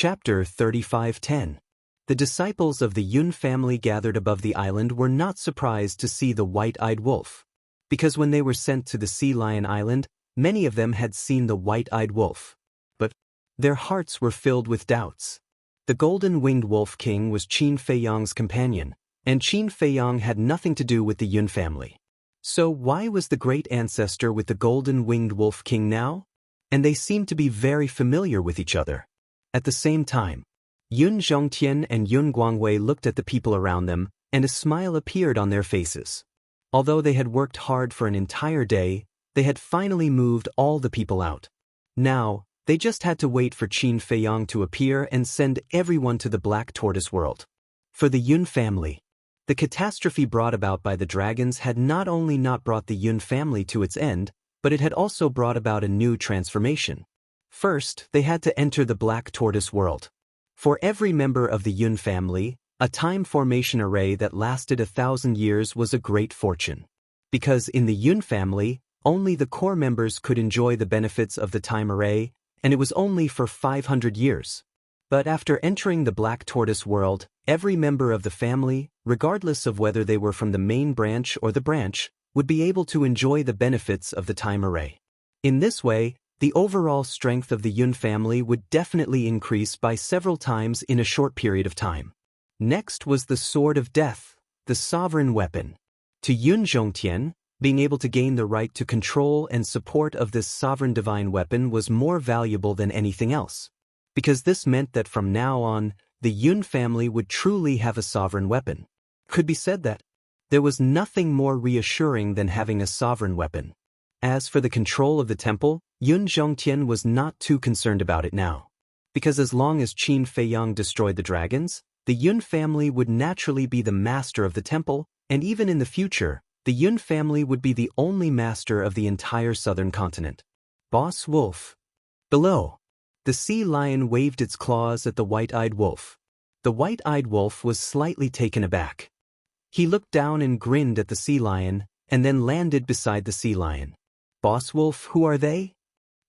Chapter 35:10. The disciples of the Yun family gathered above the island were not surprised to see the white-eyed wolf, because when they were sent to the Sea Lion Island, many of them had seen the white-eyed wolf. But their hearts were filled with doubts. The golden-winged wolf king was Qin Feiyang's companion, and Qin Feiyang had nothing to do with the Yun family. So why was the great ancestor with the golden-winged wolf king now? And they seemed to be very familiar with each other. At the same time, Yun Zhongtian and Yun Guangwei looked at the people around them, and a smile appeared on their faces. Although they had worked hard for an entire day, they had finally moved all the people out. Now, they just had to wait for Qin Feiyang to appear and send everyone to the Black Tortoise world. For the Yun family, the catastrophe brought about by the dragons had not only not brought the Yun family to its end, but it had also brought about a new transformation. First, they had to enter the Black Tortoise world. For every member of the Yun family, a time formation array that lasted 1,000 years was a great fortune. Because in the Yun family, only the core members could enjoy the benefits of the time array, and it was only for 500 years. But after entering the Black Tortoise world, every member of the family, regardless of whether they were from the main branch or the branch, would be able to enjoy the benefits of the time array. In this way, the overall strength of the Yun family would definitely increase by several times in a short period of time. Next was the Sword of Death, the sovereign weapon. To Yun Zhongtian, being able to gain the right to control and support of this sovereign divine weapon was more valuable than anything else. Because this meant that from now on, the Yun family would truly have a sovereign weapon. Could be said that there was nothing more reassuring than having a sovereign weapon. As for the control of the temple, Yun Zhongtian was not too concerned about it now. Because as long as Qin Feiyang destroyed the dragons, the Yun family would naturally be the master of the temple, and even in the future, the Yun family would be the only master of the entire southern continent. Boss Wolf. Below, the sea lion waved its claws at the white-eyed wolf. The white-eyed wolf was slightly taken aback. He looked down and grinned at the sea lion, and then landed beside the sea lion. Boss Wolf, who are they?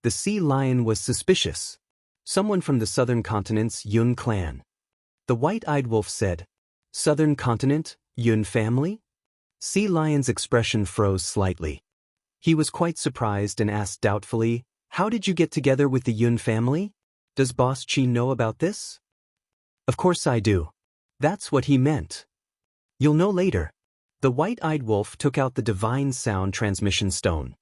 The sea lion was suspicious. Someone from the southern continent's Yun clan. The white-eyed wolf said, Southern continent, Yun family? Sea lion's expression froze slightly. He was quite surprised and asked doubtfully, How did you get together with the Yun family? Does Boss Qin know about this? Of course I do. That's what he meant. You'll know later. The white-eyed wolf took out the divine sound transmission stone.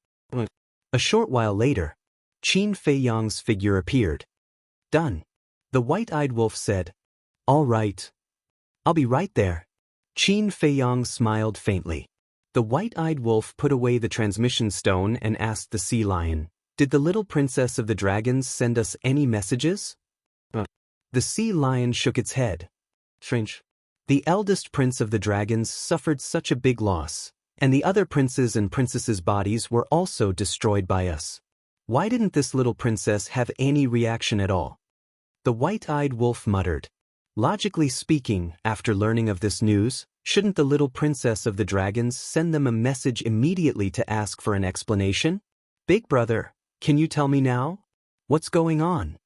A short while later, Qin Feiyang's figure appeared. Done. The white-eyed wolf said, All right. I'll be right there. Qin Feiyang smiled faintly. The white-eyed wolf put away the transmission stone and asked the sea lion, Did the little princess of the dragons send us any messages? The sea lion shook its head. Strange. The eldest prince of the dragons suffered such a big loss, and the other princes and princesses' bodies were also destroyed by us. Why didn't this little princess have any reaction at all? The white-eyed wolf muttered. Logically speaking, after learning of this news, shouldn't the little princess of the dragons send them a message immediately to ask for an explanation? Big brother, can you tell me now? What's going on?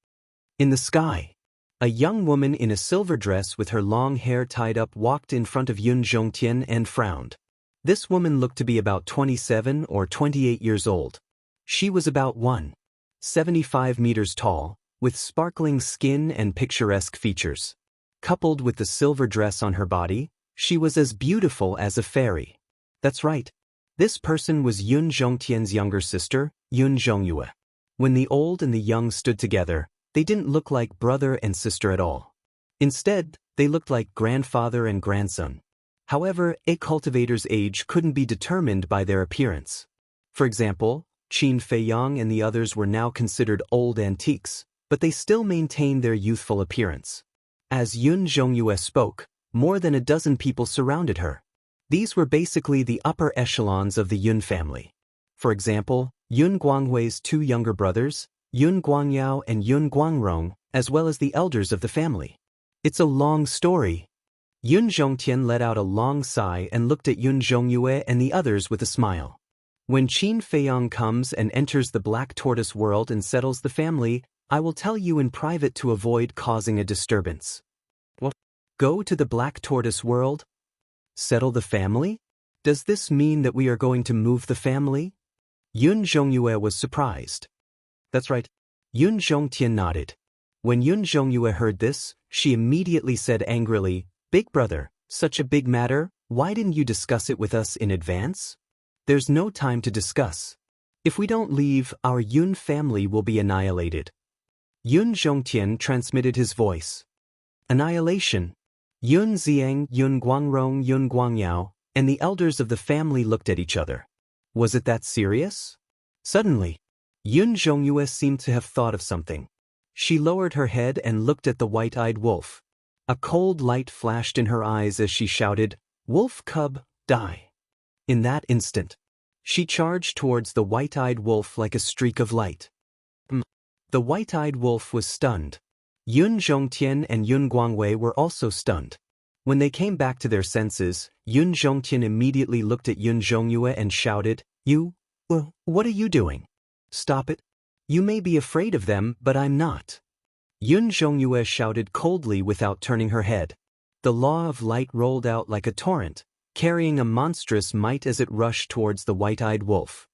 In the sky, a young woman in a silver dress with her long hair tied up walked in front of Yun Zhongtian and frowned. This woman looked to be about 27 or 28 years old. She was about 1.75 meters tall, with sparkling skin and picturesque features. Coupled with the silver dress on her body, she was as beautiful as a fairy. That's right. This person was Yun Zhongtian's younger sister, Yun Zhongyue. When the old and the young stood together, they didn't look like brother and sister at all. Instead, they looked like grandfather and grandson. However, a cultivator's age couldn't be determined by their appearance. For example, Qin Feiyang and the others were now considered old antiques, but they still maintained their youthful appearance. As Yun Zhongyue spoke, more than a dozen people surrounded her. These were basically the upper echelons of the Yun family. For example, Yun Guangwei's two younger brothers, Yun Guangyao and Yun Guangrong, as well as the elders of the family. It's a long story. Yun Zhongtian let out a long sigh and looked at Yun Zhongyue and the others with a smile. When Qin Feiyang comes and enters the Black Tortoise world and settles the family, I will tell you in private to avoid causing a disturbance. What? Go to the Black Tortoise world? Settle the family? Does this mean that we are going to move the family? Yun Zhongyue was surprised. That's right. Yun Zhongtian nodded. When Yun Zhongyue heard this, she immediately said angrily, "Big brother, such a big matter, why didn't you discuss it with us in advance? There's no time to discuss. If we don't leave, our Yun family will be annihilated." Yun Zhongtian transmitted his voice. Annihilation. Yun Ziang, Yun Guangrong, Yun Guangyao, and the elders of the family looked at each other. Was it that serious? Suddenly, Yun Zhongyue seemed to have thought of something. She lowered her head and looked at the white-eyed wolf. A cold light flashed in her eyes as she shouted, "Wolf cub, die." In that instant, she charged towards the white-eyed wolf like a streak of light. The white-eyed wolf was stunned. Yun Zhongtian and Yun Guangwei were also stunned. When they came back to their senses, Yun Zhongtian immediately looked at Yun Zhongyue and shouted, What are you doing? Stop it. You may be afraid of them, but I'm not." Yun Zhongyue shouted coldly without turning her head. The law of light rolled out like a torrent, carrying a monstrous might as it rushed towards the white-eyed wolf.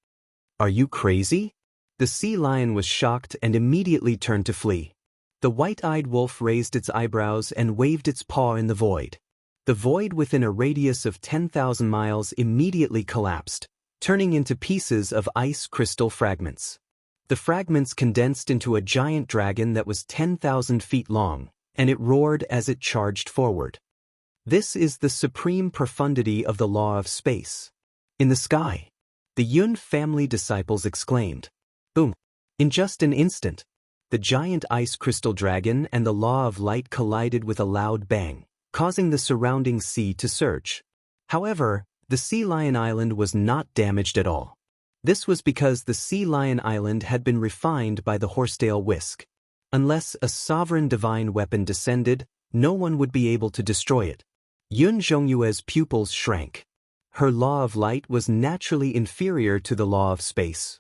"Are you crazy?" The sea lion was shocked and immediately turned to flee. The white-eyed wolf raised its eyebrows and waved its paw in the void. The void within a radius of 10,000 miles immediately collapsed, turning into pieces of ice crystal fragments. The fragments condensed into a giant dragon that was 10,000 feet long, and it roared as it charged forward. This is the supreme profundity of the law of space. In the sky, the Yun family disciples exclaimed. Boom! In just an instant, the giant ice crystal dragon and the law of light collided with a loud bang, causing the surrounding sea to surge. However, the Sea Lion Island was not damaged at all. This was because the Sea Lion Island had been refined by the horsetail whisk. Unless a sovereign divine weapon descended, no one would be able to destroy it. Yun Zhongyue's pupils shrank. Her law of light was naturally inferior to the law of space.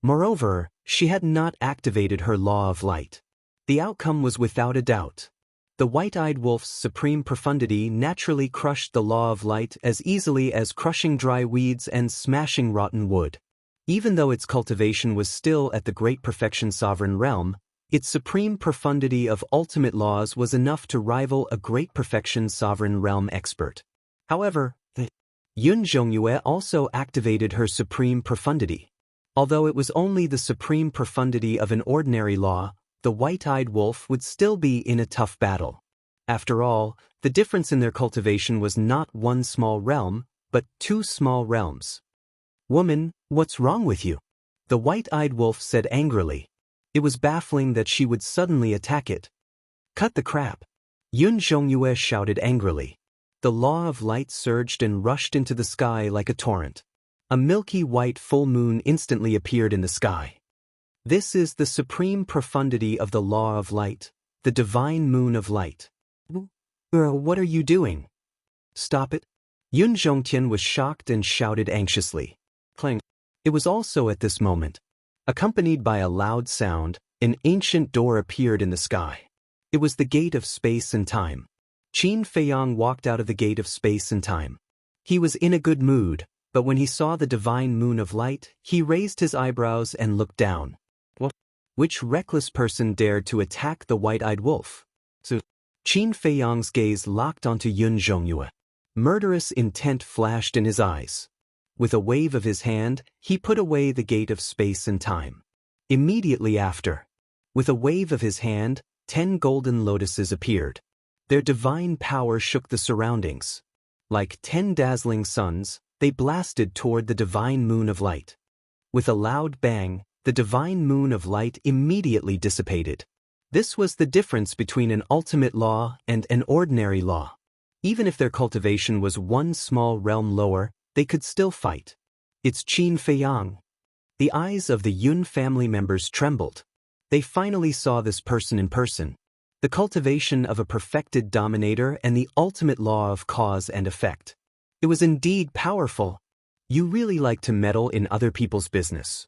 Moreover, she had not activated her law of light. The outcome was without a doubt. The white-eyed wolf's supreme profundity naturally crushed the law of light as easily as crushing dry weeds and smashing rotten wood. Even though its cultivation was still at the great perfection sovereign realm, its supreme profundity of ultimate laws was enough to rival a great perfection sovereign realm expert. However, Yun Zhongyue also activated her supreme profundity. Although it was only the supreme profundity of an ordinary law, the white-eyed wolf would still be in a tough battle. After all, the difference in their cultivation was not one small realm, but two small realms. "Woman, what's wrong with you?" the white-eyed wolf said angrily. It was baffling that she would suddenly attack it. "Cut the crap!" Yun Zhongyue shouted angrily. The law of light surged and rushed into the sky like a torrent. A milky white full moon instantly appeared in the sky. This is the supreme profundity of the law of light, the divine moon of light. What are you doing? Stop it. Yun Zhongtian was shocked and shouted anxiously. Clang. It was also at this moment. Accompanied by a loud sound, an ancient door appeared in the sky. It was the gate of space and time. Qin Feiyang walked out of the gate of space and time. He was in a good mood, but when he saw the divine moon of light, he raised his eyebrows and looked down. What? Which reckless person dared to attack the white-eyed wolf? So, Qin Feiyang's gaze locked onto Yun Zhongyue. Murderous intent flashed in his eyes. With a wave of his hand, he put away the gate of space and time. Immediately after, with a wave of his hand, 10 golden lotuses appeared. Their divine power shook the surroundings. Like 10 dazzling suns, they blasted toward the divine moon of light. With a loud bang, the divine moon of light immediately dissipated. This was the difference between an ultimate law and an ordinary law. Even if their cultivation was one small realm lower, they could still fight. It's Qin Feiyang. The eyes of the Yun family members trembled. They finally saw this person in person. The cultivation of a perfected dominator and the ultimate law of cause and effect. It was indeed powerful. You really like to meddle in other people's business.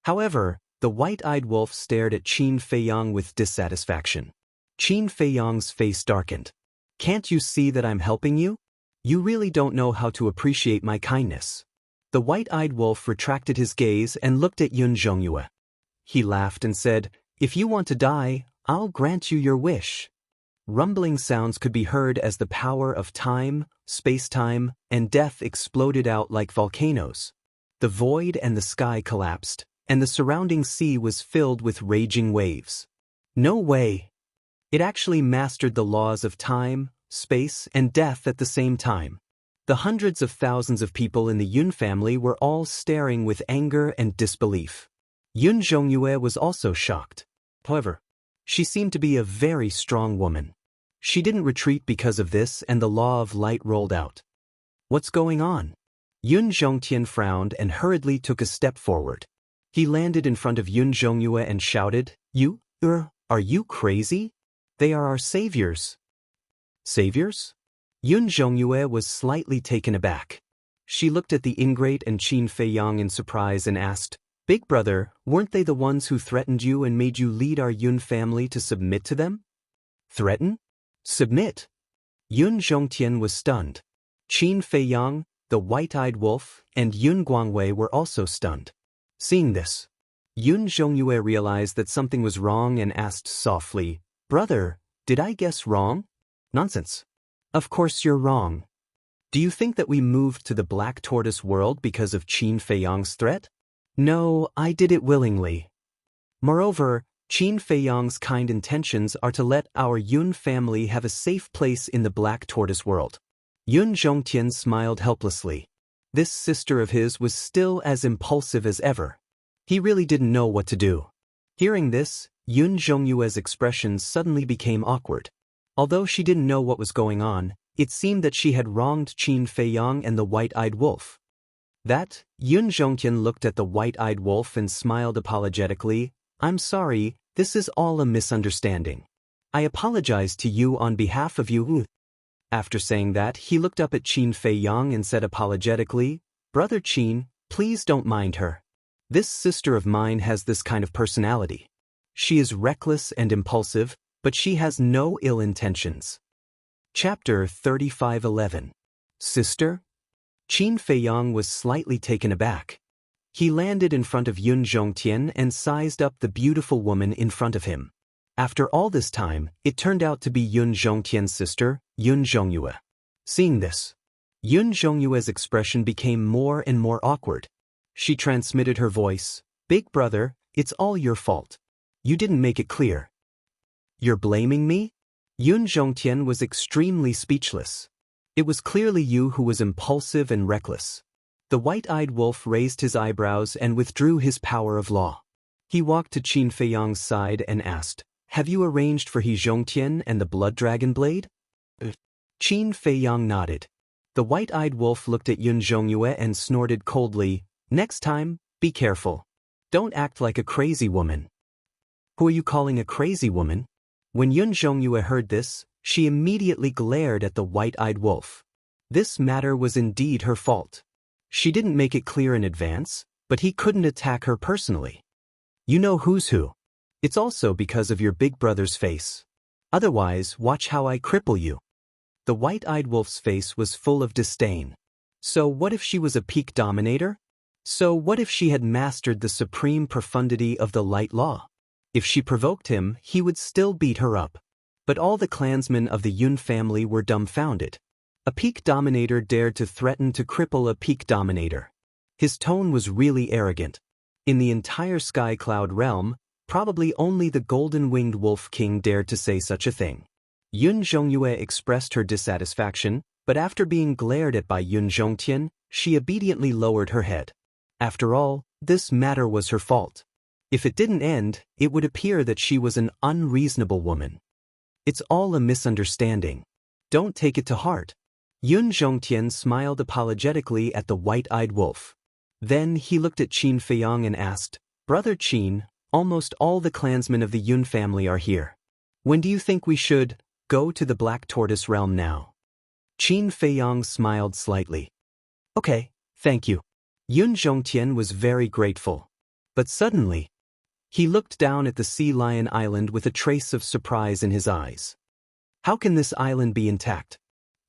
However, The white-eyed wolf stared at Qin Feiyang with dissatisfaction. Qin Feiyang's face darkened. Can't you see that I'm helping you? You really don't know how to appreciate my kindness. The white-eyed wolf retracted his gaze and looked at Yun Zhongyue. He laughed and said, "If you want to die, I'll grant you your wish." Rumbling sounds could be heard as the power of time, space-time, and death exploded out like volcanoes. The void and the sky collapsed, and the surrounding sea was filled with raging waves. No way! It actually mastered the laws of time, space, and death at the same time. The hundreds of thousands of people in the Yun family were all staring with anger and disbelief. Yun Zhongyue was also shocked. However, she seemed to be a very strong woman. She didn't retreat because of this, and the law of light rolled out. What's going on? Yun Zhongtian frowned and hurriedly took a step forward. He landed in front of Yun Zhongyue and shouted, Are you crazy? They are our saviors." Saviors? Yun Zhongyue was slightly taken aback. She looked at the ingrate and Qin Feiyang in surprise and asked, "Big brother, weren't they the ones who threatened you and made you lead our Yun family to submit to them?" Threaten? Submit? Yun Zhongtian was stunned. Qin Feiyang, the white-eyed wolf, and Yun Guangwei were also stunned. Seeing this, Yun Zhongyue realized that something was wrong and asked softly, "Brother, did I guess wrong?" "Nonsense. Of course you're wrong. Do you think that we moved to the Black Tortoise world because of Qin Feiyang's threat?" "No, I did it willingly. Moreover, Qin Feiyang's kind intentions are to let our Yun family have a safe place in the Black Tortoise world." Yun Zhongtian smiled helplessly. This sister of his was still as impulsive as ever. He really didn't know what to do. Hearing this, Yun Zhongyue's expression suddenly became awkward. Although she didn't know what was going on, it seemed that she had wronged Qin Feiyang and the white-eyed wolf. Yun Zhongtian looked at the white-eyed wolf and smiled apologetically. "I'm sorry, this is all a misunderstanding. I apologize to you on behalf of you." After saying that, he looked up at Qin Feiyang and said apologetically, "Brother Qin, please don't mind her. This sister of mine has this kind of personality. She is reckless and impulsive, but she has no ill intentions." Chapter 35:11. Sister? Qin Feiyang was slightly taken aback. He landed in front of Yun Zhongtian and sized up the beautiful woman in front of him. After all this time, it turned out to be Yun Zhongtian's sister, Yun Zhongyue. Seeing this, Yun Zhongyue's expression became more and more awkward. She transmitted her voice, "Big brother, it's all your fault. You didn't make it clear." "You're blaming me?" Yun Zhongtian was extremely speechless. It was clearly you who was impulsive and reckless. The white-eyed wolf raised his eyebrows and withdrew his power of law. He walked to Qin Feiyang's side and asked, "Have you arranged for He Zhongtian and the blood dragon blade?" Qin Feiyang nodded. The white-eyed wolf looked at Yun Zhongyue and snorted coldly, "Next time, be careful. Don't act like a crazy woman." "Who are you calling a crazy woman?" When Yun Zhongyue heard this, she immediately glared at the white-eyed wolf. This matter was indeed her fault. She didn't make it clear in advance, but he couldn't attack her personally. You know who's who. It's also because of your big brother's face. Otherwise, watch how I cripple you. The white-eyed wolf's face was full of disdain. So what if she was a peak dominator? So what if she had mastered the supreme profundity of the light law? If she provoked him, he would still beat her up. But all the clansmen of the Yun family were dumbfounded. A peak dominator dared to threaten to cripple a peak dominator. His tone was really arrogant. In the entire Sky Cloud realm, probably only the golden-winged wolf king dared to say such a thing. Yun Zhongyue expressed her dissatisfaction, but after being glared at by Yun Zhongtian, she obediently lowered her head. After all, this matter was her fault. If it didn't end, it would appear that she was an unreasonable woman. It's all a misunderstanding. Don't take it to heart. Yun Zhongtian smiled apologetically at the white-eyed wolf. Then he looked at Qin Feiyang and asked, "Brother Qin, almost all the clansmen of the Yun family are here. When do you think we should go to the Black Tortoise realm now?" Qin Feiyang smiled slightly. "Okay, thank you." Yun Zhongtian was very grateful. But suddenly, He looked down at the Sea Lion Island with a trace of surprise in his eyes. How can this island be intact?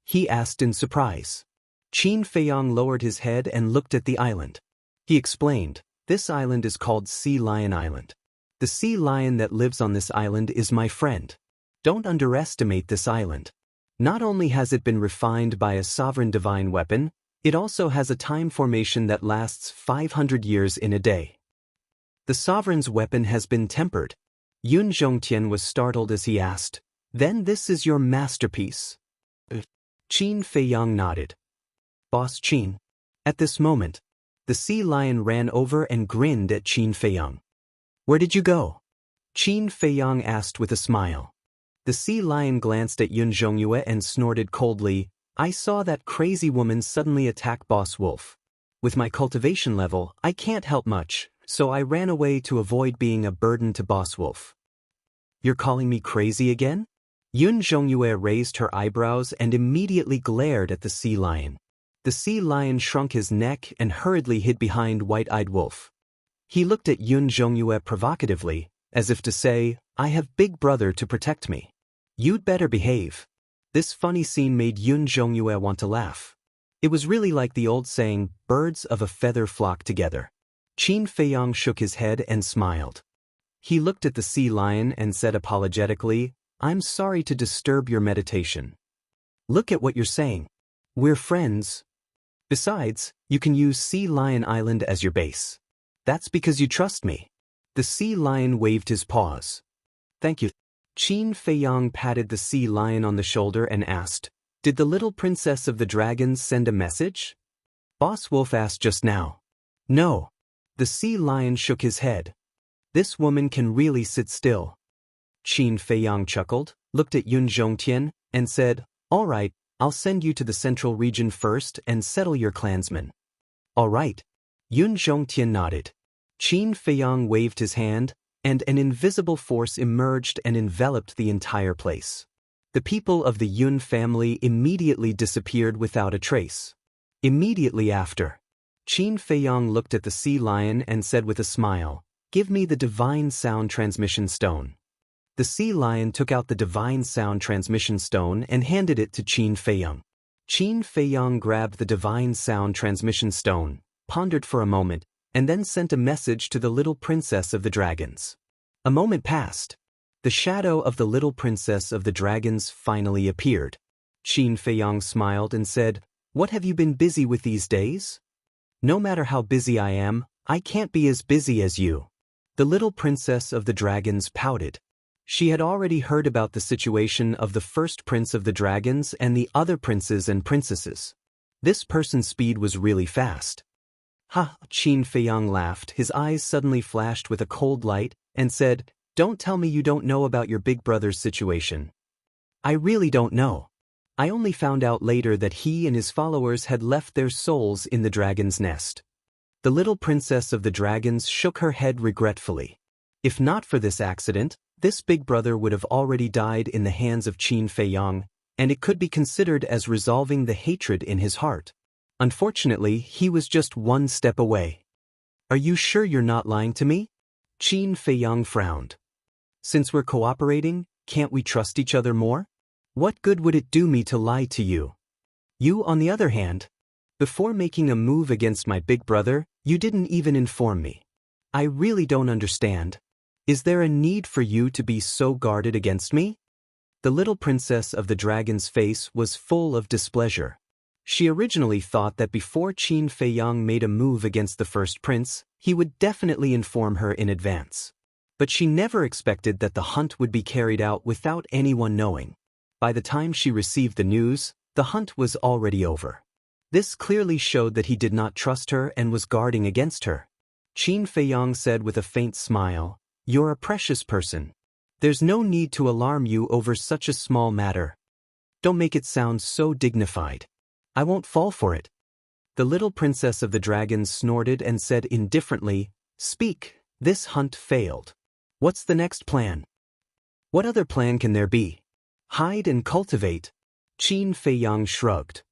He asked in surprise. Qin Feiyang lowered his head and looked at the island. He explained, this island is called Sea Lion Island. The sea lion that lives on this island is my friend. Don't underestimate this island. Not only has it been refined by a sovereign divine weapon, it also has a time formation that lasts 500 years in a day. The sovereign's weapon has been tempered. Yun Zhongtian was startled as he asked, then this is your masterpiece? Qin Feiyang nodded. Boss Qin. At this moment, the sea lion ran over and grinned at Qin Feiyang. Where did you go? Qin Feiyang asked with a smile. The sea lion glanced at Yun Zhongyue and snorted coldly, I saw that crazy woman suddenly attack Boss Wolf. With my cultivation level, I can't help much, so I ran away to avoid being a burden to Boss Wolf. You're calling me crazy again? Yun Zhongyue raised her eyebrows and immediately glared at the sea lion. The sea lion shrunk his neck and hurriedly hid behind White-Eyed Wolf. He looked at Yun Zhongyue provocatively, as if to say, I have Big Brother to protect me. You'd better behave. This funny scene made Yun Zhongyue want to laugh. It was really like the old saying, birds of a feather flock together. Qin Feiyang shook his head and smiled. He looked at the sea lion and said apologetically, I'm sorry to disturb your meditation. Look at what you're saying. We're friends. Besides, you can use Sea Lion Island as your base. That's because you trust me. The sea lion waved his paws. Thank you. Qin Feiyang patted the sea lion on the shoulder and asked, did the little princess of the dragons send a message? Boss Wolf asked just now. No. The sea lion shook his head. This woman can really sit still. Qin Feiyang chuckled, looked at Yun Zhongtian, and said, all right, I'll send you to the central region first and settle your clansmen. All right. Yun Zhongtian nodded. Qin Feiyang waved his hand, and an invisible force emerged and enveloped the entire place. The people of the Yun family immediately disappeared without a trace. Immediately after, Qin Feiyang looked at the sea lion and said with a smile, give me the divine sound transmission stone. The sea lion took out the divine sound transmission stone and handed it to Qin Feiyang. Qin Feiyang grabbed the divine sound transmission stone, pondered for a moment, and then sent a message to the little princess of the dragons. A moment passed. The shadow of the little princess of the dragons finally appeared. Qin Feiyang smiled and said, what have you been busy with these days? No matter how busy I am, I can't be as busy as you. The little princess of the dragons pouted. She had already heard about the situation of the first prince of the dragons and the other princes and princesses. This person's speed was really fast. Ha! Qin Feiyang laughed, his eyes suddenly flashed with a cold light, and said, don't tell me you don't know about your big brother's situation. I really don't know. I only found out later that he and his followers had left their souls in the dragon's nest. The little princess of the dragons shook her head regretfully. If not for this accident, this big brother would have already died in the hands of Qin Feiyang, and it could be considered as resolving the hatred in his heart. Unfortunately, he was just one step away. Are you sure you're not lying to me? Qin Feiyang frowned. Since we're cooperating, can't we trust each other more? What good would it do me to lie to you? You, on the other hand, before making a move against my big brother, you didn't even inform me. I really don't understand. Is there a need for you to be so guarded against me? The little princess of the dragon's face was full of displeasure. She originally thought that before Qin Feiyang made a move against the first prince, he would definitely inform her in advance. But she never expected that the hunt would be carried out without anyone knowing. By the time she received the news, the hunt was already over. This clearly showed that he did not trust her and was guarding against her. Qin Feiyang said with a faint smile, you're a precious person. There's no need to alarm you over such a small matter. Don't make it sound so dignified. I won't fall for it. The little princess of the dragons snorted and said indifferently, speak, this hunt failed. What's the next plan? What other plan can there be? Hide and cultivate. Qin Feiyang shrugged.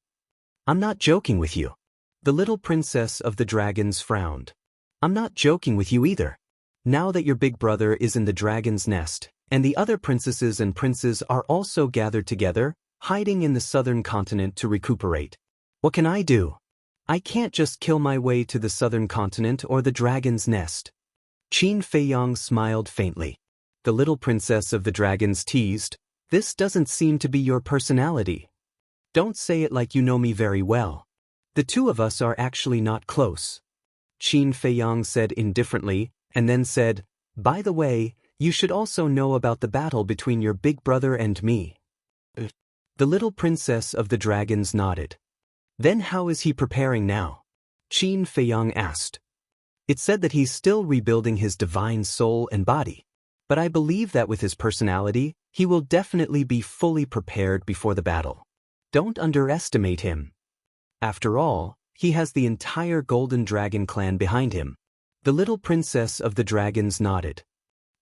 I'm not joking with you. The little princess of the dragons frowned. I'm not joking with you either. Now that your big brother is in the dragon's nest, and the other princesses and princes are also gathered together, hiding in the southern continent to recuperate. What can I do? I can't just kill my way to the southern continent or the dragon's nest. Qin Feiyang smiled faintly. The little princess of the dragons teased, "This doesn't seem to be your personality. Don't say it like you know me very well. The two of us are actually not close." Qin Feiyang said indifferently, and then said, "By the way, you should also know about the battle between your big brother and me." The little princess of the dragons nodded. "Then how is he preparing now?" Qin Feiyang asked. "It said that he's still rebuilding his divine soul and body. But I believe that with his personality, he will definitely be fully prepared before the battle. Don't underestimate him. After all, he has the entire Golden Dragon clan behind him." The little princess of the dragons nodded.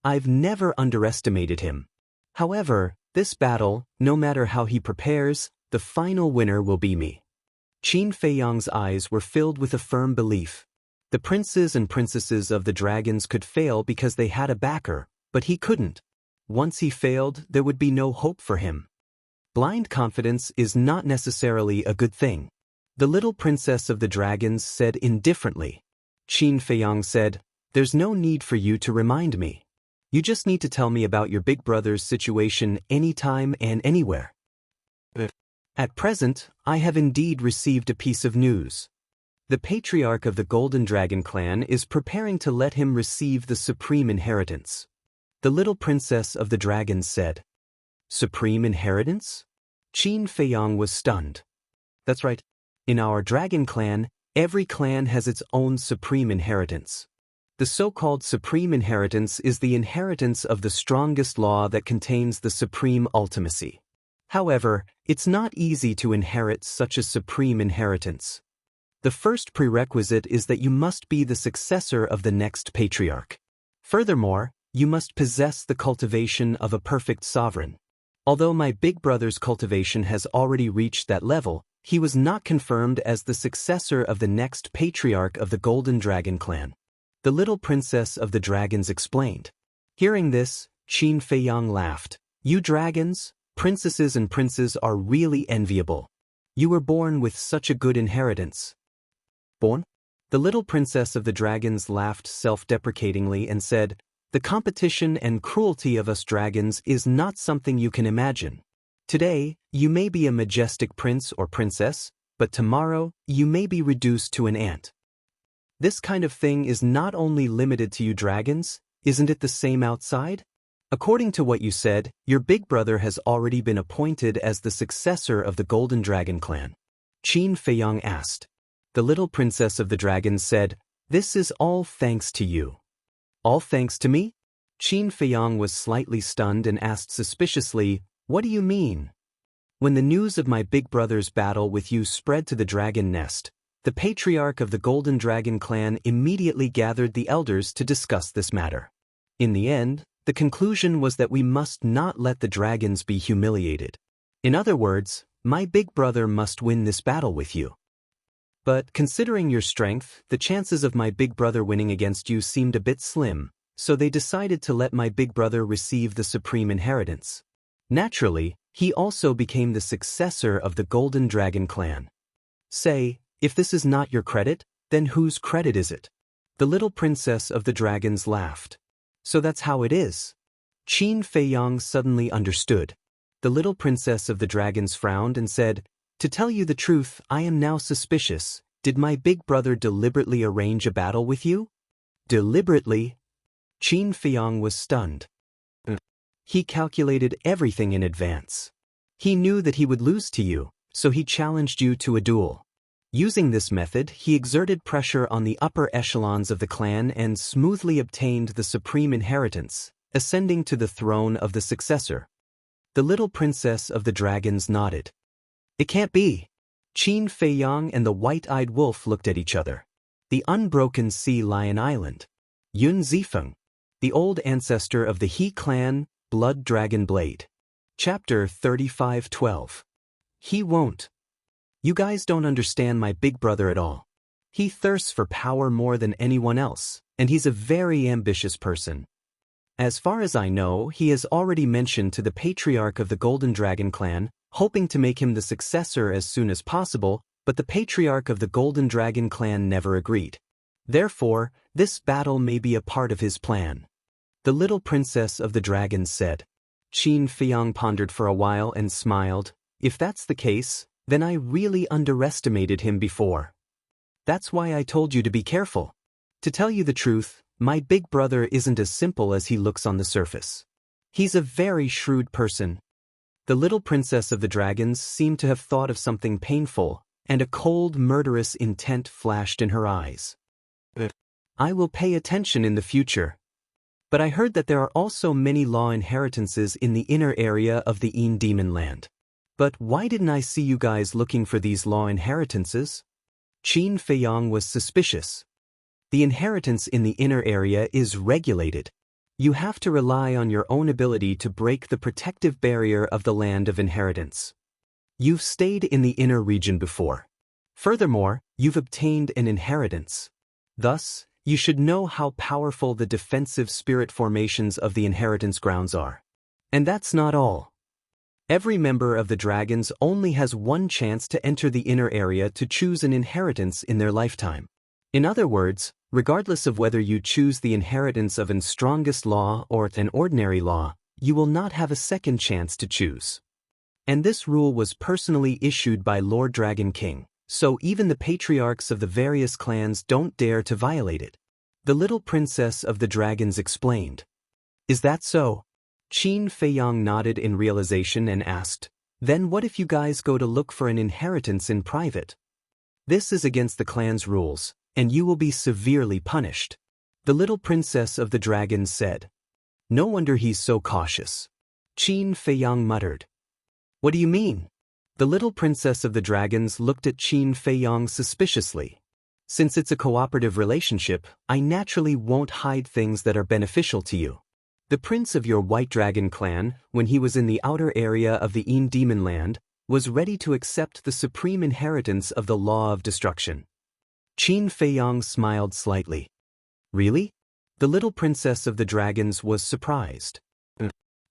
"I've never underestimated him. However, this battle, no matter how he prepares, the final winner will be me." Qin Feiyang's eyes were filled with a firm belief. The princes and princesses of the dragons could fail because they had a backer, but he couldn't. Once he failed, there would be no hope for him. Blind confidence is not necessarily a good thing. The little princess of the dragons said indifferently. Qin Feiyang said, "There's no need for you to remind me. You just need to tell me about your big brother's situation anytime and anywhere." At present, I have indeed received a piece of news. The patriarch of the Golden Dragon clan is preparing to let him receive the supreme inheritance. The little princess of the dragons said. "Supreme inheritance?" Qin Feiyang was stunned. "That's right. In our dragon clan, every clan has its own supreme inheritance. The so-called supreme inheritance is the inheritance of the strongest law that contains the supreme ultimacy. However, it's not easy to inherit such a supreme inheritance. The first prerequisite is that you must be the successor of the next patriarch. Furthermore, you must possess the cultivation of a perfect sovereign. Although my big brother's cultivation has already reached that level, he was not confirmed as the successor of the next patriarch of the Golden Dragon clan." The little princess of the dragons explained. Hearing this, Qin Feiyang laughed. "You dragons, princesses and princes are really enviable. You were born with such a good inheritance." "Born?" The little princess of the dragons laughed self-deprecatingly and said, "The competition and cruelty of us dragons is not something you can imagine. Today, you may be a majestic prince or princess, but tomorrow, you may be reduced to an ant. This kind of thing is not only limited to you dragons, isn't it the same outside? According to what you said, your big brother has already been appointed as the successor of the Golden Dragon clan." Qin Feiyang asked. The little princess of the dragons said, "This is all thanks to you." "All thanks to me?" Qin Feiyang was slightly stunned and asked suspiciously, "What do you mean?" "When the news of my big brother's battle with you spread to the dragon nest, the patriarch of the Golden Dragon clan immediately gathered the elders to discuss this matter. In the end, the conclusion was that we must not let the dragons be humiliated. In other words, my big brother must win this battle with you. But considering your strength, the chances of my big brother winning against you seemed a bit slim, so they decided to let my big brother receive the supreme inheritance. Naturally, he also became the successor of the Golden Dragon clan. Say, if this is not your credit, then whose credit is it?" The little princess of the dragons laughed. "So that's how it is." Qin Feiyang suddenly understood. The little princess of the dragons frowned and said, "To tell you the truth, I am now suspicious. Did my big brother deliberately arrange a battle with you?" "Deliberately?" Qin Feiyang was stunned. "He calculated everything in advance. He knew that he would lose to you, so he challenged you to a duel. Using this method, he exerted pressure on the upper echelons of the clan and smoothly obtained the supreme inheritance, ascending to the throne of the successor." The little princess of the dragons nodded. "It can't be." Qin Feiyang and the white-eyed wolf looked at each other. The unbroken sea lion island. Yun Zifeng, the old ancestor of the He clan, Blood Dragon Blade. Chapter 35:12. He won't. "You guys don't understand my big brother at all. He thirsts for power more than anyone else, and he's a very ambitious person. As far as I know, he has already mentioned to the patriarch of the Golden Dragon clan, hoping to make him the successor as soon as possible, but the patriarch of the Golden Dragon clan never agreed. Therefore, this battle may be a part of his plan. The little princess of the dragons said. Qin Feiyang pondered for a while and smiled. If that's the case, then I really underestimated him before. That's why I told you to be careful. To tell you the truth, my big brother isn't as simple as he looks on the surface. He's a very shrewd person. The little princess of the dragons seemed to have thought of something painful, and a cold, murderous intent flashed in her eyes. I will pay attention in the future. But I heard that there are also many law inheritances in the inner area of the Een Demon Land. But why didn't I see you guys looking for these law inheritances? Qin Feiyang was suspicious. The inheritance in the inner area is regulated. You have to rely on your own ability to break the protective barrier of the land of inheritance. You've stayed in the inner region before. Furthermore, you've obtained an inheritance. Thus, you should know how powerful the defensive spirit formations of the inheritance grounds are. And that's not all. Every member of the dragons only has one chance to enter the inner area to choose an inheritance in their lifetime. In other words, regardless of whether you choose the inheritance of an strongest law or an ordinary law, you will not have a second chance to choose. And this rule was personally issued by Lord Dragon King, so even the patriarchs of the various clans don't dare to violate it. The little princess of the dragons explained. Is that so? Qin Feiyang nodded in realization and asked, then what if you guys go to look for an inheritance in private? This is against the clan's rules, and you will be severely punished. The little princess of the dragons said. No wonder he's so cautious. Qin Feiyang muttered. What do you mean? The little princess of the dragons looked at Qin Feiyang suspiciously. Since it's a cooperative relationship, I naturally won't hide things that are beneficial to you. The prince of your White Dragon clan, when he was in the outer area of the Een Demon Land, was ready to accept the supreme inheritance of the law of destruction. Qin Feiyang smiled slightly. Really? The little princess of the dragons was surprised.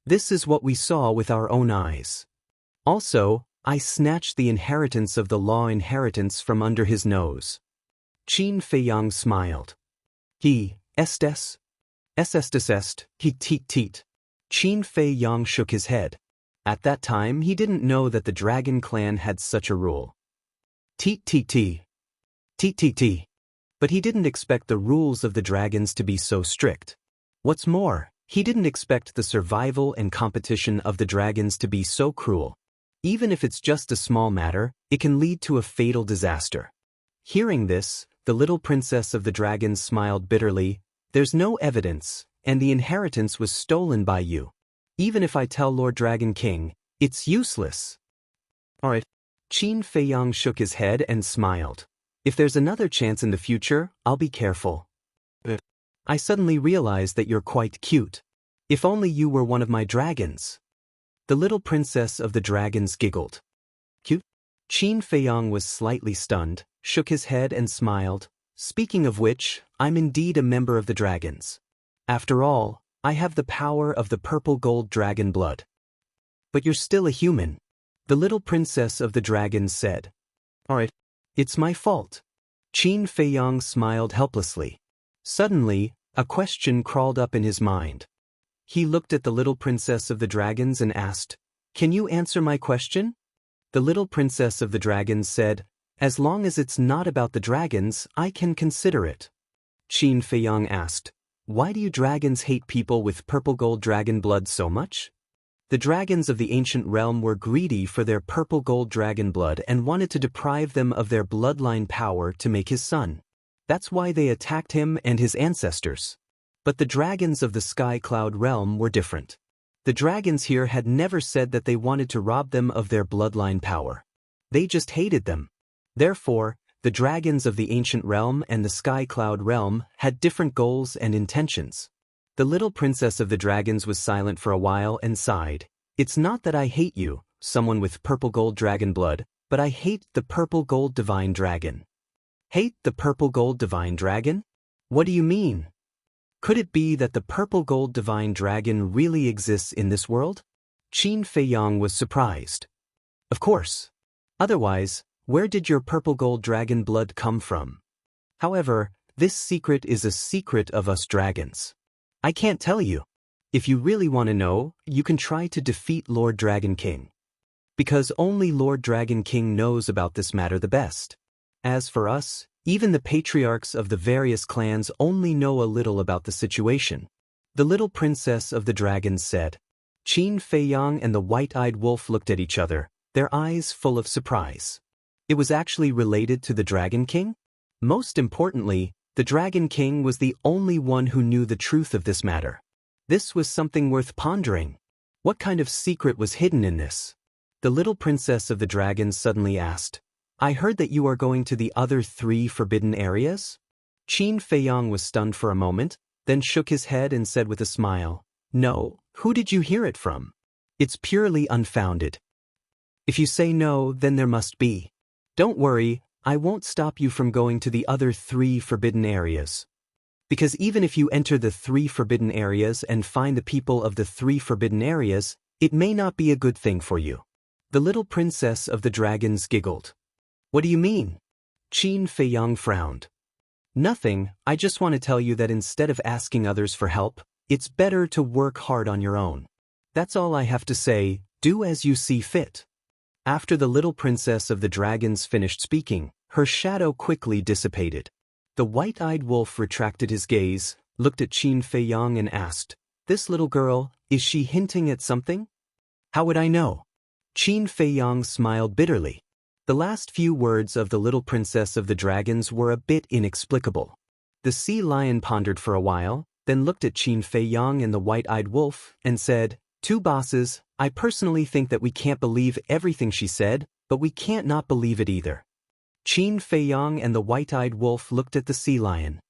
This is what we saw with our own eyes. Also, I snatched the inheritance of the law inheritance from under his nose. Qin Feiyang smiled. He, estes? Est, he teet. Qin Feiyang shook his head. At that time he didn't know that the dragon clan had such a rule. Teet. But he didn't expect the rules of the dragons to be so strict. What's more, he didn't expect the survival and competition of the dragons to be so cruel. Even if it's just a small matter, it can lead to a fatal disaster. Hearing this, the little princess of the dragons smiled bitterly. There's no evidence, and the inheritance was stolen by you. Even if I tell Lord Dragon King, it's useless. Alright. Qin Feiyang shook his head and smiled. If there's another chance in the future, I'll be careful. I suddenly realized that you're quite cute. If only you were one of my dragons. The little princess of the dragons giggled. Cute? Qin Feiyang was slightly stunned, shook his head and smiled. Speaking of which, I'm indeed a member of the dragons. After all, I have the power of the purple gold dragon blood. But you're still a human. The little princess of the dragons said. Alright. It's my fault. Qin Feiyang smiled helplessly. Suddenly, a question crawled up in his mind. He looked at the little princess of the dragons and asked, Can you answer my question? The little princess of the dragons said, As long as it's not about the dragons, I can consider it. Qin Feiyang asked, Why do you dragons hate people with purple gold dragon blood so much? The dragons of the ancient realm were greedy for their purple gold dragon blood and wanted to deprive them of their bloodline power to make his son. That's why they attacked him and his ancestors. But the dragons of the Sky Cloud realm were different. The dragons here had never said that they wanted to rob them of their bloodline power. They just hated them. Therefore, the dragons of the ancient realm and the Sky Cloud realm had different goals and intentions. The little princess of the dragons was silent for a while and sighed. It's not that I hate you, someone with purple gold dragon blood, but I hate the purple gold divine dragon. Hate the purple gold divine dragon? What do you mean? Could it be that the purple gold divine dragon really exists in this world? Qin Feiyang was surprised. Of course. Otherwise, where did your purple gold dragon blood come from? However, this secret is a secret of us dragons. I can't tell you. If you really want to know, you can try to defeat Lord Dragon King. Because only Lord Dragon King knows about this matter the best. As for us, even the patriarchs of the various clans only know a little about the situation. The little princess of the dragons said. Qin Feiyang and the white-eyed wolf looked at each other, their eyes full of surprise. It was actually related to the Dragon King? Most importantly, the Dragon King was the only one who knew the truth of this matter. This was something worth pondering. What kind of secret was hidden in this? The little princess of the dragons suddenly asked. I heard that you are going to the other 3 forbidden areas? Qin Feiyang was stunned for a moment, then shook his head and said with a smile, No, who did you hear it from? It's purely unfounded. If you say no, then there must be. Don't worry, I won't stop you from going to the other 3 forbidden areas. Because even if you enter the 3 forbidden areas and find the people of the 3 forbidden areas, it may not be a good thing for you. The little princess of the dragons giggled. What do you mean? Qin Feiyang frowned. Nothing, I just want to tell you that instead of asking others for help, it's better to work hard on your own. That's all I have to say, do as you see fit. After the little princess of the dragons finished speaking, her shadow quickly dissipated. The white-eyed wolf retracted his gaze, looked at Qin Feiyang and asked, This little girl, is she hinting at something? How would I know? Qin Feiyang smiled bitterly. The last few words of the little princess of the dragons were a bit inexplicable. The sea lion pondered for a while, then looked at Qin Feiyang and the white-eyed wolf, and said, 2 bosses, I personally think that we can't believe everything she said, but we can't not believe it either. Qin Feiyang and the white-eyed wolf looked at the sea lion.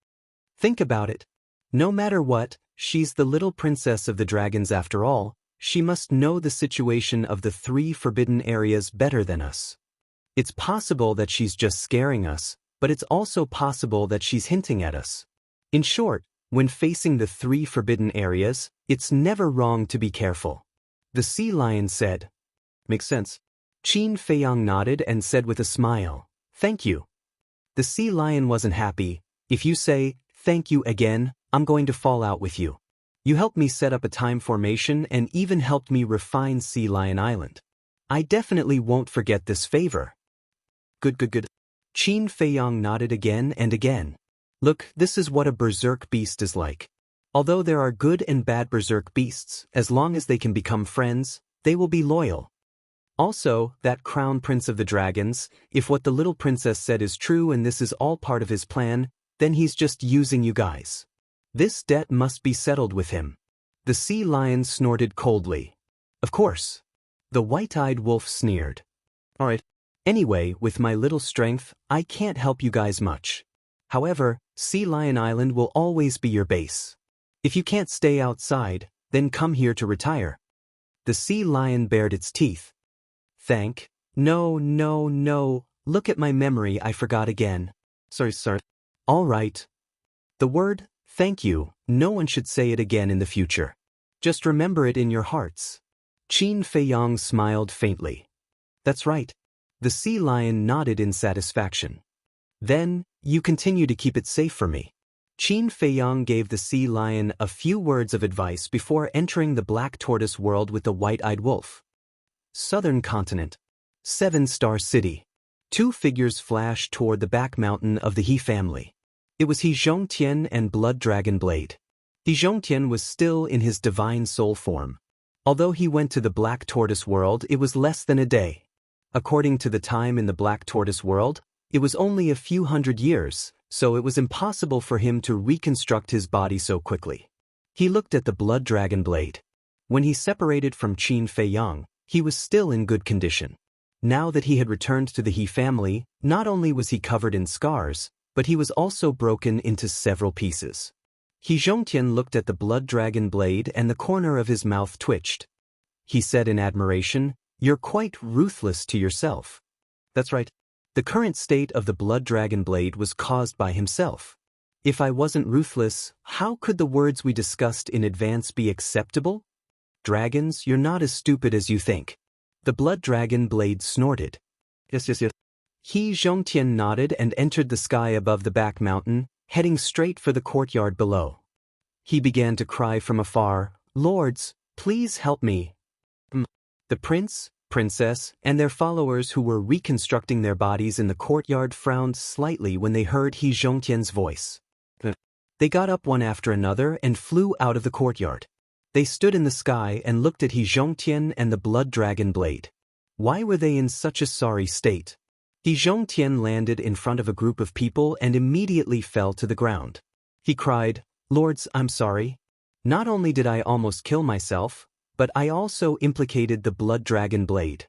Think about it. No matter what, she's the little princess of the dragons after all, she must know the situation of the 3 forbidden areas better than us. It's possible that she's just scaring us, but it's also possible that she's hinting at us. In short, when facing the 3 forbidden areas, it's never wrong to be careful. The sea lion said. Makes sense. Qin Feiyang nodded and said with a smile, Thank you. The sea lion wasn't happy. If you say, thank you again, I'm going to fall out with you. You helped me set up a time formation and even helped me refine Sea Lion Island. I definitely won't forget this favor. Good. Qin Feiyang nodded again and again. Look, this is what a berserk beast is like. Although there are good and bad berserk beasts, as long as they can become friends, they will be loyal. Also, that crown prince of the dragons, if what the little princess said is true and this is all part of his plan, then he's just using you guys. This debt must be settled with him. The sea lion snorted coldly. Of course. The white-eyed wolf sneered. Alright. Anyway, with my little strength, I can't help you guys much. However, Sea Lion Island will always be your base. If you can't stay outside, then come here to retire. The sea lion bared its teeth. No. Look at my memory, I forgot again. Sorry. All right. The word, thank you, no one should say it again in the future. Just remember it in your hearts. Qin Feiyang smiled faintly. That's right. The sea lion nodded in satisfaction. Then, you continue to keep it safe for me. Qin Feiyang gave the sea lion a few words of advice before entering the black tortoise world with the white-eyed wolf. Southern continent. 7-star city. 2 figures flashed toward the back mountain of the He family. It was He Zhongtian and Blood Dragon Blade. He Zhongtian was still in his divine soul form. Although he went to the black tortoise world, it was less than a day. According to the time in the black tortoise world, it was only a few hundred years, so it was impossible for him to reconstruct his body so quickly. He looked at the Blood Dragon Blade. When he separated from Qin Feiyang, he was still in good condition. Now that he had returned to the He family, not only was he covered in scars, but he was also broken into several pieces. He Zhongtian looked at the Blood Dragon Blade and the corner of his mouth twitched. He said in admiration, "You're quite ruthless to yourself." That's right. The current state of the blood dragon blade was caused by himself. If I wasn't ruthless, how could the words we discussed in advance be acceptable? Dragons, you're not as stupid as you think. The blood dragon blade snorted. Yes. He Zhongtian nodded and entered the sky above the back mountain, heading straight for the courtyard below. He began to cry from afar, "Lords, please help me." The prince, princess, and their followers who were reconstructing their bodies in the courtyard frowned slightly when they heard He Zhongtian's voice. They got up one after another and flew out of the courtyard. They stood in the sky and looked at He Zhongtian and the blood dragon blade. Why were they in such a sorry state? He Zhongtian landed in front of a group of people and immediately fell to the ground. He cried, "Lords, I'm sorry. Not only did I almost kill myself, but I also implicated the blood dragon blade."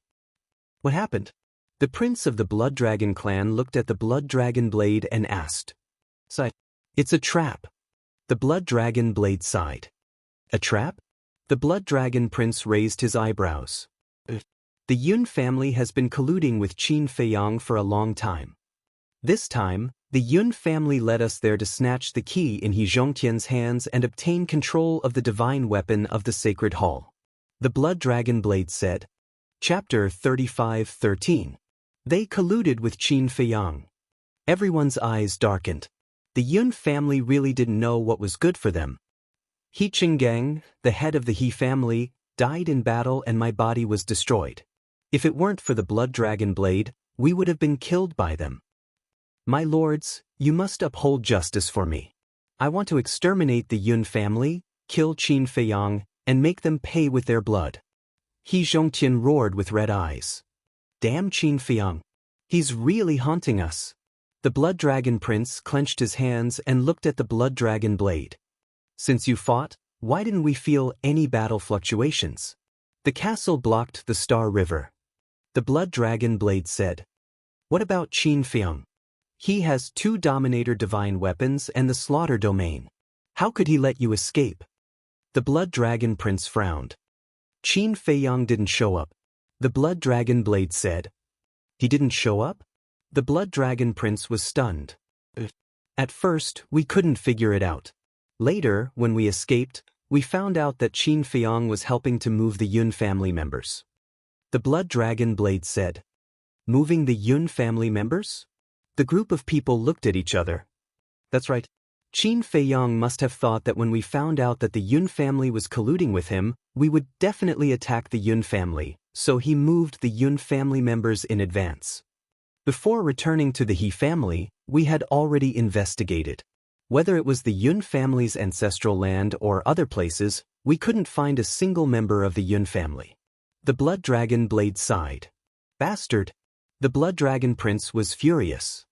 What happened? The prince of the blood dragon clan looked at the blood dragon blade and asked. "It's a trap." The blood dragon blade sighed. "A trap?" The blood dragon prince raised his eyebrows. The Yun family has been colluding with Qin Feiyang for a long time. This time, the Yun family led us there to snatch the key in He Zhongtian's hands and obtain control of the divine weapon of the sacred hall. The blood dragon blade said. Chapter 35:13. They colluded with Qin Feiyang. Everyone's eyes darkened. The Yun family really didn't know what was good for them. He Qinggang, the head of the He family, died in battle and my body was destroyed. If it weren't for the blood dragon blade, we would have been killed by them. My lords, you must uphold justice for me. I want to exterminate the Yun family, kill Qin Feiyang, and make them pay with their blood. He Zhongtian roared with red eyes. Damn Qin Feiyang. He's really haunting us. The blood dragon prince clenched his hands and looked at the blood dragon blade. Since you fought, why didn't we feel any battle fluctuations? The castle blocked the Star River. The blood dragon blade said. What about Qin Feiyang? He has 2 Dominator divine weapons and the slaughter domain. How could he let you escape? The blood dragon prince frowned. Qin Feiyang didn't show up. The blood dragon blade said. He didn't show up? The blood dragon prince was stunned. At first, we couldn't figure it out. Later, when we escaped, we found out that Qin Feiyang was helping to move the Yun family members. The blood dragon blade said. Moving the Yun family members? The group of people looked at each other. That's right. Qin Feiyang must have thought that when we found out that the Yun family was colluding with him, we would definitely attack the Yun family, so he moved the Yun family members in advance. Before returning to the He family, we had already investigated. Whether it was the Yun family's ancestral land or other places, we couldn't find a single member of the Yun family. The blood dragon blade sighed. Bastard! The blood dragon prince was furious.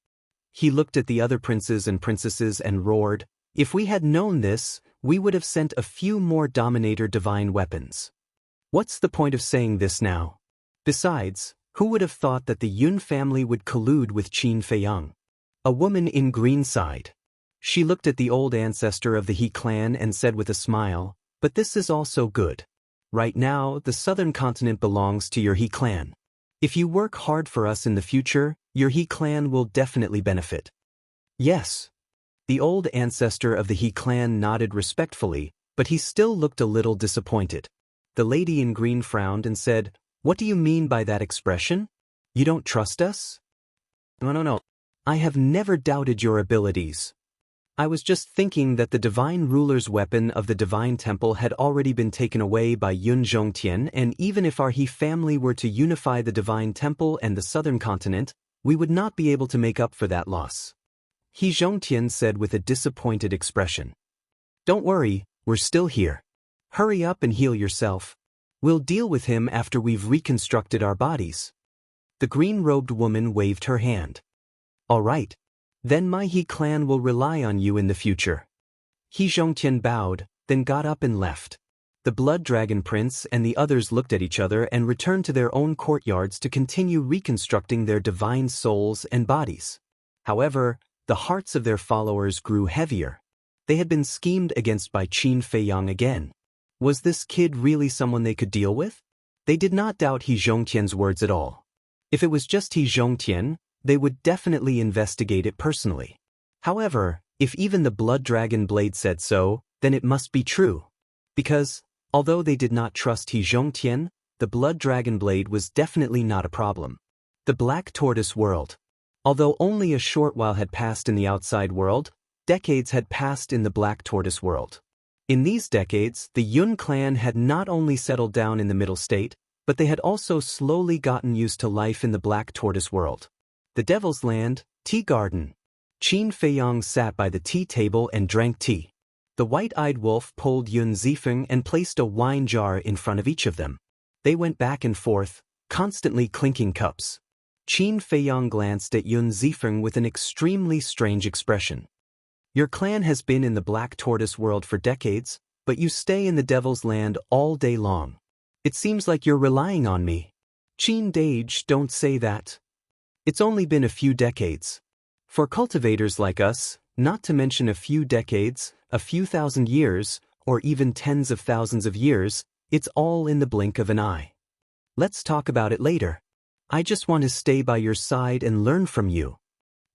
He looked at the other princes and princesses and roared, if we had known this, we would have sent a few more Dominator divine weapons. What's the point of saying this now? Besides, who would have thought that the Yun family would collude with Qin Feiyang? A woman in green sighed. She looked at the old ancestor of the He clan and said with a smile, but this is also good. Right now, the southern continent belongs to your He clan. If you work hard for us in the future, your He clan will definitely benefit. Yes. The old ancestor of the He clan nodded respectfully, but he still looked a little disappointed. The lady in green frowned and said, What do you mean by that expression? You don't trust us? No. I have never doubted your abilities. I was just thinking that the divine ruler's weapon of the divine temple had already been taken away by Yun Zhongtian, and even if our He family were to unify the divine temple and the southern continent, we would not be able to make up for that loss. He Zhongtian said with a disappointed expression. Don't worry, we're still here. Hurry up and heal yourself. We'll deal with him after we've reconstructed our bodies. The green-robed woman waved her hand. All right. Then my He clan will rely on you in the future. He Zhongtian bowed, then got up and left. The blood dragon prince and the others looked at each other and returned to their own courtyards to continue reconstructing their divine souls and bodies. However, the hearts of their followers grew heavier. They had been schemed against by Qin Feiyang again. Was this kid really someone they could deal with? They did not doubt He Zhongtian's words at all. If it was just He Zhongtian, they would definitely investigate it personally. However, if even the blood dragon blade said so, then it must be true. Because, although they did not trust He Zhongtian, the blood dragon blade was definitely not a problem. The Black Tortoise World. Although only a short while had passed in the outside world, decades had passed in the Black Tortoise World. In these decades, the Yun clan had not only settled down in the Middle State, but they had also slowly gotten used to life in the Black Tortoise World. The Devil's Land, Tea Garden. Qin Feiyang sat by the tea table and drank tea. The white-eyed wolf pulled Yun Zifeng and placed a wine jar in front of each of them. They went back and forth, constantly clinking cups. Qin Feiyang glanced at Yun Zifeng with an extremely strange expression. Your clan has been in the Black Tortoise World for decades, but you stay in the Devil's Land all day long. It seems like you're relying on me. Qin Dage, don't say that. It's only been a few decades. For cultivators like us, not to mention a few decades, a few thousand years, or even tens of thousands of years, it's all in the blink of an eye. Let's talk about it later. I just want to stay by your side and learn from you.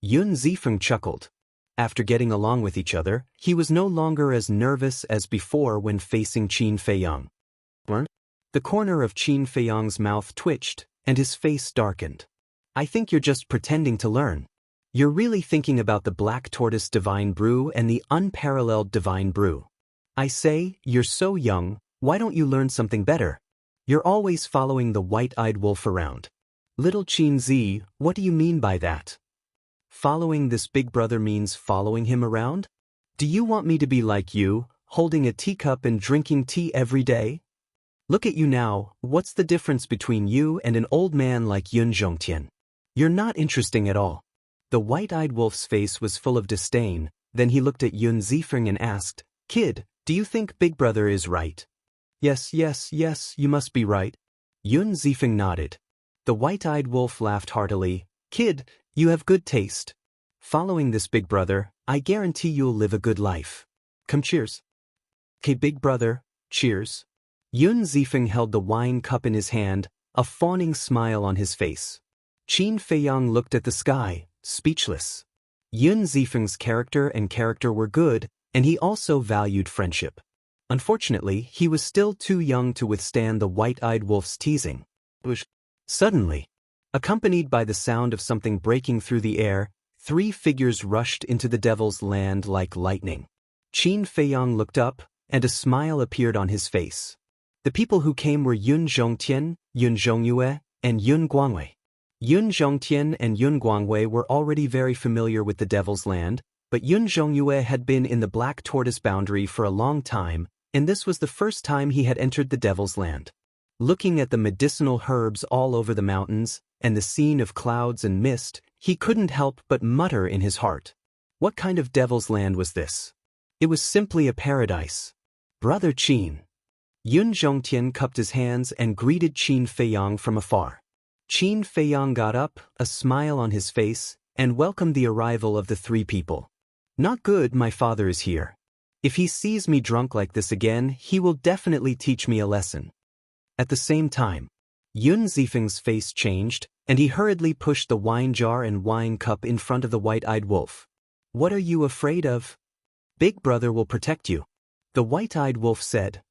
Yun Zifeng chuckled. After getting along with each other, he was no longer as nervous as before when facing Qin Feiyang. The corner of Qin Feiyang's mouth twitched, and his face darkened. I think you're just pretending to learn. You're really thinking about the Black Tortoise Divine Brew and the Unparalleled Divine Brew. I say, you're so young, why don't you learn something better? You're always following the white-eyed wolf around. Little Qin Zi, what do you mean by that? Following this big brother means following him around? Do you want me to be like you, holding a teacup and drinking tea every day? Look at you now, what's the difference between you and an old man like Yun Zhongtian? You're not interesting at all. The white-eyed wolf's face was full of disdain, then he looked at Yun Zifeng and asked, Kid, do you think Big Brother is right? Yes, you must be right. Yun Zifeng nodded. The white-eyed wolf laughed heartily. Kid, you have good taste. Following this Big Brother, I guarantee you'll live a good life. Come cheers. Okay, Big Brother, cheers. Yun Zifeng held the wine cup in his hand, a fawning smile on his face. Qin Feiyang looked at the sky, speechless. Yun Zifeng's character were good, and he also valued friendship. Unfortunately, he was still too young to withstand the white-eyed wolf's teasing. Suddenly, accompanied by the sound of something breaking through the air, 3 figures rushed into the Devil's Land like lightning. Qin Feiyang looked up, and a smile appeared on his face. The people who came were Yun Zhongtian, Yun Zhongyue, and Yun Guangwei. Yun Zhongtian and Yun Guangwei were already very familiar with the Devil's Land, but Yun Zhongyue had been in the Black Tortoise boundary for a long time, and this was the first time he had entered the Devil's Land. Looking at the medicinal herbs all over the mountains, and the scene of clouds and mist, he couldn't help but mutter in his heart. What kind of Devil's Land was this? It was simply a paradise. Brother Qin. Yun Zhongtian cupped his hands and greeted Qin Feiyang from afar. Qin Feiyang got up, a smile on his face, and welcomed the arrival of the 3 people. Not good, my father is here. If he sees me drunk like this again, he will definitely teach me a lesson. At the same time, Yun Zifeng's face changed, and he hurriedly pushed the wine jar and wine cup in front of the white-eyed wolf. What are you afraid of? Big Brother will protect you. The white-eyed wolf said.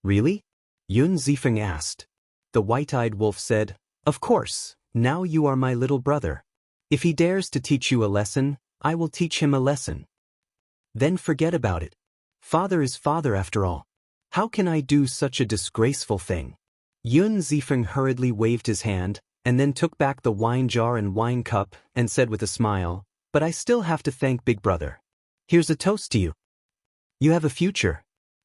Really? Yun Zifeng asked. The white-eyed wolf said, Of course, now you are my little brother. If he dares to teach you a lesson, I will teach him a lesson. Then forget about it. Father is father after all. How can I do such a disgraceful thing? Yun Zifeng hurriedly waved his hand, and then took back the wine jar and wine cup, and said with a smile, But I still have to thank Big Brother. Here's a toast to you. You have a future.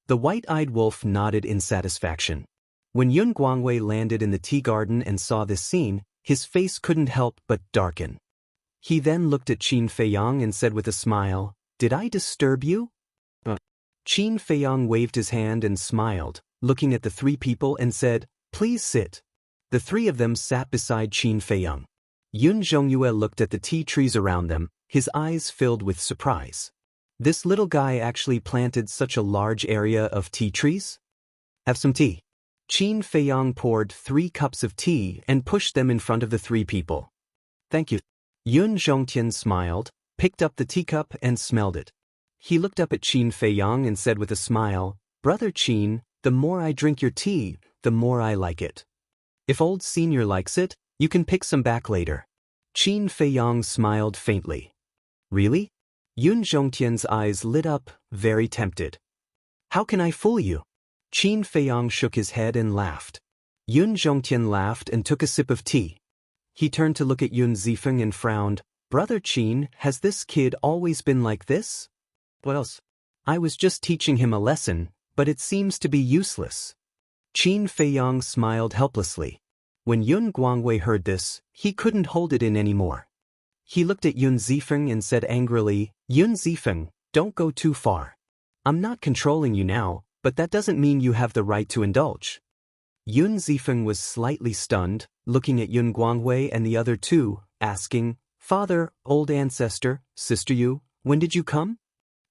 The white-eyed wolf nodded in satisfaction. When Yun Guangwei landed in the tea garden and saw this scene, his face couldn't help but darken. He then looked at Qin Feiyang and said with a smile, Did I disturb you? Qin Feiyang waved his hand and smiled, looking at the 3 people and said, Please sit. The 3 of them sat beside Qin Feiyang. Yun Zhongyue looked at the tea trees around them, his eyes filled with surprise. This little guy actually planted such a large area of tea trees? Have some tea. Qin Feiyang poured 3 cups of tea and pushed them in front of the 3 people. Thank you. Yun Zhongtian smiled, picked up the teacup and smelled it. He looked up at Qin Feiyang and said with a smile, "Brother Qin, the more I drink your tea, the more I like it. If old senior likes it, you can pick some back later." Qin Feiyang smiled faintly. "Really?" Yun Zhongtian's eyes lit up, very tempted. "How can I fool you?" Qin Feiyang shook his head and laughed. Yun Zhongtian laughed and took a sip of tea. He turned to look at Yun Zifeng and frowned. "Brother Qin, has this kid always been like this?" "What else?" "I was just teaching him a lesson, but it seems to be useless." Qin Feiyang smiled helplessly. When Yun Guangwei heard this, he couldn't hold it in anymore. He looked at Yun Zifeng and said angrily, "Yun Zifeng, don't go too far. I'm not controlling you now, but that doesn't mean you have the right to indulge." Yun Zifeng was slightly stunned, looking at Yun Guangwei and the other two, asking, "Father, old ancestor, sister Yu, when did you come?"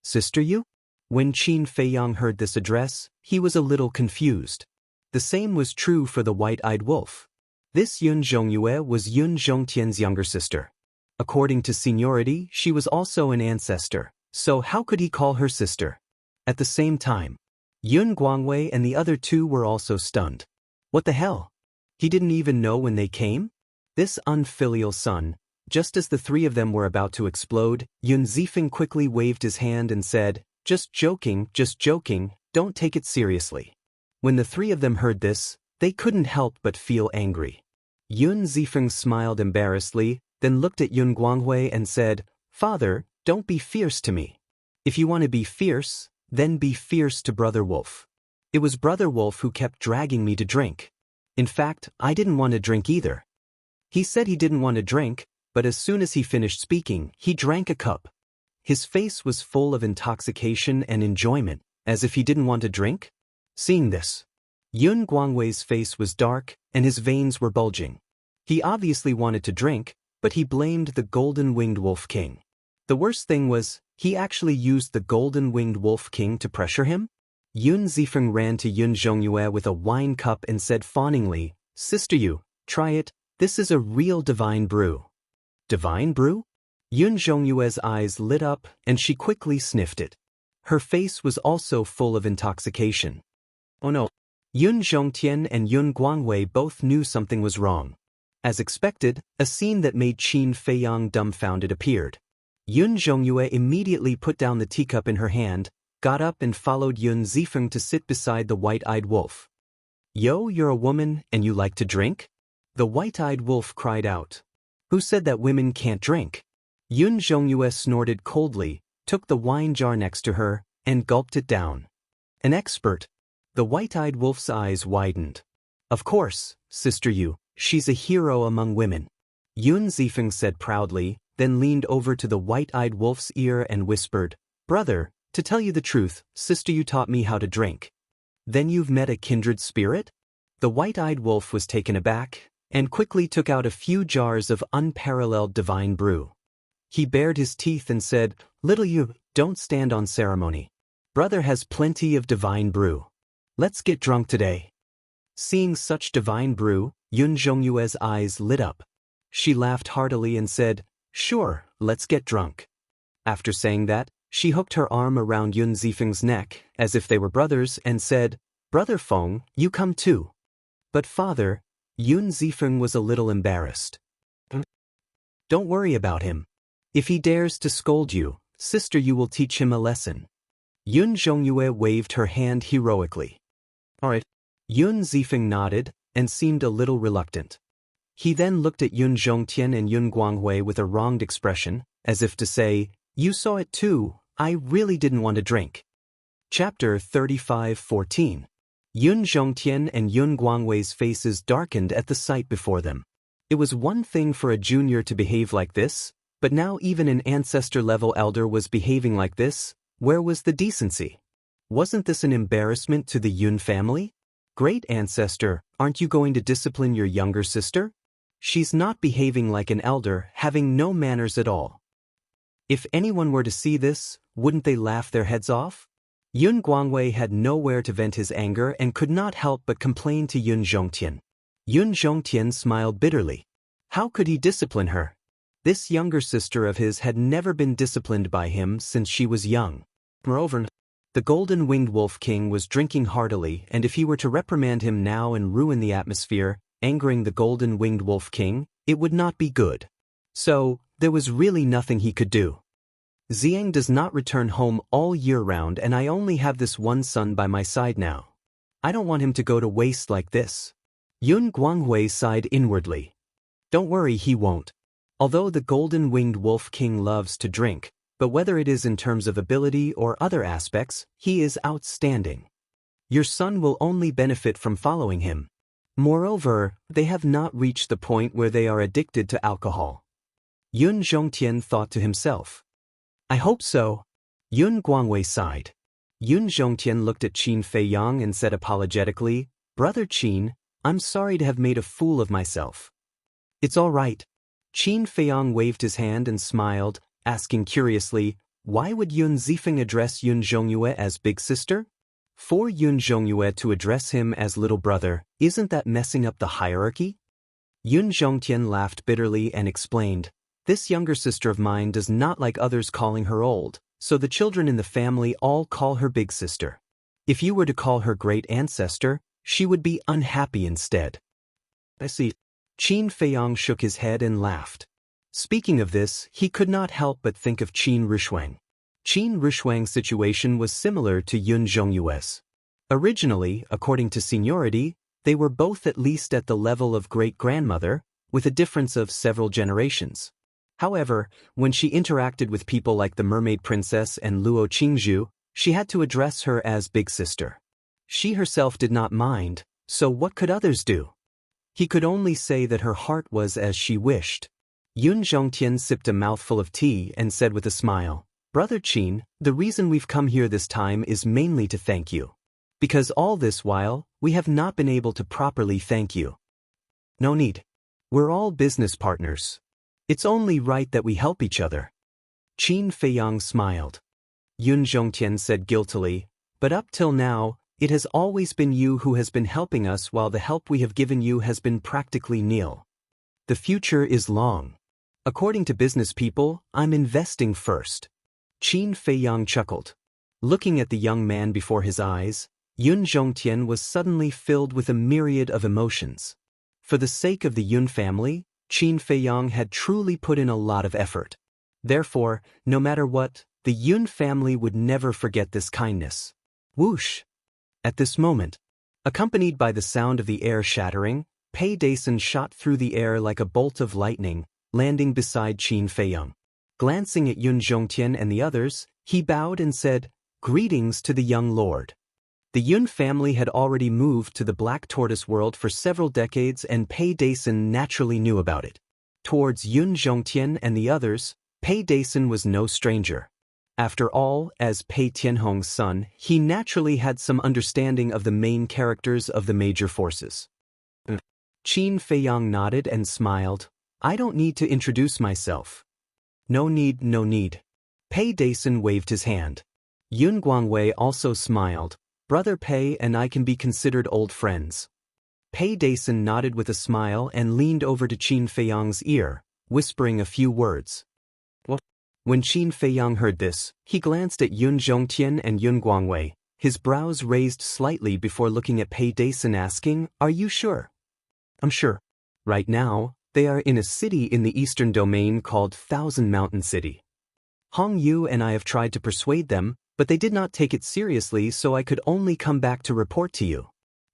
"Sister Yu?" When Qin Feiyang heard this address, he was a little confused. The same was true for the white-eyed wolf. This Yun Zhongyue was Yun Zhongtian's younger sister. According to seniority, she was also an ancestor, so how could he call her sister? At the same time, Yun Guangwei and the other two were also stunned. What the hell? He didn't even know when they came? This unfilial son. Just as the three of them were about to explode, Yun Zifeng quickly waved his hand and said, just joking, don't take it seriously." When the three of them heard this, they couldn't help but feel angry. Yun Zifeng smiled embarrassedly, then looked at Yun Guangwei and said, "Father, don't be fierce to me. If you want to be fierce, then be fierce to Brother Wolf. It was Brother Wolf who kept dragging me to drink. In fact, I didn't want to drink either." He said he didn't want to drink, but as soon as he finished speaking, he drank a cup. His face was full of intoxication and enjoyment, as if he didn't want to drink. Seeing this, Yun Guangwei's face was dark, and his veins were bulging. He obviously wanted to drink, but he blamed the golden-winged Wolf King. The worst thing was, he actually used the golden-winged Wolf King to pressure him? Yun Zifeng ran to Yun Zhongyue with a wine cup and said fawningly, "Sister Yu, try it, this is a real divine brew." "Divine brew?" Yun Zhongyue's eyes lit up, and she quickly sniffed it. Her face was also full of intoxication. Oh no. Yun Zhongtian and Yun Guangwei both knew something was wrong. As expected, a scene that made Qin Feiyang dumbfounded appeared. Yun Zhongyue immediately put down the teacup in her hand, got up and followed Yun Zifeng to sit beside the white-eyed wolf. "Yo, you're a woman and you like to drink?" The white-eyed wolf cried out. "Who said that women can't drink?" Yun Zhongyue snorted coldly, took the wine jar next to her, and gulped it down. "An expert." The white-eyed wolf's eyes widened. "Of course, Sister Yu, she's a hero among women," Yun Zifeng said proudly, then leaned over to the white-eyed wolf's ear and whispered, "Brother, to tell you the truth, Sister Yu taught me how to drink." "Then you've met a kindred spirit?" The white-eyed wolf was taken aback, and quickly took out a few jars of unparalleled divine brew. He bared his teeth and said, "Little Yu, don't stand on ceremony. Brother has plenty of divine brew. Let's get drunk today." Seeing such divine brew, Yun Zhongyue's eyes lit up. She laughed heartily and said, "Sure, let's get drunk." After saying that, she hooked her arm around Yun Zifeng's neck, as if they were brothers, and said, "Brother Feng, you come too." "But father," Yun Zifeng was a little embarrassed. "Don't worry about him. If he dares to scold you, Sister Yu will teach him a lesson." Yun Zhongyue waved her hand heroically. "All right." Yun Zifeng nodded, and seemed a little reluctant. He then looked at Yun Zhongtian and Yun Guangwei with a wronged expression, as if to say, "You saw it too, I really didn't want to drink." Chapter 35:14. Yun Zhongtian and Yun Guangwei's faces darkened at the sight before them. It was one thing for a junior to behave like this, but now even an ancestor-level elder was behaving like this. Where was the decency? Wasn't this an embarrassment to the Yun family? Great ancestor, aren't you going to discipline your younger sister? She's not behaving like an elder, having no manners at all. If anyone were to see this, wouldn't they laugh their heads off? Yun Guangwei had nowhere to vent his anger and could not help but complain to Yun Zhongtian. Yun Zhongtian smiled bitterly. How could he discipline her? This younger sister of his had never been disciplined by him since she was young. Moreover, the golden-winged wolf king was drinking heartily, and if he were to reprimand him now and ruin the atmosphere, angering the golden-winged wolf king, it would not be good. So, there was really nothing he could do. Xiang does not return home all year round, and I only have this one son by my side now. I don't want him to go to waste like this. Yun Guanghui sighed inwardly. Don't worry, he won't. Although the golden-winged wolf king loves to drink, but whether it is in terms of ability or other aspects, he is outstanding. Your son will only benefit from following him. Moreover, they have not reached the point where they are addicted to alcohol. Yun Zhongtian thought to himself. I hope so. Yun Guangwei sighed. Yun Zhongtian looked at Qin Feiyang and said apologetically, Brother Qin, I'm sorry to have made a fool of myself. It's all right. Qin Feiyang waved his hand and smiled, asking curiously, why would Yun Zifeng address Yun Zhongyue as big sister? For Yun Zhongyue to address him as little brother, isn't that messing up the hierarchy? Yun Zhongtian laughed bitterly and explained, this younger sister of mine does not like others calling her old, so the children in the family all call her big sister. If you were to call her great ancestor, she would be unhappy instead. I see. Qin Feiyang shook his head and laughed. Speaking of this, he could not help but think of Qin Rishuang. Qin Rishuang's situation was similar to Yun Zhongyue's. Originally, according to seniority, they were both at least at the level of great-grandmother, with a difference of several generations. However, when she interacted with people like the Mermaid Princess and Luo Qingzhu, she had to address her as big sister. She herself did not mind, so what could others do? He could only say that her heart was as she wished. Yun Zhongtian sipped a mouthful of tea and said with a smile, Brother Qin, the reason we've come here this time is mainly to thank you. Because all this while, we have not been able to properly thank you. No need. We're all business partners. It's only right that we help each other. Qin Feiyang smiled. Yun Zhongtian said guiltily, but up till now, it has always been you who has been helping us while the help we have given you has been practically nil. The future is long. According to business people, I'm investing first. Qin Feiyang chuckled. Looking at the young man before his eyes, Yun Zhongtian was suddenly filled with a myriad of emotions. For the sake of the Yun family, Qin Feiyang had truly put in a lot of effort. Therefore, no matter what, the Yun family would never forget this kindness. Whoosh! At this moment, accompanied by the sound of the air shattering, Pei Dason shot through the air like a bolt of lightning, landing beside Qin Feiyang. Glancing at Yun Zhongtian and the others, he bowed and said, Greetings to the young lord. The Yun family had already moved to the Black Tortoise world for several decades, and Pei Dason naturally knew about it. Towards Yun Zhongtian and the others, Pei Dason was no stranger. After all, as Pei Tianhong's son, he naturally had some understanding of the main characters of the major forces. Qin Feiyang nodded and smiled. I don't need to introduce myself. No need, no need. Pei Dason waved his hand. Yun Guangwei also smiled. Brother Pei and I can be considered old friends. Pei Dason nodded with a smile and leaned over to Qin Feiyang's ear, whispering a few words. What? When Qin Feiyang heard this, he glanced at Yun Zhongtian and Yun Guangwei, his brows raised slightly before looking at Pei Dason asking, Are you sure? I'm sure. Right now, they are in a city in the eastern domain called Thousand Mountain City. Hong Yu and I have tried to persuade them, but they did not take it seriously, so I could only come back to report to you.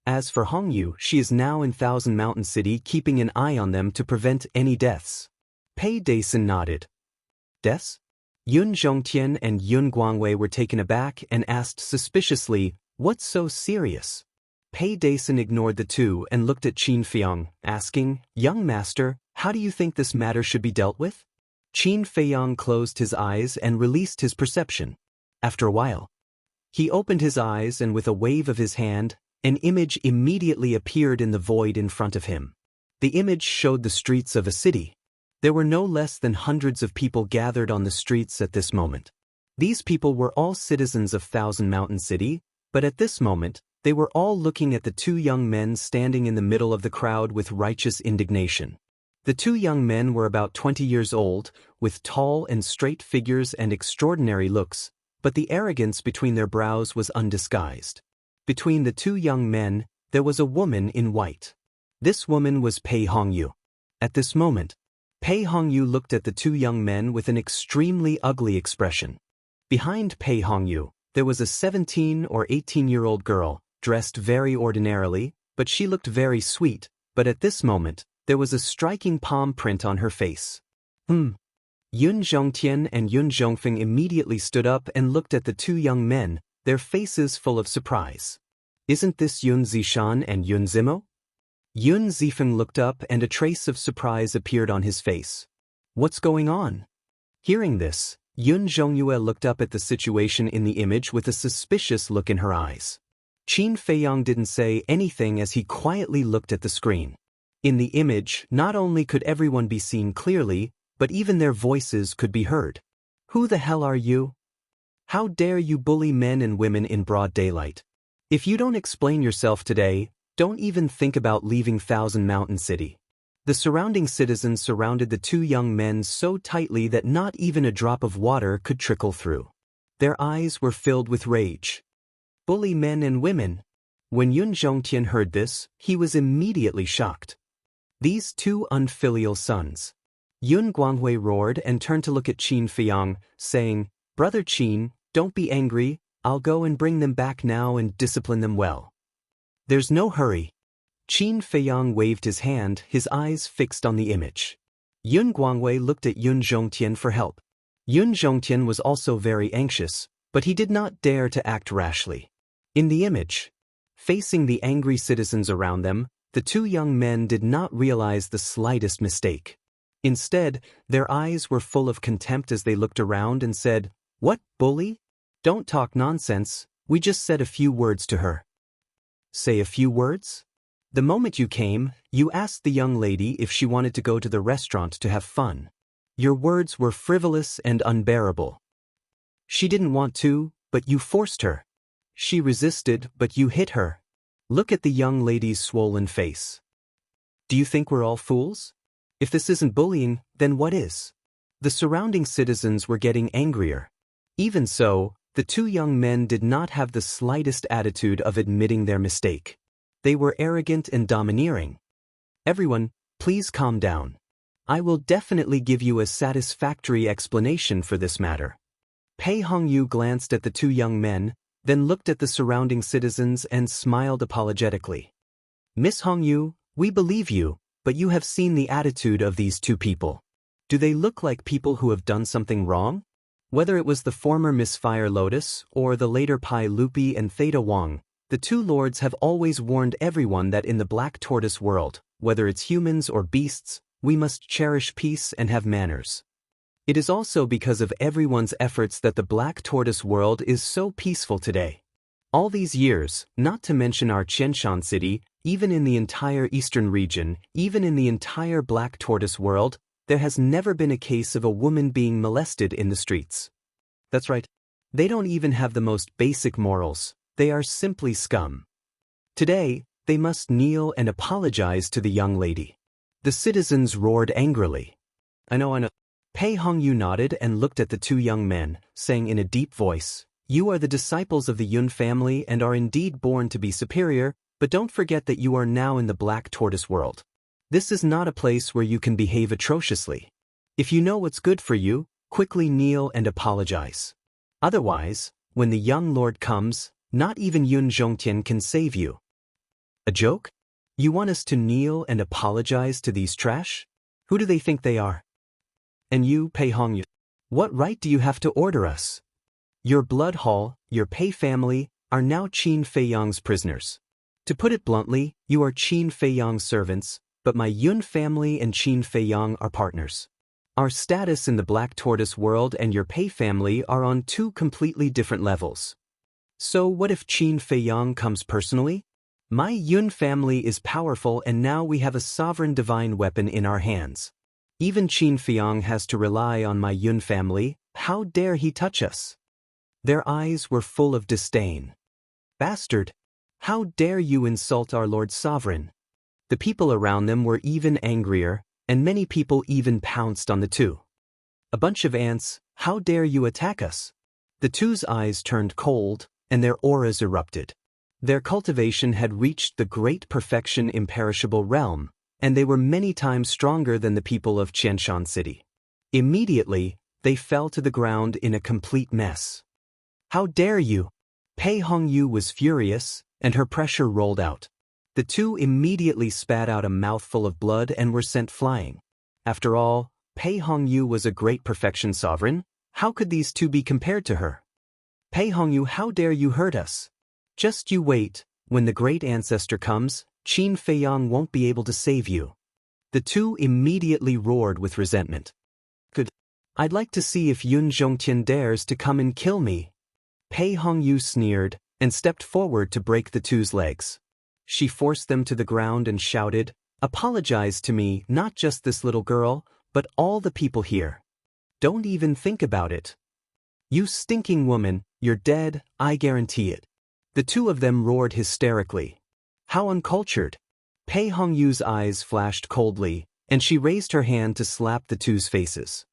As for Hong Yu, she is now in Thousand Mountain City keeping an eye on them to prevent any deaths. Pei Dason nodded. Deaths? Yun Zhongtian and Yun Guangwei were taken aback and asked suspiciously, What's so serious? Pei Dason ignored the two and looked at Qin Feiyang, asking, Young master, how do you think this matter should be dealt with? Qin Feiyang closed his eyes and released his perception. After a while, he opened his eyes and with a wave of his hand, an image immediately appeared in the void in front of him. The image showed the streets of a city. There were no less than hundreds of people gathered on the streets at this moment. These people were all citizens of Thousand Mountain City, but at this moment, they were all looking at the two young men standing in the middle of the crowd with righteous indignation. The two young men were about 20 years old, with tall and straight figures and extraordinary looks, but the arrogance between their brows was undisguised. Between the two young men, there was a woman in white. This woman was Pei Hongyu. At this moment, Pei Hongyu looked at the two young men with an extremely ugly expression. Behind Pei Hongyu, there was a 17 or 18-year-old girl, dressed very ordinarily, but she looked very sweet, but at this moment, there was a striking palm print on her face. Yun Zhongtian and Yun Zhongfeng immediately stood up and looked at the two young men, their faces full of surprise. Isn't this Yun Zishan and Yun Zimo? Yun Zifeng looked up and a trace of surprise appeared on his face. What's going on? Hearing this, Yun Zhongyue looked up at the situation in the image with a suspicious look in her eyes. Qin Feiyang didn't say anything as he quietly looked at the screen. In the image, not only could everyone be seen clearly, but even their voices could be heard. Who the hell are you? How dare you bully men and women in broad daylight? If you don't explain yourself today, don't even think about leaving Thousand Mountain City. The surrounding citizens surrounded the two young men so tightly that not even a drop of water could trickle through. Their eyes were filled with rage. Bully men and women. When Yun Zhongtian heard this, he was immediately shocked. These two unfilial sons. Yun Guanghui roared and turned to look at Qin Feiyang, saying, "Brother Qin, don't be angry, I'll go and bring them back now and discipline them well." There's no hurry. Qin Feiyang waved his hand, his eyes fixed on the image. Yun Guanghui looked at Yun Zhongtian for help. Yun Zhongtian was also very anxious, but he did not dare to act rashly. In the image, facing the angry citizens around them, the two young men did not realize the slightest mistake. Instead, their eyes were full of contempt as they looked around and said, "What, bully? Don't talk nonsense, we just said a few words to her." Say a few words? The moment you came, you asked the young lady if she wanted to go to the restaurant to have fun. Your words were frivolous and unbearable. She didn't want to, but you forced her. She resisted, but you hit her. Look at the young lady's swollen face. Do you think we're all fools? If this isn't bullying, then what is? The surrounding citizens were getting angrier. Even so, the two young men did not have the slightest attitude of admitting their mistake. They were arrogant and domineering. Everyone, please calm down. I will definitely give you a satisfactory explanation for this matter. Pei Hongyu glanced at the two young men, then looked at the surrounding citizens and smiled apologetically. Miss Hongyu, we believe you, but you have seen the attitude of these two people. Do they look like people who have done something wrong? Whether it was the former Miss Fire Lotus or the later Pai Lupi and Theta Wang, the two lords have always warned everyone that in the Black Tortoise world, whether it's humans or beasts, we must cherish peace and have manners. It is also because of everyone's efforts that the Black Tortoise world is so peaceful today. All these years, not to mention our Qianshan city, even in the entire eastern region, even in the entire Black Tortoise world, there has never been a case of a woman being molested in the streets. That's right. They don't even have the most basic morals. They are simply scum. Today, they must kneel and apologize to the young lady. The citizens roared angrily. I know. Pei Hongyu nodded and looked at the two young men, saying in a deep voice, "You are the disciples of the Yun family and are indeed born to be superior, but don't forget that you are now in the Black Tortoise world. This is not a place where you can behave atrociously. If you know what's good for you, quickly kneel and apologize. Otherwise, when the young lord comes, not even Yun Zhongtian can save you." A joke? You want us to kneel and apologize to these trash? Who do they think they are? And you, Pei Hongyu, what right do you have to order us? Your blood hall, your Pei family, are now Qin Feiyang's prisoners. To put it bluntly, you are Qin Feiyang's servants, but my Yun family and Qin Feiyang are partners. Our status in the Black Tortoise world and your Pei family are on two completely different levels. So what if Qin Feiyang comes personally? My Yun family is powerful and now we have a sovereign divine weapon in our hands. Even Qin Feiyang has to rely on my Yun family. How dare he touch us? Their eyes were full of disdain. Bastard! How dare you insult our Lord Sovereign? The people around them were even angrier, and many people even pounced on the two. "A bunch of ants, how dare you attack us?" The two's eyes turned cold, and their auras erupted. Their cultivation had reached the great perfection imperishable realm, and they were many times stronger than the people of Qianshan City. Immediately, they fell to the ground in a complete mess. "How dare you!" Pei Hongyu was furious, and her pressure rolled out. The two immediately spat out a mouthful of blood and were sent flying. After all, Pei Hongyu was a great perfection sovereign. How could these two be compared to her? "Pei Hongyu, how dare you hurt us? Just you wait, when the great ancestor comes, Qin Feiyang won't be able to save you." The two immediately roared with resentment. "I'd like to see if Yun Zhongtian dares to come and kill me." Pei Hongyu sneered, and stepped forward to break the two's legs. She forced them to the ground and shouted, "Apologize to me, not just this little girl, but all the people here. Don't even think about it. You stinking woman, you're dead, I guarantee it." The two of them roared hysterically. "How uncultured!" Pei Hongyu's eyes flashed coldly, and she raised her hand to slap the two's faces.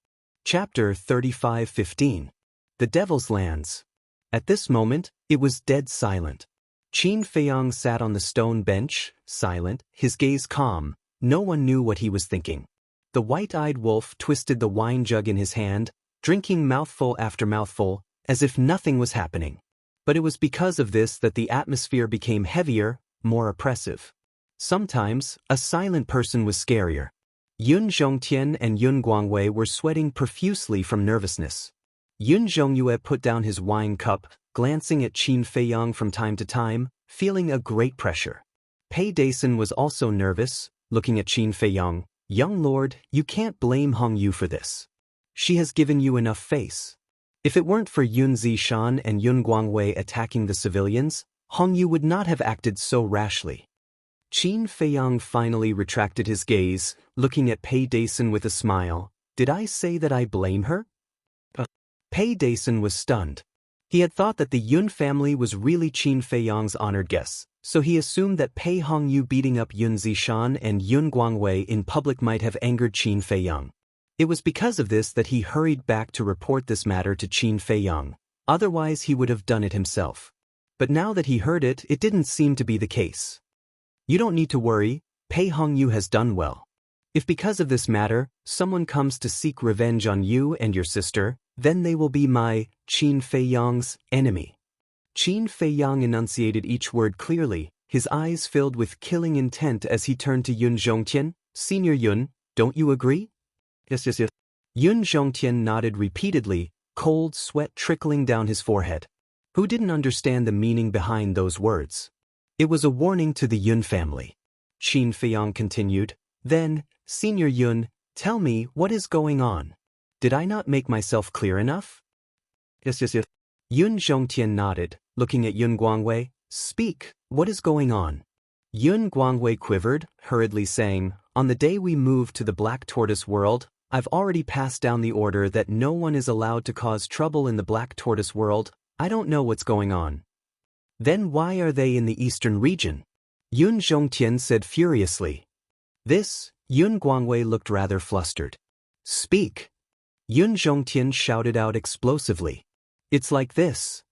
Chapter 35:15. The Devil's Lands. At this moment, it was dead silent. Qin Feiyang sat on the stone bench, silent, his gaze calm. No one knew what he was thinking. The white-eyed wolf twisted the wine jug in his hand, drinking mouthful after mouthful, as if nothing was happening. But it was because of this that the atmosphere became heavier, more oppressive. Sometimes, a silent person was scarier. Yun Zhongtian and Yun Guangwei were sweating profusely from nervousness. Yun Zhongyue put down his wine cup, glancing at Qin Feiyang from time to time, feeling a great pressure. Pei Dason was also nervous, looking at Qin Feiyang. "Young lord, you can't blame Hongyu for this. She has given you enough face. If it weren't for Yun Zishan and Yun Guangwei attacking the civilians, Hongyu would not have acted so rashly." Qin Feiyang finally retracted his gaze, looking at Pei Dason with a smile. "Did I say that I blame her?" Pei Dason was stunned. He had thought that the Yun family was really Qin Feiyang's honored guests, so he assumed that Pei Hongyu beating up Yun Zishan and Yun Guangwei in public might have angered Qin Feiyang. It was because of this that he hurried back to report this matter to Qin Feiyang. Otherwise he would have done it himself. But now that he heard it, it didn't seem to be the case. "You don't need to worry, Pei Hongyu has done well. If because of this matter, someone comes to seek revenge on you and your sister, then they will be my, Qin Feiyang's, enemy." Qin Feiyang enunciated each word clearly, his eyes filled with killing intent as he turned to Yun Zhongtian. "Senior Yun, don't you agree?" Yes. Yun Zhongtian nodded repeatedly, cold sweat trickling down his forehead. Who didn't understand the meaning behind those words? It was a warning to the Yun family. Qin Feiyang continued, "Then, Senior Yun, tell me what is going on. Did I not make myself clear enough?" Yes. Yun Zhongtian nodded, looking at Yun Guangwei. "Speak, what is going on?" Yun Guangwei quivered, hurriedly saying, "On the day we moved to the Black Tortoise world, I've already passed down the order that no one is allowed to cause trouble in the Black Tortoise world. I don't know what's going on." "Then why are they in the eastern region?" Yun Zhongtian said furiously. Yun Guangwei looked rather flustered. "Speak!" Yun Zhongtian shouted out explosively. "It's like this.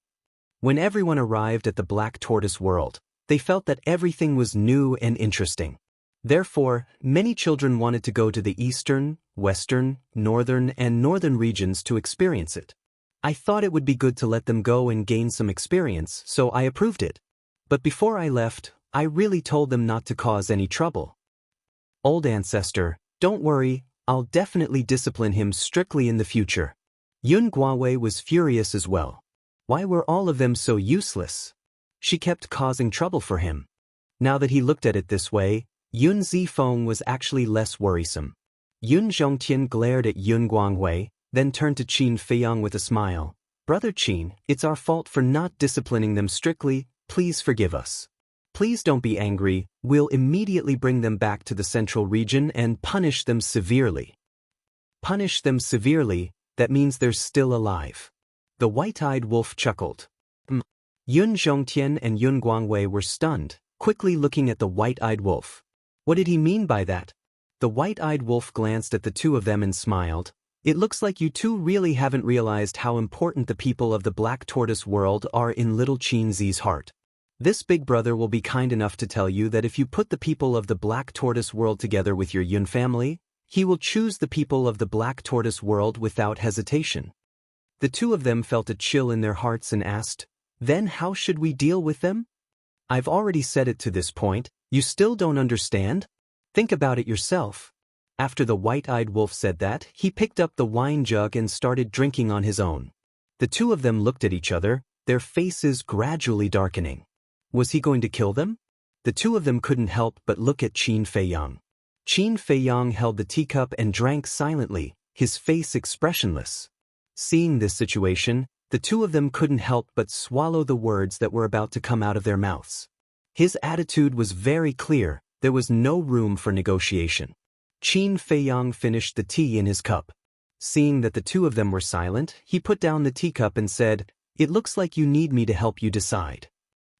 When everyone arrived at the Black Tortoise world, they felt that everything was new and interesting. Therefore, many children wanted to go to the eastern, western, northern, and northern regions to experience it. I thought it would be good to let them go and gain some experience, so I approved it. But before I left, I really told them not to cause any trouble. Old ancestor, don't worry, I'll definitely discipline him strictly in the future." Yun Guangwei was furious as well. Why were all of them so useless? She kept causing trouble for him. Now that he looked at it this way, Yun Zifeng was actually less worrisome. Yun Zhongtian glared at Yun Guangwei, then turned to Qin Feiyang with a smile. "Brother Qin, it's our fault for not disciplining them strictly, please forgive us. Please don't be angry, we'll immediately bring them back to the central region and punish them severely." "Punish them severely, that means they're still alive." The white-eyed wolf chuckled. Yun Zhongtian and Yun Guangwei were stunned, quickly looking at the white-eyed wolf. What did he mean by that? The white-eyed wolf glanced at the two of them and smiled. It looks like you two really haven't realized how important the people of the black tortoise world are in little Qinzi's heart. This big brother will be kind enough to tell you that if you put the people of the black tortoise world together with your Yun family, he will choose the people of the black tortoise world without hesitation. The two of them felt a chill in their hearts and asked, "Then how should we deal with them?" "I've already said it to this point, you still don't understand? Think about it yourself." After the white-eyed wolf said that, he picked up the wine jug and started drinking on his own. The two of them looked at each other, their faces gradually darkening. Was he going to kill them? The two of them couldn't help but look at Qin Feiyang. Qin Feiyang held the teacup and drank silently, his face expressionless. Seeing this situation, the two of them couldn't help but swallow the words that were about to come out of their mouths. His attitude was very clear, there was no room for negotiation. Qin Feiyang finished the tea in his cup. Seeing that the two of them were silent, he put down the teacup and said, "It looks like you need me to help you decide."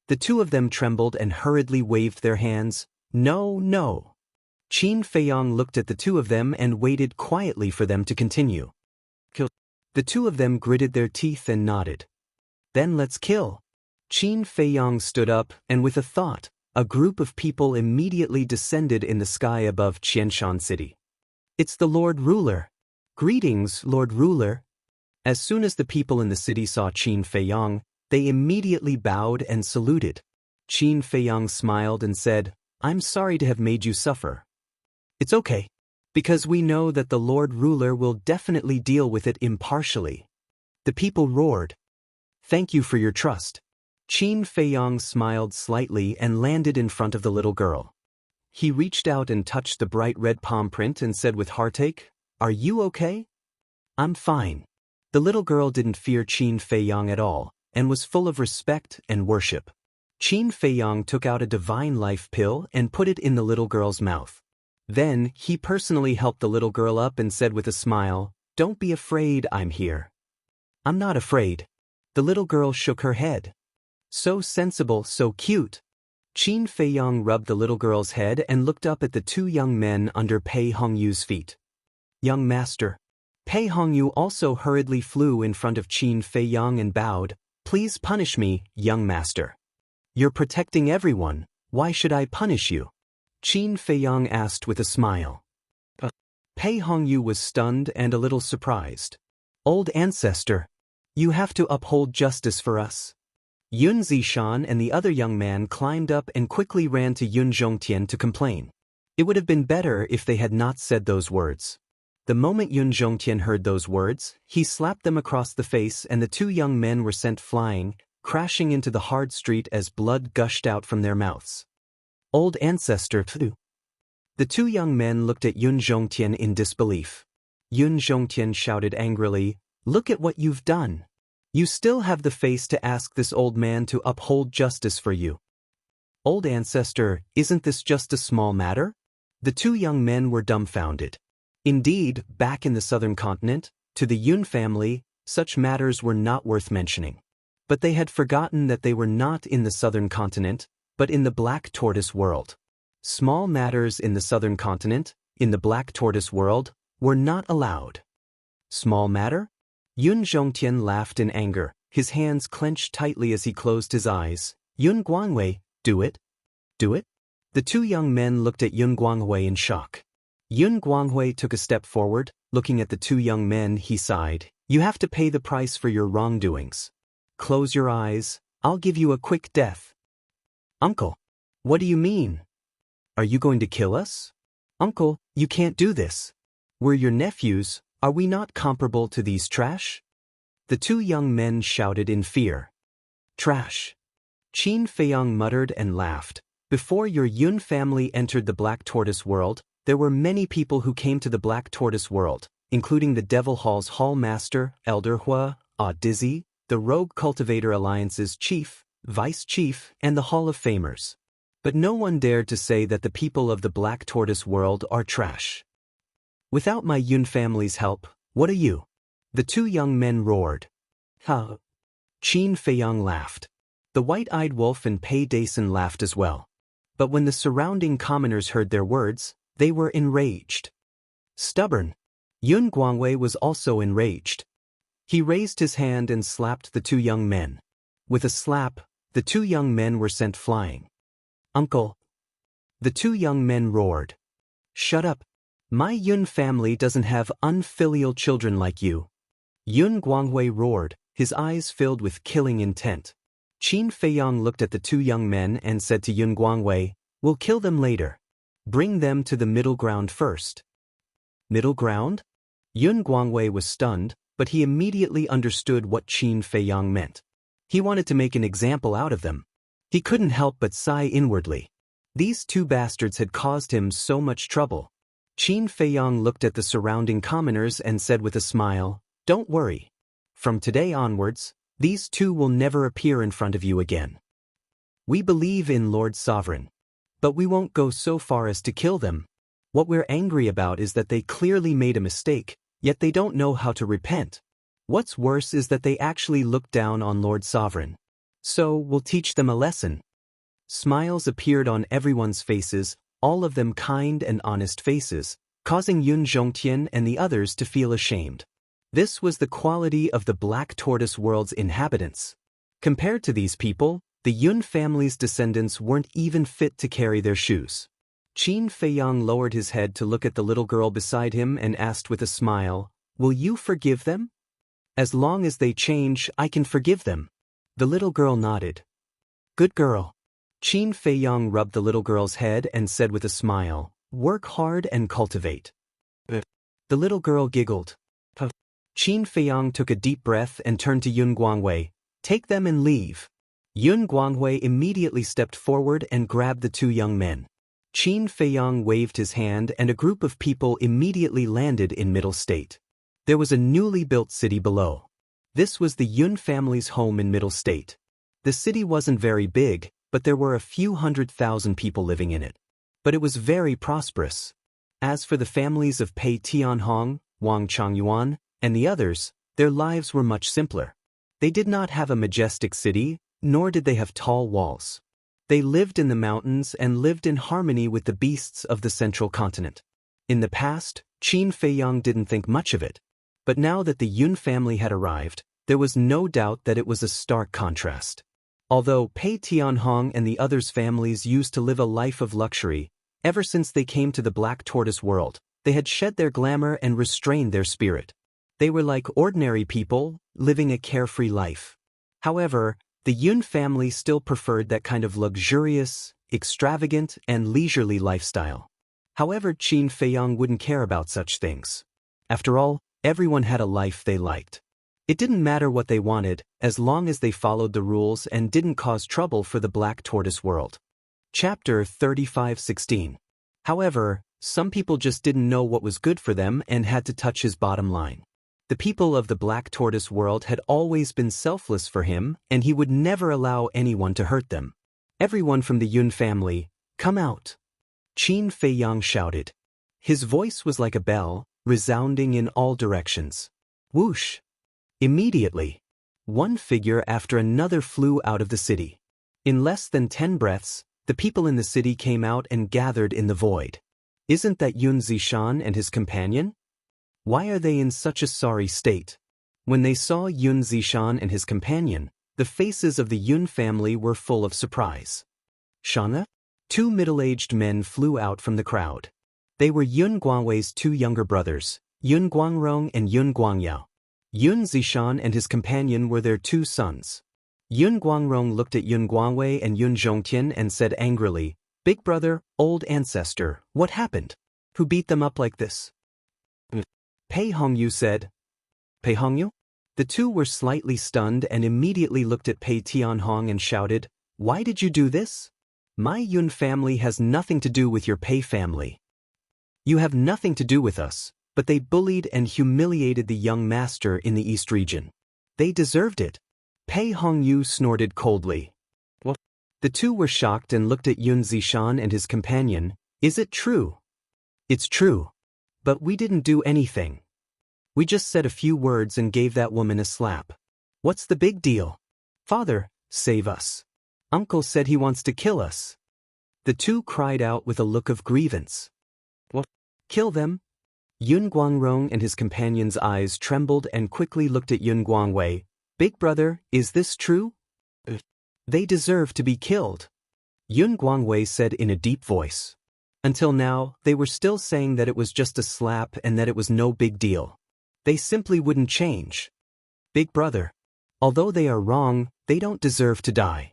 The two of them trembled and hurriedly waved their hands. "No, no." Qin Feiyang looked at the two of them and waited quietly for them to continue. "Kill." The two of them gritted their teeth and nodded. "Then let's kill." Qin Feiyang stood up, and with a thought, a group of people immediately descended in the sky above Qianshan City. "It's the Lord Ruler." "Greetings, Lord Ruler." As soon as the people in the city saw Qin Feiyang, they immediately bowed and saluted. Qin Feiyang smiled and said, "I'm sorry to have made you suffer." "It's okay, because we know that the Lord Ruler will definitely deal with it impartially." The people roared, "Thank you for your trust." Qin Feiyang smiled slightly and landed in front of the little girl. He reached out and touched the bright red palm print and said with heartache, "Are you okay?" "I'm fine." The little girl didn't fear Qin Feiyang at all, and was full of respect and worship. Qin Feiyang took out a divine life pill and put it in the little girl's mouth. Then, he personally helped the little girl up and said with a smile, "Don't be afraid, I'm here." "I'm not afraid." The little girl shook her head. "So sensible, so cute." Qin Feiyang rubbed the little girl's head and looked up at the two young men under Pei Hongyu's feet. "Young master." Pei Hongyu also hurriedly flew in front of Qin Feiyang and bowed, "Please punish me, young master." "You're protecting everyone, why should I punish you?" Qin Feiyang asked with a smile. Pei Hongyu was stunned and a little surprised. "Old ancestor, you have to uphold justice for us." Yun Zishan and the other young man climbed up and quickly ran to Yun Zhongtian to complain. It would have been better if they had not said those words. The moment Yun Zhongtian heard those words, he slapped them across the face and the two young men were sent flying, crashing into the hard street as blood gushed out from their mouths. "Old ancestor too." The two young men looked at Yun Zhongtian in disbelief. Yun Zhongtian shouted angrily, "Look at what you've done. You still have the face to ask this old man to uphold justice for you." "Old ancestor, isn't this just a small matter?" The two young men were dumbfounded. Indeed, back in the southern continent, to the Yun family, such matters were not worth mentioning. But they had forgotten that they were not in the southern continent, but in the black tortoise world. Small matters in the southern continent, in the black tortoise world, were not allowed. Small matter? Yun Zhongtian laughed in anger, his hands clenched tightly as he closed his eyes. "Yun Guangwei, do it? Do it?" The two young men looked at Yun Guangwei in shock. Yun Guangwei took a step forward, looking at the two young men, he sighed. "You have to pay the price for your wrongdoings. Close your eyes, I'll give you a quick death." "Uncle, what do you mean? Are you going to kill us?" "Uncle, you can't do this. We're your nephews, are we not comparable to these trash?" The two young men shouted in fear. "Trash." Qin Feiyang muttered and laughed. "Before your Yun family entered the black tortoise world, there were many people who came to the black tortoise world, including the Devil Hall's Hall Master, Elder Hua, Dizzy, the Rogue Cultivator Alliance's Chief, Vice Chief, and the Hall of Famers. But no one dared to say that the people of the black tortoise world are trash. Without my Yun family's help, what are you?" The two young men roared. "Ha!" Qin Feiyang laughed. The white-eyed wolf and Pei Dason laughed as well. But when the surrounding commoners heard their words, They were enraged. Stubborn. Yun Guangwei was also enraged. He raised his hand and slapped the two young men. With a slap, the two young men were sent flying. "Uncle!" The two young men roared. "Shut up! My Yun family doesn't have unfilial children like you." Yun Guangwei roared, his eyes filled with killing intent. Qin Feiyang looked at the two young men and said to Yun Guangwei, "We'll kill them later. Bring them to the middle ground first." Middle ground? Yun Guangwei was stunned, but he immediately understood what Qin Feiyang meant. He wanted to make an example out of them. He couldn't help but sigh inwardly. These two bastards had caused him so much trouble. Qin Feiyang looked at the surrounding commoners and said with a smile, "Don't worry. From today onwards, these two will never appear in front of you again. We believe in Lord Sovereign. But we won't go so far as to kill them. What we're angry about is that they clearly made a mistake, yet they don't know how to repent. What's worse is that they actually look down on Lord Sovereign. So we'll teach them a lesson." Smiles appeared on everyone's faces, all of them kind and honest faces, causing Yun Zhongtian and the others to feel ashamed. This was the quality of the Black Tortoise World's inhabitants. Compared to these people, the Yun family's descendants weren't even fit to carry their shoes. Qin Feiyang lowered his head to look at the little girl beside him and asked with a smile, "Will you forgive them?" "As long as they change, I can forgive them." The little girl nodded. "Good girl." Qin Feiyang rubbed the little girl's head and said with a smile, "Work hard and cultivate." The little girl giggled. Qin Feiyang took a deep breath and turned to Yun Guangwei, "Take them and leave." Yun Guangwei immediately stepped forward and grabbed the two young men. Qin Feiyang waved his hand and a group of people immediately landed in Middle State. There was a newly built city below. This was the Yun family's home in Middle State. The city wasn't very big, but there were a few 100,000 people living in it. But it was very prosperous. As for the families of Pei Tianhong, Wang Changyuan, and the others, their lives were much simpler. They did not have a majestic city, nor did they have tall walls. They lived in the mountains and lived in harmony with the beasts of the central continent. In the past, Qin Feiyang didn't think much of it. But now that the Yun family had arrived, there was no doubt that it was a stark contrast. Although Pei Tianhong and the others' families used to live a life of luxury, ever since they came to the Black Tortoise World, they had shed their glamour and restrained their spirit. They were like ordinary people, living a carefree life. However, the Yun family still preferred that kind of luxurious, extravagant, and leisurely lifestyle. However, Qin Feiyang wouldn't care about such things. After all, everyone had a life they liked. It didn't matter what they wanted, as long as they followed the rules and didn't cause trouble for the Black Tortoise World. Chapter 35:16. However, some people just didn't know what was good for them and had to touch his bottom line. The people of the Black Tortoise World had always been selfless for him, and he would never allow anyone to hurt them. "Everyone from the Yun family, come out!" Qin Feiyang shouted. His voice was like a bell, resounding in all directions. Whoosh! Immediately, one figure after another flew out of the city. In less than 10 breaths, the people in the city came out and gathered in the void. Isn't that Yun Zishan and his companion? Why are they in such a sorry state? When they saw Yun Zishan and his companion, the faces of the Yun family were full of surprise. Shana? 2 middle-aged men flew out from the crowd. They were Yun Guangwei's 2 younger brothers, Yun Guangrong and Yun Guangyao. Yun Zishan and his companion were their 2 sons. Yun Guangrong looked at Yun Guangwei and Yun Zhongtian and said angrily, "Big brother, old ancestor, what happened? Who beat them up like this?" Pei Hongyu said. Pei Hongyu? The 2 were slightly stunned and immediately looked at Pei Tianhong and shouted, "Why did you do this? My Yun family has nothing to do with your Pei family. You have nothing to do with us," but they bullied and humiliated the young master in the East region. They deserved it. Pei Hongyu snorted coldly. What? The 2 were shocked and looked at Yun Zishan and his companion. "Is it true?" "It's true. But we didn't do anything. We just said a few words and gave that woman a slap. What's the big deal? Father, save us. Uncle said he wants to kill us." The 2 cried out with a look of grievance. Kill them? Yun Guangrong and his companion's eyes trembled and quickly looked at Yun Guangwei. Big brother, is this true? They deserve to be killed, Yun Guangwei said in a deep voice. Until now, they were still saying that it was just a slap and that it was no big deal. They simply wouldn't change. Big brother. Although they are wrong, they don't deserve to die.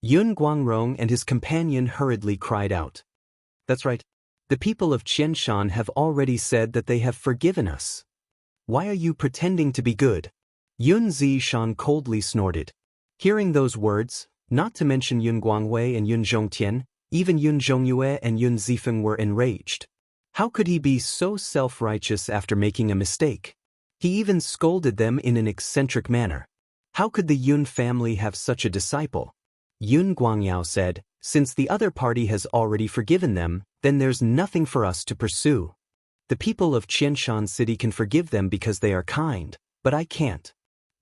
Yun Guangrong and his companion hurriedly cried out. That's right. The people of Qianshan have already said that they have forgiven us. Why are you pretending to be good? Yun Zishan coldly snorted. Hearing those words, not to mention Yun Guangwei and Yun Zhongtian, even Yun Zhongyue and Yun Zifeng were enraged. How could he be so self-righteous after making a mistake? He even scolded them in an eccentric manner. How could the Yun family have such a disciple? Yun Guangyao said, since the other party has already forgiven them, then there's nothing for us to pursue. The people of Qianshan City can forgive them because they are kind, but I can't.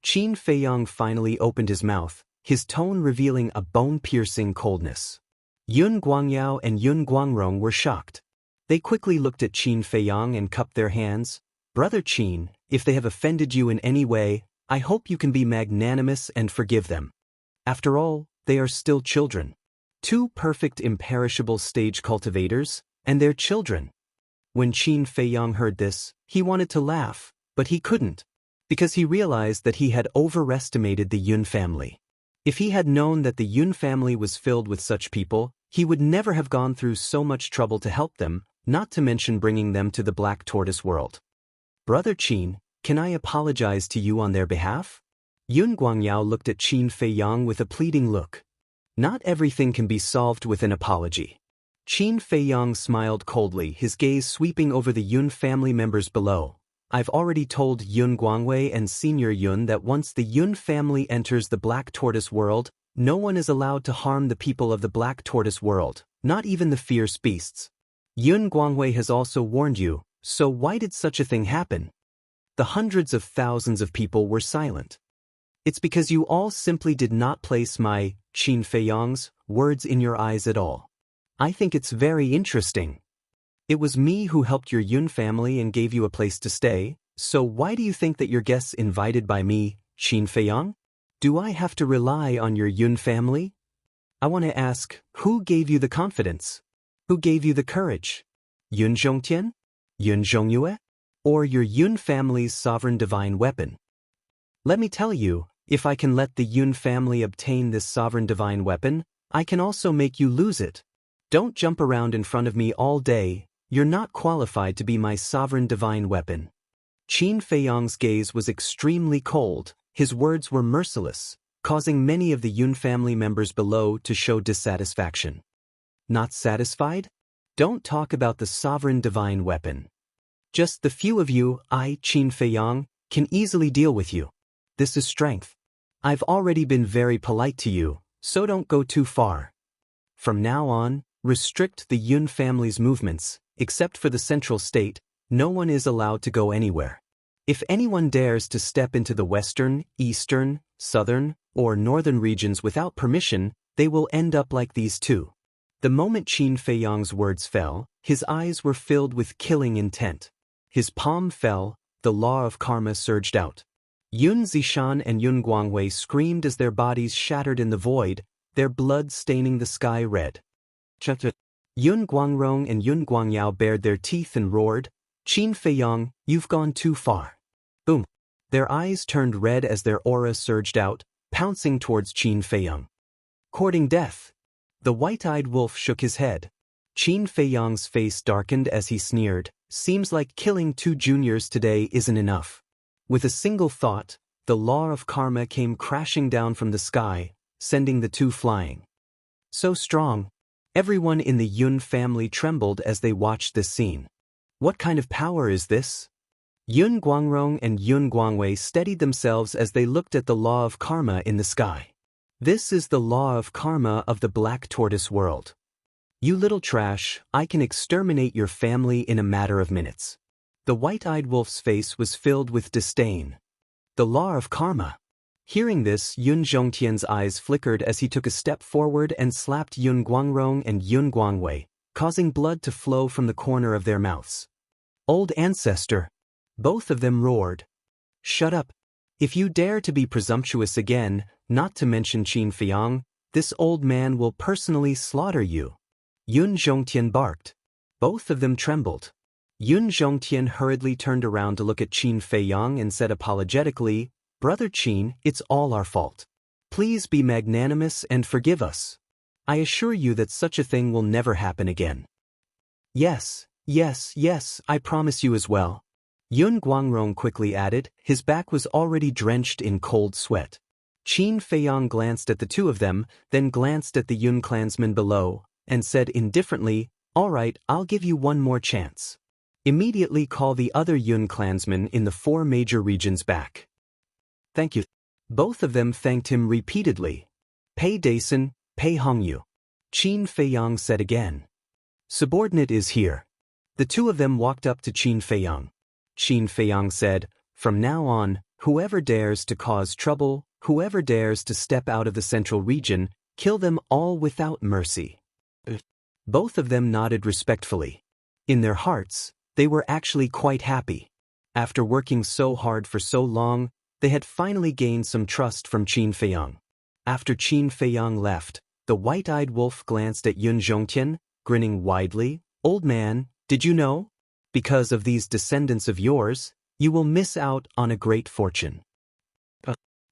Qin Feiyang finally opened his mouth, his tone revealing a bone-piercing coldness. Yun Guangyao and Yun Guangrong were shocked. They quickly looked at Qin Feiyang and cupped their hands. Brother Qin, if they have offended you in any way, I hope you can be magnanimous and forgive them. After all, they are still children. Two perfect imperishable stage cultivators, and they're children. When Qin Feiyang heard this, he wanted to laugh, but he couldn't, because he realized that he had overestimated the Yun family. If he had known that the Yun family was filled with such people, he would never have gone through so much trouble to help them, not to mention bringing them to the Black Tortoise world. Brother Qin, can I apologize to you on their behalf? Yun Guangyao looked at Qin Feiyang with a pleading look. Not everything can be solved with an apology. Qin Feiyang smiled coldly, his gaze sweeping over the Yun family members below. I've already told Yun Guangwei and Senior Yun that once the Yun family enters the Black Tortoise world, no one is allowed to harm the people of the Black Tortoise world, not even the fierce beasts. Yun Guangwei has also warned you, so why did such a thing happen? The hundreds of thousands of people were silent. It's because you all simply did not place my, Qin Feiyang's, words in your eyes at all. I think it's very interesting. It was me who helped your Yun family and gave you a place to stay, so why do you think that your guests invited by me, Qin Feiyang? Do I have to rely on your Yun family? I want to ask, who gave you the confidence? Who gave you the courage? Yun Zhongtian? Yun Zhongyue? Or your Yun family's sovereign divine weapon? Let me tell you, if I can let the Yun family obtain this sovereign divine weapon, I can also make you lose it. Don't jump around in front of me all day. You're not qualified to be my sovereign divine weapon. Qin Feiyang's gaze was extremely cold, his words were merciless, causing many of the Yun family members below to show dissatisfaction. Not satisfied? Don't talk about the sovereign divine weapon. Just the few of you, Qin Feiyang, can easily deal with you. This is strength. I've already been very polite to you, so don't go too far. From now on, restrict the Yun family's movements. Except for the central state, no one is allowed to go anywhere. If anyone dares to step into the western, eastern, southern, or northern regions without permission, they will end up like these two. The moment Qin Feiyang's words fell, his eyes were filled with killing intent. His palm fell, the law of karma surged out. Yun Zishan and Yun Guangwei screamed as their bodies shattered in the void, their blood staining the sky red. Yun Guangrong and Yun Guangyao bared their teeth and roared, Qin Feiyang, you've gone too far. Boom. Their eyes turned red as their aura surged out, pouncing towards Qin Feiyang. Courting death. The white-eyed wolf shook his head. Qin Feiyang's face darkened as he sneered, seems like killing two juniors today isn't enough. With a single thought, the law of karma came crashing down from the sky, sending the two flying. So strong. Everyone in the Yun family trembled as they watched this scene. What kind of power is this? Yun Guangrong and Yun Guangwei steadied themselves as they looked at the law of karma in the sky. This is the law of karma of the Black Tortoise world. You little trash, I can exterminate your family in a matter of minutes. The white-eyed wolf's face was filled with disdain. The law of karma. Hearing this, Yun Zhongtian's eyes flickered as he took a step forward and slapped Yun Guangrong and Yun Guangwei, causing blood to flow from the corner of their mouths. Old ancestor. Both of them roared. Shut up. If you dare to be presumptuous again, not to mention Qin Feiyang, this old man will personally slaughter you. Yun Zhongtian barked. Both of them trembled. Yun Zhongtian hurriedly turned around to look at Qin Feiyang and said apologetically, Brother Qin, it's all our fault. Please be magnanimous and forgive us. I assure you that such a thing will never happen again. Yes, I promise you as well. Yun Guangrong quickly added, his back was already drenched in cold sweat. Qin Feiyang glanced at the two of them, then glanced at the Yun clansmen below, and said indifferently, All right, I'll give you one more chance. Immediately call the other Yun clansmen in the 4 major regions back. Thank you. Both of them thanked him repeatedly. Pei Dason, Pei Hongyu. Qin Feiyang said again. Subordinate is here. The two of them walked up to Qin Feiyang. Qin Feiyang said, From now on, whoever dares to cause trouble, whoever dares to step out of the central region, kill them all without mercy. Both of them nodded respectfully. In their hearts, they were actually quite happy. After working so hard for so long, they had finally gained some trust from Qin Feiyang. After Qin Feiyang left, the white-eyed wolf glanced at Yun Zhongtian, grinning widely. Old man, did you know? Because of these descendants of yours, you will miss out on a great fortune.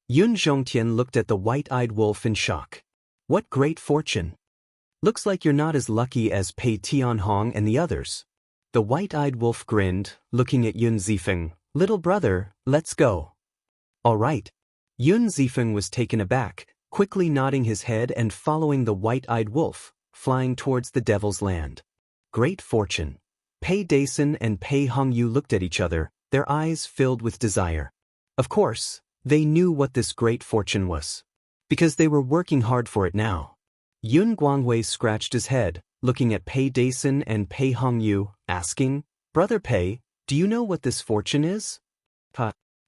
Yun Zhongtian looked at the white-eyed wolf in shock. What great fortune? Looks like you're not as lucky as Pei Tianhong and the others. The white-eyed wolf grinned, looking at Yun Zifeng. Little brother, let's go. All right. Yun Zifeng was taken aback, quickly nodding his head and following the white-eyed wolf, flying towards the Devil's Land. Great fortune. Pei Dason and Pei Hongyu looked at each other, their eyes filled with desire. Of course, they knew what this great fortune was. Because they were working hard for it now. Yun Guangwei scratched his head, looking at Pei Dason and Pei Hongyu, asking, Brother Pei, do you know what this fortune is?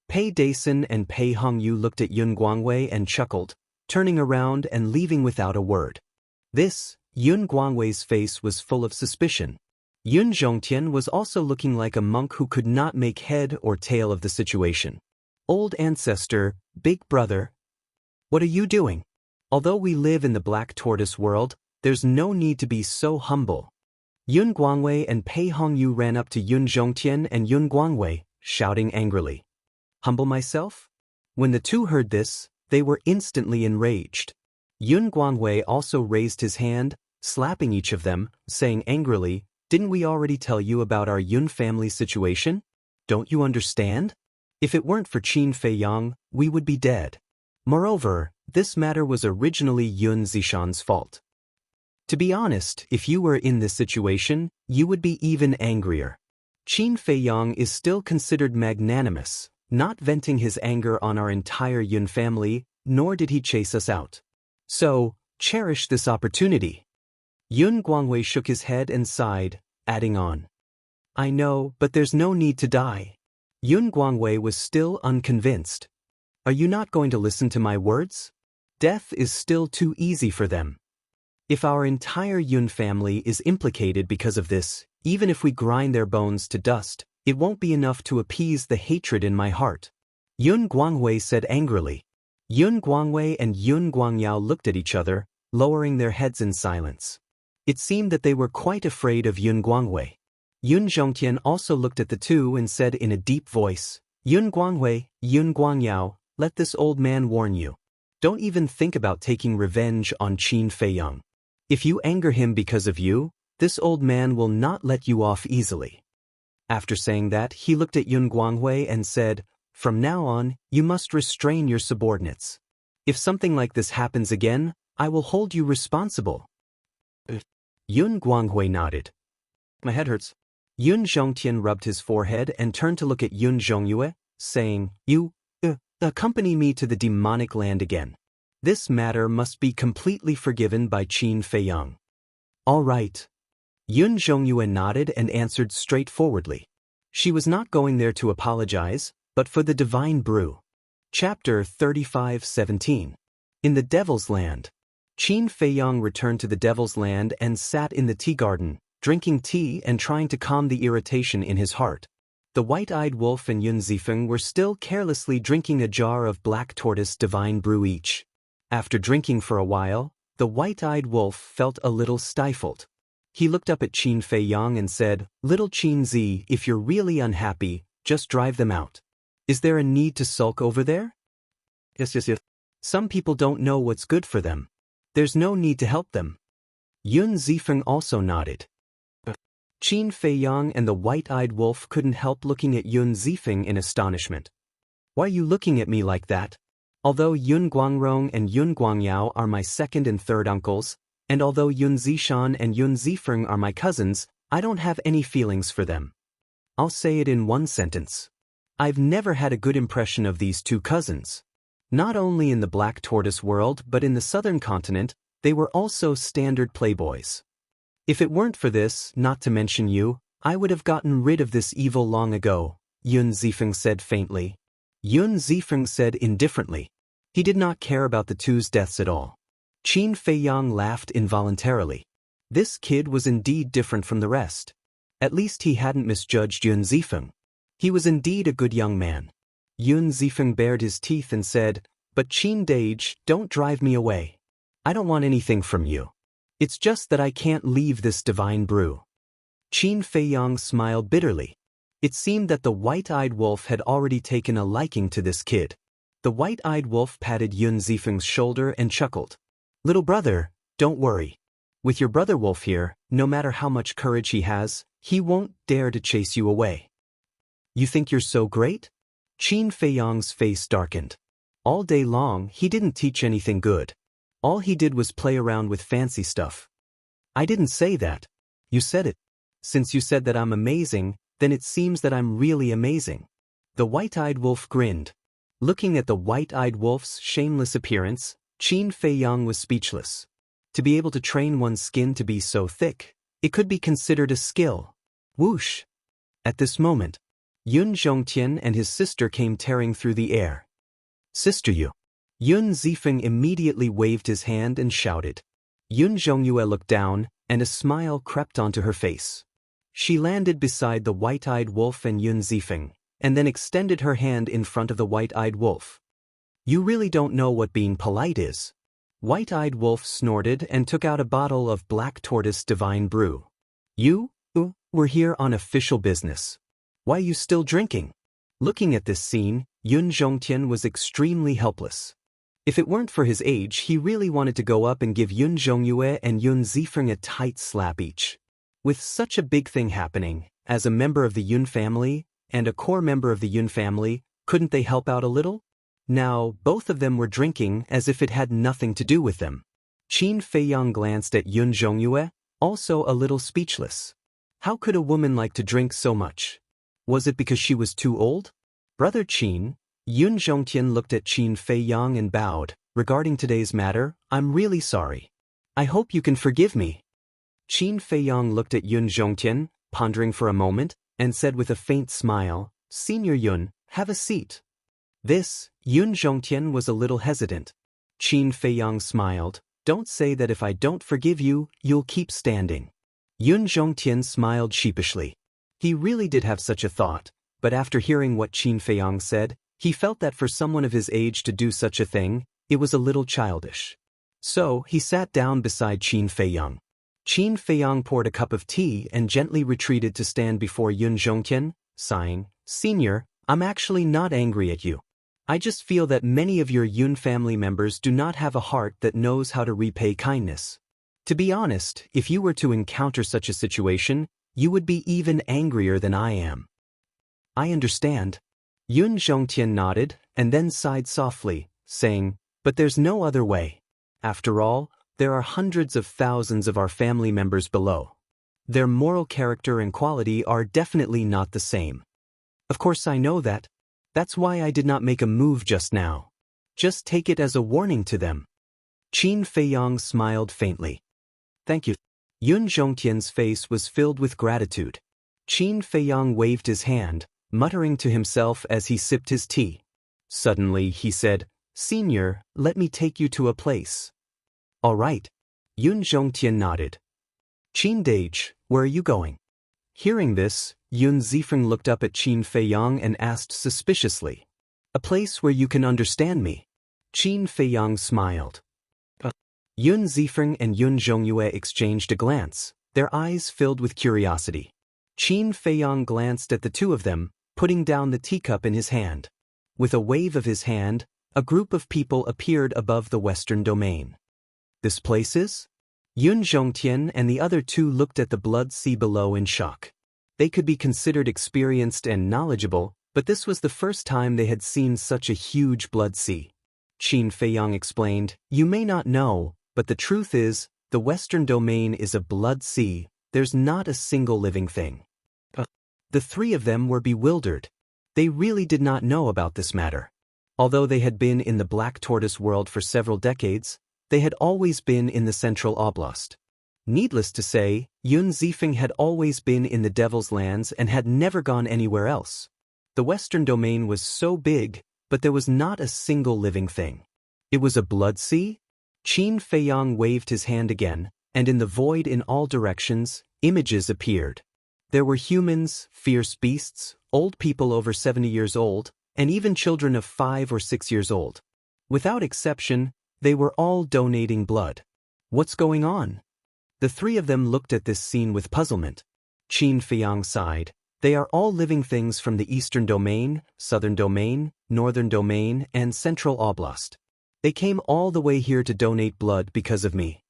Pei Dason and Pei Hongyu looked at Yun Guangwei and chuckled, turning around and leaving without a word. Yun Guangwei's face was full of suspicion. Yun Zhongtian was also looking like a monk who could not make head or tail of the situation. Old ancestor, big brother. What are you doing? Although we live in the Black Tortoise world, there's no need to be so humble. Yun Guangwei and Pei Hongyu ran up to Yun Zhongtian and Yun Guangwei, shouting angrily. Humble myself? When the two heard this, they were instantly enraged. Yun Guangwei also raised his hand, slapping each of them, saying angrily, Didn't we already tell you about our Yun family situation? Don't you understand? If it weren't for Qin Feiyang, we would be dead. Moreover, this matter was originally Yun Zishan's fault. To be honest, if you were in this situation, you would be even angrier. Qin Feiyang is still considered magnanimous, not venting his anger on our entire Yun family, nor did he chase us out. So, cherish this opportunity. Yun Guangwei shook his head and sighed, adding on. I know, but there's no need to die. Yun Guangwei was still unconvinced. Are you not going to listen to my words? Death is still too easy for them. If our entire Yun family is implicated because of this, even if we grind their bones to dust, it won't be enough to appease the hatred in my heart. Yun Guangwei said angrily. Yun Guangwei and Yun Guangyao looked at each other, lowering their heads in silence. It seemed that they were quite afraid of Yun Guangwei. Yun Zhongtian also looked at the two and said in a deep voice, Yun Guangwei, Yun Guangyao, let this old man warn you. Don't even think about taking revenge on Qin Feiyang. If you anger him because of you, this old man will not let you off easily. After saying that, he looked at Yun Guangwei and said, From now on, you must restrain your subordinates. If something like this happens again, I will hold you responsible. Yun Guangwei nodded. My head hurts. Yun Zhongtian rubbed his forehead and turned to look at Yun Zhongyue, saying, You, accompany me to the demonic land again. This matter must be completely forgiven by Qin Feiyang. All right. Yun Zhongyue nodded and answered straightforwardly. She was not going there to apologize, but for the divine brew. Chapter 35:17. In the Devil's Land. Qin Feiyang returned to the Devil's Land and sat in the tea garden, drinking tea and trying to calm the irritation in his heart. The white-eyed wolf and Yun Zifeng were still carelessly drinking a jar of black tortoise divine brew each. After drinking for a while, the white-eyed wolf felt a little stifled. He looked up at Qin Fei Yang and said, "Little Qin Zi, if you're really unhappy, just drive them out. Is there a need to sulk over there?" Yes. Some people don't know what's good for them. There's no need to help them. Yun Zifeng also nodded. Qin Fei Yang and the white-eyed wolf couldn't help looking at Yun Zifeng in astonishment. "Why are you looking at me like that? Although Yun Guangrong and Yun Guangyao are my second and third uncles, and although Yun Zishan and Yun Zifeng are my cousins, I don't have any feelings for them. I'll say it in one sentence. I've never had a good impression of these two cousins. Not only in the black tortoise world but in the southern continent, they were also standard playboys. If it weren't for this, not to mention you, I would have gotten rid of this evil long ago," Yun Zifeng said faintly. Yun Zifeng said indifferently. He did not care about the two's deaths at all. Qin Fei Yang laughed involuntarily. This kid was indeed different from the rest. At least he hadn't misjudged Yun Zifeng. He was indeed a good young man. Yun Zifeng bared his teeth and said, "But Qin Dage, don't drive me away. I don't want anything from you. It's just that I can't leave this divine brew." Qin Fei Yang smiled bitterly. It seemed that the white-eyed wolf had already taken a liking to this kid. The white-eyed wolf patted Yun Zifeng's shoulder and chuckled. "Little brother, don't worry. With your brother wolf here, no matter how much courage he has, he won't dare to chase you away." "You think you're so great?" Qin Fei Yang's face darkened. All day long, he didn't teach anything good. All he did was play around with fancy stuff. "I didn't say that. You said it. Since you said that I'm amazing, then it seems that I'm really amazing." The white-eyed wolf grinned. Looking at the white-eyed wolf's shameless appearance, Qin Fei Yang was speechless. To be able to train one's skin to be so thick, it could be considered a skill. Whoosh! At this moment, Yun Zhongtian and his sister came tearing through the air. "Sister Yu." Yun Zifeng immediately waved his hand and shouted. Yun Zhongyue looked down, and a smile crept onto her face. She landed beside the white-eyed wolf and Yun Zifeng, and then extended her hand in front of the white-eyed wolf. "You really don't know what being polite is." White-eyed wolf snorted and took out a bottle of black tortoise divine brew. We're here on official business. Why are you still drinking?" Looking at this scene, Yun Zhongtian was extremely helpless. If it weren't for his age, he really wanted to go up and give Yun Zhongyue and Yun Zifeng a tight slap each. With such a big thing happening, as a member of the Yun family, and a core member of the Yun family, couldn't they help out a little? Now, both of them were drinking as if it had nothing to do with them. Qin Fei Yang glanced at Yun Zhongyue, also a little speechless. How could a woman like to drink so much? Was it because she was too old? "Brother Qin," Yun Zhongtian looked at Qin Fei Yang and bowed. "Regarding today's matter, I'm really sorry. I hope you can forgive me." Qin Fei Yang looked at Yun Zhongtian, pondering for a moment, and said with a faint smile, "Senior Yun, have a seat." Yun Zhongtian was a little hesitant. Qin Fei Yang smiled. "Don't say that if I don't forgive you, you'll keep standing." Yun Zhongtian smiled sheepishly. He really did have such a thought, but after hearing what Qin Fei Yang said, he felt that for someone of his age to do such a thing, it was a little childish. So, he sat down beside Qin Fei Yang. Qin Fei Yang poured a cup of tea and gently retreated to stand before Yun Zhongtian, sighing, "Senior, I'm actually not angry at you. I just feel that many of your Yun family members do not have a heart that knows how to repay kindness. To be honest, if you were to encounter such a situation, you would be even angrier than I am." "I understand." Yun Zhongtian nodded, and then sighed softly, saying, "But there's no other way. After all, there are hundreds of thousands of our family members below. Their moral character and quality are definitely not the same. Of course I know that. That's why I did not make a move just now. Just take it as a warning to them." Qin Fei Yang smiled faintly. "Thank you." Yun Zhongtian's face was filled with gratitude. Qin Fei Yang waved his hand, muttering to himself as he sipped his tea. Suddenly he said, "Senior, let me take you to a place." "All right." Yun Zhongtian nodded. Qin Dage, where are you going? Hearing this, Yun Zifeng looked up at Qin Feiyang and asked suspiciously. A place where you can understand me. Qin Feiyang smiled. Yun Zifeng and Yun Zhongyue exchanged a glance, their eyes filled with curiosity. Qin Feiyang glanced at the two of them, putting down the teacup in his hand. With a wave of his hand, a group of people appeared above the western domain. This place is? Yun Zhongtian and the other two looked at the blood sea below in shock. They could be considered experienced and knowledgeable, but this was the first time they had seen such a huge blood sea. Qin Feiyang explained, "You may not know, but the truth is, the western domain is a blood sea, there's not a single living thing." The three of them were bewildered. They really did not know about this matter. Although they had been in the Black Tortoise world for several decades, they had always been in the Central Oblast. Needless to say, Yun Zifeng had always been in the Devil's Lands and had never gone anywhere else. The western domain was so big, but there was not a single living thing. It was a blood sea? Qin Feiyang waved his hand again, and in the void in all directions, images appeared. There were humans, fierce beasts, old people over 70 years old, and even children of 5 or 6 years old. Without exception, they were all donating blood. What's going on? The three of them looked at this scene with puzzlement. Qin Feiyang sighed. They are all living things from the Eastern Domain, Southern Domain, Northern Domain, and Central Oblast. They came all the way here to donate blood because of me.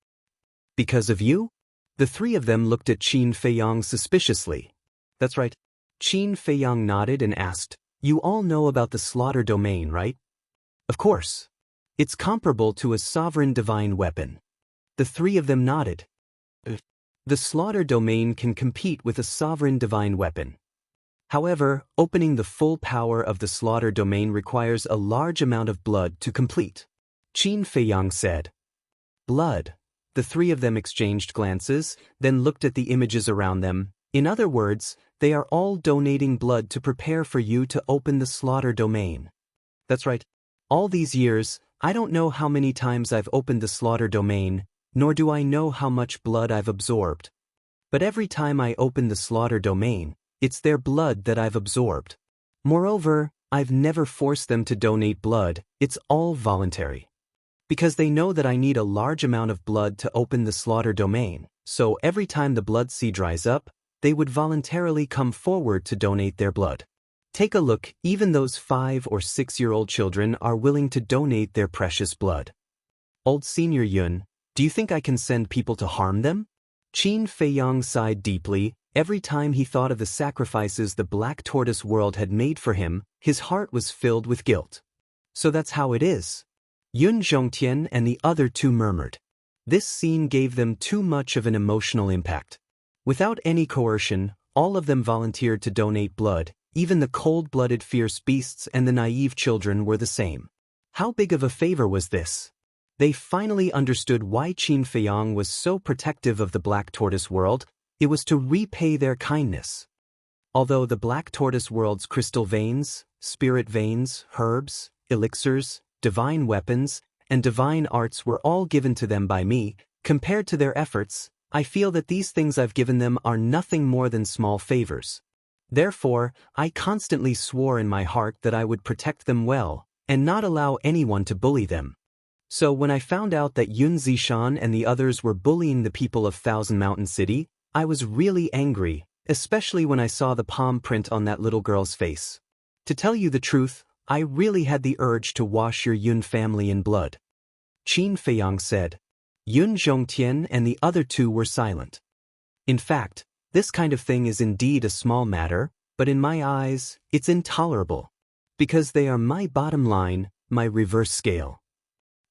Because of you? The three of them looked at Qin Feiyang suspiciously. That's right. Qin Feiyang nodded and asked, "You all know about the slaughter domain, right?" Of course. It's comparable to a sovereign divine weapon. The three of them nodded. The slaughter domain can compete with a sovereign divine weapon. However, opening the full power of the slaughter domain requires a large amount of blood to complete. Qin Feiyang said. Blood. The three of them exchanged glances, then looked at the images around them. In other words, they are all donating blood to prepare for you to open the slaughter domain. That's right. All these years, I don't know how many times I've opened the slaughter domain, nor do I know how much blood I've absorbed. But every time I open the slaughter domain, it's their blood that I've absorbed. Moreover, I've never forced them to donate blood, it's all voluntary. Because they know that I need a large amount of blood to open the slaughter domain, so every time the blood sea dries up, they would voluntarily come forward to donate their blood. Take a look, even those 5 or 6-year-old children are willing to donate their precious blood. Old Senior Yun, do you think I can send people to harm them? Qin Feiyang sighed deeply. Every time he thought of the sacrifices the Black Tortoise world had made for him, his heart was filled with guilt. So that's how it is. Yun Zhongtian and the other two murmured. This scene gave them too much of an emotional impact. Without any coercion, all of them volunteered to donate blood. Even the cold-blooded fierce beasts and the naive children were the same. How big of a favor was this? They finally understood why Qin Feiyang was so protective of the Black Tortoise world. It was to repay their kindness. Although the Black Tortoise world's crystal veins, spirit veins, herbs, elixirs, divine weapons, and divine arts were all given to them by me, compared to their efforts, I feel that these things I've given them are nothing more than small favors. Therefore, I constantly swore in my heart that I would protect them well, and not allow anyone to bully them. So when I found out that Yun Zishan and the others were bullying the people of Thousand Mountain City, I was really angry, especially when I saw the palm print on that little girl's face. To tell you the truth, I really had the urge to wash your Yun family in blood. Qin Feiyang said. Yun Zhongtian and the other two were silent. In fact, this kind of thing is indeed a small matter, but in my eyes, it's intolerable. Because they are my bottom line, my reverse scale.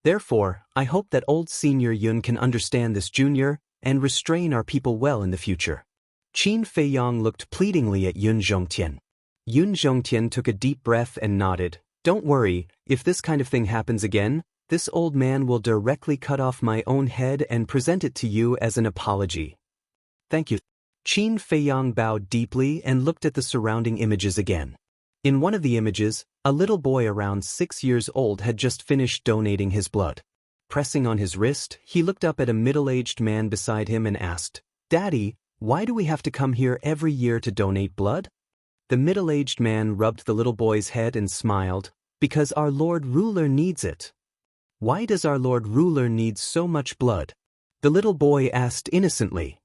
Therefore, I hope that old Senior Yun can understand this junior, and restrain our people well in the future. Qin Feiyang looked pleadingly at Yun Zhongtian. Yun Zhongtian took a deep breath and nodded. Don't worry, if this kind of thing happens again, this old man will directly cut off my own head and present it to you as an apology. Thank you. Qin Feiyang bowed deeply and looked at the surrounding images again. In one of the images, a little boy around 6 years old had just finished donating his blood. Pressing on his wrist, he looked up at a middle-aged man beside him and asked, "Daddy, why do we have to come here every year to donate blood?" The middle-aged man rubbed the little boy's head and smiled, "Because our Lord Ruler needs it." "Why does our Lord Ruler need so much blood?" the little boy asked innocently.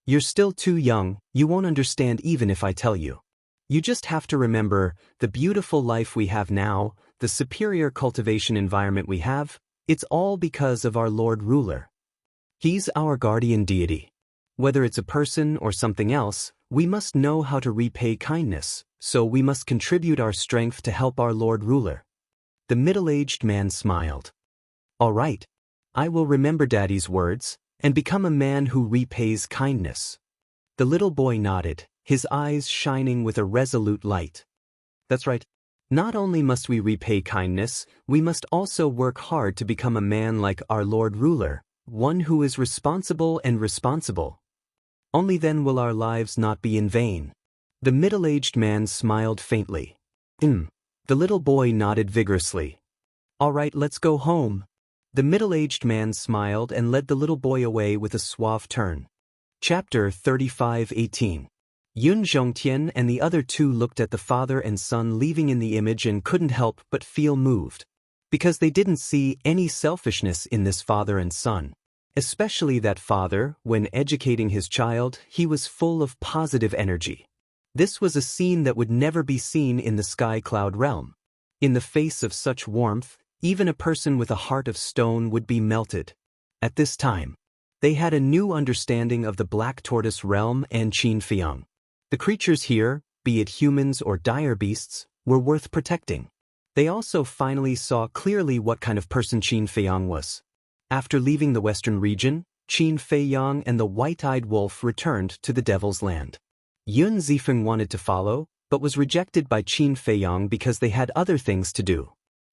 "You're still too young, you won't understand even if I tell you. You just have to remember, the beautiful life we have now, the superior cultivation environment we have, it's all because of our Lord Ruler. He's our guardian deity. Whether it's a person or something else, we must know how to repay kindness, so we must contribute our strength to help our Lord Ruler." The middle-aged man smiled. "All right. I will remember Daddy's words, and become a man who repays kindness." The little boy nodded, his eyes shining with a resolute light. "That's right. Not only must we repay kindness, we must also work hard to become a man like our Lord Ruler, one who is responsible and responsible. Only then will our lives not be in vain." The middle-aged man smiled faintly. The little boy nodded vigorously. "All right, let's go home." The middle-aged man smiled and led the little boy away with a suave turn. Chapter 35:18. Yun Zhongtian and the other two looked at the father and son leaving in the image and couldn't help but feel moved. Because they didn't see any selfishness in this father and son. Especially that father, when educating his child, he was full of positive energy. This was a scene that would never be seen in the sky cloud realm. In the face of such warmth, even a person with a heart of stone would be melted. At this time, they had a new understanding of the Black Tortoise realm and Qin Feiyang. The creatures here, be it humans or dire beasts, were worth protecting. They also finally saw clearly what kind of person Qin Feiyang was. After leaving the western region, Qin Feiyang and the white-eyed wolf returned to the Devil's Land. Yun Zifeng wanted to follow, but was rejected by Qin Feiyang because they had other things to do.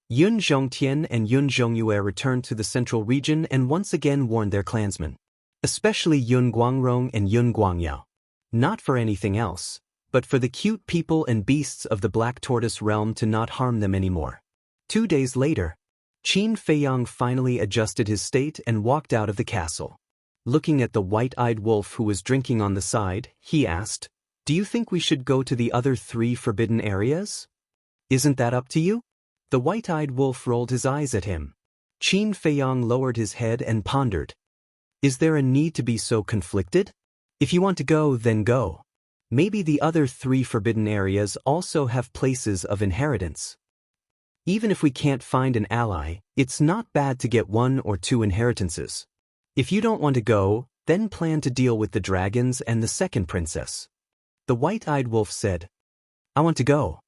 Yun Zhongtian and Yun Zhongyue returned to the central region and once again warned their clansmen. Especially Yun Guangrong and Yun Guangyao. Not for anything else, but for the cute people and beasts of the Black Tortoise realm to not harm them anymore. 2 days later, Qin Feiyang finally adjusted his state and walked out of the castle. Looking at the white-eyed wolf who was drinking on the side, he asked, "Do you think we should go to the other 3 forbidden areas? Isn't that up to you?" The white-eyed wolf rolled his eyes at him. Qin Feiyang lowered his head and pondered. "Is there a need to be so conflicted? If you want to go, then go. Maybe the other 3 forbidden areas also have places of inheritance. Even if we can't find an ally, it's not bad to get 1 or 2 inheritances. If you don't want to go, then plan to deal with the dragons and the second princess." The white-eyed wolf said, "I want to go.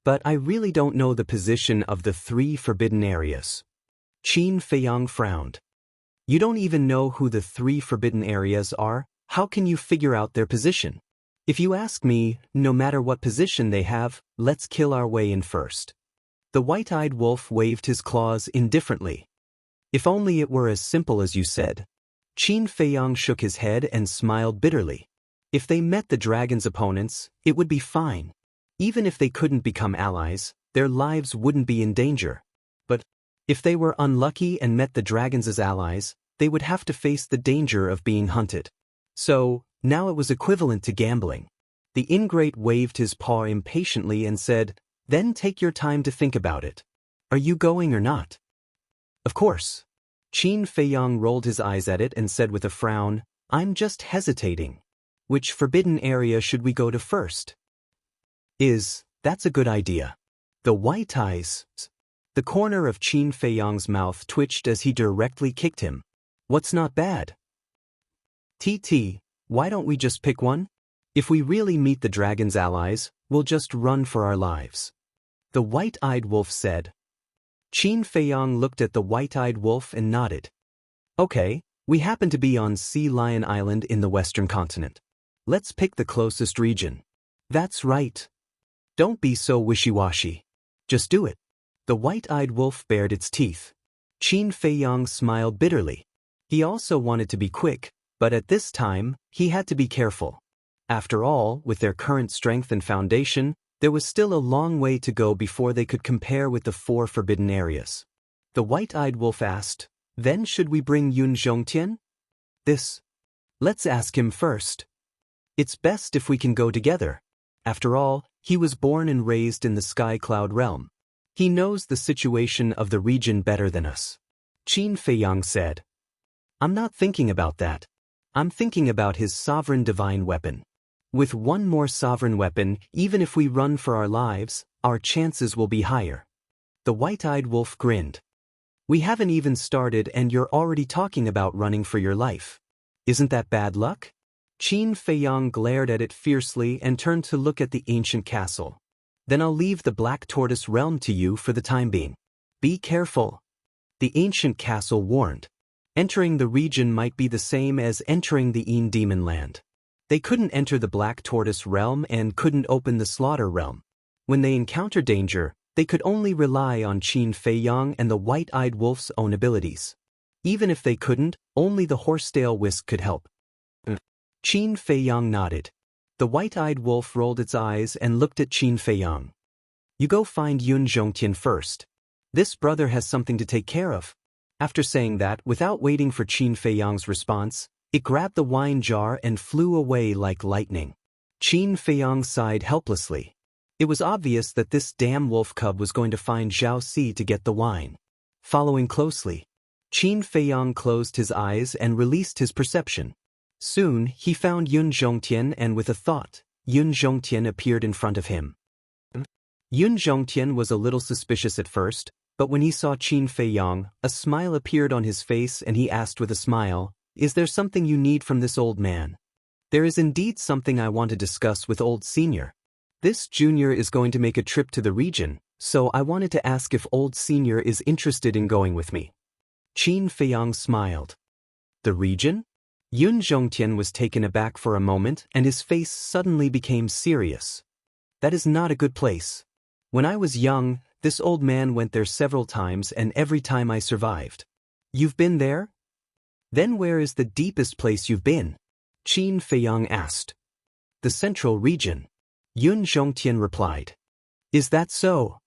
But I really don't know the position of the 3 forbidden areas." Qin Feiyang frowned. "You don't even know who the 3 forbidden areas are? How can you figure out their position? If you ask me, no matter what position they have, let's kill our way in first." The white-eyed wolf waved his claws indifferently. "If only it were as simple as you said." Qin Feiyang shook his head and smiled bitterly. If they met the dragon's opponents, it would be fine. Even if they couldn't become allies, their lives wouldn't be in danger. But if they were unlucky and met the dragons as allies, they would have to face the danger of being hunted. So, now it was equivalent to gambling. The ingrate waved his paw impatiently and said, "Then take your time to think about it. Are you going or not?" "Of course." Qin Feiyang rolled his eyes at it and said with a frown, "I'm just hesitating. Which forbidden area should we go to first?" That's a good idea." The white eyes. The corner of Qin Feiyang's mouth twitched as he directly kicked him. "What's not bad? Why don't we just pick one? If we really meet the dragon's allies, we'll just run for our lives." The white-eyed wolf said. Qin Feiyang looked at the white-eyed wolf and nodded. "Okay, we happen to be on Sea Lion Island in the western continent. Let's pick the closest region." "That's right. Don't be so wishy-washy. Just do it." The white-eyed wolf bared its teeth. Qin Feiyang smiled bitterly. He also wanted to be quick, but at this time, he had to be careful. After all, with their current strength and foundation, there was still a long way to go before they could compare with the 4 forbidden areas. The white-eyed wolf asked, "Then should we bring Yun Zhongtian?" Let's ask him first. It's best if we can go together. After all, he was born and raised in the sky cloud realm. He knows the situation of the region better than us. Qin Feiyang said. I'm not thinking about that. I'm thinking about his sovereign divine weapon. With one more sovereign weapon, even if we run for our lives, our chances will be higher. The white-eyed wolf grinned. We haven't even started and you're already talking about running for your life. Isn't that bad luck? Qin Feiyang glared at it fiercely and turned to look at the ancient castle. Then I'll leave the Black Tortoise realm to you for the time being. Be careful. The ancient castle warned. Entering the region might be the same as entering the Een Demon Land. They couldn't enter the Black Tortoise realm and couldn't open the Slaughter realm. When they encountered danger, they could only rely on Qin Feiyang and the white-eyed wolf's own abilities. Even if they couldn't, only the horsetail whisk could help. Qin Feiyang nodded. The white-eyed wolf rolled its eyes and looked at Qin Feiyang. You go find Yun Zhongtian first. This brother has something to take care of. After saying that, without waiting for Qin Feiyang's response, it grabbed the wine jar and flew away like lightning. Qin Feiyang sighed helplessly. It was obvious that this damn wolf cub was going to find Zhao Si to get the wine. Following closely, Qin Feiyang closed his eyes and released his perception. Soon, he found Yun Zhongtian and with a thought, Yun Zhongtian appeared in front of him. Yun Zhongtian was a little suspicious at first, but when he saw Qin Feiyang, a smile appeared on his face and he asked with a smile, Is there something you need from this old man? There is indeed something I want to discuss with old senior. This junior is going to make a trip to the region, so I wanted to ask if old senior is interested in going with me. Qin Feiyang smiled. The region? Yun Zhongtian was taken aback for a moment and his face suddenly became serious. That is not a good place. When I was young, this old man went there several times and every time I survived. You've been there? Then where is the deepest place you've been? Qin Feiyang asked. The central region. Yun Zhongtian replied. Is that so?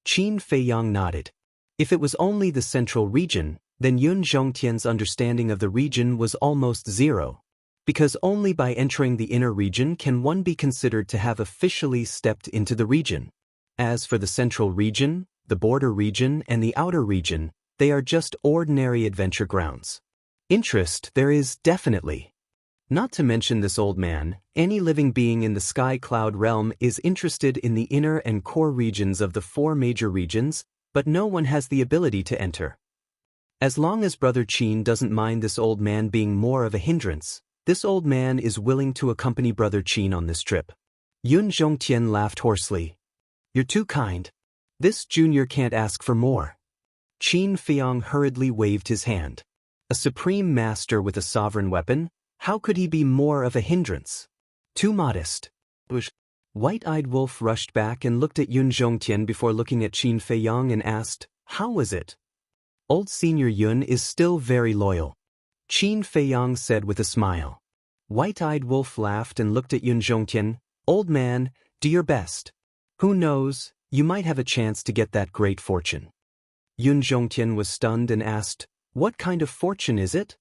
Qin Feiyang nodded. If it was only the central region, then Yun Zhongtian's understanding of the region was almost zero. Because only by entering the inner region can one be considered to have officially stepped into the region. As for the central region, the border region, and the outer region, they are just ordinary adventure grounds. Interest there is definitely. Not to mention this old man, any living being in the sky cloud realm is interested in the inner and core regions of the 4 major regions, but no one has the ability to enter. As long as Brother Qin doesn't mind this old man being more of a hindrance, this old man is willing to accompany Brother Qin on this trip. Yun Zhongtian laughed hoarsely. You're too kind. This junior can't ask for more. Qin Feiyang hurriedly waved his hand. A supreme master with a sovereign weapon? How could he be more of a hindrance? Too modest. White-eyed wolf rushed back and looked at Yun Zhongtian before looking at Qin Feiyang and asked, How was it? Old Senior Yun is still very loyal. Qin Feiyang said with a smile. White-eyed wolf laughed and looked at Yun Zhongtian. Old man, do your best. Who knows, you might have a chance to get that great fortune. Yun Zhongtian was stunned and asked, What kind of fortune is it?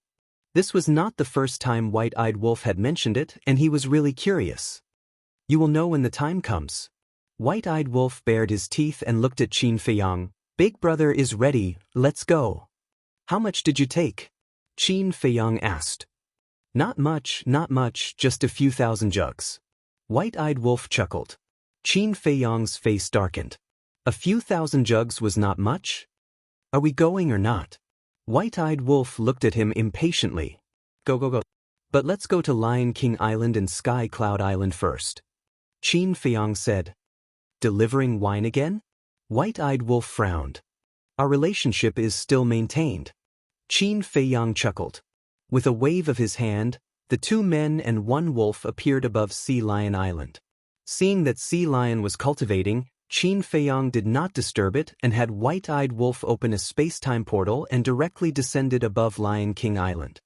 This was not the first time White-eyed wolf had mentioned it, and he was really curious. You will know when the time comes. White-eyed wolf bared his teeth and looked at Qin Feiyang. Big brother is ready, let's go. How much did you take? Qin Feiyang asked. Not much, just a few thousand jugs. White-eyed wolf chuckled. Qin Feiyang's face darkened. A few thousand jugs was not much? Are we going or not? White-eyed wolf looked at him impatiently. Go. But let's go to Lion King Island and Sky Cloud Island first. Qin Feiyang said. Delivering wine again? White-eyed wolf frowned. Our relationship is still maintained. Qin Feiyang chuckled. With a wave of his hand, the 2 men and 1 wolf appeared above Sea Lion Island. Seeing that Sea Lion was cultivating, Qin Feiyang did not disturb it and had White-eyed wolf open a space-time portal and directly descended above Lion King Island.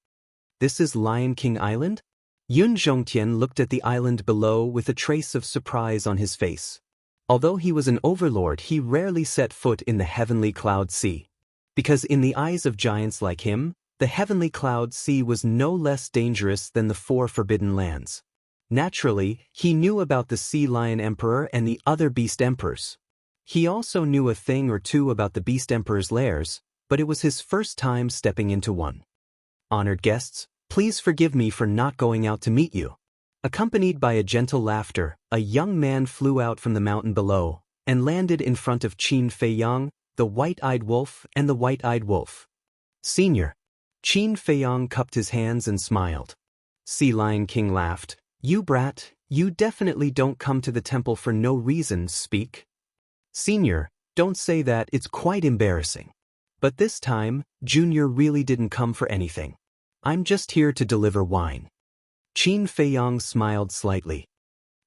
This is Lion King Island? Yun Zhongtian looked at the island below with a trace of surprise on his face. Although he was an overlord, he rarely set foot in the heavenly cloud sea. Because in the eyes of giants like him, the heavenly cloud sea was no less dangerous than the four forbidden lands. Naturally, he knew about the Sea Lion Emperor and the other Beast Emperors. He also knew a thing or two about the Beast Emperor's lairs, but it was his first time stepping into one. Honored guests, please forgive me for not going out to meet you. Accompanied by a gentle laughter, a young man flew out from the mountain below and landed in front of Qin Feiyang, the white-eyed wolf and the white-eyed wolf. Senior. Qin Feiyang cupped his hands and smiled. Sea Lion King laughed. You brat, you definitely don't come to the temple for no reason, speak. Senior, don't say that, it's quite embarrassing. But this time, Junior really didn't come for anything. I'm just here to deliver wine. Qin Feiyang smiled slightly.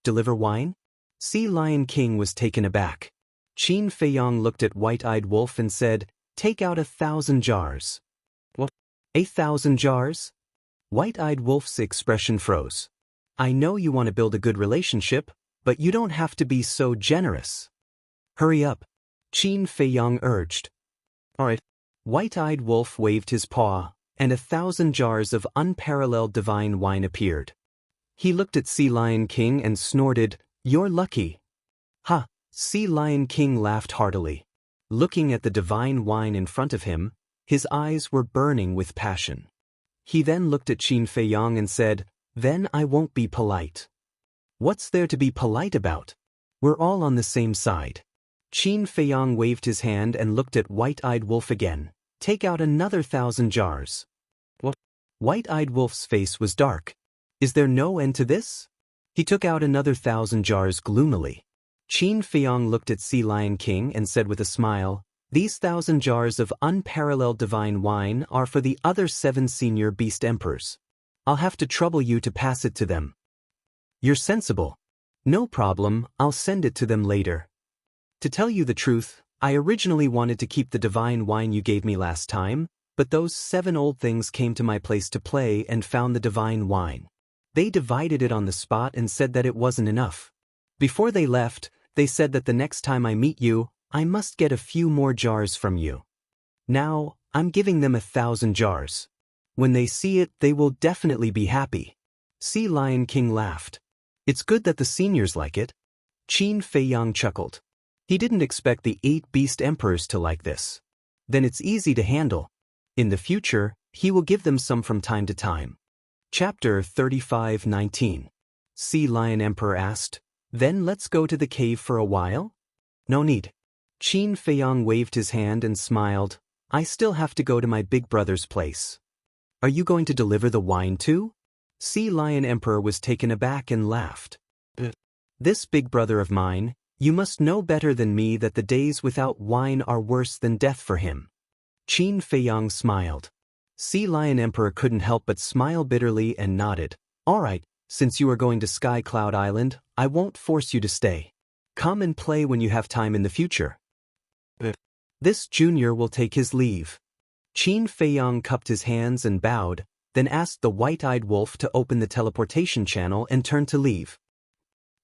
Deliver wine? Sea Lion King was taken aback. Qin Feiyang looked at White-Eyed Wolf and said, Take out 1,000 jars. What? 1,000 jars? White-Eyed Wolf's expression froze. I know you want to build a good relationship, but you don't have to be so generous. Hurry up, Qin Feiyang urged. All right. White-Eyed Wolf waved his paw, and 1,000 jars of unparalleled divine wine appeared. He looked at Sea Lion King and snorted, You're lucky. Ha! Sea Lion King laughed heartily. Looking at the divine wine in front of him, his eyes were burning with passion. He then looked at Qin Feiyang and said, Then I won't be polite. What's there to be polite about? We're all on the same side. Qin Feiyang waved his hand and looked at White-Eyed Wolf again. Take out another 1,000 jars. What? White-Eyed Wolf's face was dark. Is there no end to this? He took out another 1,000 jars gloomily. Qin Feiyang looked at Sea Lion King and said with a smile, These 1,000 jars of unparalleled divine wine are for the other 7 senior Beast Emperors. I'll have to trouble you to pass it to them. You're sensible. No problem, I'll send it to them later. To tell you the truth, I originally wanted to keep the divine wine you gave me last time, but those 7 old things came to my place to play and found the divine wine. They divided it on the spot and said that it wasn't enough. Before they left, they said that the next time I meet you, I must get a few more jars from you. Now, I'm giving them 1,000 jars. When they see it, they will definitely be happy. Sea Lion King laughed. It's good that the seniors like it. Qin Feiyang chuckled. He didn't expect the 8 Beast Emperors to like this. Then it's easy to handle. In the future, he will give them some from time to time. Chapter 35:19. Sea Lion Emperor asked, Then let's go to the cave for a while? No need. Qin Feiyang waved his hand and smiled. I still have to go to my big brother's place. Are you going to deliver the wine too? Sea Lion Emperor was taken aback and laughed. This big brother of mine, you must know better than me that the days without wine are worse than death for him. Qin Feiyang smiled. Sea Lion Emperor couldn't help but smile bitterly and nodded. All right, since you are going to Sky Cloud Island, I won't force you to stay. Come and play when you have time in the future. This junior will take his leave. Qin Feiyang cupped his hands and bowed, then asked the White-Eyed Wolf to open the teleportation channel and turned to leave.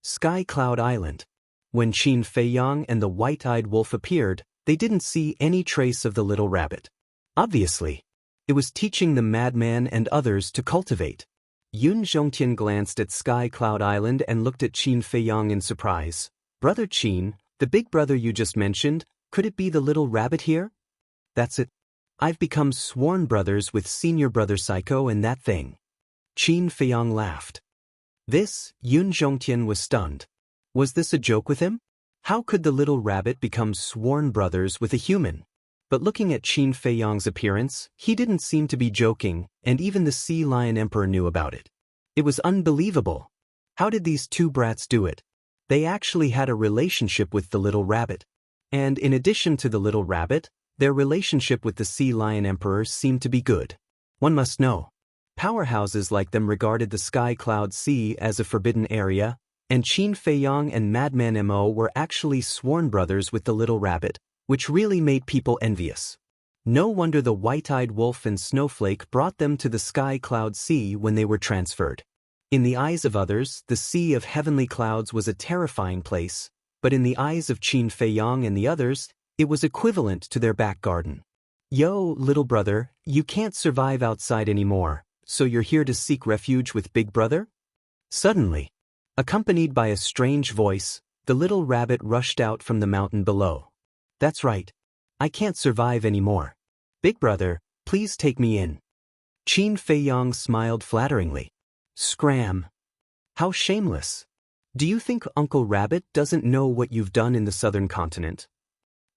Sky Cloud Island. When Qin Feiyang and the White-Eyed Wolf appeared, they didn't see any trace of the little rabbit. Obviously, it was teaching the madman and others to cultivate. Yun Zhongtian glanced at Sky Cloud Island and looked at Qin Feiyang in surprise. Brother Qin, the big brother you just mentioned, could it be the little rabbit here? That's it. I've become sworn brothers with senior brother Psycho and that thing. Qin Feiyang laughed. This, Yun Zhongtian was stunned. Was this a joke with him? How could the little rabbit become sworn brothers with a human? But looking at Qin Feiyang's appearance, he didn't seem to be joking, and even the Sea Lion Emperor knew about it. It was unbelievable. How did these 2 brats do it? They actually had a relationship with the little rabbit. And in addition to the little rabbit, their relationship with the Sea Lion Emperor seemed to be good. One must know. Powerhouses like them regarded the Sky Cloud Sea as a forbidden area, and Qin Feiyang and Madman Mo were actually sworn brothers with the little rabbit, which really made people envious. No wonder the White-Eyed Wolf and Snowflake brought them to the Sky Cloud Sea when they were transferred. In the eyes of others, the Sea of Heavenly Clouds was a terrifying place, but in the eyes of Qin Feiyang and the others, it was equivalent to their back garden. Yo, little brother, you can't survive outside anymore, so you're here to seek refuge with Big Brother? Suddenly, accompanied by a strange voice, the little rabbit rushed out from the mountain below. That's right. I can't survive anymore. Big Brother, please take me in. Qin Feiyang smiled flatteringly. Scram. How shameless. Do you think Uncle Rabbit doesn't know what you've done in the southern continent?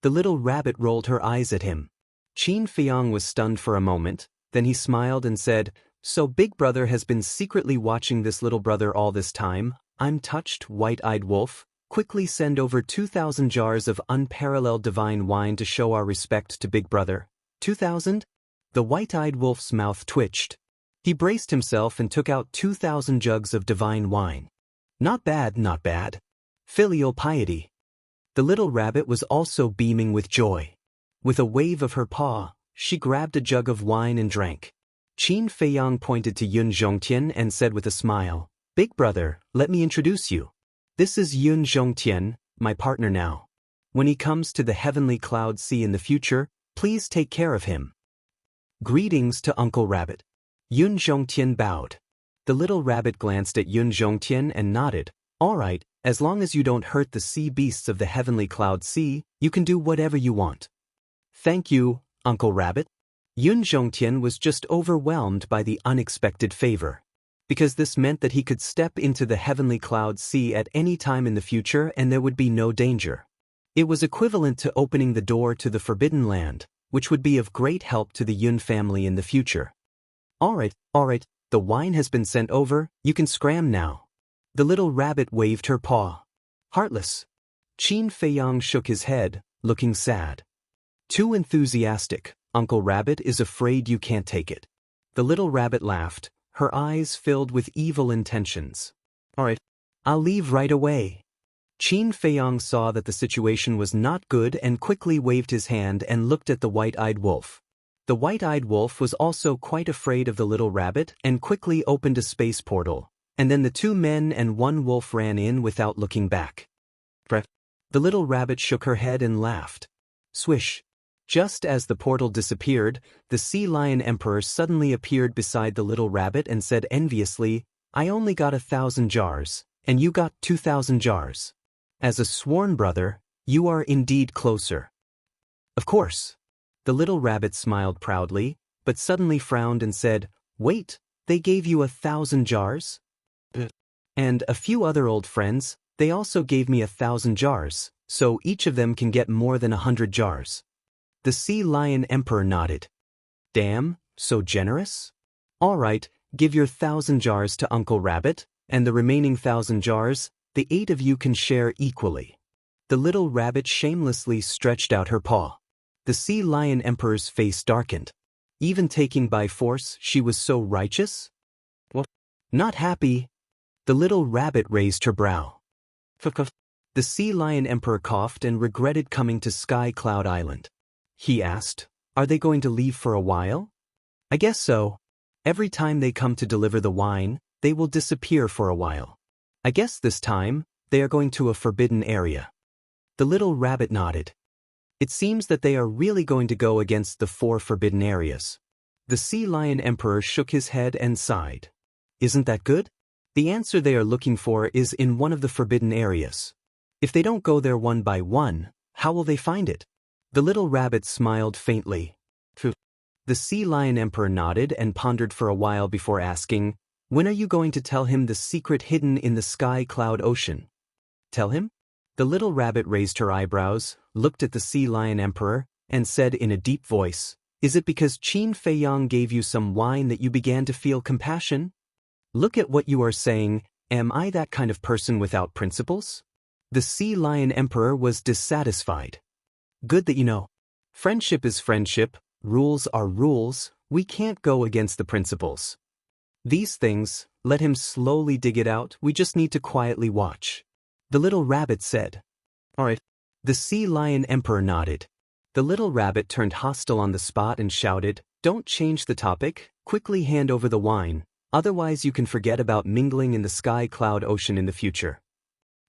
The little rabbit rolled her eyes at him. Qin Feiyang was stunned for a moment, then he smiled and said, So Big Brother has been secretly watching this little brother all this time. I'm touched, white-eyed wolf. Quickly send over 2,000 jars of unparalleled divine wine to show our respect to Big Brother. 2,000? The white-eyed wolf's mouth twitched. He braced himself and took out 2,000 jugs of divine wine. Not bad, not bad. Filial piety. The little rabbit was also beaming with joy. With a wave of her paw, she grabbed a jug of wine and drank. Qin Feiyang pointed to Yun Zhongtian and said with a smile, Big Brother, let me introduce you. This is Yun Zhongtian, my partner now. When he comes to the heavenly cloud sea in the future, please take care of him. Greetings to Uncle Rabbit. Yun Zhongtian bowed. The little rabbit glanced at Yun Zhongtian and nodded. All right, as long as you don't hurt the sea beasts of the heavenly cloud sea, you can do whatever you want. Thank you, Uncle Rabbit. Yun Zhongtian was just overwhelmed by the unexpected favor. Because this meant that he could step into the heavenly cloud sea at any time in the future and there would be no danger. It was equivalent to opening the door to the Forbidden Land, which would be of great help to the Yun family in the future. All right, the wine has been sent over, you can scram now. The little rabbit waved her paw. Heartless. Qin Feiyang shook his head, looking sad. Too enthusiastic, Uncle Rabbit is afraid you can't take it. The little rabbit laughed, her eyes filled with evil intentions. All right, I'll leave right away. Qin Feiyang saw that the situation was not good and quickly waved his hand and looked at the white-eyed wolf. The white-eyed wolf was also quite afraid of the little rabbit and quickly opened a space portal, and then the 2 men and 1 wolf ran in without looking back. The little rabbit shook her head and laughed. Swish. Just as the portal disappeared, the sea lion emperor suddenly appeared beside the little rabbit and said enviously, I only got 1,000 jars, and you got 2,000 jars. As a sworn brother, you are indeed closer. Of course. The little rabbit smiled proudly, but suddenly frowned and said, Wait, they gave you 1,000 jars? And a few other old friends, they also gave me 1,000 jars, so each of them can get more than 100 jars. The sea lion emperor nodded. Damn, so generous? All right, give your 1,000 jars to Uncle Rabbit, and the remaining 1,000 jars, the 8 of you can share equally. The little rabbit shamelessly stretched out her paw. The sea lion emperor's face darkened. Even taking by force, she was so righteous? What? Not happy. The little rabbit raised her brow. The sea lion emperor coughed and regretted coming to Sky Cloud Island. He asked, Are they going to leave for a while? I guess so. Every time they come to deliver the wine, they will disappear for a while. I guess this time, they are going to a forbidden area. The little rabbit nodded. It seems that they are really going to go against the 4 forbidden areas. The sea lion emperor shook his head and sighed. Isn't that good? The answer they are looking for is in one of the forbidden areas. If they don't go there one by one, how will they find it? The little rabbit smiled faintly. The sea lion emperor nodded and pondered for a while before asking, When are you going to tell him the secret hidden in the sky cloud ocean? Tell him? The little rabbit raised her eyebrows, looked at the sea lion emperor, and said in a deep voice, Is it because Qin Feiyang gave you some wine that you began to feel compassion? Look at what you are saying, am I that kind of person without principles? The sea lion emperor was dissatisfied. Good that you know. Friendship is friendship, rules are rules, we can't go against the principles. These things, let him slowly dig it out, we just need to quietly watch. The little rabbit said. All right. The sea lion emperor nodded. The little rabbit turned hostile on the spot and shouted, Don't change the topic, quickly hand over the wine, otherwise you can forget about mingling in the sky cloud ocean in the future.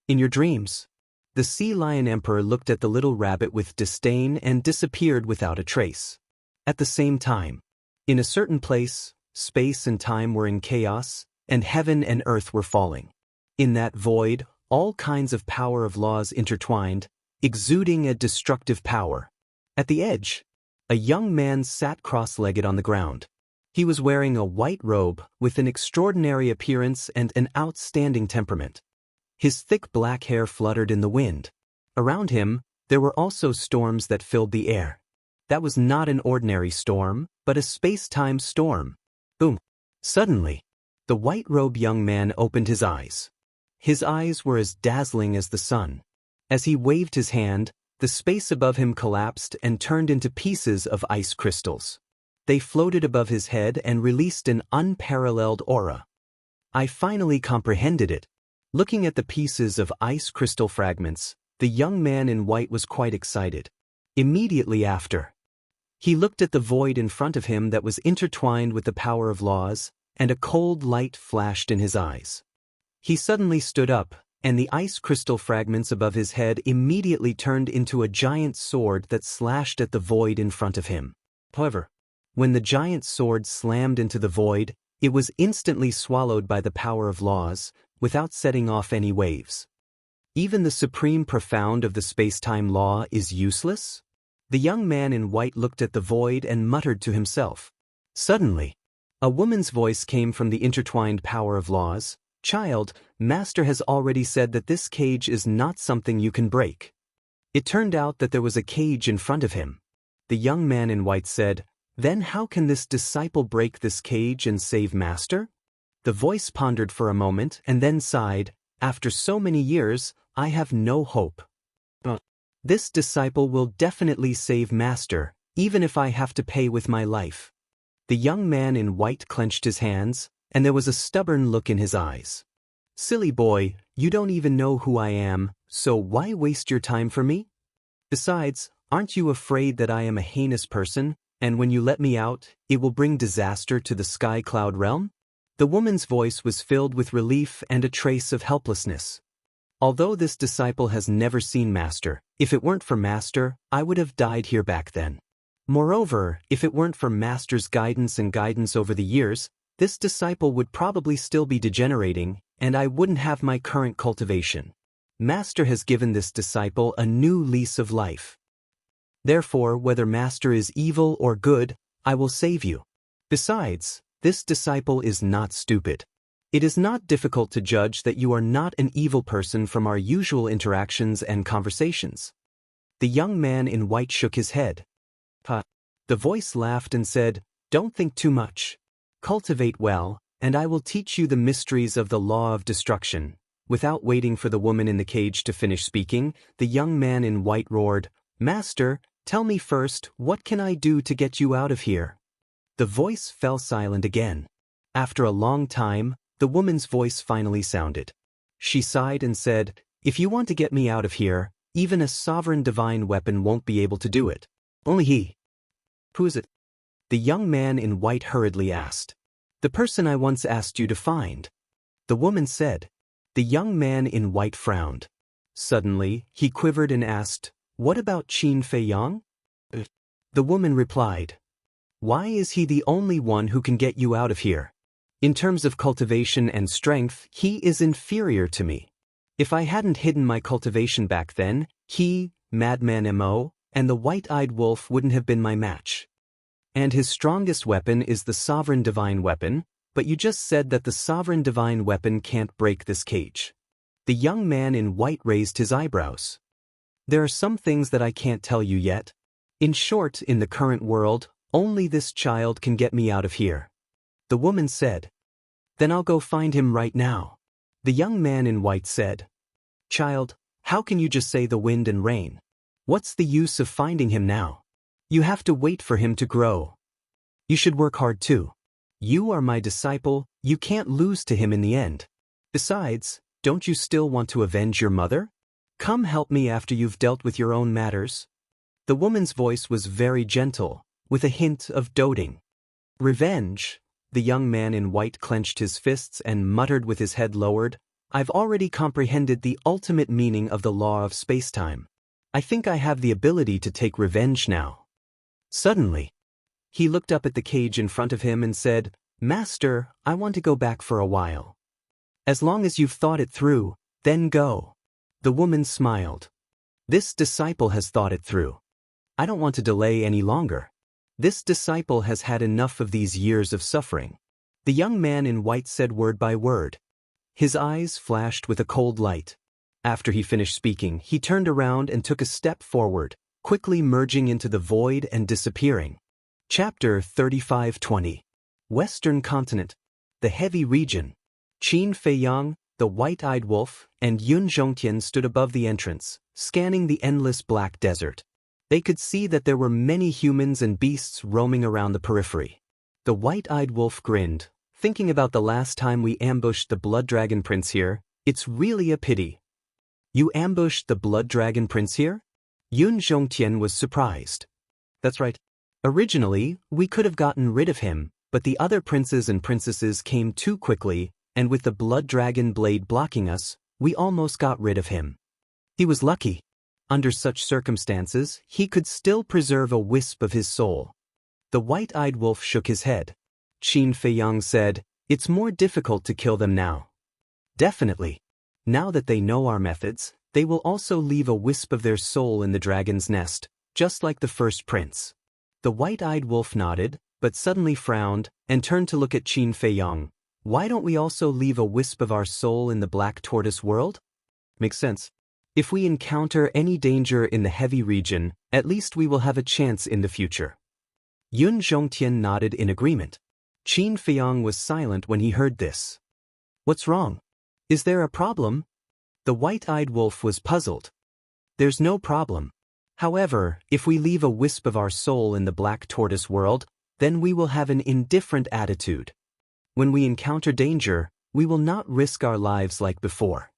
In your dreams. The sea lion emperor looked at the little rabbit with disdain and disappeared without a trace. At the same time, in a certain place, space and time were in chaos, and heaven and earth were falling. In that void, all kinds of power of laws intertwined, exuding a destructive power. At the edge, a young man sat cross-legged on the ground. He was wearing a white robe with an extraordinary appearance and an outstanding temperament. His thick black hair fluttered in the wind. Around him, there were also storms that filled the air. That was not an ordinary storm, but a space-time storm. Boom! Suddenly, the white-robed young man opened his eyes. His eyes were as dazzling as the sun. As he waved his hand, the space above him collapsed and turned into pieces of ice crystals. They floated above his head and released an unparalleled aura. I finally comprehended it. Looking at the pieces of ice crystal fragments, the young man in white was quite excited. Immediately after, he looked at the void in front of him that was intertwined with the power of laws, and a cold light flashed in his eyes. He suddenly stood up, and the ice crystal fragments above his head immediately turned into a giant sword that slashed at the void in front of him. However, when the giant sword slammed into the void, it was instantly swallowed by the power of laws, without setting off any waves. Even the supreme profound of the space-time law is useless? The young man in white looked at the void and muttered to himself. Suddenly, a woman's voice came from the intertwined power of laws. Child, Master has already said that this cage is not something you can break. It turned out that there was a cage in front of him. The young man in white said, Then how can this disciple break this cage and save Master? The voice pondered for a moment and then sighed, After so many years, I have no hope. But this disciple will definitely save Master, even if I have to pay with my life. The young man in white clenched his hands, and there was a stubborn look in his eyes. Silly boy, you don't even know who I am, so why waste your time for me? Besides, aren't you afraid that I am a heinous person, and when you let me out, it will bring disaster to the sky cloud realm? The woman's voice was filled with relief and a trace of helplessness. Although this disciple has never seen Master, if it weren't for Master, I would have died here back then. Moreover, if it weren't for Master's guidance over the years, this disciple would probably still be degenerating, and I wouldn't have my current cultivation. Master has given this disciple a new lease of life. Therefore, whether Master is evil or good, I will save you. Besides, this disciple is not stupid. It is not difficult to judge that you are not an evil person from our usual interactions and conversations. The young man in white shook his head. The voice laughed and said, Don't think too much. Cultivate well, and I will teach you the mysteries of the law of destruction. Without waiting for the woman in the cage to finish speaking, the young man in white roared, Master, tell me first, what can I do to get you out of here? The voice fell silent again. After a long time, the woman's voice finally sounded. She sighed and said, If you want to get me out of here, even a sovereign divine weapon won't be able to do it. Only he. Who is it? The young man in white hurriedly asked. The person I once asked you to find. The woman said. The young man in white frowned. Suddenly, he quivered and asked, What about Qin Fei Yang? The woman replied, Why is he the only one who can get you out of here? In terms of cultivation and strength, he is inferior to me. If I hadn't hidden my cultivation back then, he, Madman Mo, and the white-eyed wolf wouldn't have been my match. And his strongest weapon is the sovereign divine weapon, but you just said that the sovereign divine weapon can't break this cage. The young man in white raised his eyebrows. There are some things that I can't tell you yet. In short, in the current world, only this child can get me out of here. The woman said. Then I'll go find him right now. The young man in white said. Child, how can you just say the wind and rain? What's the use of finding him now? You have to wait for him to grow. You should work hard too. You are my disciple, you can't lose to him in the end. Besides, don't you still want to avenge your mother? Come help me after you've dealt with your own matters. The woman's voice was very gentle, with a hint of doting. Revenge? The young man in white clenched his fists and muttered with his head lowered, I've already comprehended the ultimate meaning of the law of spacetime. I think I have the ability to take revenge now. Suddenly, He looked up at the cage in front of him and said, "Master, I want to go back for a while." "As long as you've thought it through, then go." The woman smiled. "This disciple has thought it through. I don't want to delay any longer. This disciple has had enough of these years of suffering." The young man in white said word by word. His eyes flashed with a cold light. After he finished speaking, he turned around and took a step forward, quickly merging into the void and disappearing. Chapter 35:20. Western Continent. The Heavy Region. Qin Feiyang, the white-eyed wolf, and Yun Zhongtian stood above the entrance, scanning the endless black desert. They could see that there were many humans and beasts roaming around the periphery. The white-eyed wolf grinned, thinking about the last time we ambushed the Blood Dragon Prince here. "It's really a pity." "You ambushed the Blood Dragon Prince here?" Yun Zhongtian was surprised. "That's right. Originally, we could have gotten rid of him, but the other princes and princesses came too quickly, and with the Blood Dragon blade blocking us, we almost got rid of him. He was lucky. Under such circumstances, he could still preserve a wisp of his soul." The white-eyed wolf shook his head. Qin Feiyang said, "It's more difficult to kill them now." "Definitely. Now that they know our methods, they will also leave a wisp of their soul in the dragon's nest, just like the first prince." The white-eyed wolf nodded, but suddenly frowned, and turned to look at Qin Feiyang. "Why don't we also leave a wisp of our soul in the Black Tortoise world?" "Makes sense. If we encounter any danger in the heavy region, at least we will have a chance in the future." Yun Zhongtian nodded in agreement. Qin Feiyang was silent when he heard this. "What's wrong? Is there a problem?" The white-eyed wolf was puzzled. "There's no problem. However, if we leave a wisp of our soul in the Black Tortoise world, then we will have an indifferent attitude. When we encounter danger, we will not risk our lives like before.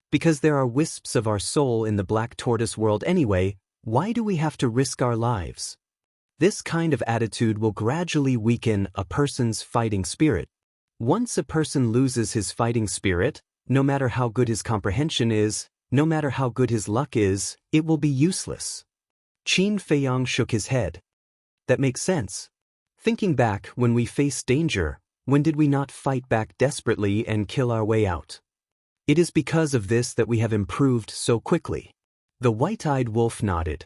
Because there are wisps of our soul in the Black Tortoise world anyway, why do we have to risk our lives?" This kind of attitude will gradually weaken a person's fighting spirit. Once a person loses his fighting spirit, no matter how good his comprehension is, no matter how good his luck is, it will be useless. Qin Feiyang shook his head. "That makes sense. Thinking back, when we faced danger, when did we not fight back desperately and kill our way out? It is because of this that we have improved so quickly." The white-eyed wolf nodded.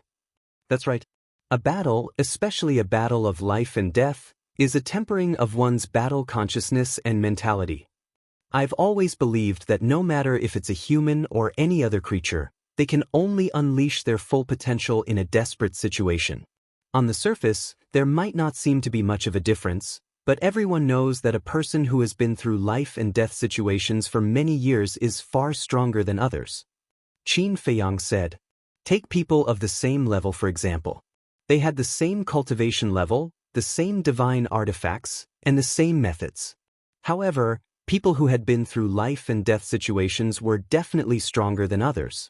"That's right. A battle, especially a battle of life and death, is a tempering of one's battle consciousness and mentality. I've always believed that no matter if it's a human or any other creature, they can only unleash their full potential in a desperate situation. On the surface, there might not seem to be much of a difference, but everyone knows that a person who has been through life and death situations for many years is far stronger than others." Qin Feiyang said, "Take people of the same level for example. They had the same cultivation level, the same divine artifacts, and the same methods. However, people who had been through life and death situations were definitely stronger than others.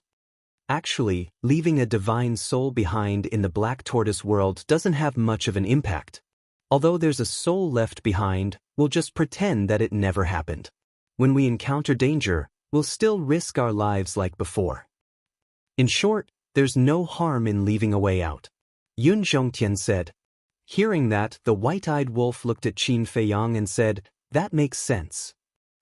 Actually, leaving a divine soul behind in the Black Tortoise world doesn't have much of an impact. Although there's a soul left behind, we'll just pretend that it never happened. When we encounter danger, we'll still risk our lives like before. In short, there's no harm in leaving a way out." Yun Zhongtian said. Hearing that, the white-eyed wolf looked at Qin Feiyang and said, "That makes sense."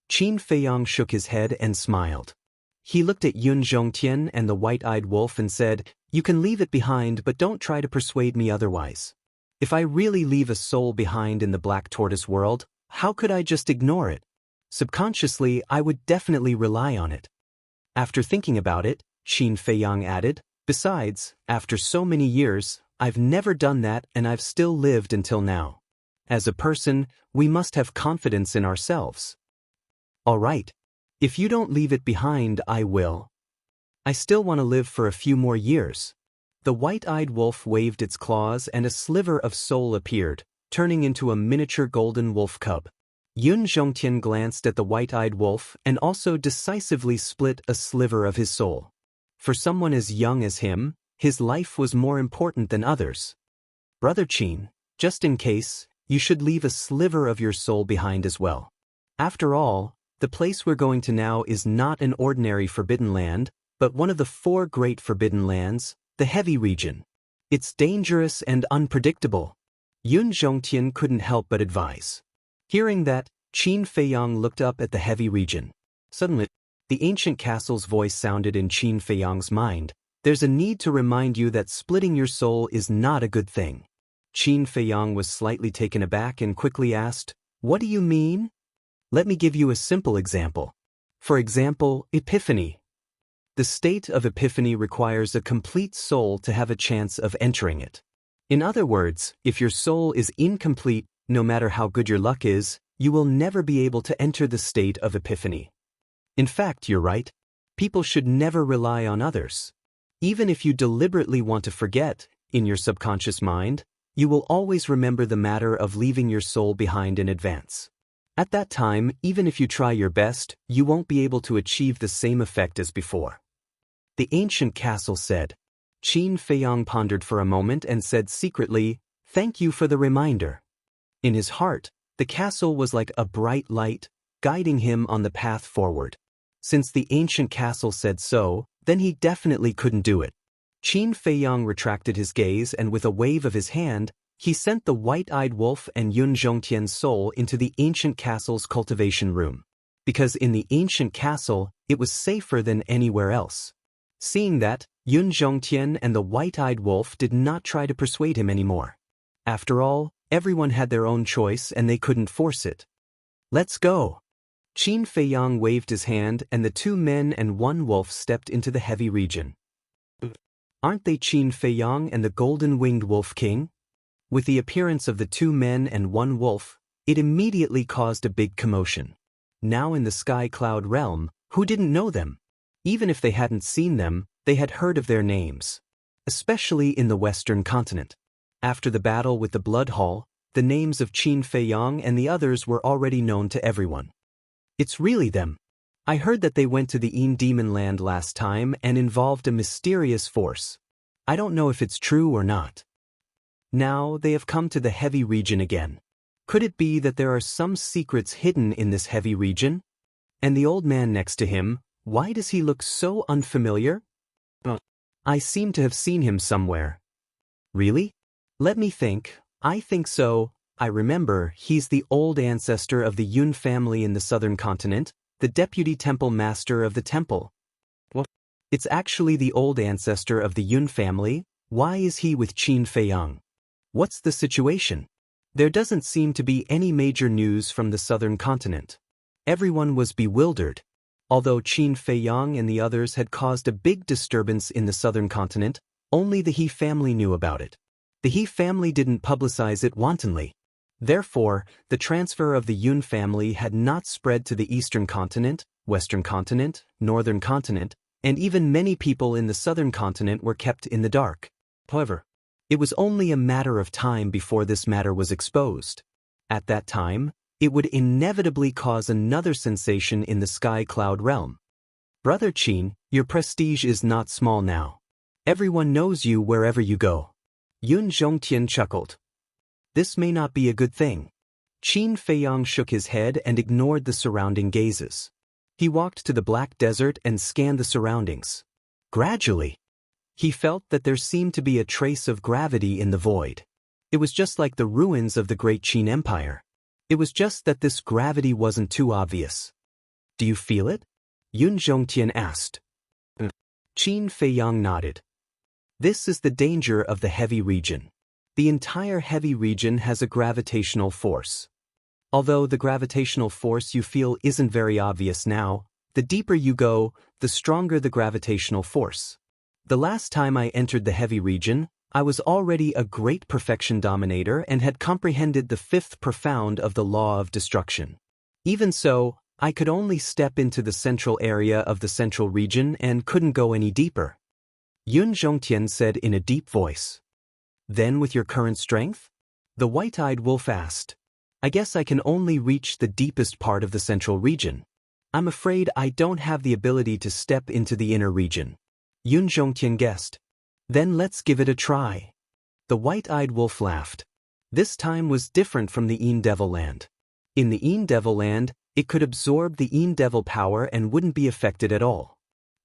Qin Feiyang shook his head and smiled. He looked at Yun Zhongtian and the white-eyed wolf and said, "You can leave it behind, but don't try to persuade me otherwise. If I really leave a soul behind in the Black Tortoise world, how could I just ignore it? Subconsciously, I would definitely rely on it." After thinking about it, Qin Feiyang added, "Besides, after so many years, I've never done that and I've still lived until now. As a person, we must have confidence in ourselves." "All right. If you don't leave it behind, I will. I still want to live for a few more years." The white-eyed wolf waved its claws and a sliver of soul appeared, turning into a miniature golden wolf cub. Yun Zhongtian glanced at the white-eyed wolf and also decisively split a sliver of his soul. For someone as young as him, his life was more important than others. "Brother Qin, just in case, you should leave a sliver of your soul behind as well. After all, the place we're going to now is not an ordinary forbidden land, but one of the 4 great forbidden lands, the Heavy Region. It's dangerous and unpredictable. Yun Zhongtian couldn't help but advise. Hearing that, Qin Feiyang looked up at the heavy region. Suddenly, the ancient castle's voice sounded in Qin Feiyang's mind. There's a need to remind you that splitting your soul is not a good thing. Qin Feiyang was slightly taken aback and quickly asked, "What do you mean?" "Let me give you a simple example. For example, epiphany. The state of epiphany requires a complete soul to have a chance of entering it. In other words, if your soul is incomplete, no matter how good your luck is, you will never be able to enter the state of epiphany. In fact, you're right. People should never rely on others. Even if you deliberately want to forget, in your subconscious mind, you will always remember the matter of leaving your soul behind in advance. At that time, even if you try your best, you won't be able to achieve the same effect as before." The ancient castle said. Qin Feiyang pondered for a moment and said secretly, "Thank you for the reminder." In his heart, the castle was like a bright light, guiding him on the path forward. Since the ancient castle said so, then he definitely couldn't do it. Qin Feiyang retracted his gaze and with a wave of his hand, he sent the white-eyed wolf and Yun Zhongtian's soul into the ancient castle's cultivation room. Because in the ancient castle, it was safer than anywhere else. Seeing that, Yun Zhongtian and the white-eyed wolf did not try to persuade him anymore. After all, everyone had their own choice and they couldn't force it. "Let's go." Qin Feiyang waved his hand and the 2 men and 1 wolf stepped into the heavy region. Aren't they Qin Feiyang and the golden-winged wolf king? With the appearance of the 2 men and 1 wolf, it immediately caused a big commotion. Now in the sky cloud realm, who didn't know them? Even if they hadn't seen them, they had heard of their names. Especially in the Western continent. After the battle with the Blood Hall, the names of Qin Feiyang and the others were already known to everyone. It's really them. I heard that they went to the Een Demon Land last time and involved a mysterious force. I don't know if it's true or not. Now they have come to the heavy region again. Could it be that there are some secrets hidden in this heavy region? And the old man next to him, why does he look so unfamiliar? I seem to have seen him somewhere. Really? Let me think. I think so. I remember, he's the old ancestor of the Yun family in the southern continent, the deputy temple master of the temple. What? It's actually the old ancestor of the Yun family. Why is he with Qin Feiyang? What's the situation? There doesn't seem to be any major news from the southern continent. Everyone was bewildered. Although Qin Feiyang and the others had caused a big disturbance in the southern continent, only the He family knew about it. The He family didn't publicize it wantonly. Therefore, the transfer of the Yun family had not spread to the eastern continent, western continent, northern continent, and even many people in the southern continent were kept in the dark. However, it was only a matter of time before this matter was exposed. At that time, it would inevitably cause another sensation in the sky cloud realm. Brother Qin, your prestige is not small now. Everyone knows you wherever you go. Yun Zhongtian chuckled. This may not be a good thing. Qin Feiyang shook his head and ignored the surrounding gazes. He walked to the black desert and scanned the surroundings. Gradually, he felt that there seemed to be a trace of gravity in the void. It was just like the ruins of the great Qin Empire. It was just that this gravity wasn't too obvious. Do you feel it? Yun Zhongtian asked. Qin Feiyang nodded. This is the danger of the heavy region. The entire heavy region has a gravitational force. Although the gravitational force you feel isn't very obvious now, the deeper you go, the stronger the gravitational force. The last time I entered the heavy region, I was already a great perfection dominator and had comprehended the 5th profound of the law of destruction. Even so, I could only step into the central area of the central region and couldn't go any deeper. Yun Zhongtian said in a deep voice. Then with your current strength? The white-eyed wolf asked. I guess I can only reach the deepest part of the central region. I'm afraid I don't have the ability to step into the inner region. Yun Zhongtian guessed. Then let's give it a try. The white-eyed wolf laughed. This time was different from the Een Devil Land. In the Een Devil Land, it could absorb the Een Devil power and wouldn't be affected at all.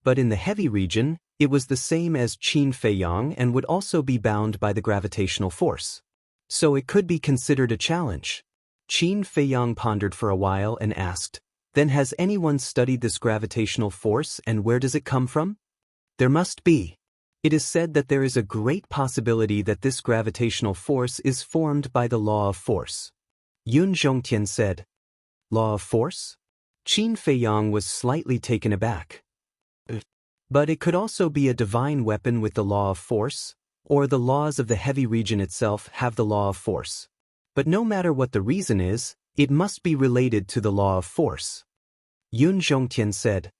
But in the heavy region, it was the same as Qin Feiyang and would also be bound by the gravitational force. So it could be considered a challenge. Qin Feiyang pondered for a while and asked, "Then has anyone studied this gravitational force and where does it come from?" "There must be. It is said that there is a great possibility that this gravitational force is formed by the law of force." Yun Zhongtian said. "Law of force?" Qin Feiyang was slightly taken aback. "But it could also be a divine weapon with the law of force, or the laws of the heavy region itself have the law of force. But no matter what the reason is, it must be related to the law of force." Yun Zhongtian said.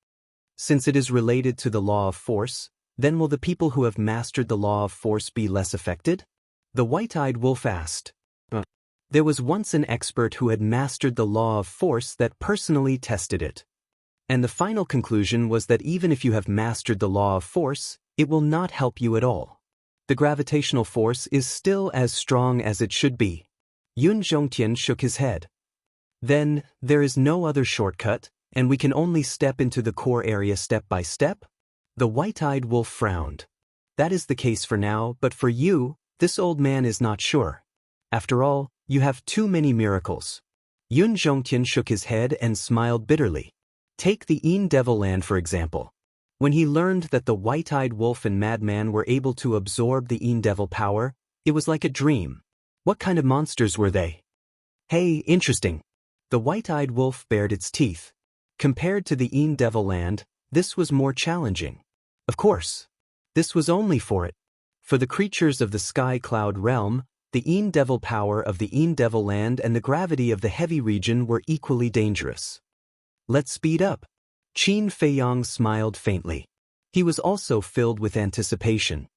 "Since it is related to the law of force, then will the people who have mastered the law of force be less affected?" The white-eyed wolf asked. There was once an expert who had mastered the law of force that personally tested it. And the final conclusion was that even if you have mastered the law of force, it will not help you at all. The gravitational force is still as strong as it should be. Yun Zhongtian shook his head. "Then, there is no other shortcut, and we can only step into the core area step by step?" The white-eyed wolf frowned. "That is the case for now, but for you, this old man is not sure. After all, you have too many miracles." Yun Zhongtian shook his head and smiled bitterly. Take the Een Devil Land for example. When he learned that the white-eyed wolf and madman were able to absorb the Een Devil power, it was like a dream. What kind of monsters were they? Hey, interesting. The white-eyed wolf bared its teeth. Compared to the Een Devil Land, this was more challenging. Of course. This was only for it. For the creatures of the Sky Cloud realm, the Een Devil power of the Een Devil Land and the gravity of the heavy region were equally dangerous. Let's speed up. Qin Feiyang smiled faintly. He was also filled with anticipation.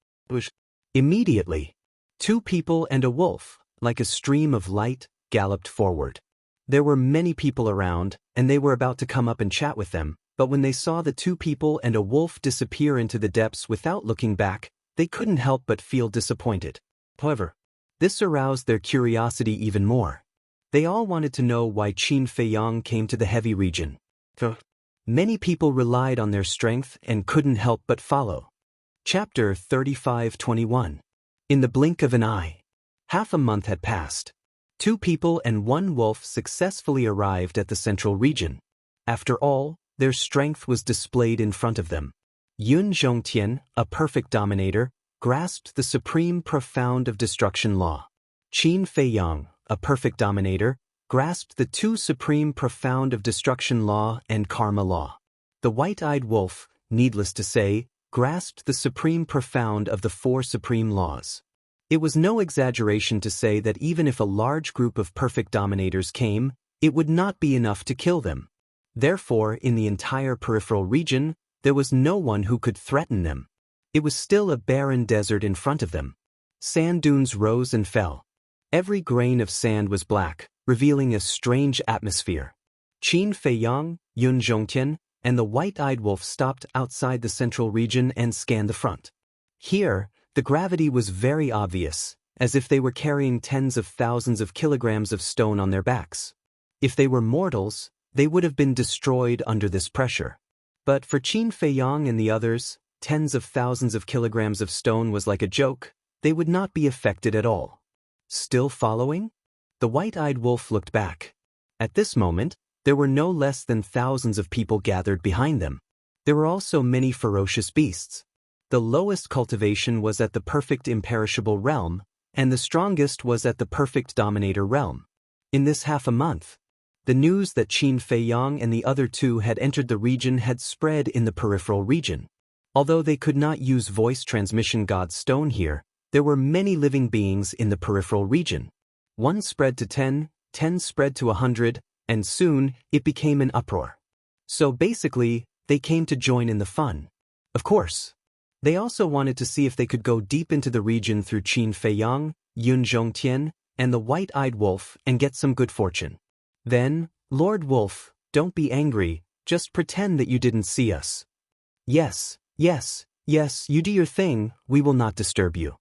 Immediately, two people and a wolf, like a stream of light, galloped forward. There were many people around, and they were about to come up and chat with them, but when they saw the two people and a wolf disappear into the depths without looking back, they couldn't help but feel disappointed. However, this aroused their curiosity even more. They all wanted to know why Qin Feiyang came to the heavy region. Many people relied on their strength and couldn't help but follow. Chapter 35:21. In the blink of an eye. Half a month had passed. Two people and one wolf successfully arrived at the central region. After all, their strength was displayed in front of them. Yun Zhongtian, a perfect dominator, grasped the supreme profound of destruction law. Qin Feiyang, a perfect dominator, grasped the two supreme profound of destruction law and karma law. The white-eyed wolf, needless to say, grasped the supreme profound of the four supreme laws. It was no exaggeration to say that even if a large group of perfect dominators came, it would not be enough to kill them. Therefore, in the entire peripheral region, there was no one who could threaten them. It was still a barren desert in front of them. Sand dunes rose and fell. Every grain of sand was black, revealing a strange atmosphere. Qin Feiyang, Yun Zhongtian, and the white-eyed wolf stopped outside the central region and scanned the front. Here, the gravity was very obvious, as if they were carrying tens of thousands of kilograms of stone on their backs. If they were mortals, they would have been destroyed under this pressure. But for Qin Feiyang and the others, tens of thousands of kilograms of stone was like a joke. They would not be affected at all. Still following? The white-eyed wolf looked back. At this moment, there were no less than thousands of people gathered behind them. There were also many ferocious beasts. The lowest cultivation was at the perfect imperishable realm, and the strongest was at the perfect dominator realm. In this half a month, the news that Qin Feiyang and the other two had entered the region had spread in the peripheral region. Although they could not use voice transmission God's stone here, there were many living beings in the peripheral region. One spread to 10, 10 spread to 100, and soon it became an uproar. So basically, they came to join in the fun. Of course. They also wanted to see if they could go deep into the region through Qin Feiyang, Yun Zhongtian, and the white-eyed wolf and get some good fortune. Then, Lord Wolf, don't be angry, just pretend that you didn't see us. Yes, yes, yes, you do your thing, we will not disturb you.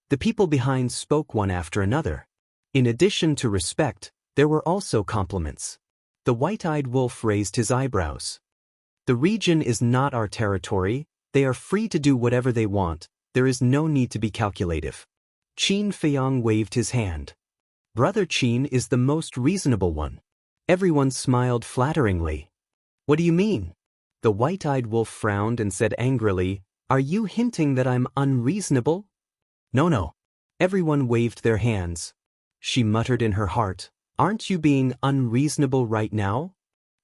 The people behind spoke one after another. In addition to respect, there were also compliments. The white-eyed wolf raised his eyebrows. The region is not our territory, they are free to do whatever they want, there is no need to be calculative. Qin Feiyang waved his hand. Brother Qin is the most reasonable one. Everyone smiled flatteringly. What do you mean? The white-eyed wolf frowned and said angrily, Are you hinting that I'm unreasonable? No. Everyone waved their hands. She muttered in her heart, Aren't you being unreasonable right now?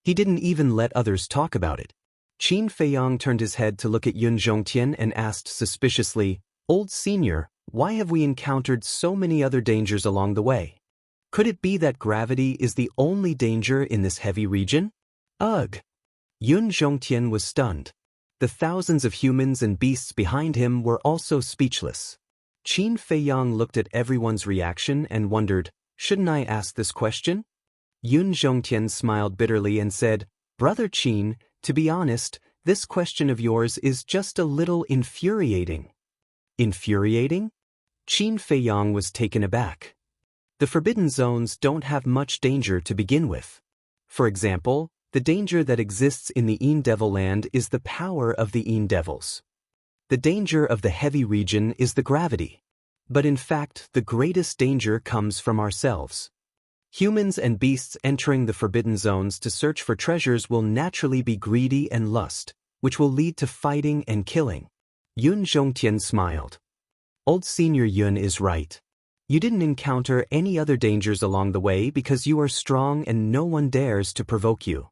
He didn't even let others talk about it. Qin Feiyang turned his head to look at Yun Zhongtian and asked suspiciously, Old senior, why have we encountered so many other dangers along the way? Could it be that gravity is the only danger in this heavy region? Ugh! Yun Zhongtian was stunned. The thousands of humans and beasts behind him were also speechless. Qin Feiyang looked at everyone's reaction and wondered, Shouldn't I ask this question? Yun Zhongtian smiled bitterly and said, Brother Qin, to be honest, this question of yours is just a little infuriating. Infuriating? Qin Feiyang was taken aback. The forbidden zones don't have much danger to begin with. For example, the danger that exists in the Een Devil land is the power of the Een Devils. The danger of the heavy region is the gravity. But in fact, the greatest danger comes from ourselves. Humans and beasts entering the forbidden zones to search for treasures will naturally be greedy and lust, which will lead to fighting and killing. Yun Zhongtian smiled. Old Senior Yun is right. You didn't encounter any other dangers along the way because you are strong and no one dares to provoke you.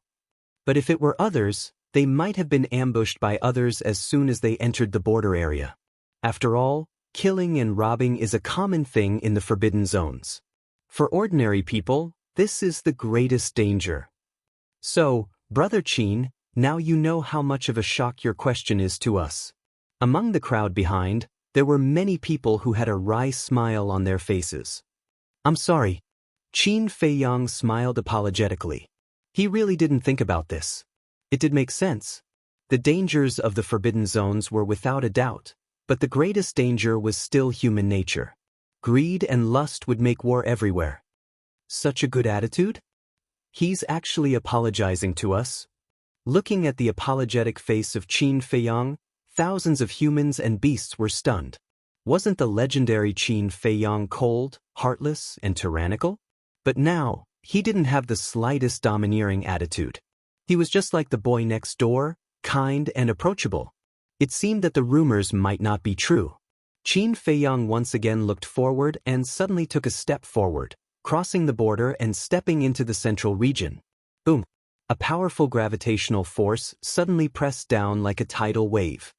But if it were others, they might have been ambushed by others as soon as they entered the border area. After all, killing and robbing is a common thing in the forbidden zones. For ordinary people, this is the greatest danger. So, Brother Qin, now you know how much of a shock your question is to us. Among the crowd behind, there were many people who had a wry smile on their faces. I'm sorry. Qin Feiyang smiled apologetically. He really didn't think about this. It did make sense. The dangers of the forbidden zones were without a doubt, but the greatest danger was still human nature. Greed and lust would make war everywhere. Such a good attitude? He's actually apologizing to us. Looking at the apologetic face of Qin Feiyang, thousands of humans and beasts were stunned. Wasn't the legendary Qin Feiyang cold, heartless, and tyrannical? But now, he didn't have the slightest domineering attitude. He was just like the boy next door, kind and approachable. It seemed that the rumors might not be true. Qin Feiyang once again looked forward and suddenly took a step forward, crossing the border and stepping into the central region. Boom! A powerful gravitational force suddenly pressed down like a tidal wave.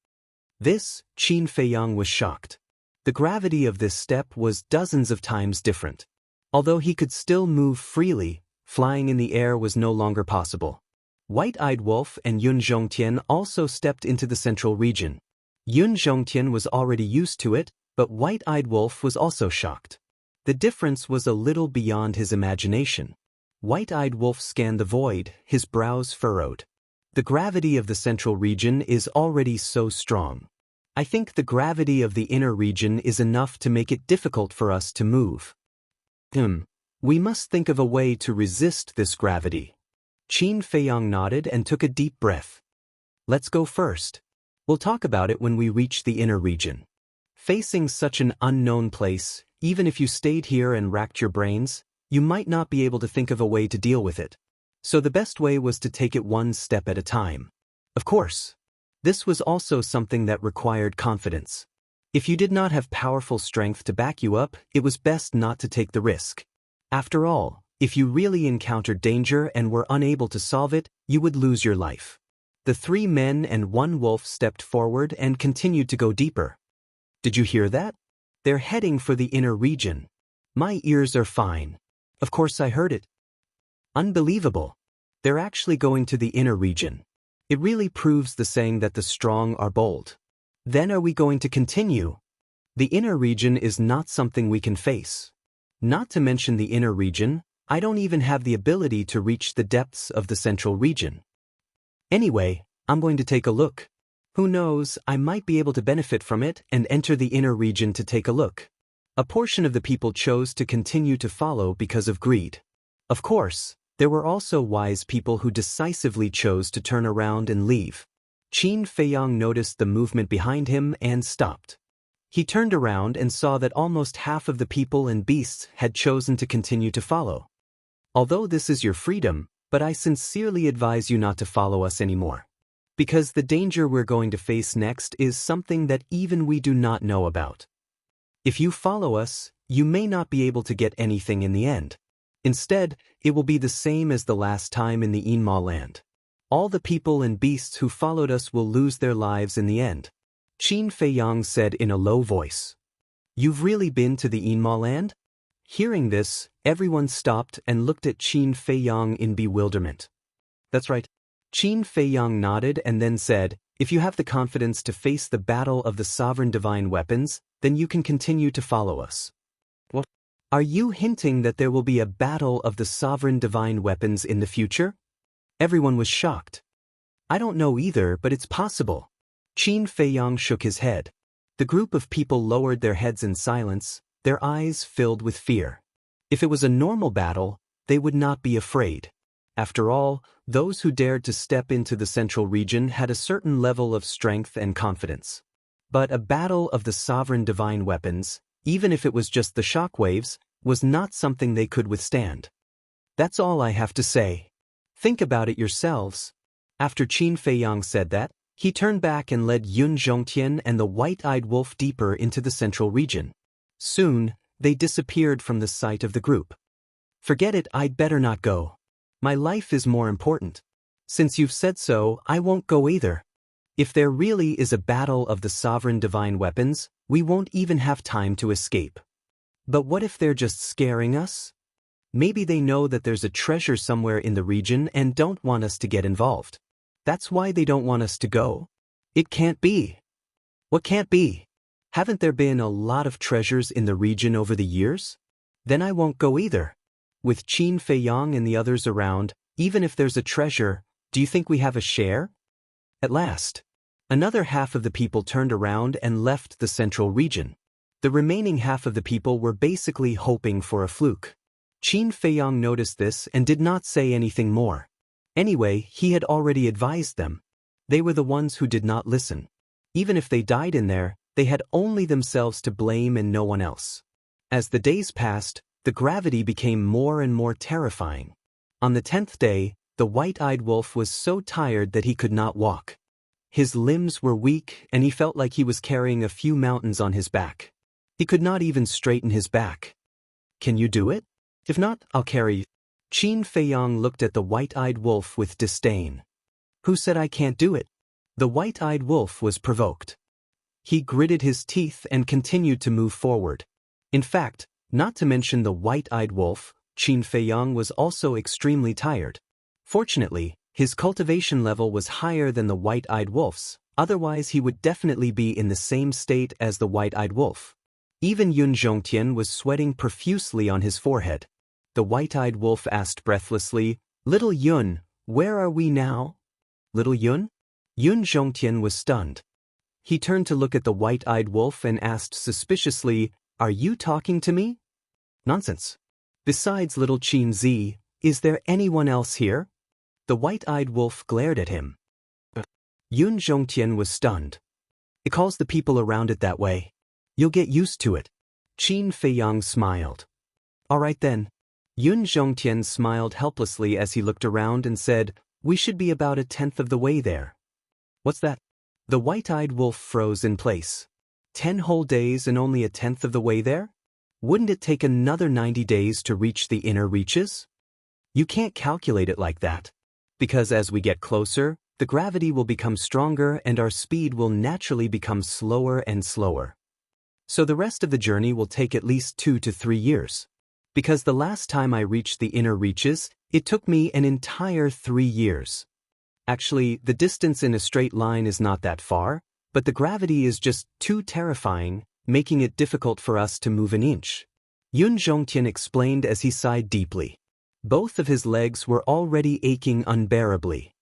This, Qin Feiyang was shocked. The gravity of this step was dozens of times different. Although he could still move freely, flying in the air was no longer possible. White-eyed Wolf and Yun Zhongtian also stepped into the central region. Yun Zhongtian was already used to it, but White-eyed Wolf was also shocked. The difference was a little beyond his imagination. White-eyed Wolf scanned the void, his brows furrowed. The gravity of the central region is already so strong. I think the gravity of the inner region is enough to make it difficult for us to move. We must think of a way to resist this gravity. Qin Feiyang nodded and took a deep breath. Let's go first. We'll talk about it when we reach the inner region. Facing such an unknown place, even if you stayed here and racked your brains, you might not be able to think of a way to deal with it. So the best way was to take it one step at a time. Of course, this was also something that required confidence. If you did not have powerful strength to back you up, it was best not to take the risk. After all, if you really encountered danger and were unable to solve it, you would lose your life. The 3 men and 1 wolf stepped forward and continued to go deeper. Did you hear that? They're heading for the inner region. My ears are fine. Of course I heard it. Unbelievable. They're actually going to the inner region. It really proves the saying that the strong are bold. Then are we going to continue? The inner region is not something we can face. Not to mention the inner region, I don't even have the ability to reach the depths of the central region. Anyway, I'm going to take a look. Who knows, I might be able to benefit from it and enter the inner region to take a look. A portion of the people chose to continue to follow because of greed. Of course, there were also wise people who decisively chose to turn around and leave. Qin Feiyang noticed the movement behind him and stopped. He turned around and saw that almost half of the people and beasts had chosen to continue to follow. Although this is your freedom, but I sincerely advise you not to follow us anymore. Because the danger we're going to face next is something that even we do not know about. If you follow us, you may not be able to get anything in the end. Instead, it will be the same as the last time in the Inma land. All the people and beasts who followed us will lose their lives in the end. Qin Feiyang said in a low voice. You've really been to the Inma land? Hearing this, everyone stopped and looked at Qin Feiyang in bewilderment. That's right. Qin Feiyang nodded and then said, if you have the confidence to face the battle of the sovereign divine weapons, then you can continue to follow us. What? Are you hinting that there will be a battle of the sovereign divine weapons in the future? Everyone was shocked. I don't know either, but it's possible. Qin Feiyang shook his head. The group of people lowered their heads in silence, their eyes filled with fear. If it was a normal battle, they would not be afraid. After all, those who dared to step into the central region had a certain level of strength and confidence. But a battle of the sovereign divine weapons, even if it was just the shockwaves, was not something they could withstand. That's all I have to say. Think about it yourselves. After Qin Feiyang said that, he turned back and led Yun Zhongtian and the white-eyed wolf deeper into the central region. Soon, they disappeared from the sight of the group. Forget it, I'd better not go. My life is more important. Since you've said so, I won't go either. If there really is a battle of the sovereign divine weapons, we won't even have time to escape. But what if they're just scaring us? Maybe they know that there's a treasure somewhere in the region and don't want us to get involved. That's why they don't want us to go. It can't be. What can't be? Haven't there been a lot of treasures in the region over the years? Then I won't go either. With Qin Feiyang and the others around, even if there's a treasure, do you think we have a share? At last, another half of the people turned around and left the central region. The remaining half of the people were basically hoping for a fluke. Qin Feiyang noticed this and did not say anything more. Anyway, he had already advised them. They were the ones who did not listen. Even if they died in there, they had only themselves to blame and no one else. As the days passed, the gravity became more and more terrifying. On the 10th day, the white-eyed wolf was so tired that he could not walk. His limbs were weak and he felt like he was carrying a few mountains on his back. He could not even straighten his back. Can you do it? If not, I'll carry you. Qin Feiyang looked at the white-eyed wolf with disdain. Who said I can't do it? The white-eyed wolf was provoked. He gritted his teeth and continued to move forward. In fact, not to mention the white-eyed wolf, Qin Feiyang was also extremely tired. Fortunately, his cultivation level was higher than the white-eyed wolf's, otherwise he would definitely be in the same state as the white-eyed wolf. Even Yun Zhongtian was sweating profusely on his forehead. The white-eyed wolf asked breathlessly, Little Yun, where are we now? Little Yun? Yun Zhongtian was stunned. He turned to look at the white-eyed wolf and asked suspiciously, Are you talking to me? Nonsense. Besides little Qin Zi, is there anyone else here? The white-eyed wolf glared at him. Yun Zhongtian was stunned. It calls the people around it that way. You'll get used to it. Qin Feiyang smiled. All right then. Yun Zhongtian smiled helplessly as he looked around and said, We should be about 1/10 of the way there. What's that? The white-eyed wolf froze in place. 10 whole days and only 1/10 of the way there? Wouldn't it take another 90 days to reach the inner reaches? You can't calculate it like that. Because as we get closer, the gravity will become stronger and our speed will naturally become slower and slower. So the rest of the journey will take at least 2 to 3 years. Because the last time I reached the inner reaches, it took me an entire 3 years. Actually, the distance in a straight line is not that far, but the gravity is just too terrifying, making it difficult for us to move an inch. Yun Zhongtian explained as he sighed deeply. Both of his legs were already aching unbearably.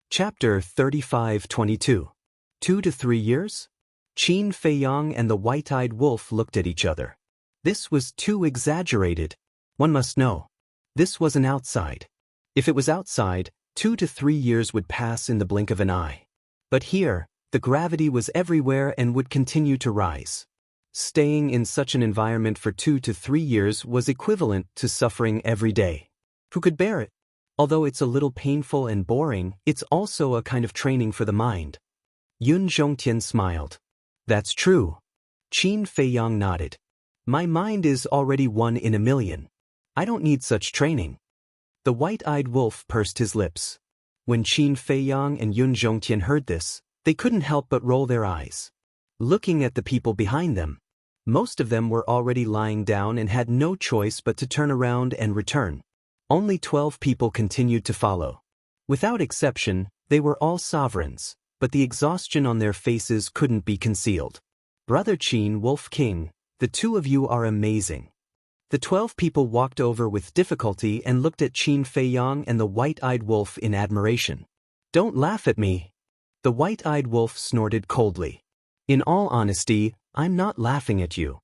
Chapter 35:22. 2 to 3 years? Qin Feiyang and the white-eyed wolf looked at each other. This was too exaggerated. One must know. This wasn't outside. If it was outside, 2 to 3 years would pass in the blink of an eye. But here, the gravity was everywhere and would continue to rise. Staying in such an environment for 2 to 3 years was equivalent to suffering every day. Who could bear it? Although it's a little painful and boring, it's also a kind of training for the mind. Yun Zhongtian smiled. That's true. Qin Feiyang nodded. My mind is already 1 in a million. I don't need such training. The white-eyed wolf pursed his lips. When Qin Feiyang and Yun Zhongtian heard this, they couldn't help but roll their eyes. Looking at the people behind them, most of them were already lying down and had no choice but to turn around and return. Only 12 people continued to follow. Without exception, they were all sovereigns, but the exhaustion on their faces couldn't be concealed. Brother Qin, Wolf King, the two of you are amazing. The 12 people walked over with difficulty and looked at Qin Feiyang and the white-eyed wolf in admiration. Don't laugh at me. The white-eyed wolf snorted coldly. In all honesty, I'm not laughing at you.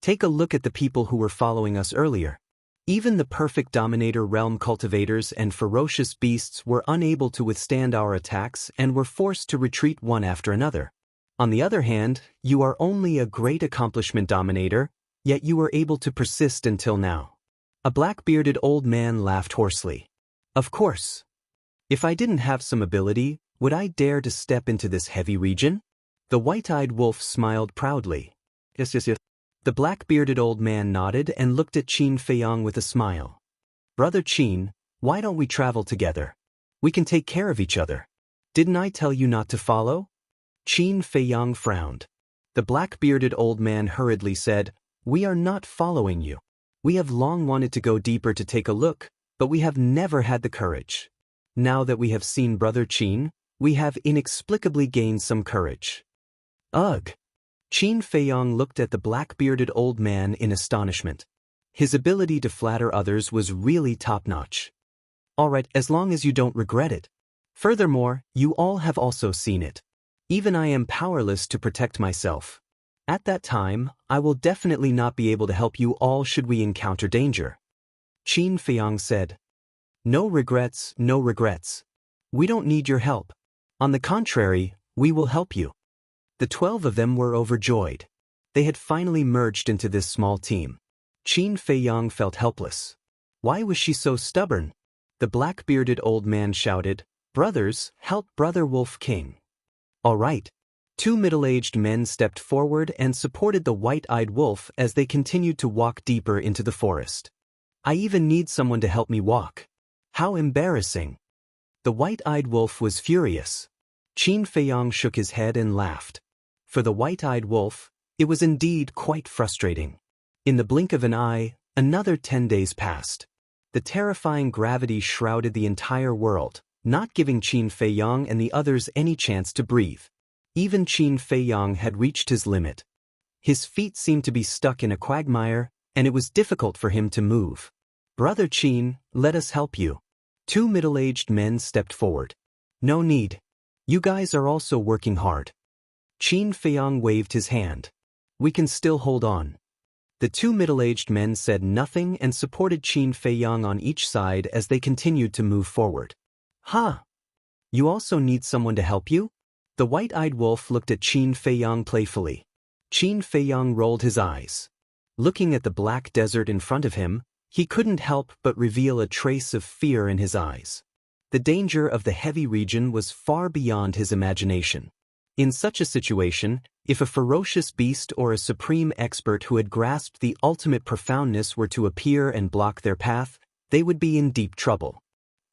Take a look at the people who were following us earlier. Even the perfect dominator realm cultivators and ferocious beasts were unable to withstand our attacks and were forced to retreat one after another. On the other hand, you are only a great accomplishment dominator, yet you were able to persist until now. A black-bearded old man laughed hoarsely. Of course. If I didn't have some ability, would I dare to step into this heavy region? The white-eyed wolf smiled proudly. Yes. The black-bearded old man nodded and looked at Qin Feiyang with a smile. Brother Qin, why don't we travel together? We can take care of each other. Didn't I tell you not to follow? Qin Feiyang frowned. The black-bearded old man hurriedly said, We are not following you. We have long wanted to go deeper to take a look, but we have never had the courage. Now that we have seen Brother Qin, we have inexplicably gained some courage. Ugh! Qin Feiyang looked at the black-bearded old man in astonishment. His ability to flatter others was really top-notch. All right, as long as you don't regret it. Furthermore, you all have also seen it. Even I am powerless to protect myself. At that time, I will definitely not be able to help you all should we encounter danger. Qin Feiyang said. No regrets, no regrets. We don't need your help. On the contrary, we will help you. The 12 of them were overjoyed. They had finally merged into this small team. Qin Feiyang felt helpless. Why was she so stubborn? The black-bearded old man shouted, Brothers, help Brother Wolf King. All right. 2 middle-aged men stepped forward and supported the white-eyed wolf as they continued to walk deeper into the forest. I even need someone to help me walk. How embarrassing. The white-eyed wolf was furious. Qin Feiyang shook his head and laughed. For the white-eyed wolf, it was indeed quite frustrating. In the blink of an eye, another 10 days passed. The terrifying gravity shrouded the entire world, not giving Qin Feiyang and the others any chance to breathe. Even Qin Feiyang had reached his limit. His feet seemed to be stuck in a quagmire, and it was difficult for him to move. Brother Qin, let us help you. 2 middle-aged men stepped forward. No need. You guys are also working hard. Qin Feiyang waved his hand. We can still hold on. The 2 middle-aged men said nothing and supported Qin Feiyang on each side as they continued to move forward. Ha! You also need someone to help you? The white-eyed wolf looked at Qin Feiyang playfully. Qin Feiyang rolled his eyes. Looking at the black desert in front of him, he couldn't help but reveal a trace of fear in his eyes. The danger of the heavy region was far beyond his imagination. In such a situation, if a ferocious beast or a supreme expert who had grasped the ultimate profoundness were to appear and block their path, they would be in deep trouble.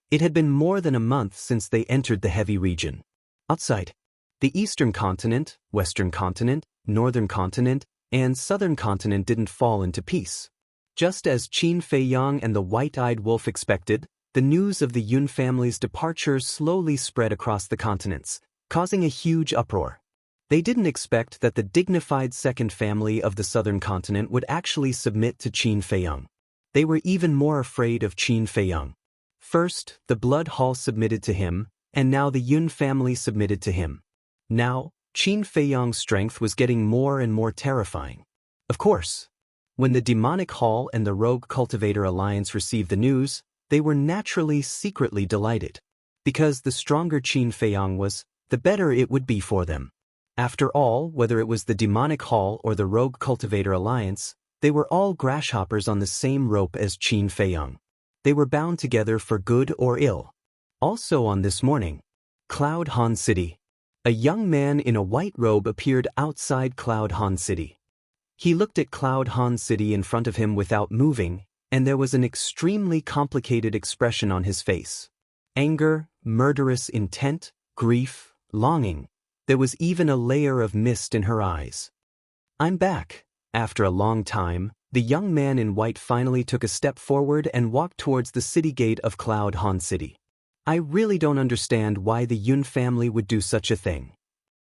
It had been more than a month since they entered the heavy region. Outside, the eastern continent, western continent, northern continent, and southern continent didn't fall into peace. Just as Qin Feiyang and the white-eyed wolf expected, the news of the Yun family's departure slowly spread across the continents, causing a huge uproar. They didn't expect that the dignified second family of the southern continent would actually submit to Qin Feiyang. They were even more afraid of Qin Feiyang. First, the Blood Hall submitted to him, and now the Yun family submitted to him. Now, Qin Feiyang's strength was getting more and more terrifying. Of course, when the Demonic Hall and the Rogue Cultivator Alliance received the news, they were naturally secretly delighted. Because the stronger Qin Feiyang was, the better it would be for them. After all, whether it was the demonic hall or the rogue cultivator alliance, they were all grasshoppers on the same rope as Qin Feiyang. They were bound together for good or ill. Also on this morning, Cloud Han City. A young man in a white robe appeared outside Cloud Han City. He looked at Cloud Han City in front of him without moving, and there was an extremely complicated expression on his face. Anger, murderous intent, grief, longing. There was even a layer of mist in her eyes. "I'm back." After a long time, the young man in white finally took a step forward and walked towards the city gate of Cloud Han City. "I really don't understand why the Yun family would do such a thing."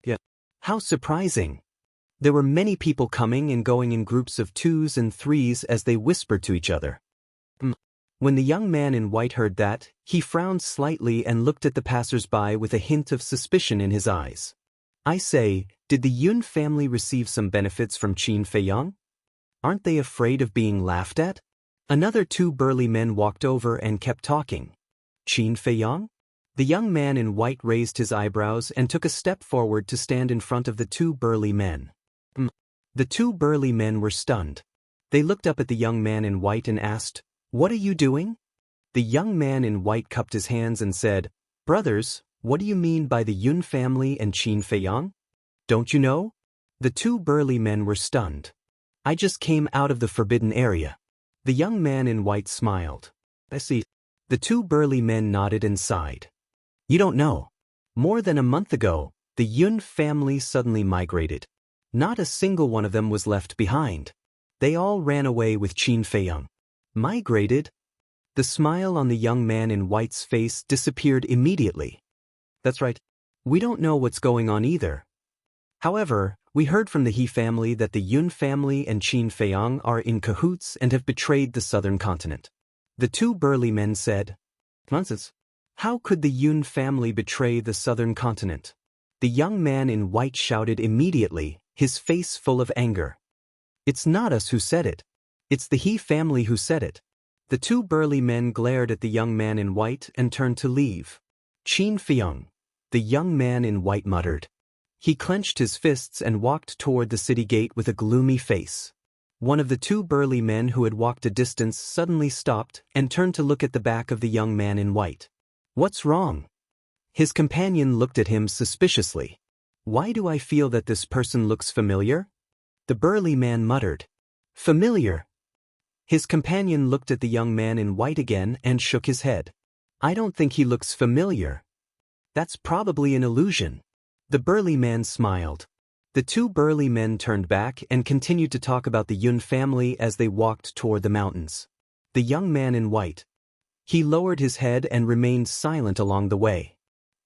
"Yeah. How surprising." There were many people coming and going in groups of 2s and 3s as they whispered to each other. When the young man in white heard that, he frowned slightly and looked at the passers-by with a hint of suspicion in his eyes. "I say, did the Yun family receive some benefits from Qin Feiyang? Aren't they afraid of being laughed at?" Another 2 burly men walked over and kept talking. "Qin Feiyang?" The young man in white raised his eyebrows and took a step forward to stand in front of the 2 burly men. The 2 burly men were stunned. They looked up at the young man in white and asked, "What are you doing?" The young man in white cupped his hands and said, "Brothers, what do you mean by the Yun family and Qin Feiyang? Don't you know?" The 2 burly men were stunned. "I just came out of the forbidden area." The young man in white smiled. "I see." The 2 burly men nodded and sighed. "You don't know. More than a month ago, the Yun family suddenly migrated. Not a single one of them was left behind. They all ran away with Qin Feiyang." "Migrated?" The smile on the young man in white's face disappeared immediately. "That's right. We don't know what's going on either. However, we heard from the He family that the Yun family and Qin Feiyang are in cahoots and have betrayed the southern continent." The 2 burly men said, "Nonsense. How could the Yun family betray the southern continent?" The young man in white shouted immediately, his face full of anger. "It's not us who said it. It's the He family who said it." The 2 burly men glared at the young man in white and turned to leave. "Qin Feiyang," the young man in white muttered. He clenched his fists and walked toward the city gate with a gloomy face. One of the 2 burly men who had walked a distance suddenly stopped and turned to look at the back of the young man in white. "What's wrong?" His companion looked at him suspiciously. "Why do I feel that this person looks familiar?" The burly man muttered. "Familiar?" His companion looked at the young man in white again and shook his head. "I don't think he looks familiar. That's probably an illusion." The burly man smiled. The 2 burly men turned back and continued to talk about the Yun family as they walked toward the mountains. The young man in white. He lowered his head and remained silent along the way.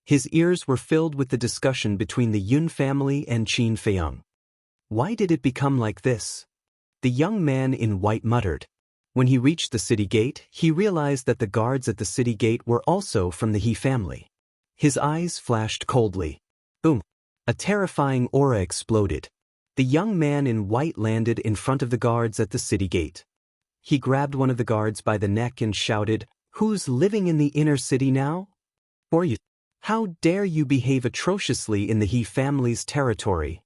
His ears were filled with the discussion between the Yun family and Qin Feiyang. "Why did it become like this?" The young man in white muttered. When he reached the city gate, he realized that the guards at the city gate were also from the He family. His eyes flashed coldly. Boom! A terrifying aura exploded. The young man in white landed in front of the guards at the city gate. He grabbed one of the guards by the neck and shouted, "Who's living in the inner city now? Or you? How dare you behave atrociously in the He family's territory?"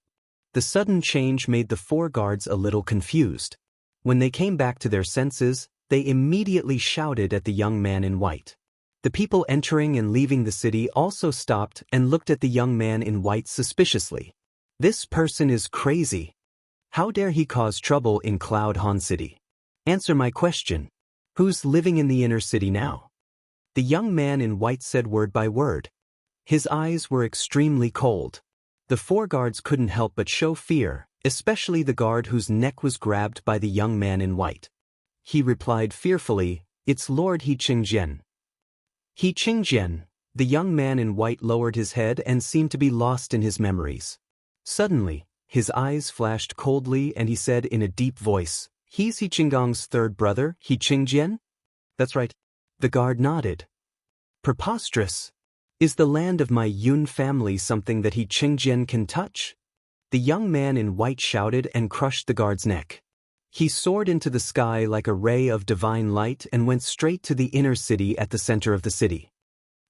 The sudden change made the 4 guards a little confused. When they came back to their senses, they immediately shouted at the young man in white. The people entering and leaving the city also stopped and looked at the young man in white suspiciously. "This person is crazy. How dare he cause trouble in Cloud Han City? Answer my question. Who's living in the inner city now?" The young man in white said word by word. His eyes were extremely cold. The 4 guards couldn't help but show fear, especially the guard whose neck was grabbed by the young man in white. He replied fearfully, "It's Lord He Qingjian." "He Qingjian." The young man in white lowered his head and seemed to be lost in his memories. Suddenly, his eyes flashed coldly and he said in a deep voice, "He's He Qinggong's 3rd brother, He Qingjian?" "That's right." The guard nodded. "Preposterous. Is the land of my Yun family something that He Qingjian can touch?" The young man in white shouted and crushed the guard's neck. He soared into the sky like a ray of divine light and went straight to the inner city at the center of the city.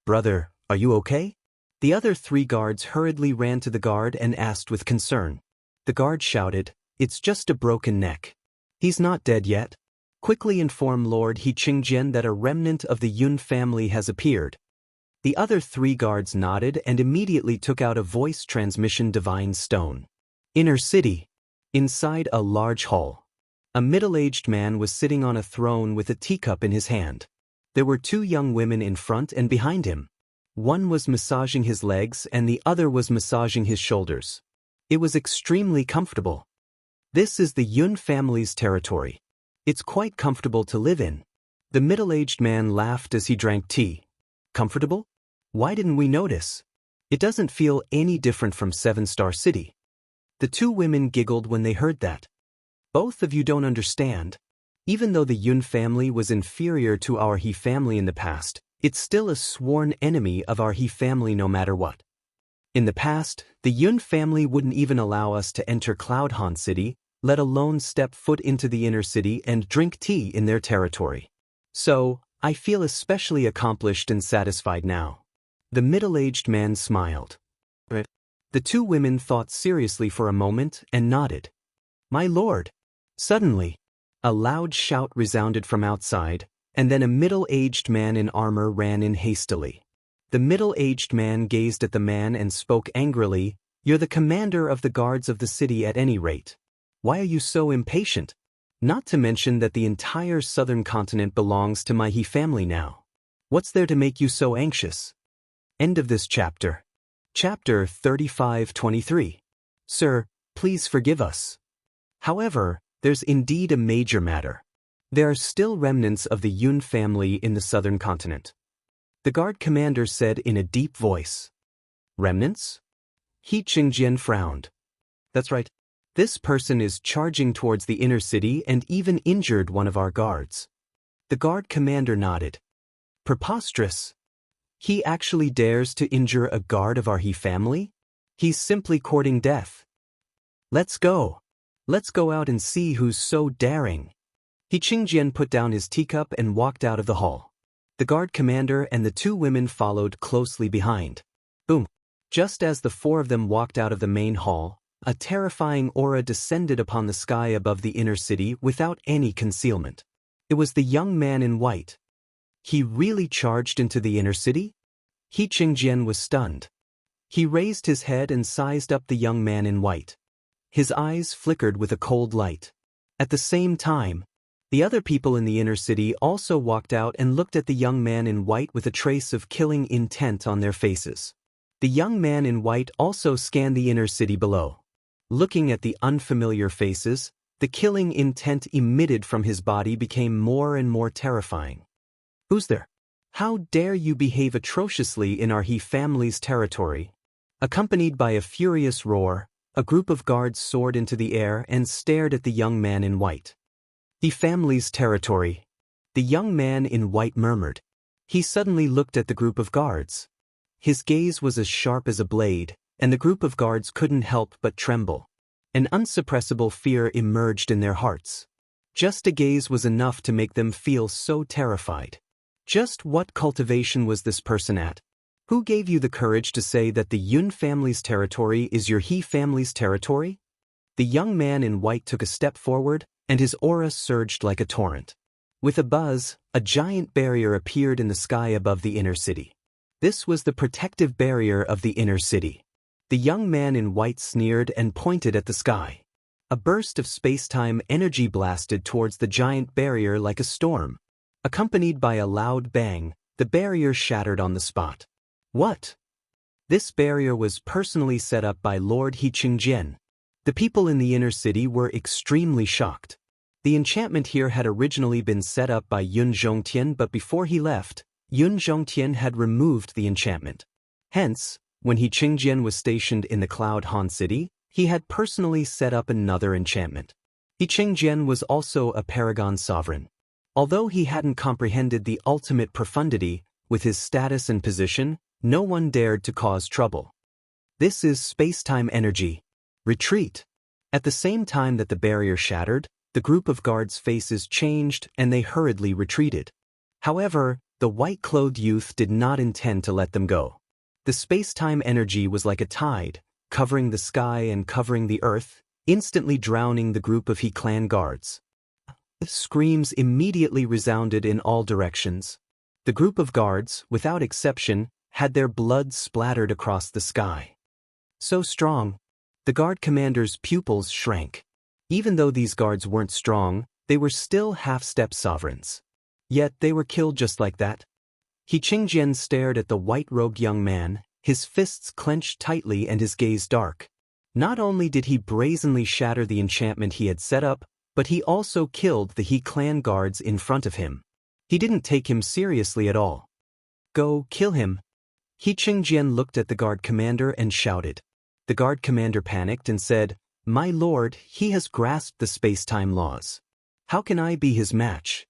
"Brother, are you okay?" The other 3 guards hurriedly ran to the guard and asked with concern. The guard shouted, "It's just a broken neck. He's not dead yet. Quickly inform Lord He Qingjian that a remnant of the Yun family has appeared." The other 3 guards nodded and immediately took out a voice transmission divine stone. Inner city. Inside a large hall. A middle-aged man was sitting on a throne with a teacup in his hand. There were 2 young women in front and behind him. One was massaging his legs and the other was massaging his shoulders. It was extremely comfortable. This is the Yun family's territory. It's quite comfortable to live in. The middle-aged man laughed as he drank tea. Comfortable? Why didn't we notice? It doesn't feel any different from 7-Star City. The 2 women giggled when they heard that. Both of you don't understand. Even though the Yun family was inferior to our He family in the past, it's still a sworn enemy of our He family no matter what. In the past, the Yun family wouldn't even allow us to enter Cloudhan City, let alone step foot into the inner city and drink tea in their territory. So, I feel especially accomplished and satisfied now. The middle-aged man smiled. The 2 women thought seriously for a moment and nodded. My lord. Suddenly, a loud shout resounded from outside, and then a middle-aged man in armor ran in hastily. The middle-aged man gazed at the man and spoke angrily, "You're the commander of the guards of the city at any rate. Why are you so impatient? Not to mention that the entire southern continent belongs to my He family now. What's there to make you so anxious?" End of this chapter. Chapter 35-23. Sir, please forgive us. However, there's indeed a major matter. There are still remnants of the Yun family in the southern continent. The guard commander said in a deep voice. Remnants? He Qingjian frowned. That's right. This person is charging towards the inner city and even injured one of our guards. The guard commander nodded. Preposterous. He actually dares to injure a guard of our He family? He's simply courting death. Let's go. Let's go out and see who's so daring. He Qingjian put down his teacup and walked out of the hall. The guard commander and the 2 women followed closely behind. Boom. Just as the 4 of them walked out of the main hall, a terrifying aura descended upon the sky above the inner city without any concealment. It was the young man in white. He really charged into the inner city? He Qingjian was stunned. He raised his head and sized up the young man in white. His eyes flickered with a cold light. At the same time, the other people in the inner city also walked out and looked at the young man in white with a trace of killing intent on their faces. The young man in white also scanned the inner city below. Looking at the unfamiliar faces, the killing intent emitted from his body became more and more terrifying. Who's there? How dare you behave atrociously in our He family's territory? Accompanied by a furious roar, a group of guards soared into the air and stared at the young man in white. He family's territory. The young man in white murmured. He suddenly looked at the group of guards. His gaze was as sharp as a blade, and the group of guards couldn't help but tremble. An unsuppressible fear emerged in their hearts. Just a gaze was enough to make them feel so terrified. Just what cultivation was this person at? Who gave you the courage to say that the Yun family's territory is your He family's territory? The young man in white took a step forward, and his aura surged like a torrent. With a buzz, a giant barrier appeared in the sky above the inner city. This was the protective barrier of the inner city. The young man in white sneered and pointed at the sky. A burst of space-time energy blasted towards the giant barrier like a storm. Accompanied by a loud bang, the barrier shattered on the spot. What? This barrier was personally set up by Lord He Qingjian. The people in the inner city were extremely shocked. The enchantment here had originally been set up by Yun Zhongtian, but before he left, Yun Zhongtian had removed the enchantment. Hence, when He Qingjian was stationed in the Cloudhan City, he had personally set up another enchantment. He Qingjian was also a paragon sovereign. Although he hadn't comprehended the ultimate profundity, with his status and position, no one dared to cause trouble. This is space-time energy. Retreat. At the same time that the barrier shattered, the group of guards' faces changed and they hurriedly retreated. However, the white-clothed youth did not intend to let them go. The space-time energy was like a tide, covering the sky and covering the earth, instantly drowning the group of He clan guards. Screams immediately resounded in all directions. The group of guards, without exception, had their blood splattered across the sky. So strong. The guard commander's pupils shrank. Even though these guards weren't strong, they were still half-step sovereigns. Yet they were killed just like that. He Qingjian stared at the white-robed young man, his fists clenched tightly and his gaze dark. Not only did he brazenly shatter the enchantment he had set up, but he also killed the He clan guards in front of him. He didn't take him seriously at all. Go, kill him. He Qingjian looked at the guard commander and shouted. The guard commander panicked and said, "My lord, he has grasped the space-time laws. How can I be his match?"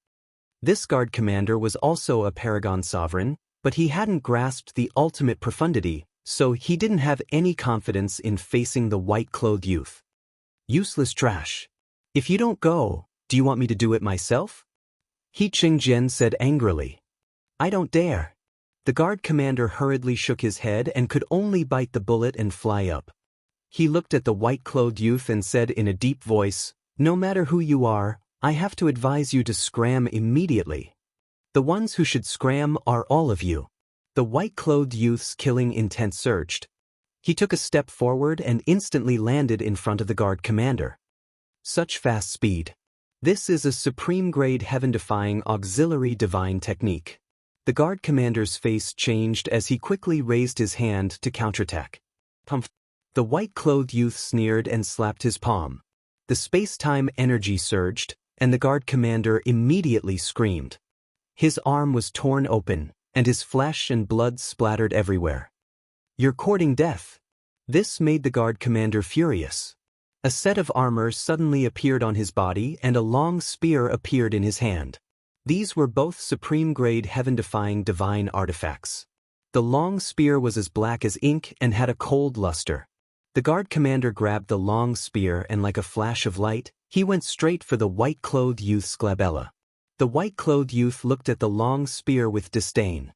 This guard commander was also a paragon sovereign, but he hadn't grasped the ultimate profundity, so he didn't have any confidence in facing the white-clothed youth. Useless trash. If you don't go, do you want me to do it myself? He Qingjian said angrily. I don't dare. The guard commander hurriedly shook his head and could only bite the bullet and fly up. He looked at the white-clothed youth and said in a deep voice, "No matter who you are, I have to advise you to scram immediately. The ones who should scram are all of you." The white-clothed youth's killing intent surged. He took a step forward and instantly landed in front of the guard commander. Such fast speed. This is a supreme-grade heaven-defying auxiliary divine technique. The guard commander's face changed as he quickly raised his hand to counterattack. Pumph. The white-clothed youth sneered and slapped his palm. The space-time energy surged, and the guard commander immediately screamed. His arm was torn open, and his flesh and blood splattered everywhere. You're courting death. This made the guard commander furious. A set of armor suddenly appeared on his body and a long spear appeared in his hand. These were both supreme-grade heaven-defying divine artifacts. The long spear was as black as ink and had a cold luster. The guard commander grabbed the long spear and like a flash of light, he went straight for the white-clothed youth's glabella. The white-clothed youth looked at the long spear with disdain.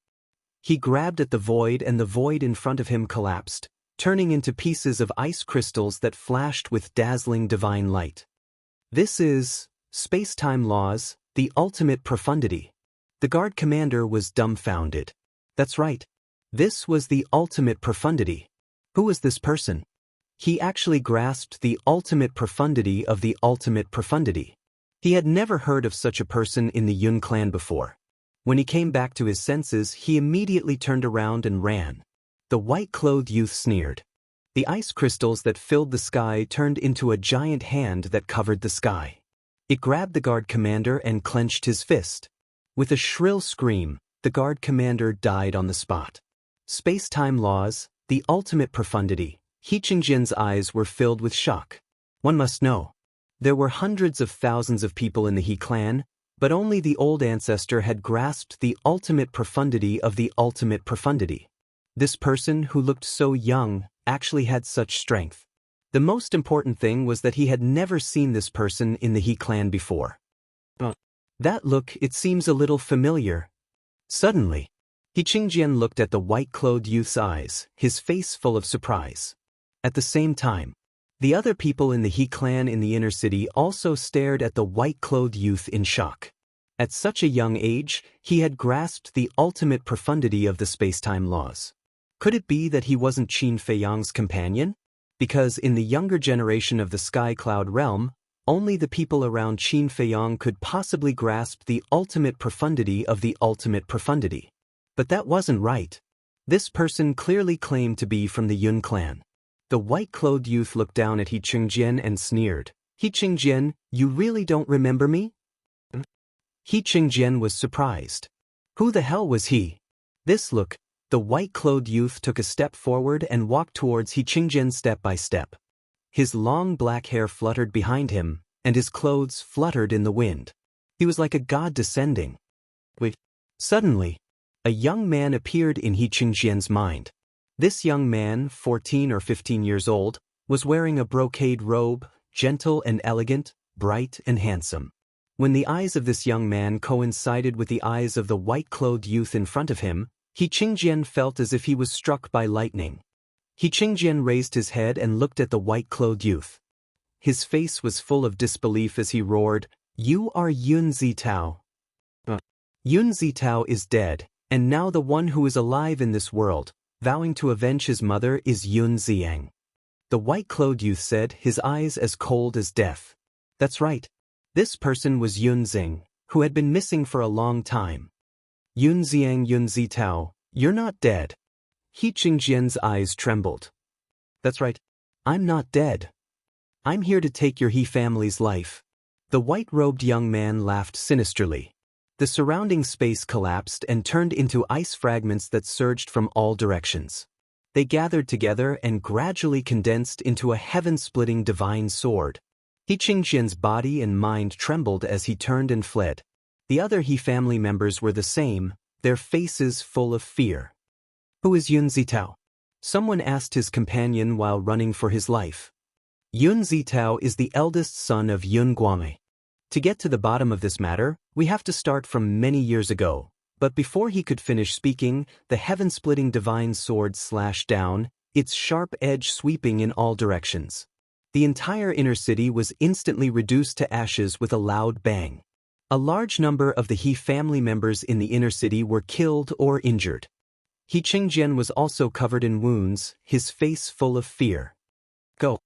He grabbed at the void and the void in front of him collapsed, turning into pieces of ice crystals that flashed with dazzling divine light. This is space-time laws, the ultimate profundity. The guard commander was dumbfounded. That's right. This was the ultimate profundity. Who was this person? He actually grasped the ultimate profundity of the ultimate profundity. He had never heard of such a person in the Yun clan before. When he came back to his senses, he immediately turned around and ran. The white-clothed youth sneered. The ice crystals that filled the sky turned into a giant hand that covered the sky. It grabbed the guard commander and clenched his fist. With a shrill scream, the guard commander died on the spot. Space-time laws, the ultimate profundity. He Qingjian's eyes were filled with shock. One must know. There were hundreds of thousands of people in the He clan, but only the old ancestor had grasped the ultimate profundity of the ultimate profundity. This person, who looked so young, actually had such strength. The most important thing was that he had never seen this person in the He clan before. That look, it seems a little familiar. Suddenly, He Qingjian looked at the white-clothed youth's eyes, his face full of surprise. At the same time, the other people in the He clan in the inner city also stared at the white-clothed youth in shock. At such a young age, he had grasped the ultimate profundity of the space-time laws. Could it be that he wasn't Qin Feiyang's companion? Because in the younger generation of the Sky Cloud realm, only the people around Qin Feiyang could possibly grasp the ultimate profundity of the ultimate profundity. But that wasn't right. This person clearly claimed to be from the Yun clan. The white-clothed youth looked down at He Qingjian and sneered. He Qingjian, you really don't remember me? He Qingjian was surprised. Who the hell was he? This look, the white-clothed youth took a step forward and walked towards He Qingjian step by step. His long black hair fluttered behind him, and his clothes fluttered in the wind. He was like a god descending. Wait. Suddenly, a young man appeared in He Qingjian's mind. This young man, 14 or 15 years old, was wearing a brocade robe, gentle and elegant, bright and handsome. When the eyes of this young man coincided with the eyes of the white-clothed youth in front of him, He Qingjian felt as if he was struck by lightning. He Qingjian raised his head and looked at the white-clothed youth. His face was full of disbelief as he roared, "You are Yun Zitao." Yun Zitao is dead, and now the one who is alive in this world, vowing to avenge his mother, is Yun Ziang. The white-clothed youth said, his eyes as cold as death. That's right. This person was Yun Zing, who had been missing for a long time. Yun Ziang, Yun Zitao, you're not dead. He Qingjian's eyes trembled. That's right. I'm not dead. I'm here to take your He family's life. The white-robed young man laughed sinisterly. The surrounding space collapsed and turned into ice fragments that surged from all directions. They gathered together and gradually condensed into a heaven-splitting divine sword. He Qingjian's body and mind trembled as he turned and fled. The other He family members were the same, their faces full of fear. Who is Yun Zitao? Someone asked his companion while running for his life. Yun Zitao is the eldest son of Yun Guangmei. To get to the bottom of this matter, we have to start from many years ago. But before he could finish speaking, the heaven-splitting divine sword slashed down, its sharp edge sweeping in all directions. The entire inner city was instantly reduced to ashes with a loud bang. A large number of the He family members in the inner city were killed or injured. He Qingjian was also covered in wounds, his face full of fear. Go.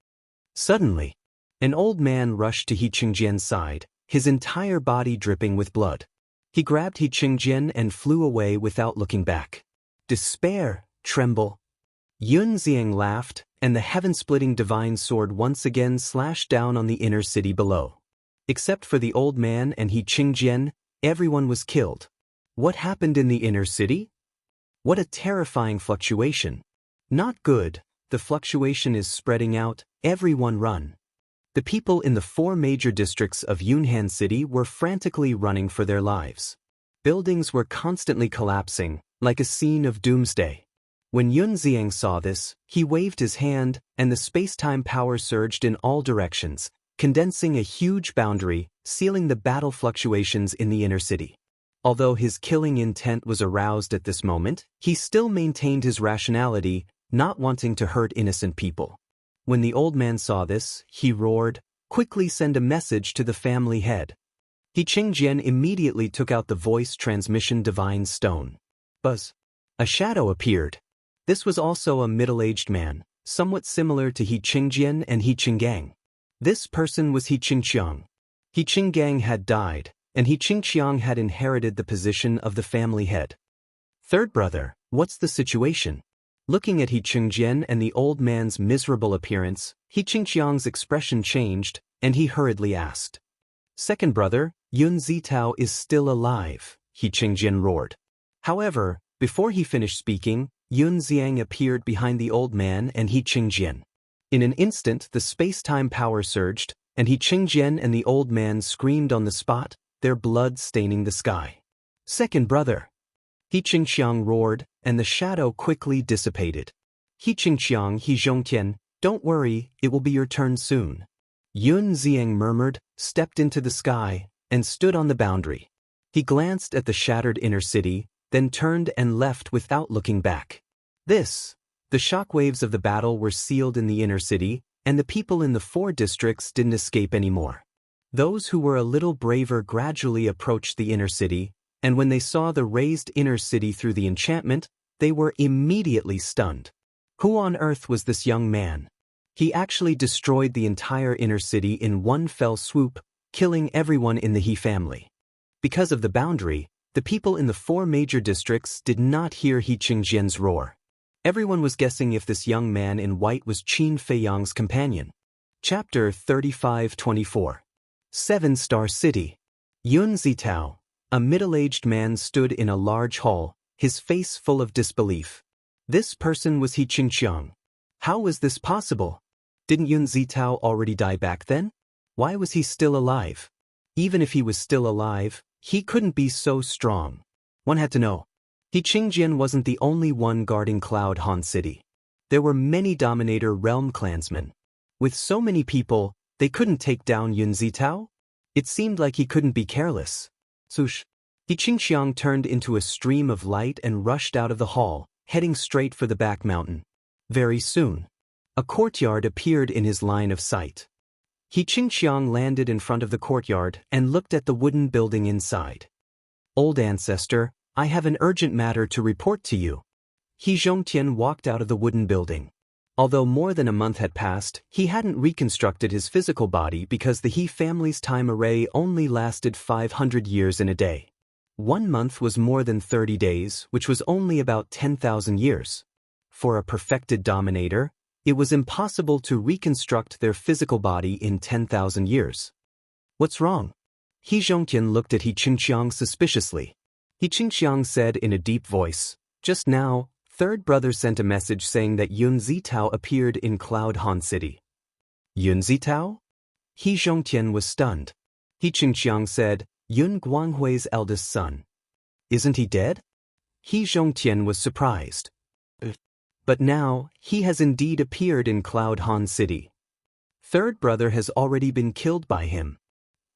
Suddenly, an old man rushed to He Qingjian's side, his entire body dripping with blood. He grabbed He Qingjian and flew away without looking back. Despair, tremble. Yun Ziang laughed, and the heaven-splitting divine sword once again slashed down on the inner city below. Except for the old man and He Qingjian, everyone was killed. What happened in the inner city? What a terrifying fluctuation. Not good, the fluctuation is spreading out, everyone run. The people in the 4 major districts of Yunnan City were frantically running for their lives. Buildings were constantly collapsing, like a scene of doomsday. When Yun Ziang saw this, he waved his hand, and the space-time power surged in all directions, condensing a huge boundary, sealing the battle fluctuations in the inner city. Although his killing intent was aroused at this moment, he still maintained his rationality, not wanting to hurt innocent people. When the old man saw this, he roared, "Quickly send a message to the family head." He Qingjian immediately took out the voice transmission divine stone. Buzz. A shadow appeared. This was also a middle-aged man, somewhat similar to He Qingjian and He Qinggang. This person was He Qingqiang. He Qinggang had died, and He Qingqiang had inherited the position of the family head. Third brother, what's the situation? Looking at He Qingjian and the old man's miserable appearance, He Qingqiang's expression changed, and he hurriedly asked. Second brother, Yun Zitao is still alive, He Qingjian roared. However, before he finished speaking, Yun Ziang appeared behind the old man and He Qingjian. In an instant the space-time power surged, and He Qingjian and the old man screamed on the spot, their blood staining the sky. Second brother. He Qingqiang roared, and the shadow quickly dissipated. He Qingqiang, He Zhongtian, don't worry, it will be your turn soon. Yun Ziang murmured, stepped into the sky, and stood on the boundary. He glanced at the shattered inner city, then turned and left without looking back. The shockwaves of the battle were sealed in the inner city, and the people in the 4 districts didn't escape anymore. Those who were a little braver gradually approached the inner city, and when they saw the raised inner city through the enchantment, they were immediately stunned. Who on earth was this young man? He actually destroyed the entire inner city in one fell swoop, killing everyone in the He family. Because of the boundary, the people in the 4 major districts did not hear He Qingjian's roar. Everyone was guessing if this young man in white was Qin Feiyang's companion. Chapter 35-24. 7-Star City. Yun Zitao, a middle-aged man, stood in a large hall, his face full of disbelief. This person was He Qingqiang. How was this possible? Didn't Yun Zitao already die back then? Why was he still alive? Even if he was still alive, he couldn't be so strong. One had to know. He Qingjian wasn't the only one guarding Cloud Han City. There were many Dominator Realm clansmen. With so many people, they couldn't take down Yun Zitao? It seemed like he couldn't be careless. Sush. He Qingxiang turned into a stream of light and rushed out of the hall, heading straight for the back mountain. Very soon, a courtyard appeared in his line of sight. He Qingxiang landed in front of the courtyard and looked at the wooden building inside. Old ancestor, I have an urgent matter to report to you. He Zhongtian walked out of the wooden building. Although more than a month had passed, he hadn't reconstructed his physical body because the He family's time array only lasted 500 years in a day. 1 month was more than 30 days, which was only about 10,000 years. For a perfected dominator, it was impossible to reconstruct their physical body in 10,000 years. What's wrong? He Zhongtian looked at He Qingxiang suspiciously. He Qingxiang said in a deep voice, "Just now, third brother sent a message saying that Yun Zitao appeared in Cloud Han City." Yun Zitao? He Zhongtian was stunned. He Qingxiang said, "Yun Guanghui's eldest son. Isn't he dead?" He Zhongtian was surprised. But now, he has indeed appeared in Cloud Han City. Third brother has already been killed by him.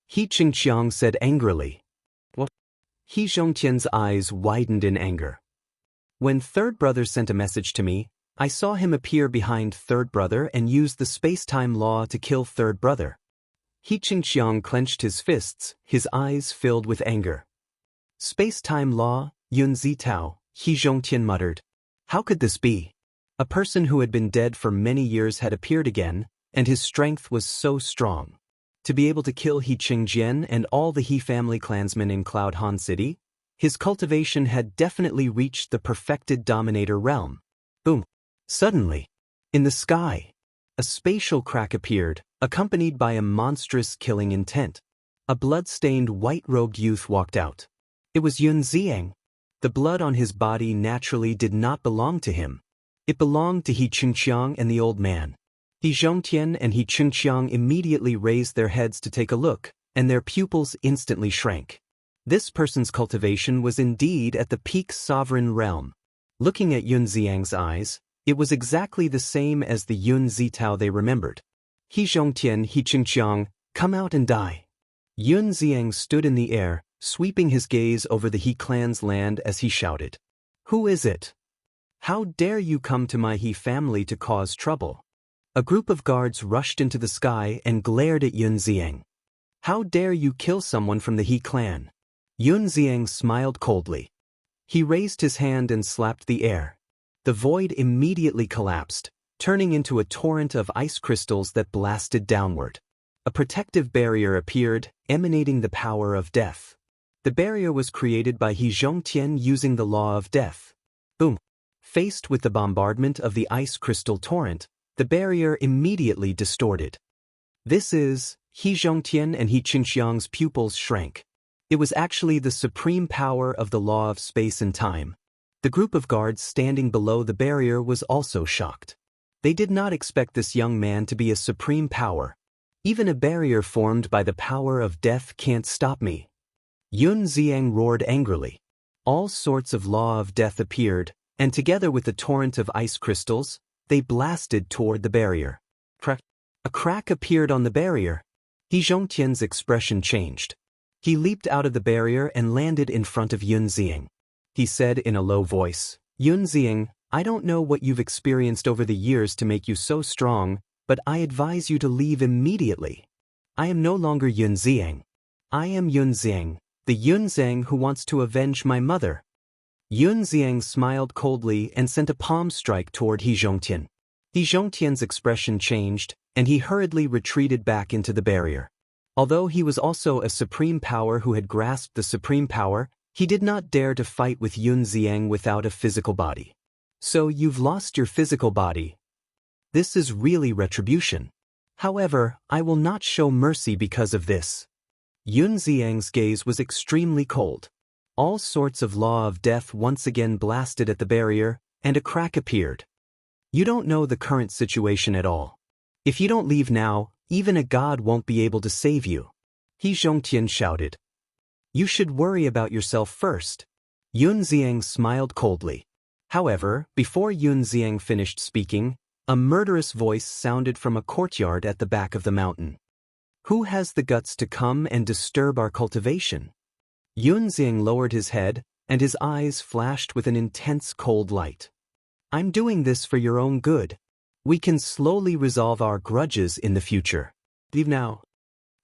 He Qingxiang said angrily. What? He Zhongtian's eyes widened in anger. When third brother sent a message to me, I saw him appear behind third brother and use the space-time law to kill third brother. He Qingxiang clenched his fists, his eyes filled with anger. Space-time law, Yun Zitao, He Zhongtian muttered. How could this be? A person who had been dead for many years had appeared again, and his strength was so strong. To be able to kill He Qingjian and all the He family clansmen in Cloud Han City, his cultivation had definitely reached the perfected dominator realm. Boom! Suddenly, in the sky, a spatial crack appeared, accompanied by a monstrous killing intent. A blood-stained white-robed youth walked out. It was Yun Ziang. The blood on his body naturally did not belong to him. It belonged to He Qingxiang and the old man. He Zhongtian and He Qingxiang immediately raised their heads to take a look, and their pupils instantly shrank. This person's cultivation was indeed at the peak sovereign realm. Looking at Yun Ziang's eyes, it was exactly the same as the Yun Zitao they remembered. He Zhongtian, He Qingxiang, come out and die. Yun Ziang stood in the air, sweeping his gaze over the He clan's land as he shouted. Who is it? How dare you come to my He family to cause trouble? A group of guards rushed into the sky and glared at Yun Ziang. How dare you kill someone from the He clan? Yun Ziang smiled coldly. He raised his hand and slapped the air. The void immediately collapsed, turning into a torrent of ice crystals that blasted downward. A protective barrier appeared, emanating the power of death. The barrier was created by He Zhongtian using the law of death. Boom! Faced with the bombardment of the ice crystal torrent, the barrier immediately distorted. This is, He Zhongtian and He Qingxiang's pupils shrank. It was actually the supreme power of the law of space and time. The group of guards standing below the barrier was also shocked. They did not expect this young man to be a supreme power. Even a barrier formed by the power of death can't stop me. Yun Ziang roared angrily. All sorts of law of death appeared, and together with the torrent of ice crystals, they blasted toward the barrier. Crack! A crack appeared on the barrier. He Zhongtian's expression changed. He leaped out of the barrier and landed in front of Yun Ziang. He said in a low voice, Yun Ziang, I don't know what you've experienced over the years to make you so strong, but I advise you to leave immediately. I am no longer Yun Ziang. I am Yun Ziang, the Yun Ziang who wants to avenge my mother. Yun Ziang smiled coldly and sent a palm strike toward He Zhongtian. He Zhongtian's expression changed, and he hurriedly retreated back into the barrier. Although he was also a supreme power who had grasped the supreme power, he did not dare to fight with Yun Ziang without a physical body. So you've lost your physical body. This is really retribution. However, I will not show mercy because of this. Yun Ziang's gaze was extremely cold. All sorts of law of death once again blasted at the barrier, and a crack appeared. You don't know the current situation at all. If you don't leave now, even a god won't be able to save you. He Zhongtian shouted. You should worry about yourself first. Yun Ziang smiled coldly. However, before Yun Ziang finished speaking, a murderous voice sounded from a courtyard at the back of the mountain. Who has the guts to come and disturb our cultivation? Yun Xiang lowered his head, and his eyes flashed with an intense cold light. I'm doing this for your own good. We can slowly resolve our grudges in the future. Leave now.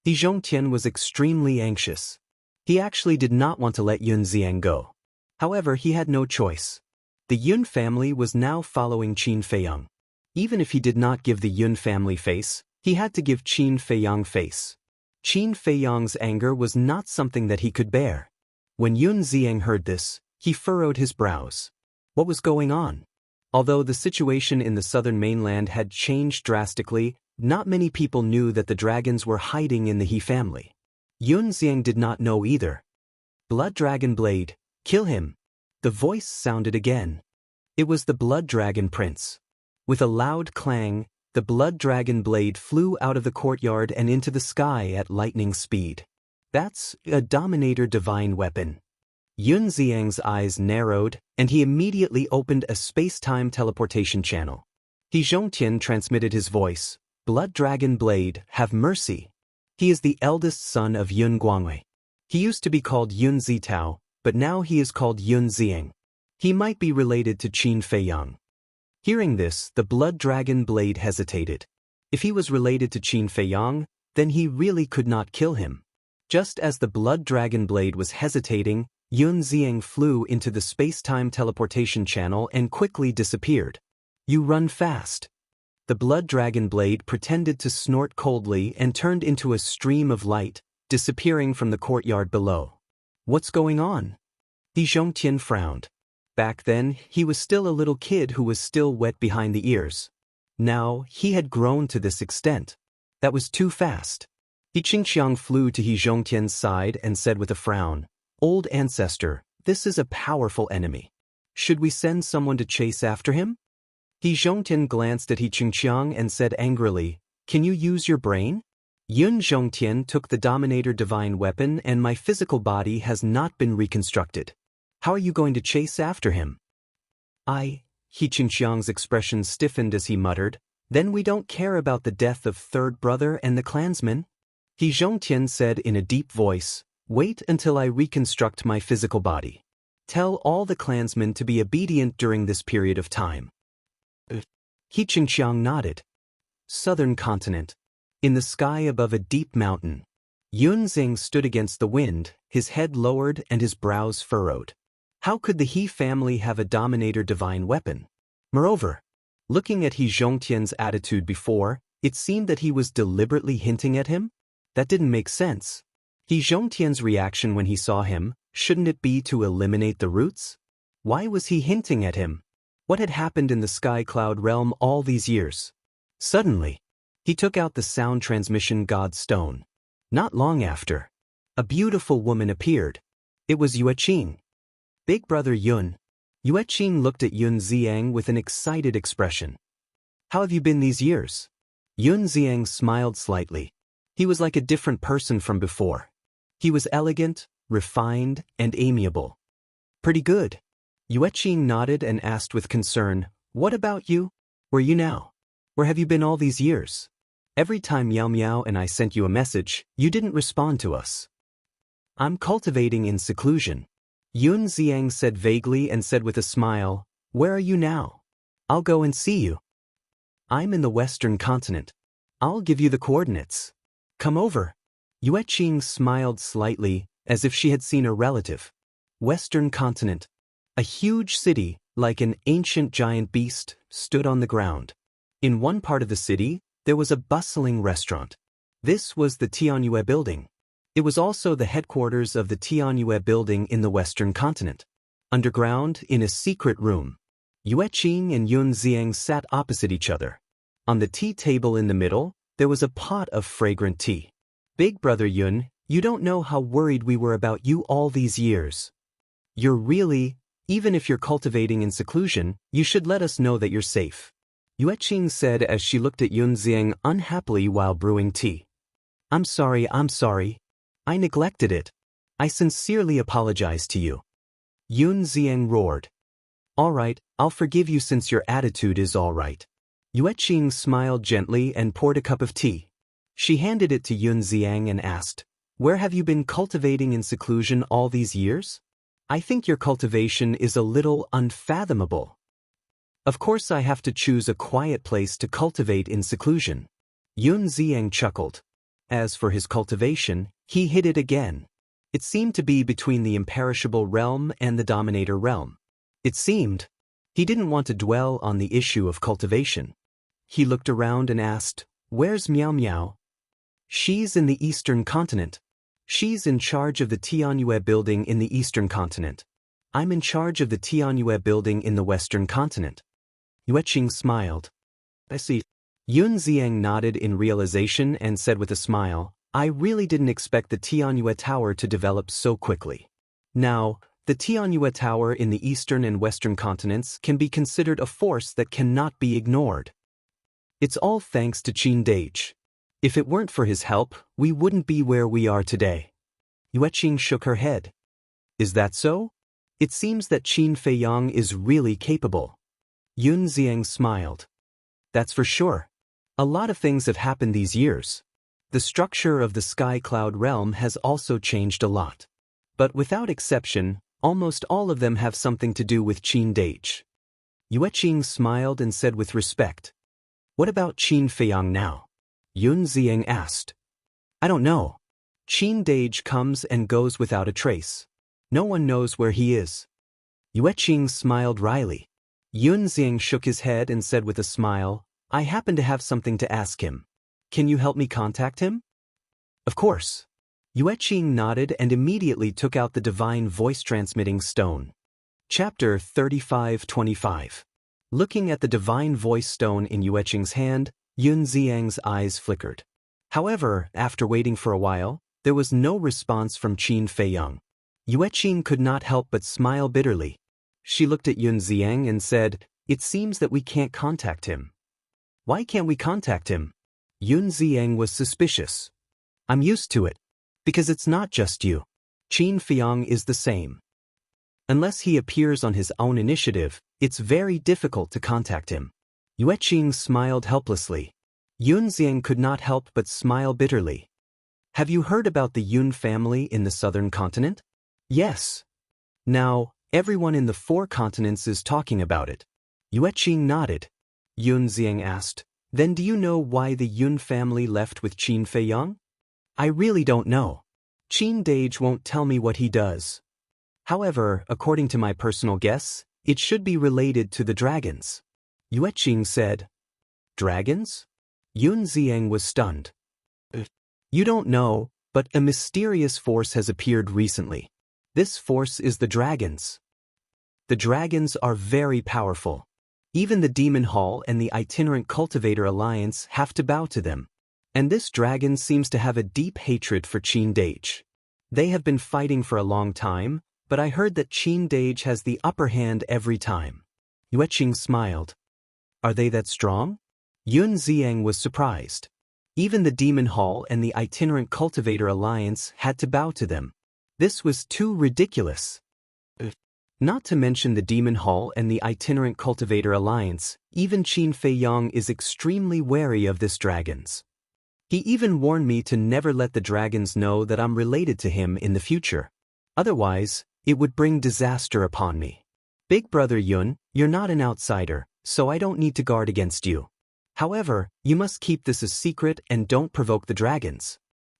He Zhongtian was extremely anxious. He actually did not want to let Yun Xiang go. However, he had no choice. The Yun family was now following Qin Feiyang. Even if he did not give the Yun family face, he had to give Qin Feiyang face. Qin Feiyang's anger was not something that he could bear. When Yun Xiang heard this, he furrowed his brows. What was going on? Although the situation in the southern mainland had changed drastically, not many people knew that the dragons were hiding in the He family. Yun Xiang did not know either. Blood Dragon Blade, kill him. The voice sounded again. It was the Blood Dragon Prince. With a loud clang, the Blood Dragon Blade flew out of the courtyard and into the sky at lightning speed. That's a Dominator Divine Weapon. Yun Xiang's eyes narrowed, and he immediately opened a space-time teleportation channel. He Zhongtian transmitted his voice. Blood Dragon Blade, have mercy. He is the eldest son of Yun Guangwei. He used to be called Yun Zitao, but now he is called Yun Xiang. He might be related to Qin Feiyang. Hearing this, the Blood Dragon Blade hesitated. If he was related to Qin Feiyang, then he really could not kill him. Just as the Blood Dragon Blade was hesitating, Yun Xiang flew into the space-time teleportation channel and quickly disappeared. You run fast. The Blood Dragon Blade pretended to snort coldly and turned into a stream of light, disappearing from the courtyard below. What's going on? Di Zhongtian frowned. Back then, he was still a little kid who was still wet behind the ears. Now, he had grown to this extent. That was too fast. He Qingxiang flew to He Zhongtian's side and said with a frown, Old ancestor, this is a powerful enemy. Should we send someone to chase after him? He Zhongtian glanced at He Qingxiang and said angrily, Can you use your brain? Yun Zhongtian took the Dominator Divine Weapon and my physical body has not been reconstructed. How are you going to chase after him? He Qingxiang's expression stiffened as he muttered, Then we don't care about the death of third brother and the clansman? He Zhongtian said in a deep voice, Wait until I reconstruct my physical body. Tell all the clansmen to be obedient during this period of time. He Qingxiang nodded. Southern continent. In the sky above a deep mountain. Yun Xiang stood against the wind, his head lowered and his brows furrowed. How could the He family have a Dominator Divine Weapon? Moreover, looking at He Zhongtian's attitude before, it seemed that he was deliberately hinting at him? That didn't make sense. He Zhongtian's reaction when he saw him, shouldn't it be to eliminate the roots? Why was he hinting at him? What had happened in the Sky Cloud realm all these years? Suddenly, he took out the sound transmission god stone. Not long after, a beautiful woman appeared. It was Yueqing. Big brother Yun. Yueqing looked at Yun Xiang with an excited expression. How have you been these years? Yun Xiang smiled slightly. He was like a different person from before. He was elegant, refined, and amiable. Pretty good. Yueqing nodded and asked with concern, What about you? Where are you now? Where have you been all these years? Every time Yao Miao and I sent you a message, you didn't respond to us. I'm cultivating in seclusion. Yun Xiang said vaguely and said with a smile, Where are you now? I'll go and see you. I'm in the western continent. I'll give you the coordinates. Come over. Yueqing smiled slightly, as if she had seen a relative. Western continent. A huge city, like an ancient giant beast, stood on the ground. In one part of the city, there was a bustling restaurant. This was the Tianyue building. It was also the headquarters of the Tianyue building in the western continent. Underground, in a secret room, Yueqing and Yun Xiang sat opposite each other. On the tea table in the middle, there was a pot of fragrant tea. Big brother Yun, you don't know how worried we were about you all these years. You're really, even if you're cultivating in seclusion, you should let us know that you're safe. Yueqing said as she looked at Yun Xiang unhappily while brewing tea. I'm sorry. I neglected it. I sincerely apologize to you. Yun Xiang roared. All right, I'll forgive you since your attitude is all right. Yueqing smiled gently and poured a cup of tea. She handed it to Yun Xiang and asked, Where have you been cultivating in seclusion all these years? I think your cultivation is a little unfathomable. Of course I have to choose a quiet place to cultivate in seclusion. Yun Ziang chuckled. As for his cultivation, he hid it again. It seemed to be between the imperishable realm and the dominator realm. It seemed. He didn't want to dwell on the issue of cultivation. He looked around and asked, "Where's Miao Miao?" "She's in the Eastern Continent. She's in charge of the Tianyue building in the Eastern Continent. I'm in charge of the Tianyue building in the Western Continent." Yueqing smiled. "I see." Yun Ziang nodded in realization and said with a smile, "I really didn't expect the Tianyue Tower to develop so quickly. Now, the Tianyue Tower in the Eastern and Western continents can be considered a force that cannot be ignored. It's all thanks to Qin Dage. If it weren't for his help, we wouldn't be where we are today." Yueqing shook her head. "Is that so? It seems that Qin Feiyang is really capable." Yun Ziang smiled. "That's for sure. A lot of things have happened these years. The structure of the Sky Cloud realm has also changed a lot. But without exception, almost all of them have something to do with Qin Dage." Yueqing smiled and said with respect, "What about Qin Feiyang now?" Yun Ziang asked. "I don't know. Qin Dage comes and goes without a trace. No one knows where he is." Yueqing smiled wryly. Yun Ziang shook his head and said with a smile, "I happen to have something to ask him. Can you help me contact him?" "Of course." Yueqing nodded and immediately took out the divine voice-transmitting stone. Chapter 35-25. Looking at the divine voice stone in Yueqing's hand, Yun Ziang's eyes flickered. However, after waiting for a while, there was no response from Qin Feiyang. Yueqing could not help but smile bitterly. She looked at Yun Ziang and said, "It seems that we can't contact him." "Why can't we contact him?" Yun Ziang was suspicious. "I'm used to it. Because it's not just you. Qin Feiyang is the same. Unless he appears on his own initiative, it's very difficult to contact him." Yueqing smiled helplessly. Yun Ziang could not help but smile bitterly. "Have you heard about the Yun family in the southern continent?" "Yes. Now, everyone in the 4 continents is talking about it." Yueqing nodded. Yun Ziang asked, "Then do you know why the Yun family left with Qin Feiyang?" "I really don't know. Qin Dage won't tell me what he does. However, according to my personal guess, it should be related to the dragons." Yueqing said. "Dragons?" Yun Ziang was stunned. "You don't know, but a mysterious force has appeared recently. This force is the dragons. The dragons are very powerful. Even the Demon Hall and the Itinerant Cultivator Alliance have to bow to them. And this dragon seems to have a deep hatred for Qin Dage. They have been fighting for a long time, but I heard that Qin Dage has the upper hand every time." Yueqing smiled. "Are they that strong?" Yun Ziang was surprised. Even the Demon Hall and the Itinerant Cultivator Alliance had to bow to them. This was too ridiculous. Not to mention the Demon Hall and the Itinerant Cultivator Alliance, even Qin Feiyang is extremely wary of this dragons. He even warned me to never let the dragons know that I'm related to him in the future. Otherwise, it would bring disaster upon me. Big brother Yun, you're not an outsider, so I don't need to guard against you. However, you must keep this a secret and don't provoke the dragons.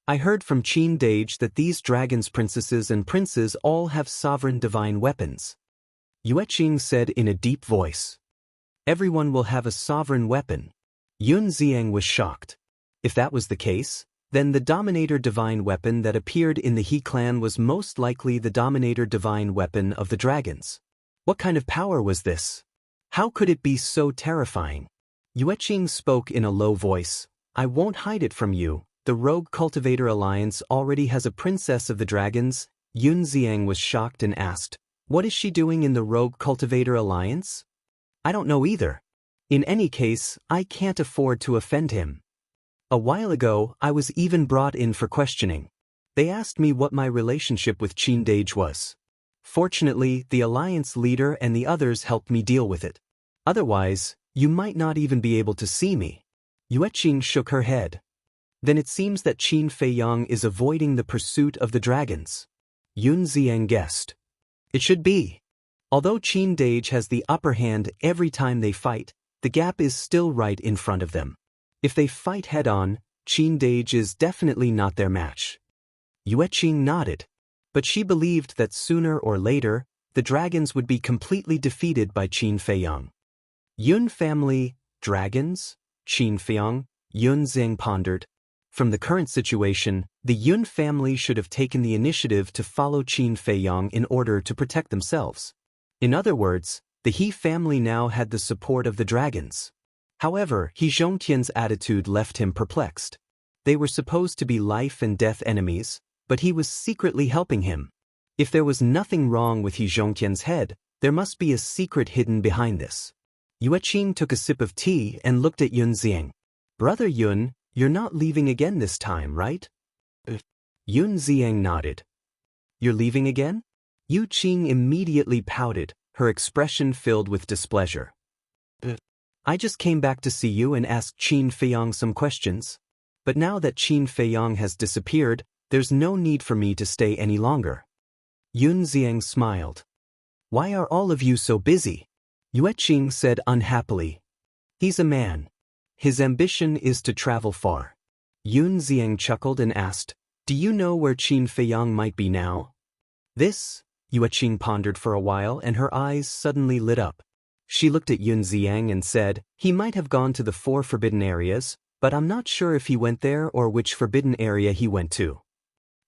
I heard from Qin Dage that these dragons' princesses and princes all have sovereign divine weapons." Yueqing said in a deep voice. "Everyone will have a sovereign weapon." Yun Ziang was shocked. If that was the case, then the Dominator divine weapon that appeared in the He clan was most likely the Dominator divine weapon of the dragons. What kind of power was this? How could it be so terrifying? Yueqing spoke in a low voice. "I won't hide it from you. The Rogue Cultivator Alliance already has a princess of the dragons." Yun Ziang was shocked and asked, "What is she doing in the Rogue Cultivator Alliance?" "I don't know either. In any case, I can't afford to offend him. A while ago, I was even brought in for questioning. They asked me what my relationship with Qin Dage was. Fortunately, the Alliance leader and the others helped me deal with it. Otherwise, you might not even be able to see me." Yueqing shook her head. Then it seems that Qin Feiyang is avoiding the pursuit of the dragons. Yun Ziang guessed. It should be. Although Qin Dage has the upper hand every time they fight, the gap is still right in front of them. If they fight head-on, Qin Dage is definitely not their match. Yue Qing nodded. But she believed that sooner or later, the dragons would be completely defeated by Qin Feiyang. Yun family, dragons? Qin Feiyang, Yun Zeng pondered. From the current situation, the Yun family should have taken the initiative to follow Qin Feiyang in order to protect themselves. In other words, the He family now had the support of the dragons. However, He Zhongtian's attitude left him perplexed. They were supposed to be life and death enemies, but he was secretly helping him. If there was nothing wrong with He Zhongtian's head, there must be a secret hidden behind this. Yue Qing took a sip of tea and looked at Yun Ziang. Brother Yun, you're not leaving again this time, right? Yun Ziang nodded. You're leaving again? Yue Qing immediately pouted, her expression filled with displeasure. I just came back to see you and ask Qin Feiyang some questions. But now that Qin Feiyang has disappeared, there's no need for me to stay any longer. Yun Ziang smiled. Why are all of you so busy? Yue Qing said unhappily. He's a man. His ambition is to travel far. Yun Ziang chuckled and asked, do you know where Qin Feiyang might be now? This? Yue Qing pondered for a while and her eyes suddenly lit up. She looked at Yun Ziang and said, he might have gone to the 4 forbidden areas, but I'm not sure if he went there or which forbidden area he went to.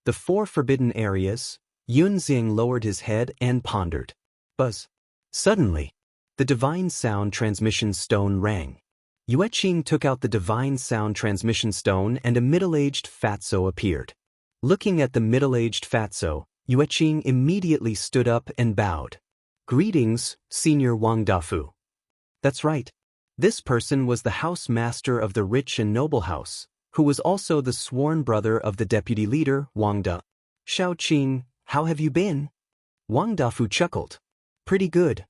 The 4 forbidden areas? Yun Ziang lowered his head and pondered. Buzz. Suddenly, the divine sound transmission stone rang. Yue Qing took out the divine sound transmission stone and a middle-aged fatso appeared. Looking at the middle-aged fatso, Yue Qing immediately stood up and bowed. Greetings, Senior Wang Dafu. That's right. This person was the house master of the rich and noble house, who was also the sworn brother of the deputy leader, Wang Da. Shao Qing, how have you been? Wang Dafu chuckled. Pretty good.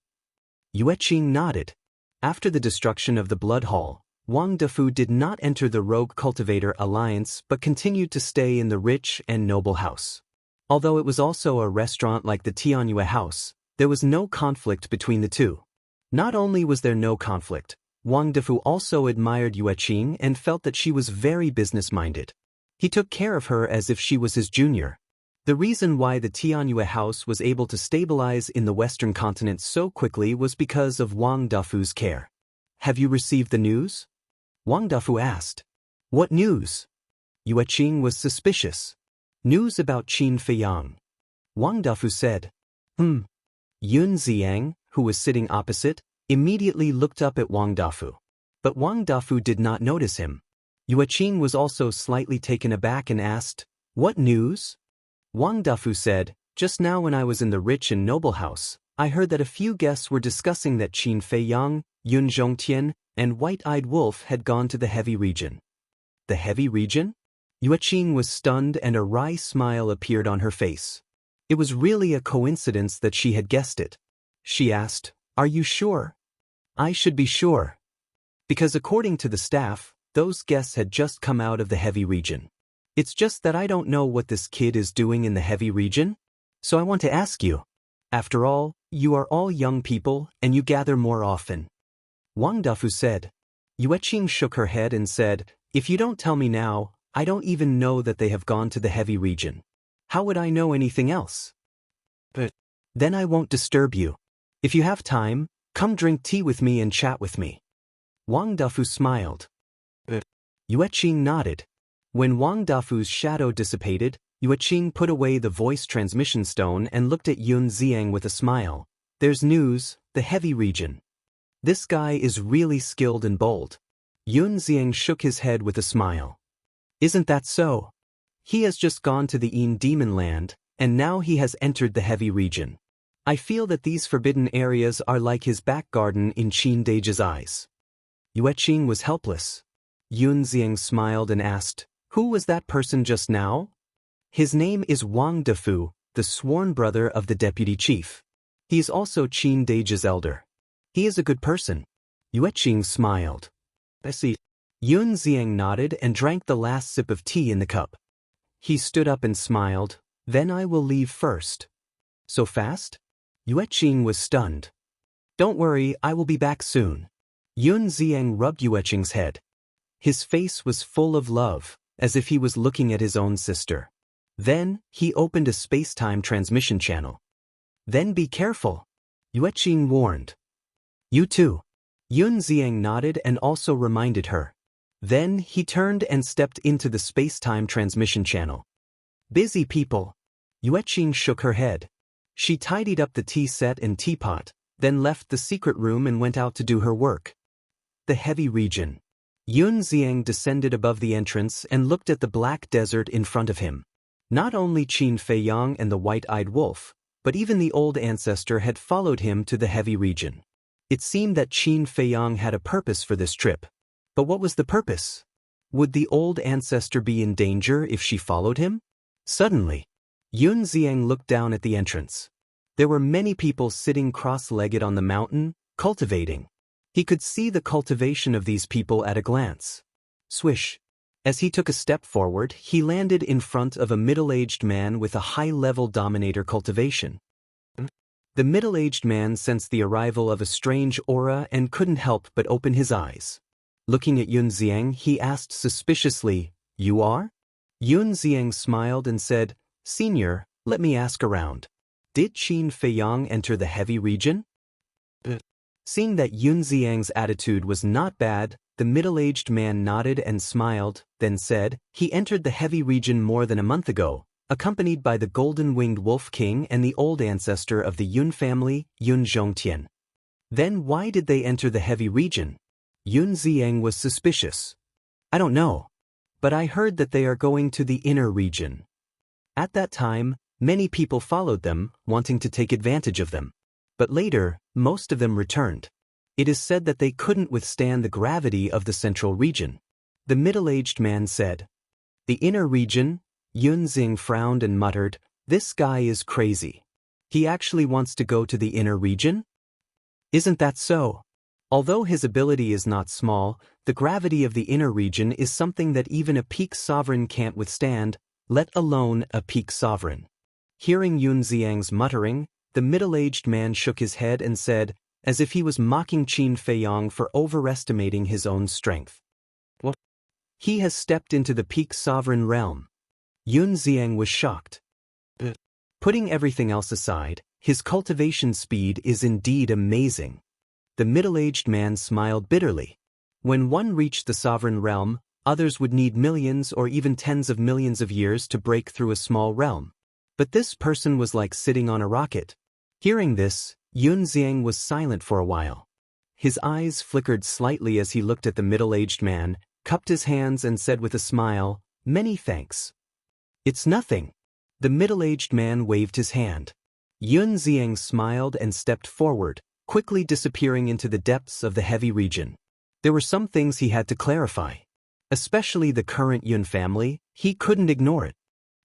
Yue Qing nodded. After the destruction of the Blood Hall, Wang Dafu did not enter the Rogue Cultivator Alliance but continued to stay in the rich and noble house. Although it was also a restaurant like the Tianyue house, there was no conflict between the two. Not only was there no conflict, Wang Dafu also admired Yue Qing and felt that she was very business-minded. He took care of her as if she was his junior. The reason why the Tianyue house was able to stabilize in the Western continent so quickly was because of Wang Dafu's care. Have you received the news? Wang Dafu asked. What news? Yue Qing was suspicious. News about Qin Feiyang. Wang Dafu said. Yun Ziang, who was sitting opposite, immediately looked up at Wang Dafu. But Wang Dafu did not notice him. Yue Qing was also slightly taken aback and asked, what news? Wang Dafu said, just now when I was in the rich and noble house, I heard that a few guests were discussing that Qin Feiyang, Yun Zhongtian, and White-Eyed Wolf had gone to the heavy region. The heavy region? Yue Qing was stunned and a wry smile appeared on her face. It was really a coincidence that she had guessed it. She asked, are you sure? I should be sure. Because according to the staff, those guests had just come out of the heavy region. It's just that I don't know what this kid is doing in the heavy region. So I want to ask you. After all, you are all young people and you gather more often. Wang Dafu said. Yue Qing shook her head and said, if you don't tell me now, I don't even know that they have gone to the heavy region. How would I know anything else? But then I won't disturb you. If you have time, come drink tea with me and chat with me. Wang Dafu smiled. Yue Qing nodded. When Wang Dafu's shadow dissipated, Yue Qing put away the voice transmission stone and looked at Yun Ziang with a smile. There's news, the heavy region. This guy is really skilled and bold. Yun Ziang shook his head with a smile. Isn't that so? He has just gone to the Een Demon Land, and now he has entered the heavy region. I feel that these forbidden areas are like his back garden in Qin Dage's eyes. Yue Qing was helpless. Yun Ziang smiled and asked, who was that person just now? His name is Wang Dafu, the sworn brother of the deputy chief. He is also Qin Dage's elder. He is a good person. Yue Qing smiled. I see. Yun Xiang nodded and drank the last sip of tea in the cup. He stood up and smiled. Then I will leave first. So fast? Yueqing was stunned. Don't worry, I will be back soon. Yun Xiang rubbed Yueqing's head. His face was full of love, as if he was looking at his own sister. Then, he opened a space-time transmission channel. Then be careful, Yueqing warned. You too. Yun Xiang nodded and also reminded her. Then, he turned and stepped into the space-time transmission channel. Busy people. Yueqing shook her head. She tidied up the tea set and teapot, then left the secret room and went out to do her work. The heavy region. Yun Xiang descended above the entrance and looked at the black desert in front of him. Not only Qin Feiyang and the white-eyed wolf, but even the old ancestor had followed him to the heavy region. It seemed that Qin Feiyang had a purpose for this trip. But what was the purpose? Would the old ancestor be in danger if she followed him? Suddenly, Yun Xiang looked down at the entrance. There were many people sitting cross-legged on the mountain, cultivating. He could see the cultivation of these people at a glance. Swish. As he took a step forward, he landed in front of a middle-aged man with a high-level dominator cultivation. The middle-aged man sensed the arrival of a strange aura and couldn't help but open his eyes. Looking at Yun Xiang, he asked suspiciously, "You are?" Yun Xiang smiled and said, "Senior, let me ask around. Did Qin Feiyang enter the heavy region?" Seeing that Yun Xiang's attitude was not bad, the middle-aged man nodded and smiled, then said, "He entered the heavy region more than a month ago, accompanied by the golden-winged wolf king and the old ancestor of the Yun family, Yun Zhongtian." Then why did they enter the heavy region? Yun Xiang was suspicious. "I don't know. But I heard that they are going to the inner region." At that time, many people followed them, wanting to take advantage of them. But later, most of them returned. It is said that they couldn't withstand the gravity of the central region. The middle-aged man said. "The inner region?" Yun Xiang frowned and muttered, "This guy is crazy. He actually wants to go to the inner region? Isn't that so?" Although his ability is not small, the gravity of the inner region is something that even a peak sovereign can't withstand, let alone a peak sovereign. Hearing Yun Xiang's muttering, the middle-aged man shook his head and said, as if he was mocking Qin Feiyang for overestimating his own strength. "What? He has stepped into the peak sovereign realm." Yun Xiang was shocked. Putting everything else aside, his cultivation speed is indeed amazing. The middle-aged man smiled bitterly. When one reached the sovereign realm, others would need millions or even tens of millions of years to break through a small realm. But this person was like sitting on a rocket. Hearing this, Yun Xiang was silent for a while. His eyes flickered slightly as he looked at the middle-aged man, cupped his hands and said with a smile, "Many thanks." "It's nothing." The middle-aged man waved his hand. Yun Xiang smiled and stepped forward, quickly disappearing into the depths of the heavy region. There were some things he had to clarify. Especially the current Yun family, he couldn't ignore it.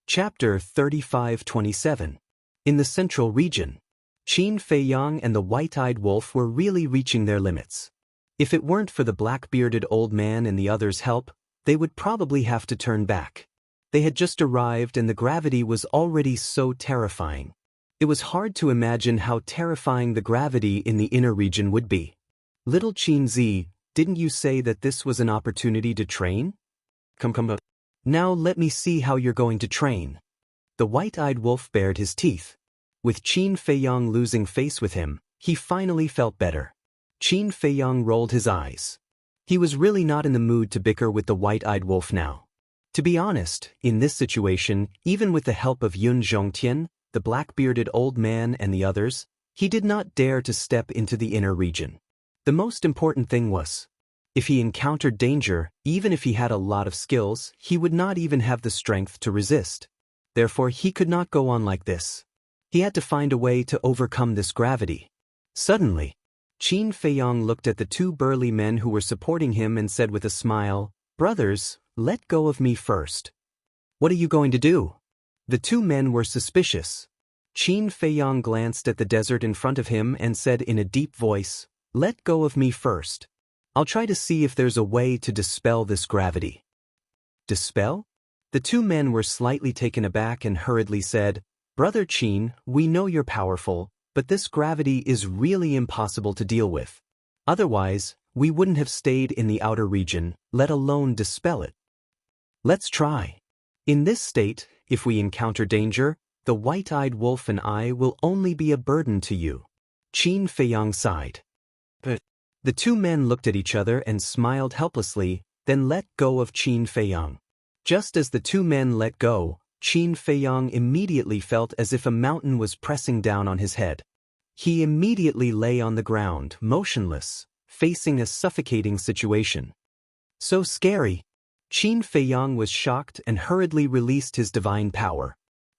Chapter 35-27. In the central region, Qin Feiyang and the white-eyed wolf were really reaching their limits. If it weren't for the black-bearded old man and the others' help, they would probably have to turn back. They had just arrived and the gravity was already so terrifying. It was hard to imagine how terrifying the gravity in the inner region would be. "Little Qin Zi, didn't you say that this was an opportunity to train? Come. Now let me see how you're going to train." The white-eyed wolf bared his teeth. With Qin Feiyang losing face with him, he finally felt better. Qin Feiyang rolled his eyes. He was really not in the mood to bicker with the white-eyed wolf now. To be honest, in this situation, even with the help of Yun Zhongtian, the black-bearded old man and the others, he did not dare to step into the inner region. The most important thing was, if he encountered danger, even if he had a lot of skills, he would not even have the strength to resist. Therefore, he could not go on like this. He had to find a way to overcome this gravity. Suddenly, Qin Feiyang looked at the two burly men who were supporting him and said with a smile, "Brothers, let go of me first." "What are you going to do?" The two men were suspicious. Qin Feiyang glanced at the desert in front of him and said in a deep voice, "Let go of me first." I'll try to see if there's a way to dispel this gravity. Dispel? The two men were slightly taken aback and hurriedly said, Brother Qin, we know you're powerful, but this gravity is really impossible to deal with. Otherwise, we wouldn't have stayed in the outer region, let alone dispel it. Let's try. In this state, if we encounter danger, the white-eyed wolf and I will only be a burden to you. Qin Feiyang sighed. But the two men looked at each other and smiled helplessly, then let go of Qin Feiyang. Just as the two men let go, Qin Feiyang immediately felt as if a mountain was pressing down on his head. He immediately lay on the ground, motionless, facing a suffocating situation. So scary. Qin Feiyang was shocked and hurriedly released his divine power.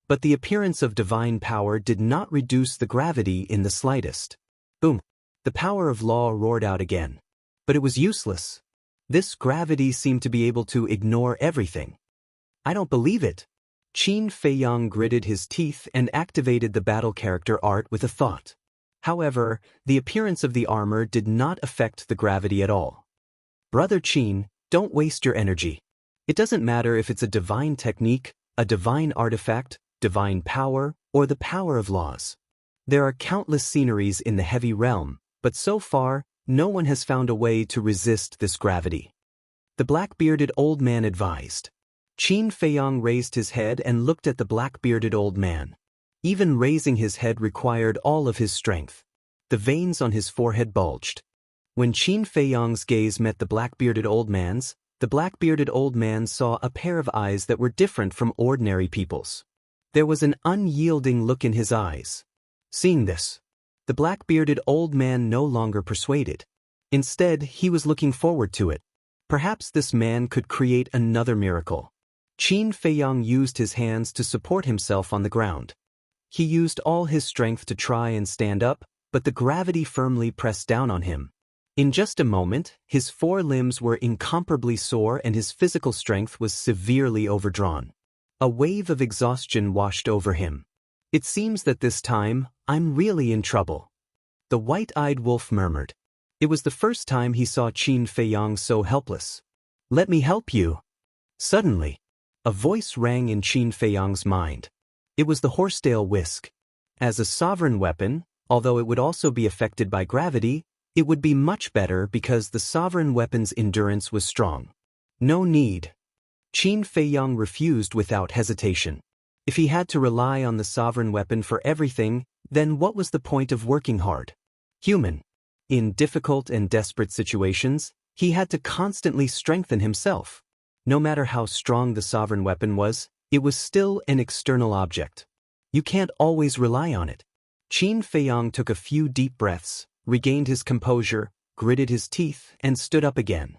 But the appearance of divine power did not reduce the gravity in the slightest. Boom! The power of law roared out again. But it was useless. This gravity seemed to be able to ignore everything. I don't believe it. Qin Feiyang gritted his teeth and activated the battle character art with a thought. However, the appearance of the armor did not affect the gravity at all. Brother Qin, don't waste your energy. It doesn't matter if it's a divine technique, a divine artifact, divine power, or the power of laws. There are countless sceneries in the heavy realm, but so far, no one has found a way to resist this gravity. The black-bearded old man advised. Qin Feiyang raised his head and looked at the black-bearded old man. Even raising his head required all of his strength. The veins on his forehead bulged. When Qin Feiyang's gaze met the black-bearded old man's, the black-bearded old man saw a pair of eyes that were different from ordinary people's. There was an unyielding look in his eyes. Seeing this, the black-bearded old man no longer persuaded. Instead, he was looking forward to it. Perhaps this man could create another miracle. Qin Feiyang used his hands to support himself on the ground. He used all his strength to try and stand up, but the gravity firmly pressed down on him. In just a moment, his four limbs were incomparably sore and his physical strength was severely overdrawn. A wave of exhaustion washed over him. It seems that this time, I'm really in trouble. The white-eyed wolf murmured. It was the first time he saw Qin Feiyang so helpless. Let me help you. Suddenly, a voice rang in Qin Feiyang's mind. It was the horsetail whisk. As a sovereign weapon, although it would also be affected by gravity, it would be much better because the sovereign weapon's endurance was strong. No need. Qin Feiyang refused without hesitation. If he had to rely on the sovereign weapon for everything, then what was the point of working hard? Human. In difficult and desperate situations, he had to constantly strengthen himself. No matter how strong the sovereign weapon was, it was still an external object. You can't always rely on it. Qin Feiyang took a few deep breaths, regained his composure, gritted his teeth, and stood up again.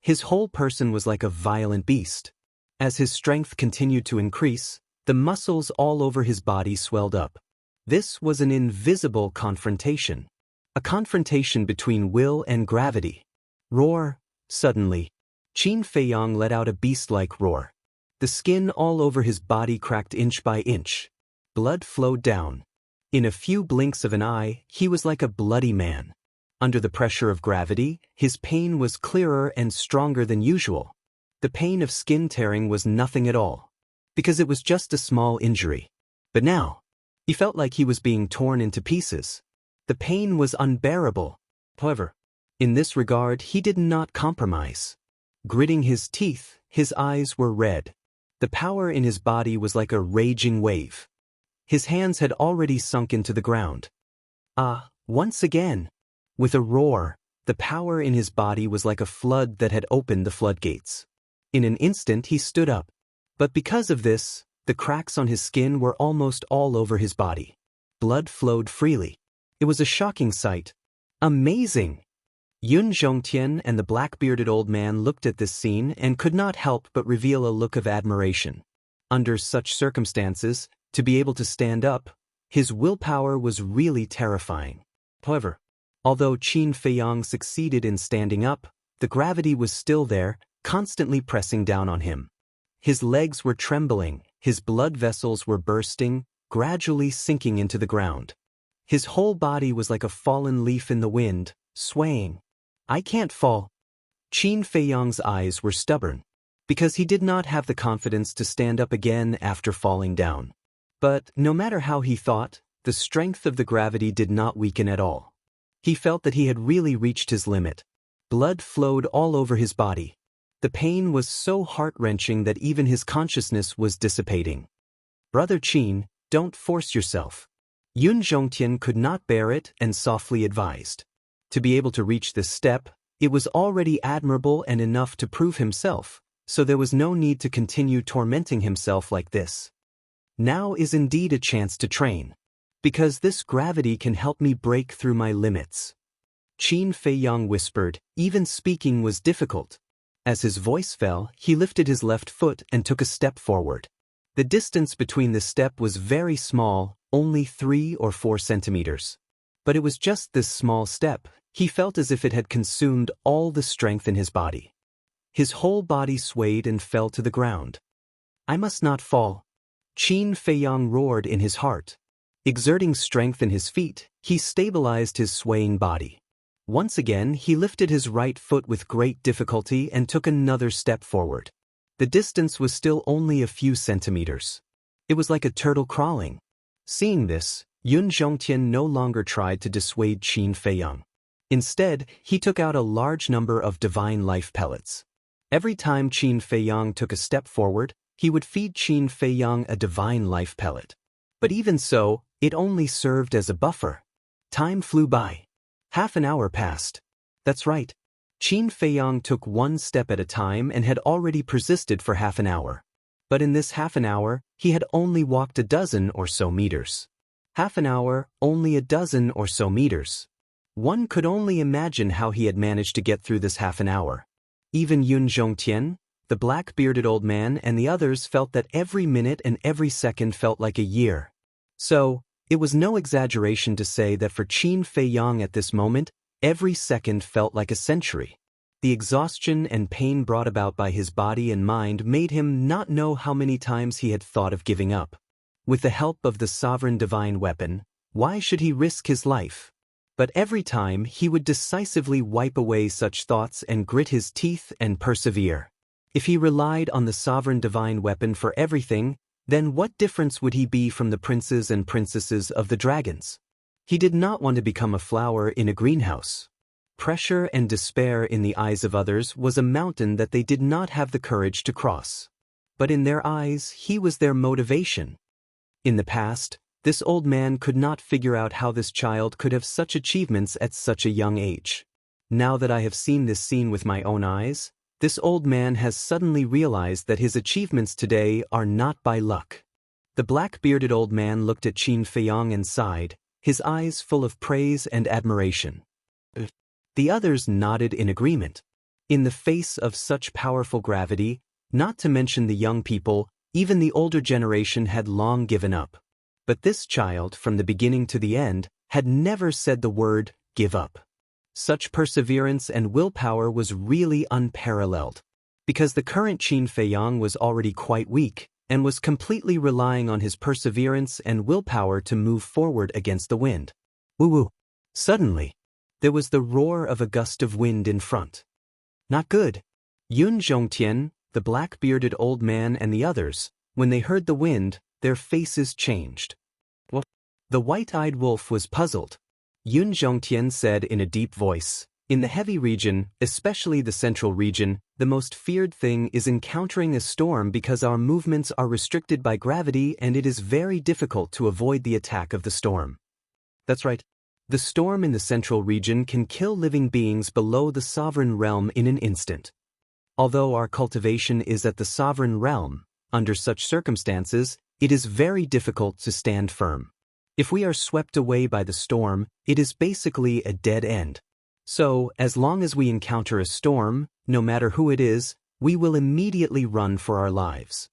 His whole person was like a violent beast. As his strength continued to increase, the muscles all over his body swelled up. This was an invisible confrontation. A confrontation between will and gravity. Roar! Suddenly, Qin Feiyang let out a beast-like roar. The skin all over his body cracked inch by inch. Blood flowed down. In a few blinks of an eye, he was like a bloody man. Under the pressure of gravity, his pain was clearer and stronger than usual. The pain of skin tearing was nothing at all, because it was just a small injury. But now, he felt like he was being torn into pieces. The pain was unbearable. However, in this regard, he did not compromise. Gritting his teeth, his eyes were red. The power in his body was like a raging wave. His hands had already sunk into the ground. Once again. With a roar, the power in his body was like a flood that had opened the floodgates. In an instant he stood up. But because of this, the cracks on his skin were almost all over his body. Blood flowed freely. It was a shocking sight. Amazing! Yun Zhongtian and the black-bearded old man looked at this scene and could not help but reveal a look of admiration. Under such circumstances, to be able to stand up, his willpower was really terrifying. However, although Qin Feiyang succeeded in standing up, the gravity was still there, constantly pressing down on him. His legs were trembling, his blood vessels were bursting, gradually sinking into the ground. His whole body was like a fallen leaf in the wind, swaying. I can't fall. Qin Feiyang's eyes were stubborn, because he did not have the confidence to stand up again after falling down. But no matter how he thought, the strength of the gravity did not weaken at all. He felt that he had really reached his limit. Blood flowed all over his body. The pain was so heart-wrenching that even his consciousness was dissipating. "Brother Qin, don't force yourself." Yun Zhongtian could not bear it and softly advised. To be able to reach this step, it was already admirable and enough to prove himself, so there was no need to continue tormenting himself like this. Now is indeed a chance to train, because this gravity can help me break through my limits. Qin Feiyang whispered. Even speaking was difficult. As his voice fell, he lifted his left foot and took a step forward. The distance between the step was very small, only 3 or 4 centimeters. But it was just this small step. He felt as if it had consumed all the strength in his body. His whole body swayed and fell to the ground. "I must not fall." Qin Feiyang roared in his heart. Exerting strength in his feet, he stabilized his swaying body. Once again, he lifted his right foot with great difficulty and took another step forward. The distance was still only a few centimeters. It was like a turtle crawling. Seeing this, Yun Zhongtian no longer tried to dissuade Qin Feiyang. Instead, he took out a large number of divine life pellets. Every time Qin Feiyang took a step forward, he would feed Qin Feiyang a divine life pellet. But even so, it only served as a buffer. Time flew by. Half an hour passed. That's right. Qin Feiyang took one step at a time and had already persisted for half an hour. But in this half an hour, he had only walked a dozen or so meters. Half an hour, only a dozen or so meters. One could only imagine how he had managed to get through this half an hour. Even Yun Zhongtian, the black-bearded old man, and the others felt that every minute and every second felt like a year. So, it was no exaggeration to say that for Qin Feiyang at this moment, every second felt like a century. The exhaustion and pain brought about by his body and mind made him not know how many times he had thought of giving up. With the help of the sovereign divine weapon, why should he risk his life? But every time he would decisively wipe away such thoughts and grit his teeth and persevere. If he relied on the sovereign divine weapon for everything, then what difference would he be from the princes and princesses of the dragons? He did not want to become a flower in a greenhouse. Pressure and despair in the eyes of others was a mountain that they did not have the courage to cross. But in their eyes, he was their motivation. In the past, this old man could not figure out how this child could have such achievements at such a young age. Now that I have seen this scene with my own eyes, this old man has suddenly realized that his achievements today are not by luck. The black-bearded old man looked at Qin Feiyang and sighed, his eyes full of praise and admiration. The others nodded in agreement. In the face of such powerful gravity, not to mention the young people, even the older generation had long given up. But this child, from the beginning to the end, had never said the word, give up. Such perseverance and willpower was really unparalleled. Because the current Qin Feiyang was already quite weak, and was completely relying on his perseverance and willpower to move forward against the wind. Woo-woo. Suddenly, there was the roar of a gust of wind in front. Not good. Yun Zhongtian, the black-bearded old man, and the others, when they heard the wind, their faces changed. What? The white-eyed wolf was puzzled. Yun Zhongtian said in a deep voice, "In the heavy region, especially the central region, the most feared thing is encountering a storm because our movements are restricted by gravity and it is very difficult to avoid the attack of the storm." That's right. The storm in the central region can kill living beings below the sovereign realm in an instant. Although our cultivation is at the sovereign realm, under such circumstances, it is very difficult to stand firm. If we are swept away by the storm, it is basically a dead end. So, as long as we encounter a storm, no matter who it is, we will immediately run for our lives.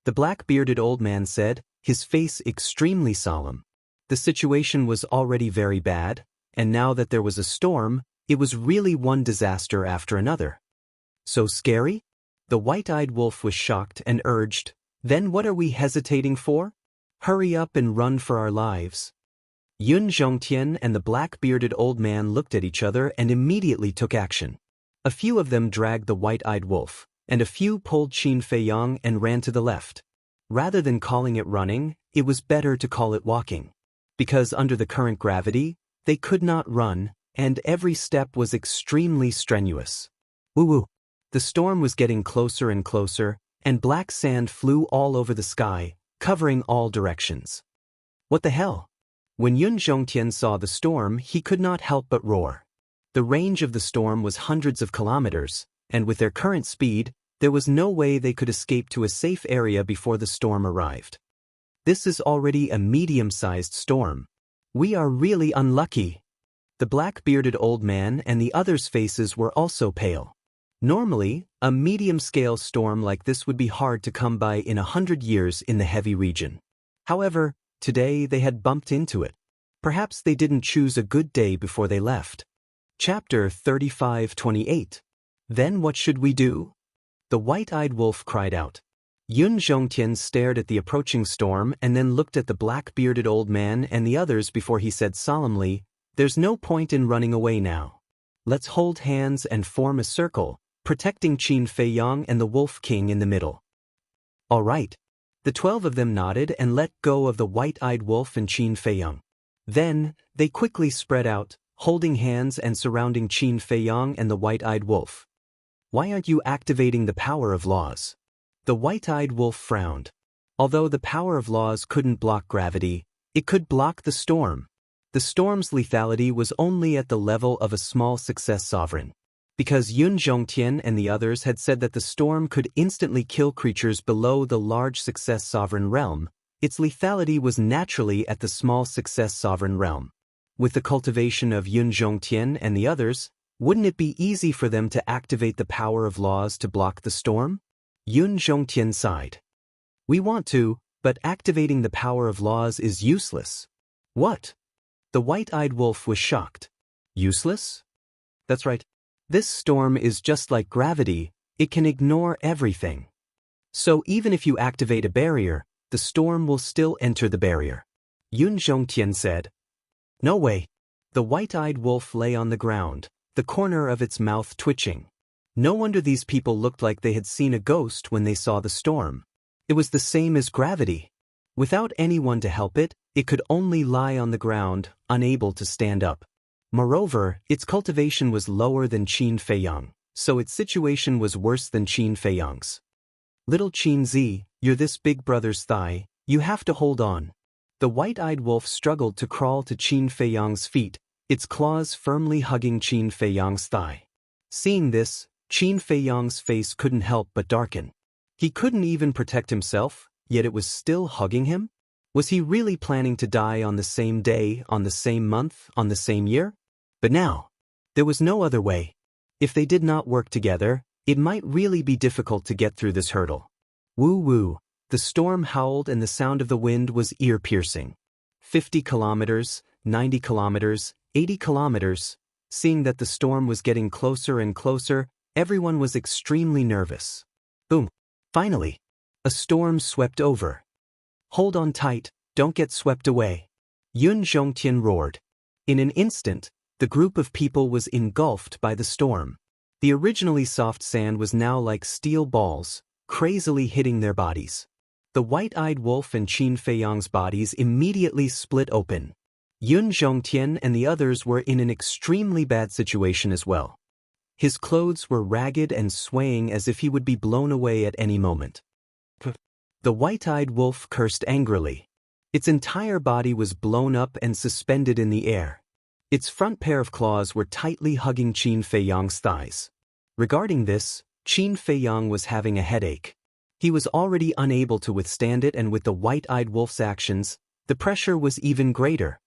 The black-bearded old man said, his face extremely solemn. The situation was already very bad, and now that there was a storm, it was really one disaster after another. So scary? The white-eyed wolf was shocked and urged, "Then what are we hesitating for? Hurry up and run for our lives." Yun Zhongtian and the black-bearded old man looked at each other and immediately took action. A few of them dragged the white-eyed wolf, and a few pulled Qin Feiyang and ran to the left. Rather than calling it running, it was better to call it walking. Because under the current gravity, they could not run, and every step was extremely strenuous. Woo-woo. The storm was getting closer and closer, and black sand flew all over the sky, covering all directions. What the hell? When Yun Zhongtian saw the storm, he could not help but roar. The range of the storm was hundreds of kilometers, and with their current speed, there was no way they could escape to a safe area before the storm arrived. This is already a medium-sized storm. We are really unlucky. The black-bearded old man and the others' faces were also pale. Normally, a medium-scale storm like this would be hard to come by in 100 years in the heavy region. However, today they had bumped into it. Perhaps they didn't choose a good day before they left. Chapter 35:28. Then what should we do? The white-eyed wolf cried out. Yun Zhongtian stared at the approaching storm and then looked at the black-bearded old man and the others before he said solemnly, "There's no point in running away now. Let's hold hands and form a circle, protecting Qin Feiyang and the Wolf King in the middle." All right. The 12 of them nodded and let go of the white-eyed wolf and Qin Feiyang. Then, they quickly spread out, holding hands and surrounding Qin Feiyang and the white-eyed wolf. "Why aren't you activating the power of laws?" The white-eyed wolf frowned. Although the power of laws couldn't block gravity, it could block the storm. The storm's lethality was only at the level of a small success sovereign. Because Yun Zhongtian and the others had said that the storm could instantly kill creatures below the large success sovereign realm, its lethality was naturally at the small success sovereign realm. With the cultivation of Yun Zhongtian and the others, wouldn't it be easy for them to activate the power of laws to block the storm? Yun Zhongtian sighed. "We want to, but activating the power of laws is useless." "What?" The white-eyed wolf was shocked. "Useless?" "That's right. This storm is just like gravity, it can ignore everything. So even if you activate a barrier, the storm will still enter the barrier." Yun Zhongtian said. "No way." The white-eyed wolf lay on the ground, the corner of its mouth twitching. No wonder these people looked like they had seen a ghost when they saw the storm. It was the same as gravity. Without anyone to help it, it could only lie on the ground, unable to stand up. Moreover, its cultivation was lower than Qin Feiyang, so its situation was worse than Qin Feiyang's. "Little Qin Zi, you're this big brother's thigh, you have to hold on." The white-eyed wolf struggled to crawl to Qin Feiyang's feet, its claws firmly hugging Qin Feiyang's thigh. Seeing this, Qin Feiyang's face couldn't help but darken. He couldn't even protect himself, yet it was still hugging him? Was he really planning to die on the same day, on the same month, on the same year? But now, there was no other way. If they did not work together, it might really be difficult to get through this hurdle. Woo-woo. The storm howled and the sound of the wind was ear-piercing. 50 kilometers, 90 kilometers, 80 kilometers. Seeing that the storm was getting closer and closer, everyone was extremely nervous. Boom. Finally, a storm swept over. "Hold on tight, don't get swept away." Yun Zhongtian roared. In an instant, the group of people was engulfed by the storm. The originally soft sand was now like steel balls, crazily hitting their bodies. The white-eyed wolf and Qin Feiyang's bodies immediately split open. Yun Zhongtian and the others were in an extremely bad situation as well. His clothes were ragged and swaying as if he would be blown away at any moment. The white-eyed wolf cursed angrily. Its entire body was blown up and suspended in the air. Its front pair of claws were tightly hugging Qin Feiyang's thighs. Regarding this, Qin Feiyang was having a headache. He was already unable to withstand it, and with the white-eyed wolf's actions, the pressure was even greater.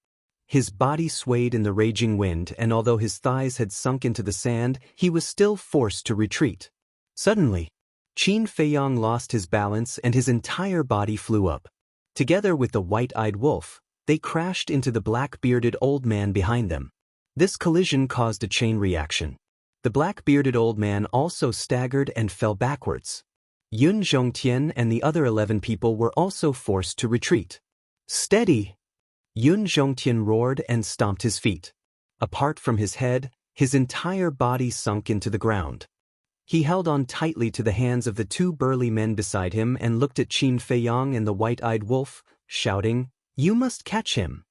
His body swayed in the raging wind, and although his thighs had sunk into the sand, he was still forced to retreat. Suddenly, Qin Feiyang lost his balance and his entire body flew up. Together with the white-eyed wolf, they crashed into the black-bearded old man behind them. This collision caused a chain reaction. The black-bearded old man also staggered and fell backwards. Yun Zhongtian and the other 11 people were also forced to retreat. "Steady!" Yun Zhongtian roared and stomped his feet. Apart from his head, His entire body sunk into the ground. He held on tightly to the hands of the two burly men beside him and looked at Qin Feiyang and the white-eyed wolf, shouting, "You must catch him."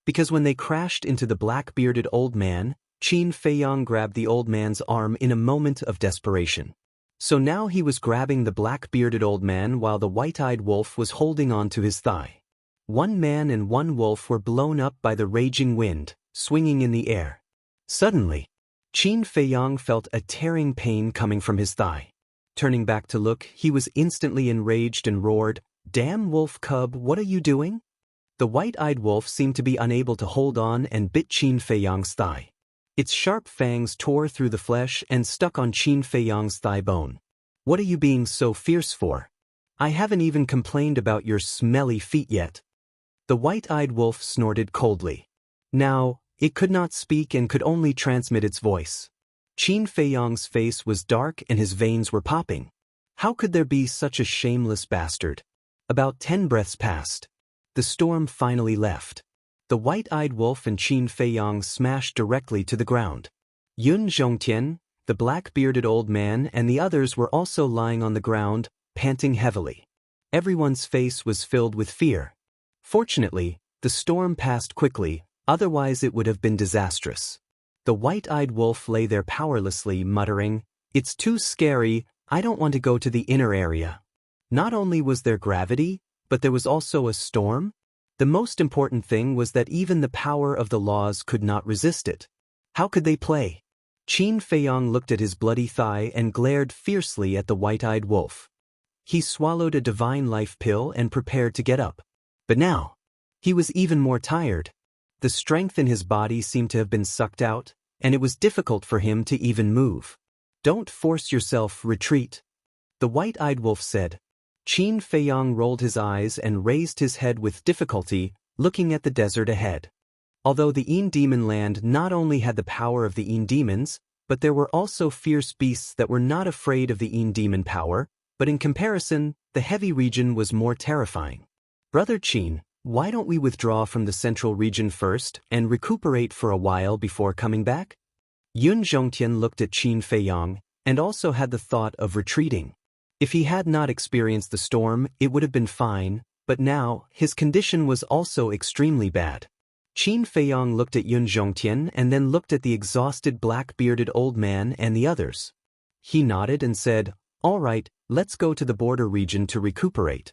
Because when they crashed into the black-bearded old man, Qin Feiyang grabbed the old man's arm in a moment of desperation. So now he was grabbing the black-bearded old man while the white-eyed wolf was holding on to his thigh. One man and one wolf were blown up by the raging wind, swinging in the air. Suddenly, Qin Feiyang felt a tearing pain coming from his thigh. Turning back to look, he was instantly enraged and roared, "Damn wolf cub, what are you doing?" The white-eyed wolf seemed to be unable to hold on and bit Qin Feiyang's thigh. Its sharp fangs tore through the flesh and stuck on Qin Feiyang's thigh bone. "What are you being so fierce for? I haven't even complained about your smelly feet yet." The white-eyed wolf snorted coldly. Now, it could not speak and could only transmit its voice. Qin Feiyang's face was dark and his veins were popping. How could there be such a shameless bastard? About 10 breaths passed. The storm finally left. The white-eyed wolf and Qin Feiyang smashed directly to the ground. Yun Zhongtian, the black-bearded old man, and the others were also lying on the ground, panting heavily. Everyone's face was filled with fear. Fortunately, the storm passed quickly, otherwise it would have been disastrous. The white-eyed wolf lay there powerlessly, muttering, "It's too scary, I don't want to go to the inner area." Not only was there gravity, but there was also a storm. The most important thing was that even the power of the laws could not resist it. How could they play? Qin Feiyang looked at his bloody thigh and glared fiercely at the white-eyed wolf. He swallowed a divine life pill and prepared to get up. But now, he was even more tired. The strength in his body seemed to have been sucked out, and it was difficult for him to even move. "Don't force yourself, retreat," the white-eyed wolf said. Qin Feiyang rolled his eyes and raised his head with difficulty, looking at the desert ahead. Although the Yin Demon Land not only had the power of the Yin Demons, but there were also fierce beasts that were not afraid of the Yin Demon power, but in comparison, the heavy region was more terrifying. "Brother Qin, why don't we withdraw from the central region first and recuperate for a while before coming back?" Yun Zhongtian looked at Qin Feiyang and also had the thought of retreating. If he had not experienced the storm, it would have been fine, but now, his condition was also extremely bad. Qin Feiyang looked at Yun Zhongtian and then looked at the exhausted black-bearded old man and the others. He nodded and said, "All right, let's go to the border region to recuperate."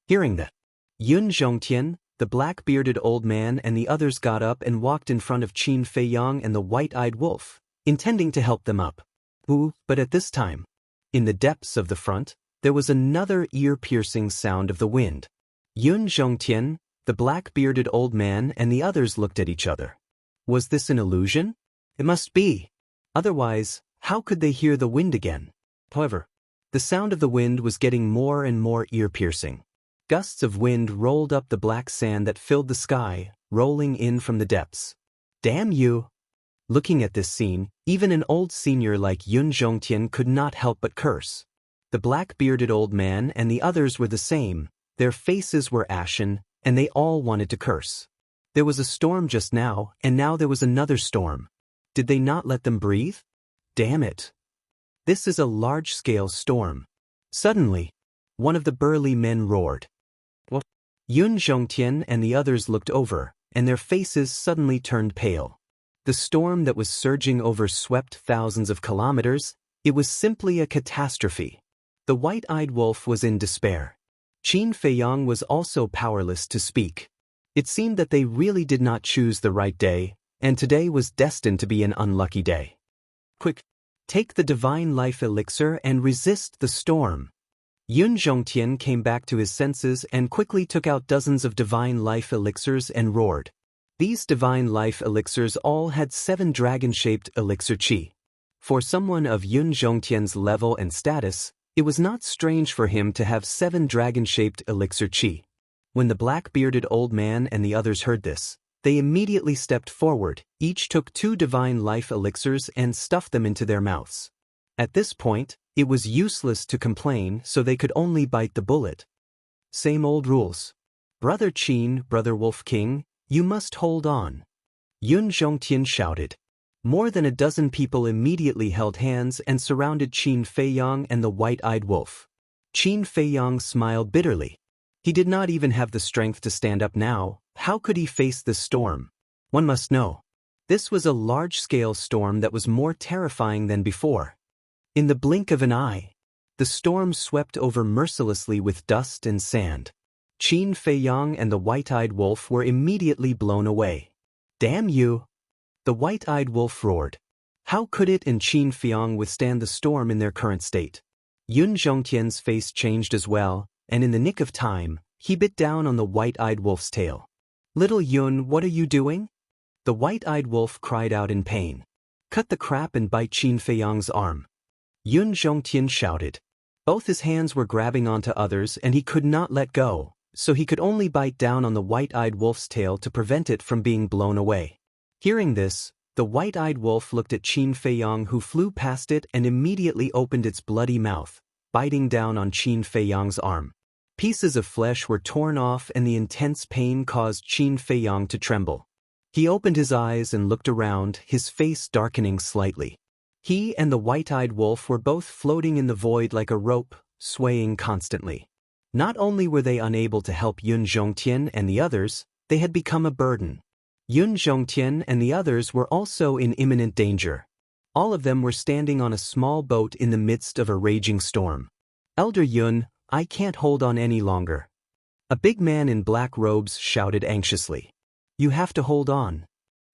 Hearing that, Yun Zhongtian, the black-bearded old man and the others got up and walked in front of Qin Feiyang and the white-eyed wolf, intending to help them up. But at this time, in the depths of the front, there was another ear-piercing sound of the wind. Yun Zhongtian, the black-bearded old man and the others looked at each other. Was this an illusion? It must be. Otherwise, how could they hear the wind again? However, the sound of the wind was getting more and more ear-piercing. Gusts of wind rolled up the black sand that filled the sky, rolling in from the depths. "Damn you!" Looking at this scene, even an old senior like Yun Zhongtian could not help but curse. The black-bearded old man and the others were the same, their faces were ashen, and they all wanted to curse. There was a storm just now, and now there was another storm. Did they not let them breathe? Damn it! This is a large-scale storm. Suddenly, one of the burly men roared. What? Yun Zhongtian and the others looked over, and their faces suddenly turned pale. The storm that was surging over swept thousands of kilometers. It was simply a catastrophe. The white-eyed wolf was in despair. Qin Feiyang was also powerless to speak. It seemed that they really did not choose the right day, and today was destined to be an unlucky day. "Quick, take the divine life elixir and resist the storm." Yun Zhongtian came back to his senses and quickly took out dozens of divine life elixirs and roared. These divine life elixirs all had 7 dragon-shaped elixir qi. For someone of Yun Zhongtian's level and status, it was not strange for him to have 7 dragon-shaped elixir qi. When the black-bearded old man and the others heard this, they immediately stepped forward, each took 2 divine life elixirs and stuffed them into their mouths. At this point, it was useless to complain, so they could only bite the bullet. Same old rules. "Brother Qin, Brother Wolf King, you must hold on," Yun Zhongtian shouted. More than a dozen people immediately held hands and surrounded Qin Feiyang and the white-eyed wolf. Qin Feiyang smiled bitterly. He did not even have the strength to stand up now. How could he face this storm? One must know. This was a large-scale storm that was more terrifying than before. In the blink of an eye, the storm swept over mercilessly with dust and sand. Qin Feiyang and the white-eyed wolf were immediately blown away. "Damn you!" the white-eyed wolf roared. How could it and Qin Feiyang withstand the storm in their current state? Yun Zhongtian's face changed as well, and in the nick of time, he bit down on the white-eyed wolf's tail. "Little Yun, what are you doing?" The white-eyed wolf cried out in pain. "Cut the crap and bite Qin Feiyang's arm." Yun Zhongtian shouted. Both his hands were grabbing onto others and he could not let go, so he could only bite down on the white-eyed wolf's tail to prevent it from being blown away. Hearing this, the white-eyed wolf looked at Qin Feiyang, who flew past it and immediately opened its bloody mouth, biting down on Qin Feiyang's arm. Pieces of flesh were torn off and the intense pain caused Qin Feiyang to tremble. He opened his eyes and looked around, his face darkening slightly. He and the white-eyed wolf were both floating in the void like a rope, swaying constantly. Not only were they unable to help Yun Zhongtian and the others, they had become a burden. Yun Zhongtian and the others were also in imminent danger. All of them were standing on a small boat in the midst of a raging storm. "Elder Yun, I can't hold on any longer." A big man in black robes shouted anxiously. "You have to hold on."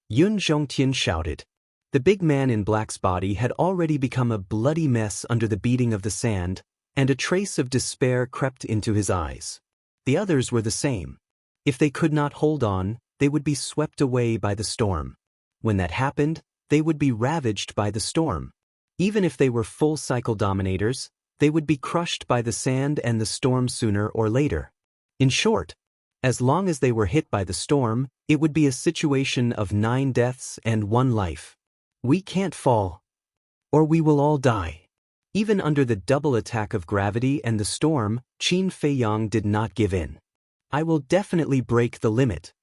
Yun Zhongtian shouted. The big man in black's body had already become a bloody mess under the beating of the sand, and a trace of despair crept into his eyes. The others were the same. If they could not hold on, they would be swept away by the storm. When that happened, they would be ravaged by the storm. Even if they were full cycle dominators, they would be crushed by the sand and the storm sooner or later. In short, as long as they were hit by the storm, it would be a situation of 9 deaths and 1 life. "We can't fall, or we will all die." Even under the double attack of gravity and the storm, Qin Feiyang did not give in. "I will definitely break the limit."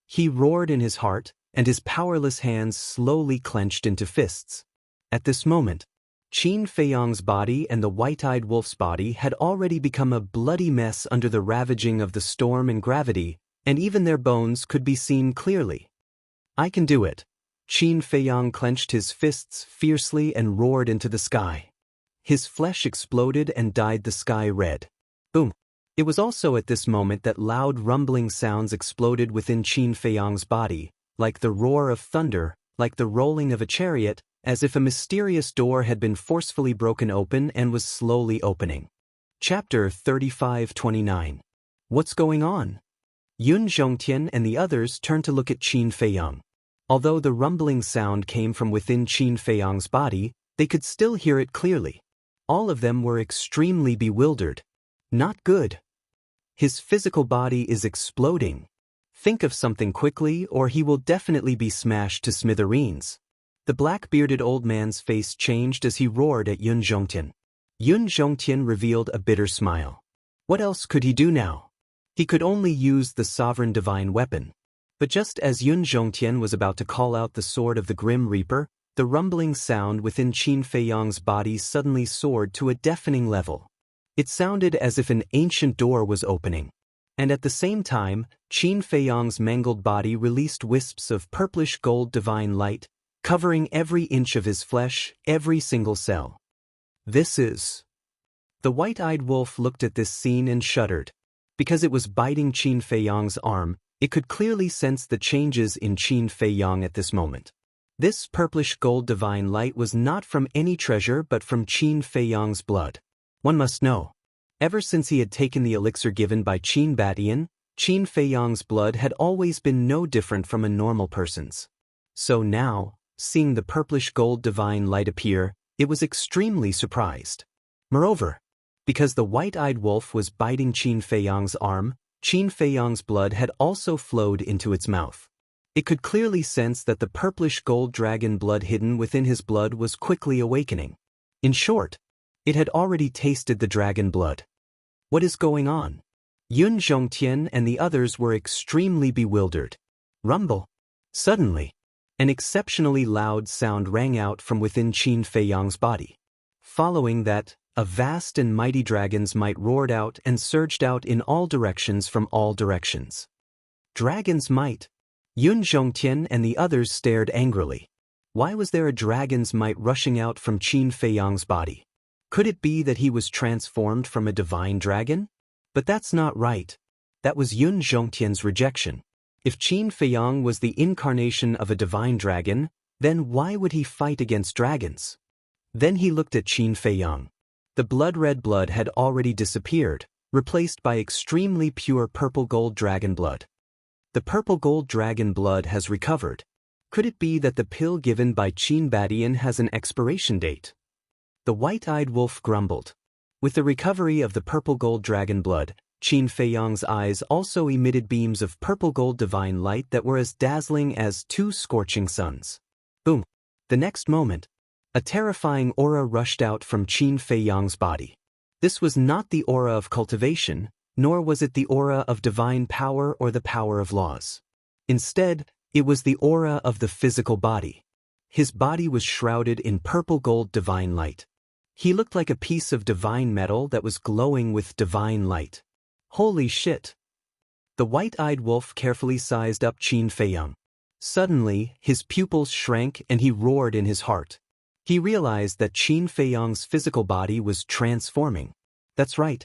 He roared in his heart, and his powerless hands slowly clenched into fists. At this moment, Qin Feiyang's body and the white-eyed wolf's body had already become a bloody mess under the ravaging of the storm and gravity, and even their bones could be seen clearly. "I can do it." Qin Feiyang clenched his fists fiercely and roared into the sky. His flesh exploded and dyed the sky red. Boom! It was also at this moment that loud rumbling sounds exploded within Qin Feiyang's body, like the roar of thunder, like the rolling of a chariot, as if a mysterious door had been forcefully broken open and was slowly opening. Chapter 35-29. What's going on? Yun Zhongtian and the others turned to look at Qin Feiyang. Although the rumbling sound came from within Qin Feiyang's body, they could still hear it clearly. All of them were extremely bewildered. Not good. His physical body is exploding. Think of something quickly or he will definitely be smashed to smithereens. The black-bearded old man's face changed as he roared at Yun Zhongtian. Yun Zhongtian revealed a bitter smile. What else could he do now? He could only use the sovereign divine weapon. But just as Yun Zhongtian was about to call out the sword of the Grim Reaper, the rumbling sound within Qin Feiyang's body suddenly soared to a deafening level. It sounded as if an ancient door was opening. And at the same time, Qin Feiyang's mangled body released wisps of purplish gold divine light, covering every inch of his flesh, every single cell. This is... The white-eyed wolf looked at this scene and shuddered. Because it was biting Qin Feiyang's arm, it could clearly sense the changes in Qin Feiyang at this moment. This purplish gold divine light was not from any treasure but from Qin Feiyang's blood. One must know. Ever since he had taken the elixir given by Qin Batian, Qin Feiyang's blood had always been no different from a normal person's. So now, seeing the purplish gold divine light appear, it was extremely surprised. Moreover, because the white-eyed wolf was biting Qin Feiyang's arm, Qin Feiyang's blood had also flowed into its mouth. It could clearly sense that the purplish gold dragon blood hidden within his blood was quickly awakening. In short, it had already tasted the dragon blood. What is going on? Yun Zhongtian and the others were extremely bewildered. Rumble. Suddenly, An exceptionally loud sound rang out from within Qin Feiyang's body. Following that, a vast and mighty dragon's might roared out and surged out in all directions from all directions. Dragon's might? Yun Zhongtian and the others stared angrily. Why was there a dragon's might rushing out from Qin Feiyang's body? Could it be that he was transformed from a divine dragon? But that's not right. That was Yun Zhongtian's rejection. If Qin Feiyang was the incarnation of a divine dragon, then why would he fight against dragons? Then he looked at Qin Feiyang. The blood-red blood had already disappeared, replaced by extremely pure purple-gold dragon blood. The purple-gold dragon blood has recovered. Could it be that the pill given by Qin Badian has an expiration date? The white-eyed wolf grumbled. With the recovery of the purple-gold dragon blood, Qin Feiyang's eyes also emitted beams of purple-gold divine light that were as dazzling as 2 scorching suns. Boom! The next moment, a terrifying aura rushed out from Qin Feiyang's body. This was not the aura of cultivation, nor was it the aura of divine power or the power of laws. Instead, it was the aura of the physical body. His body was shrouded in purple-gold divine light. He looked like a piece of divine metal that was glowing with divine light. Holy shit! The white-eyed wolf carefully sized up Qin Feiyang. Suddenly, his pupils shrank and he roared in his heart. He realized that Qin Feiyang's physical body was transforming. That's right.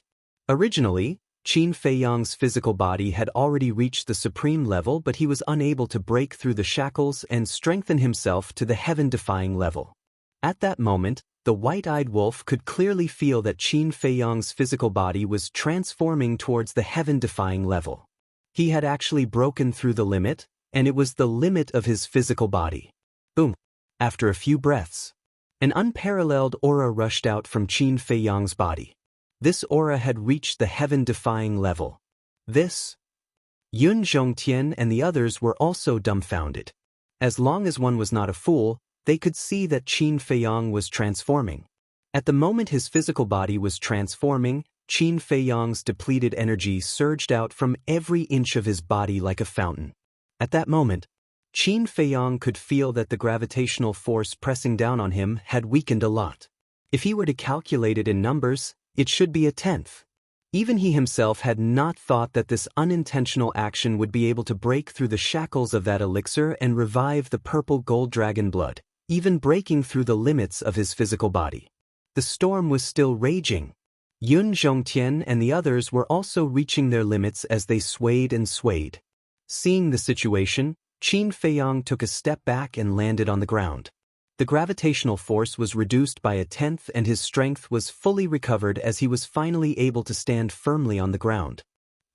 Originally, Qin Feiyang's physical body had already reached the supreme level, but he was unable to break through the shackles and strengthen himself to the heaven-defying level. At that moment, the white-eyed wolf could clearly feel that Qin Feiyang's physical body was transforming towards the heaven-defying level. He had actually broken through the limit, and it was the limit of his physical body. Boom! After a few breaths, an unparalleled aura rushed out from Qin Feiyang's body. This aura had reached the heaven-defying level. Yun Zhongtian and the others were also dumbfounded. As long as one was not a fool, they could see that Qin Feiyang was transforming. At the moment his physical body was transforming, Qin Feiyang's depleted energy surged out from every inch of his body like a fountain. At that moment, Qin Feiyang could feel that the gravitational force pressing down on him had weakened a lot. If he were to calculate it in numbers, it should be 1/10. Even he himself had not thought that this unintentional action would be able to break through the shackles of that elixir and revive the purple-gold dragon blood, even breaking through the limits of his physical body. The storm was still raging. Yun Zhongtian and the others were also reaching their limits as they swayed and swayed. Seeing the situation, Qin Feiyang took a step back and landed on the ground. The gravitational force was reduced by 1/10 and his strength was fully recovered as he was finally able to stand firmly on the ground.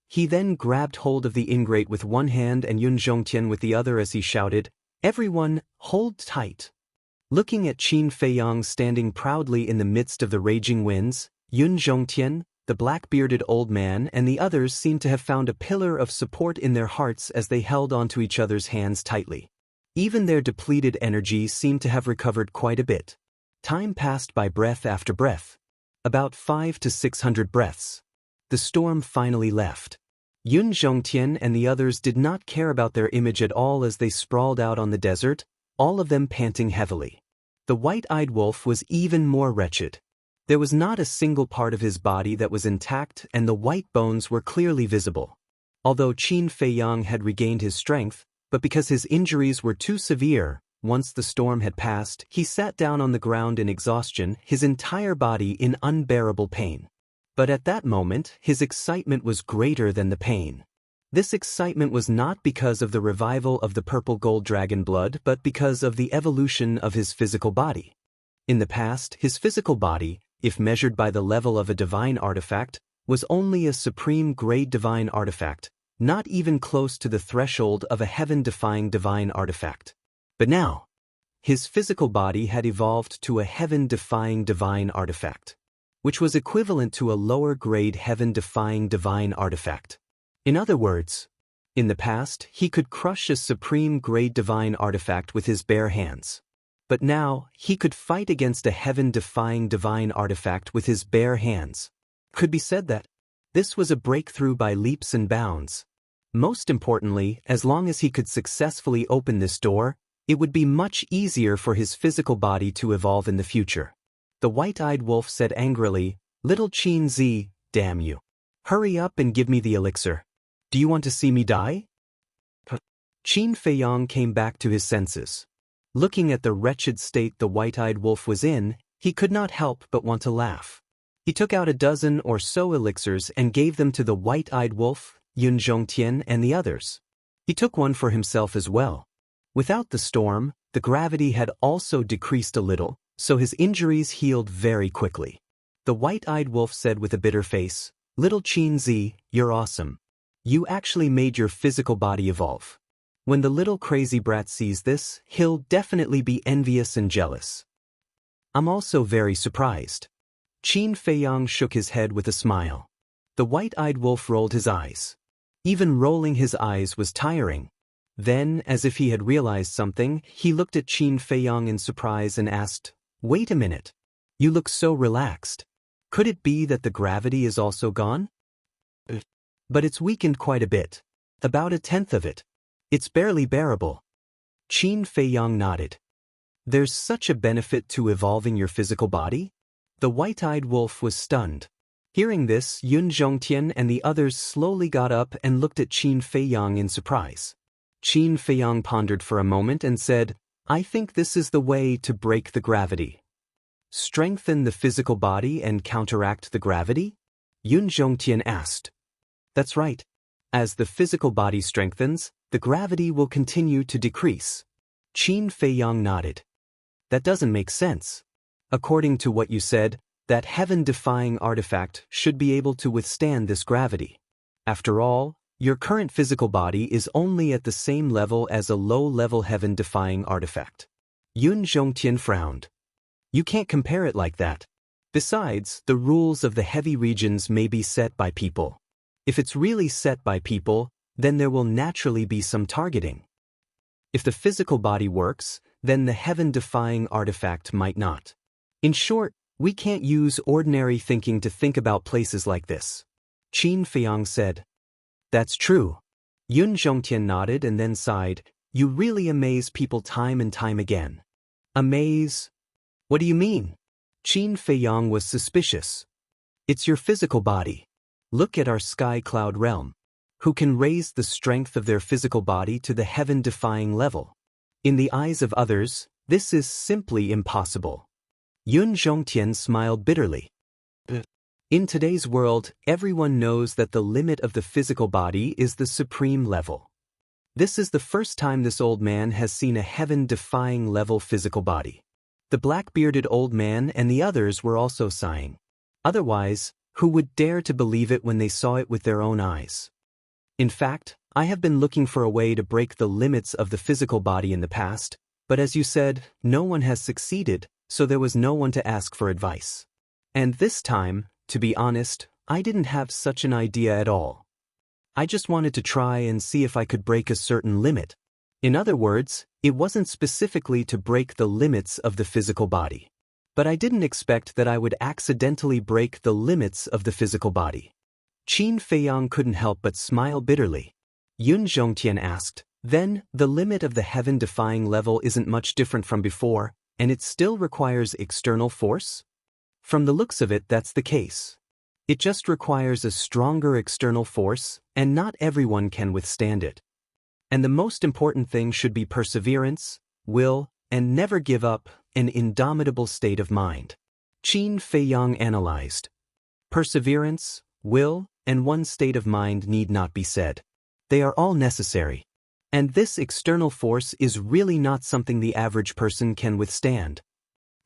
He then grabbed hold of the ingrate with one hand and Yun Zhongtian with the other as he shouted, "Everyone, hold tight." Looking at Qin Feiyang standing proudly in the midst of the raging winds, Yun Zhongtian, the black-bearded old man and the others seemed to have found a pillar of support in their hearts as they held onto each other's hands tightly. Even their depleted energy seemed to have recovered quite a bit. Time passed by breath after breath. About 500 to 600 breaths. The storm finally left. Yun Zhongtian and the others did not care about their image at all as they sprawled out on the desert, all of them panting heavily. The white-eyed wolf was even more wretched. There was not a single part of his body that was intact and the white bones were clearly visible. Although Qin Feiyang had regained his strength, but because his injuries were too severe, once the storm had passed, he sat down on the ground in exhaustion, his entire body in unbearable pain. But at that moment, his excitement was greater than the pain. This excitement was not because of the revival of the purple-gold dragon blood, but because of the evolution of his physical body. In the past, his physical body, if measured by the level of a divine artifact, was only a supreme-grade divine artifact, not even close to the threshold of a heaven-defying divine artifact. But now, his physical body had evolved to a heaven-defying divine artifact, which was equivalent to a lower-grade heaven-defying divine artifact. In other words, in the past, he could crush a supreme-grade divine artifact with his bare hands. But now, he could fight against a heaven-defying divine artifact with his bare hands. Could be said that this was a breakthrough by leaps and bounds. Most importantly, as long as he could successfully open this door, It would be much easier for his physical body to evolve in the future. The white-eyed wolf said angrily, "Little Qin Zi, damn you. Hurry up and give me the elixir. Do you want to see me die?" Qin Feiyang came back to his senses. Looking at the wretched state the white-eyed wolf was in, he could not help but want to laugh. He took out a dozen or so elixirs and gave them to the white-eyed wolf, Yun Zhongtian, and the others. He took one for himself as well. Without the storm, the gravity had also decreased a little, so his injuries healed very quickly. The white-eyed wolf said with a bitter face, "Little Qin Zi, you're awesome. You actually made your physical body evolve. When the little crazy brat sees this, he'll definitely be envious and jealous." "I'm also very surprised." Qin Feiyang shook his head with a smile. The white-eyed wolf rolled his eyes. Even rolling his eyes was tiring. Then, as if he had realized something, he looked at Qin Feiyang in surprise and asked, "Wait a minute. You look so relaxed. Could it be that the gravity is also gone?" "But it's weakened quite a bit. About a tenth of it. It's barely bearable." Qin Feiyang nodded. "There's such a benefit to evolving your physical body?" The white-eyed wolf was stunned. Hearing this, Yun Zhongtian and the others slowly got up and looked at Qin Feiyang in surprise. Qin Feiyang pondered for a moment and said, "I think this is the way to break the gravity." "Strengthen the physical body and counteract the gravity?" Yun Zhongtian asked. "That's right. As the physical body strengthens, the gravity will continue to decrease." Qin Feiyang nodded. "That doesn't make sense. According to what you said, that heaven-defying artifact should be able to withstand this gravity. After all, your current physical body is only at the same level as a low-level heaven-defying artifact." Yun Zhongtian frowned. "You can't compare it like that. Besides, the rules of the heavy regions may be set by people. If it's really set by people, then there will naturally be some targeting. If the physical body works, then the heaven-defying artifact might not. In short, we can't use ordinary thinking to think about places like this." Qin Feiyang said. "That's true." Yun Zhongtian nodded and then sighed. "You really amaze people time and time again." "Amaze? What do you mean?" Qin Feiyang was suspicious. "It's your physical body. Look at our sky cloud realm. Who can raise the strength of their physical body to the heaven-defying level? In the eyes of others, this is simply impossible." Yun Zhongtian smiled bitterly. "In today's world, everyone knows that the limit of the physical body is the supreme level. This is the first time this old man has seen a heaven-defying level physical body." The black-bearded old man and the others were also sighing. Otherwise, who would dare to believe it when they saw it with their own eyes? "In fact, I have been looking for a way to break the limits of the physical body in the past, but as you said, no one has succeeded, so there was no one to ask for advice. And this time, to be honest, I didn't have such an idea at all. I just wanted to try and see if I could break a certain limit. In other words, it wasn't specifically to break the limits of the physical body. But I didn't expect that I would accidentally break the limits of the physical body." Qin Feiyang couldn't help but smile bitterly. Yun Zhongtian asked, "Then, the limit of the heaven-defying level isn't much different from before, and it still requires external force?" "From the looks of it, that's the case. It just requires a stronger external force, and not everyone can withstand it. And the most important thing should be perseverance, will, and never give up, an indomitable state of mind." Qin Feiyang analyzed. Perseverance, will, and one state of mind need not be said. They are all necessary. And this external force is really not something the average person can withstand.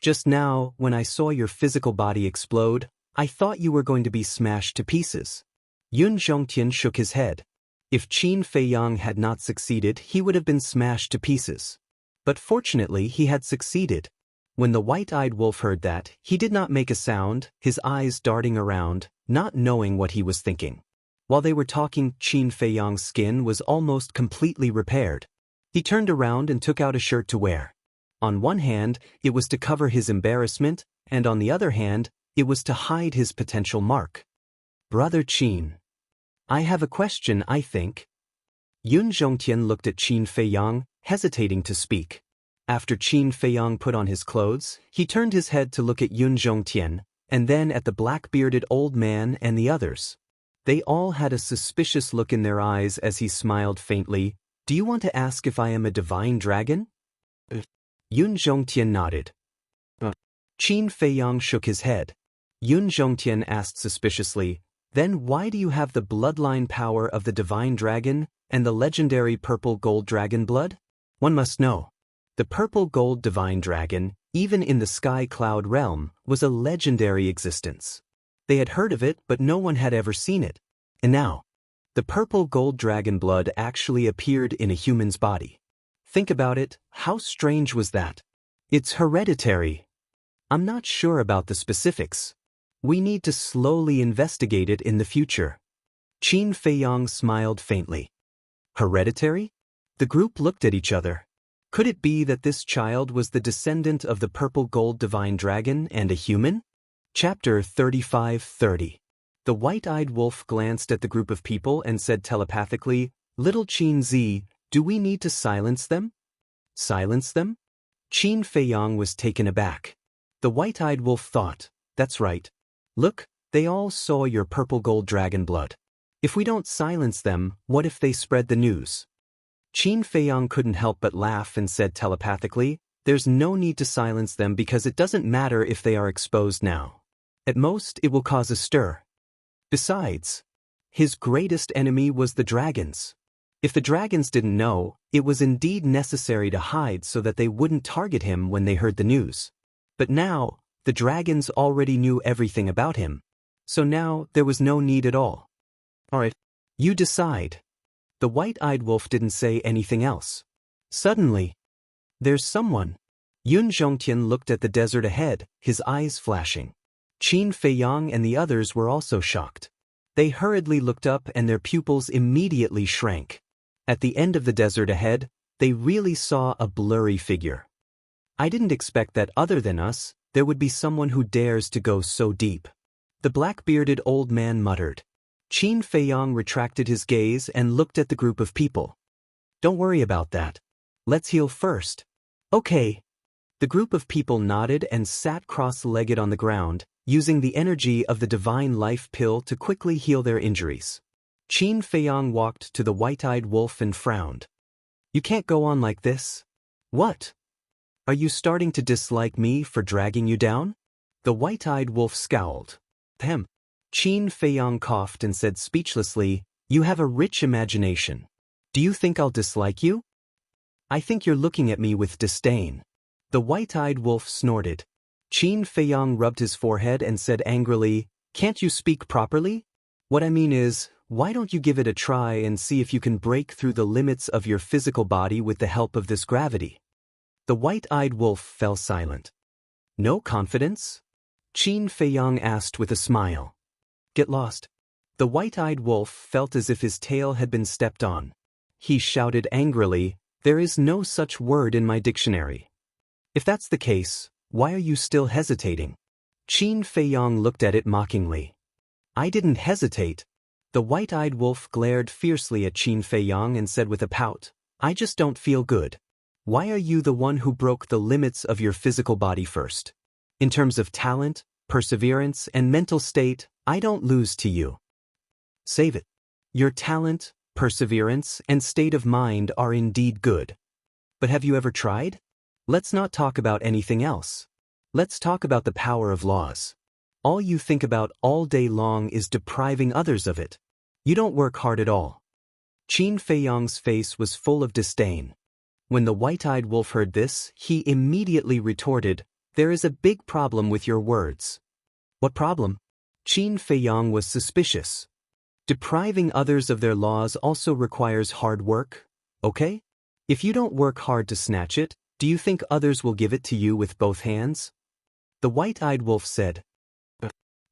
Just now, when I saw your physical body explode, I thought you were going to be smashed to pieces." Yun Zhongtian shook his head. If Qin Feiyang had not succeeded, he would have been smashed to pieces. But fortunately, he had succeeded. When the white-eyed wolf heard that, he did not make a sound, his eyes darting around, not knowing what he was thinking. While they were talking, Qin Feiyang's skin was almost completely repaired. He turned around and took out a shirt to wear. On one hand, it was to cover his embarrassment, and on the other hand, it was to hide his potential mark. "Brother Qin, I have a question, I think." Yun Zhongtian looked at Qin Feiyang, hesitating to speak. After Qin Feiyang put on his clothes, he turned his head to look at Yun Zhongtian, and then at the black-bearded old man and the others. They all had a suspicious look in their eyes as he smiled faintly. "Do you want to ask if I am a divine dragon?" Yun Zhongtian nodded. Qin Feiyang shook his head. Yun Zhongtian asked suspiciously, "Then why do you have the bloodline power of the divine dragon and the legendary purple gold dragon blood?" One must know. The purple gold divine dragon, even in the sky cloud realm, was a legendary existence. They had heard of it, but no one had ever seen it. And now, the purple gold dragon blood actually appeared in a human's body. Think about it, how strange was that? It's hereditary. I'm not sure about the specifics. We need to slowly investigate it in the future. Qin Feiyang smiled faintly. Hereditary? The group looked at each other. Could it be that this child was the descendant of the purple gold divine dragon and a human? Chapter 35:30. The white-eyed wolf glanced at the group of people and said telepathically, "Little Qin Zi, do we need to silence them?" Silence them? Qin Feiyang was taken aback. The white-eyed wolf thought, "That's right. Look, they all saw your purple gold dragon blood. If we don't silence them, what if they spread the news?" Qin Feiyang couldn't help but laugh and said telepathically, "There's no need to silence them because it doesn't matter if they are exposed now. At most, it will cause a stir. Besides, his greatest enemy was the dragons. If the dragons didn't know, it was indeed necessary to hide so that they wouldn't target him when they heard the news. But now, the dragons already knew everything about him. So now, there was no need at all. All right, you decide." The white-eyed wolf didn't say anything else. Suddenly, "There's someone." Yun Zhongtian looked at the desert ahead, his eyes flashing. Qin Feiyang and the others were also shocked. They hurriedly looked up and their pupils immediately shrank. At the end of the desert ahead, they really saw a blurry figure. "I didn't expect that other than us, there would be someone who dares to go so deep," the black-bearded old man muttered. Qin Feiyang retracted his gaze and looked at the group of people. "Don't worry about that. Let's heal first." "Okay." The group of people nodded and sat cross-legged on the ground, using the energy of the divine life pill to quickly heal their injuries. Qin Feiyang walked to the white-eyed wolf and frowned. "You can't go on like this." "What? Are you starting to dislike me for dragging you down?" The white-eyed wolf scowled. "Hem." Qin Feiyang coughed and said speechlessly, "You have a rich imagination. Do you think I'll dislike you?" "I think you're looking at me with disdain." The white-eyed wolf snorted. Qin Feiyang rubbed his forehead and said angrily, "Can't you speak properly? What I mean is, why don't you give it a try and see if you can break through the limits of your physical body with the help of this gravity?" The white-eyed wolf fell silent. "No confidence?" Qin Feiyang asked with a smile. "Get lost." The white-eyed wolf felt as if his tail had been stepped on. He shouted angrily, "There is no such word in my dictionary." "If that's the case, why are you still hesitating?" Qin Feiyang looked at it mockingly. "I didn't hesitate." The white-eyed wolf glared fiercely at Qin Feiyang and said with a pout, "I just don't feel good. Why are you the one who broke the limits of your physical body first? In terms of talent, perseverance, and mental state, I don't lose to you. Save it. Your talent, perseverance, and state of mind are indeed good. But have you ever tried? Let's not talk about anything else. Let's talk about the power of laws. All you think about all day long is depriving others of it. You don't work hard at all." Qin Feiyang's face was full of disdain. When the white-eyed wolf heard this, he immediately retorted, "There is a big problem with your words." "What problem?" Qin Feiyang was suspicious. "Depriving others of their laws also requires hard work, okay? If you don't work hard to snatch it, do you think others will give it to you with both hands?" The white-eyed wolf said.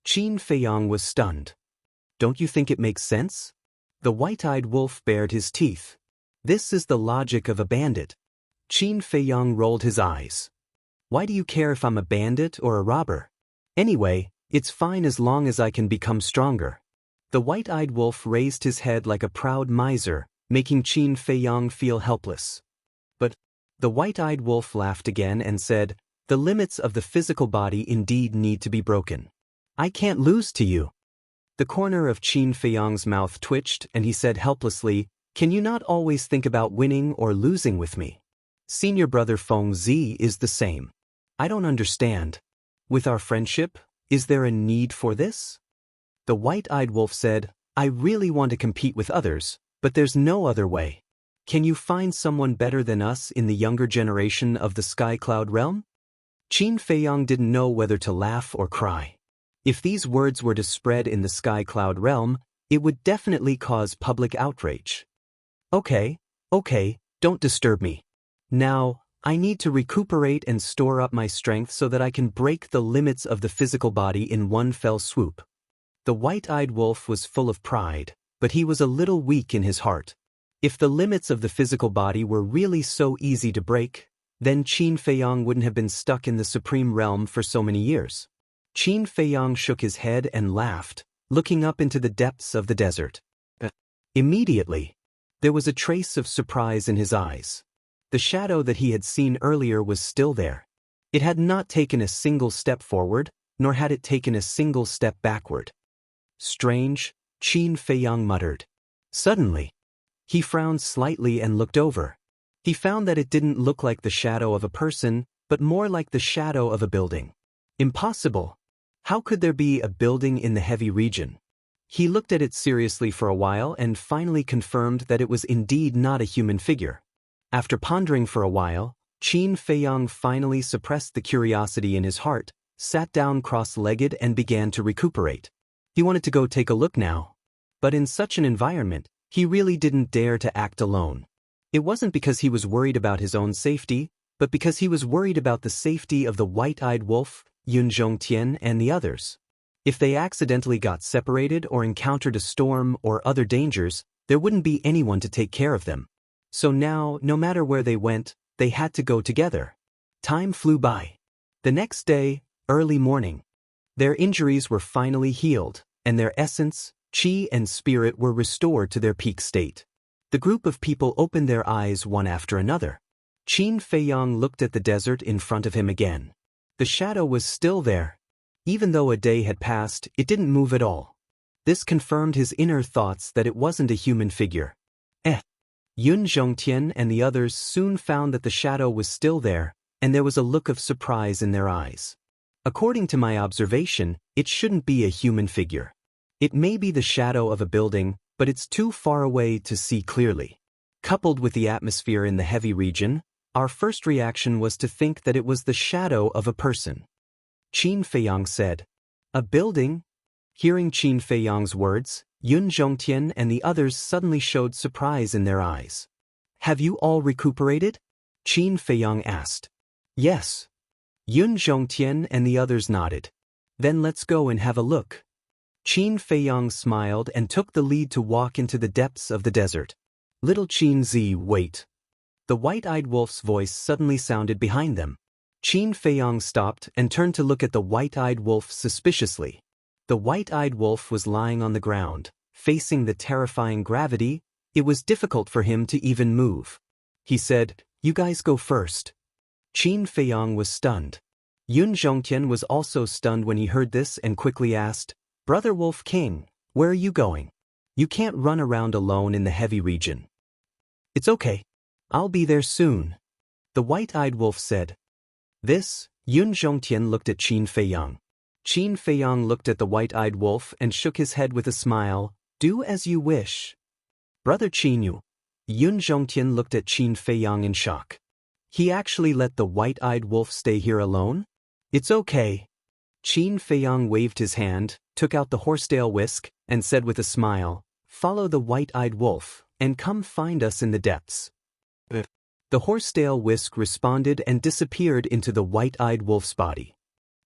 Qin Feiyang was stunned. "Don't you think it makes sense?" The white-eyed wolf bared his teeth. "This is the logic of a bandit." Qin Feiyang rolled his eyes. "Why do you care if I'm a bandit or a robber? Anyway, it's fine as long as I can become stronger." The white-eyed wolf raised his head like a proud miser, making Qin Feiyang feel helpless. "But The white-eyed wolf laughed again and said, "The limits of the physical body indeed need to be broken. I can't lose to you." The corner of Qin Feiyang's mouth twitched and he said helplessly, "Can you not always think about winning or losing with me? Senior brother Feng Zi is the same. I don't understand. With our friendship, is there a need for this?" The white-eyed wolf said, "I really want to compete with others, but there's no other way. Can you find someone better than us in the younger generation of the Sky Cloud realm?" Qin Feiyang didn't know whether to laugh or cry. If these words were to spread in the Sky Cloud realm, it would definitely cause public outrage. Okay, don't disturb me. Now, I need to recuperate and store up my strength so that I can break the limits of the physical body in one fell swoop. The white-eyed wolf was full of pride, but he was a little weak in his heart. If the limits of the physical body were really so easy to break, then Qin Feiyang wouldn't have been stuck in the supreme realm for so many years. Qin Feiyang shook his head and laughed, looking up into the depths of the desert. Immediately, there was a trace of surprise in his eyes. The shadow that he had seen earlier was still there. It had not taken a single step forward, nor had it taken a single step backward. "Strange," Qin Feiyang muttered. Suddenly, he frowned slightly and looked over. He found that it didn't look like the shadow of a person, but more like the shadow of a building. Impossible. How could there be a building in the heavy region? He looked at it seriously for a while and finally confirmed that it was indeed not a human figure. After pondering for a while, Qin Feiyang finally suppressed the curiosity in his heart, sat down cross-legged and began to recuperate. He wanted to go take a look now. But in such an environment, he really didn't dare to act alone. It wasn't because he was worried about his own safety, but because he was worried about the safety of the white-eyed wolf, Yun Zhongtian, and the others. If they accidentally got separated or encountered a storm or other dangers, there wouldn't be anyone to take care of them. So now, no matter where they went, they had to go together. Time flew by. The next day, early morning, their injuries were finally healed, and their essence, qi and spirit were restored to their peak state. The group of people opened their eyes one after another. Qin Feiyang looked at the desert in front of him again. The shadow was still there. Even though a day had passed, it didn't move at all. This confirmed his inner thoughts that it wasn't a human figure. Yun Zhongtian and the others soon found that the shadow was still there, and there was a look of surprise in their eyes. According to my observation, it shouldn't be a human figure. It may be the shadow of a building, but it's too far away to see clearly. Coupled with the atmosphere in the heavy region, our first reaction was to think that it was the shadow of a person. Qin Feiyang said, "A building?" Hearing Qin Feiyang's words, Yun Zhongtian and the others suddenly showed surprise in their eyes. "Have you all recuperated?" Qin Feiyang asked. "Yes." Yun Zhongtian and the others nodded. "Then let's go and have a look." Qin Feiyang smiled and took the lead to walk into the depths of the desert. "Little Qin Zi, wait." The white-eyed wolf's voice suddenly sounded behind them. Qin Feiyang stopped and turned to look at the white-eyed wolf suspiciously. The white-eyed wolf was lying on the ground, facing the terrifying gravity. It was difficult for him to even move. He said, "You guys go first." Qin Feiyang was stunned. Yun Zhongtian was also stunned when he heard this and quickly asked, "Brother Wolf King, where are you going? You can't run around alone in the heavy region." "It's okay. I'll be there soon," the white-eyed wolf said. Yun Zhongtian looked at Qin Feiyang. Qin Feiyang looked at the white-eyed wolf and shook his head with a smile. "Do as you wish." "Brother Qin, Yun Zhongtian looked at Qin Feiyang in shock. "He actually let the white-eyed wolf stay here alone?" "It's okay." Qin Feiyang waved his hand, took out the horsetail whisk, and said with a smile, "Follow the white-eyed wolf, and come find us in the depths." The horsetail whisk responded and disappeared into the white-eyed wolf's body.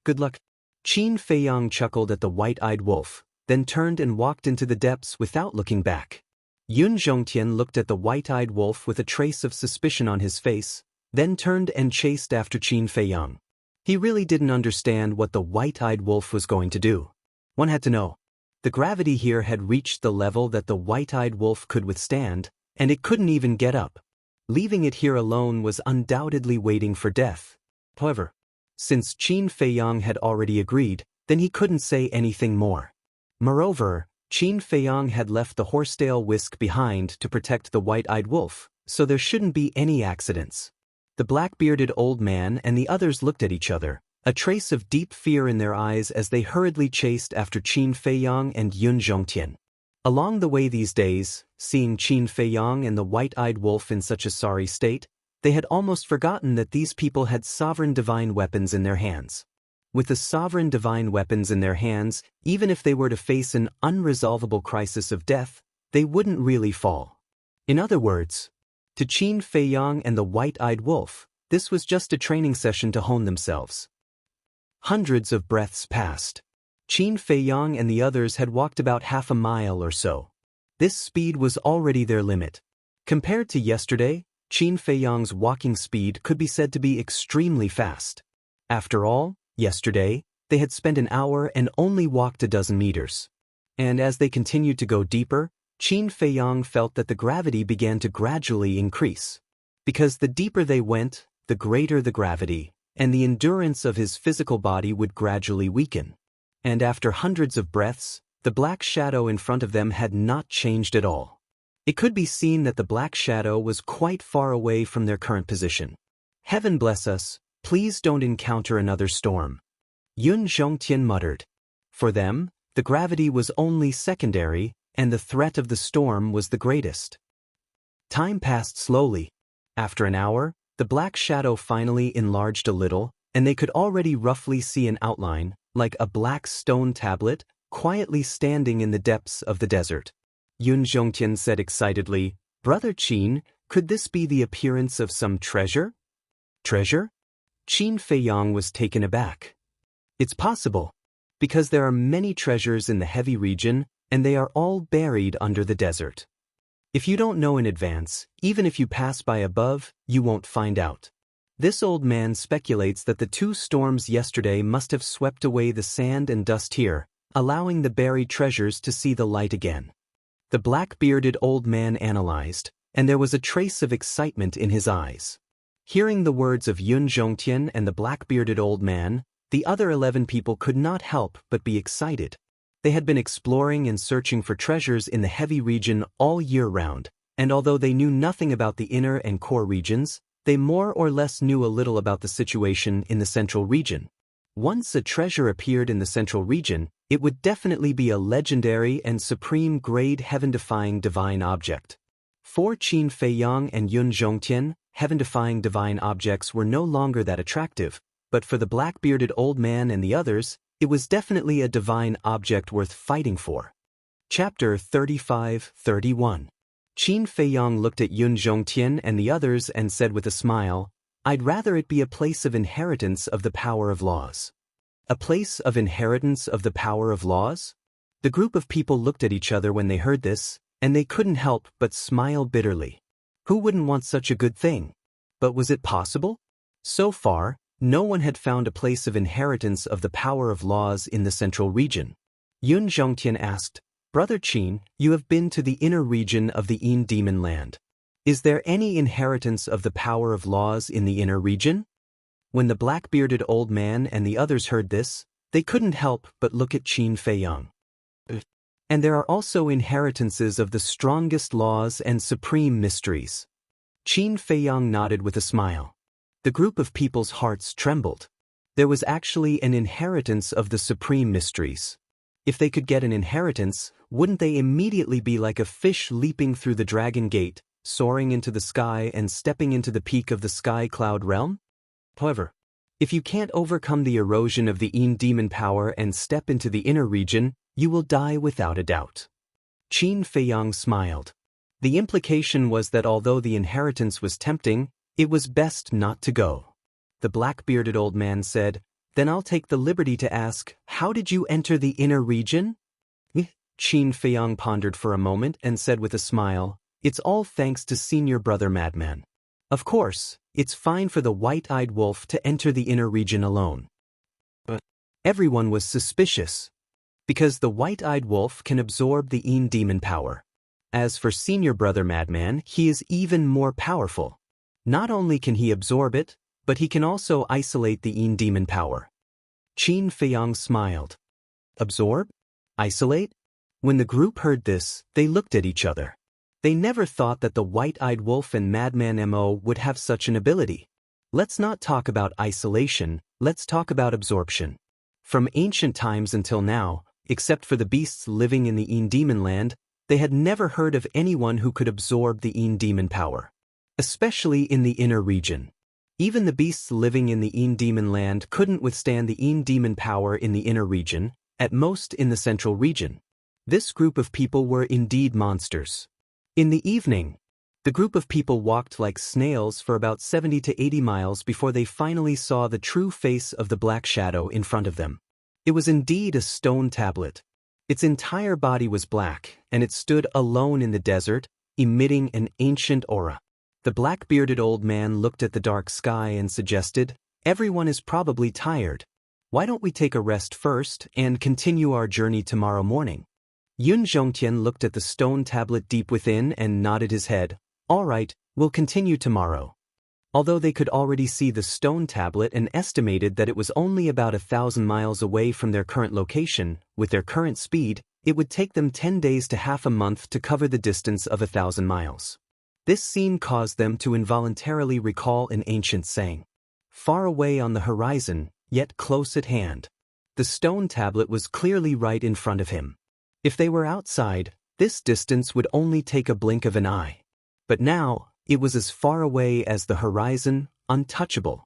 "Good luck." Qin Feiyang chuckled at the white-eyed wolf, then turned and walked into the depths without looking back. Yun Zhongtian looked at the white-eyed wolf with a trace of suspicion on his face, then turned and chased after Qin Feiyang. He really didn't understand what the white-eyed wolf was going to do. One had to know. The gravity here had reached the level that the white-eyed wolf could withstand, and it couldn't even get up. Leaving it here alone was undoubtedly waiting for death. However, since Qin Feiyang had already agreed, then he couldn't say anything more. Moreover, Qin Feiyang had left the horsetail whisk behind to protect the white-eyed wolf, so there shouldn't be any accidents. The black-bearded old man and the others looked at each other, a trace of deep fear in their eyes as they hurriedly chased after Qin Feiyang and Yun Zhongtian. Along the way these days, seeing Qin Feiyang and the white-eyed wolf in such a sorry state, they had almost forgotten that these people had sovereign divine weapons in their hands. With the sovereign divine weapons in their hands, even if they were to face an unresolvable crisis of death, they wouldn't really fall. In other words, to Qin Feiyang and the white-eyed wolf, this was just a training session to hone themselves. Hundreds of breaths passed. Qin Feiyang and the others had walked about half a mile or so. This speed was already their limit. Compared to yesterday, Qin Feiyang's walking speed could be said to be extremely fast. After all, yesterday, they had spent an hour and only walked a dozen meters. And as they continued to go deeper, Qin Feiyang felt that the gravity began to gradually increase. Because the deeper they went, the greater the gravity, and the endurance of his physical body would gradually weaken. And after hundreds of breaths, the black shadow in front of them had not changed at all. It could be seen that the black shadow was quite far away from their current position. Heaven bless us, please don't encounter another storm. Yun Zhongtian muttered. For them, the gravity was only secondary, and the threat of the storm was the greatest. Time passed slowly. After an hour, the black shadow finally enlarged a little, and they could already roughly see an outline, like a black stone tablet, quietly standing in the depths of the desert. Yun Zhongtian said excitedly, "Brother Qin, could this be the appearance of some treasure?" Treasure? Qin Feiyang was taken aback. It's possible, because there are many treasures in the heavy region, and they are all buried under the desert. If you don't know in advance, even if you pass by above, you won't find out. This old man speculates that the two storms yesterday must have swept away the sand and dust here, allowing the buried treasures to see the light again. The black-bearded old man analyzed, and there was a trace of excitement in his eyes. Hearing the words of Yun Zhongtian and the black-bearded old man, the other 11 people could not help but be excited. They had been exploring and searching for treasures in the heavy region all year round, and although they knew nothing about the inner and core regions, they more or less knew a little about the situation in the central region. Once a treasure appeared in the central region, it would definitely be a legendary and supreme-grade heaven-defying divine object. For Qin Feiyang and Yun Zhongtian, heaven-defying divine objects were no longer that attractive, but for the black-bearded old man and the others, it was definitely a divine object worth fighting for. Chapter 35-31. Qin Feiyang looked at Yun Zhongtian and the others and said with a smile, "I'd rather it be a place of inheritance of the power of laws." A place of inheritance of the power of laws? The group of people looked at each other when they heard this, and they couldn't help but smile bitterly. Who wouldn't want such a good thing? But was it possible? So far, no one had found a place of inheritance of the power of laws in the central region. Yun Zhongtian asked, "Brother Qin, you have been to the inner region of the Yin Demon Land. Is there any inheritance of the power of laws in the inner region?" When the black-bearded old man and the others heard this, they couldn't help but look at Qin Feiyang. "And there are also inheritances of the strongest laws and supreme mysteries." Qin Feiyang nodded with a smile. The group of people's hearts trembled. There was actually an inheritance of the supreme mysteries. If they could get an inheritance, wouldn't they immediately be like a fish leaping through the dragon gate, soaring into the sky and stepping into the peak of the sky cloud realm? However, if you can't overcome the erosion of the Yin demon power and step into the inner region, you will die without a doubt. Qin Feiyang smiled. The implication was that although the inheritance was tempting, it was best not to go. The black-bearded old man said, "Then I'll take the liberty to ask, how did you enter the inner region?" Qin Feiyang pondered for a moment and said with a smile, "It's all thanks to Senior Brother Madman. Of course, it's fine for the white-eyed wolf to enter the inner region alone." But everyone was suspicious, because the white-eyed wolf can absorb the Yin demon power. As for Senior Brother Madman, he is even more powerful. Not only can he absorb it, but he can also isolate the Yin demon power. Qin Feiyang smiled. Absorb? Isolate? When the group heard this, they looked at each other. They never thought that the white-eyed wolf and madman Mo would have such an ability. Let's not talk about isolation, let's talk about absorption. From ancient times until now, except for the beasts living in the Yin demon land, they had never heard of anyone who could absorb the Yin demon power. Especially in the inner region. Even the beasts living in the Yin demon land couldn't withstand the Yin demon power in the inner region, at most in the central region. This group of people were indeed monsters. In the evening, the group of people walked like snails for about 70 to 80 miles before they finally saw the true face of the black shadow in front of them. It was indeed a stone tablet. Its entire body was black, and it stood alone in the desert, emitting an ancient aura. The black-bearded old man looked at the dark sky and suggested, "Everyone is probably tired. Why don't we take a rest first and continue our journey tomorrow morning?" Yun Zhongtian looked at the stone tablet deep within and nodded his head. "All right, we'll continue tomorrow." Although they could already see the stone tablet and estimated that it was only about 1,000 miles away from their current location, with their current speed, it would take them 10 days to half a month to cover the distance of 1,000 miles. This scene caused them to involuntarily recall an ancient saying. Far away on the horizon, yet close at hand. The stone tablet was clearly right in front of him. If they were outside, this distance would only take a blink of an eye. But now, it was as far away as the horizon, untouchable.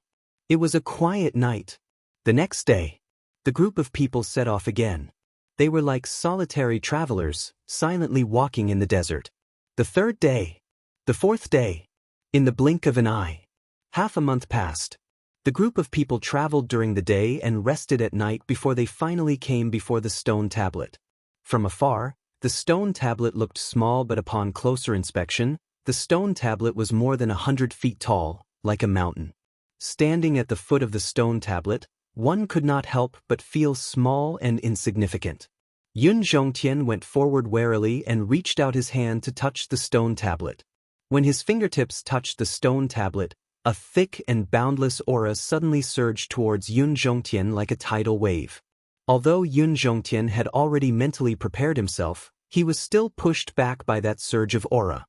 It was a quiet night. The next day, the group of people set off again. They were like solitary travelers, silently walking in the desert. The third day. The fourth day. In the blink of an eye. Half a month passed. The group of people traveled during the day and rested at night before they finally came before the stone tablet. From afar, the stone tablet looked small, but upon closer inspection, the stone tablet was more than 100 feet tall, like a mountain. Standing at the foot of the stone tablet, one could not help but feel small and insignificant. Yun Zhongtian went forward warily and reached out his hand to touch the stone tablet. When his fingertips touched the stone tablet, a thick and boundless aura suddenly surged towards Yun Zhongtian like a tidal wave. Although Yun Zhongtian had already mentally prepared himself, he was still pushed back by that surge of aura.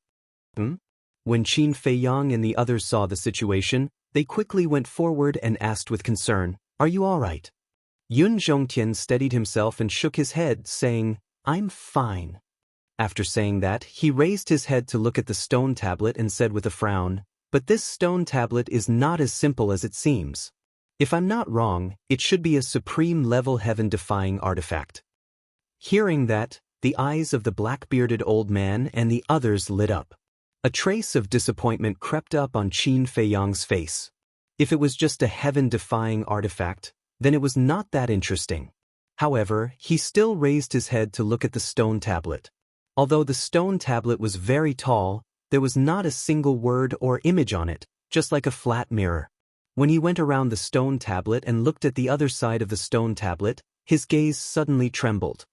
When Qin Feiyang and the others saw the situation, they quickly went forward and asked with concern, "Are you all right?" Yun Zhongtian steadied himself and shook his head, saying, "I'm fine." After saying that, he raised his head to look at the stone tablet and said with a frown, "But this stone tablet is not as simple as it seems. If I'm not wrong, it should be a supreme-level heaven-defying artifact." Hearing that, the eyes of the black-bearded old man and the others lit up. A trace of disappointment crept up on Qin Feiyang's face. If it was just a heaven-defying artifact, then it was not that interesting. However, he still raised his head to look at the stone tablet. Although the stone tablet was very tall, there was not a single word or image on it, just like a flat mirror. When he went around the stone tablet and looked at the other side of the stone tablet, his gaze suddenly trembled.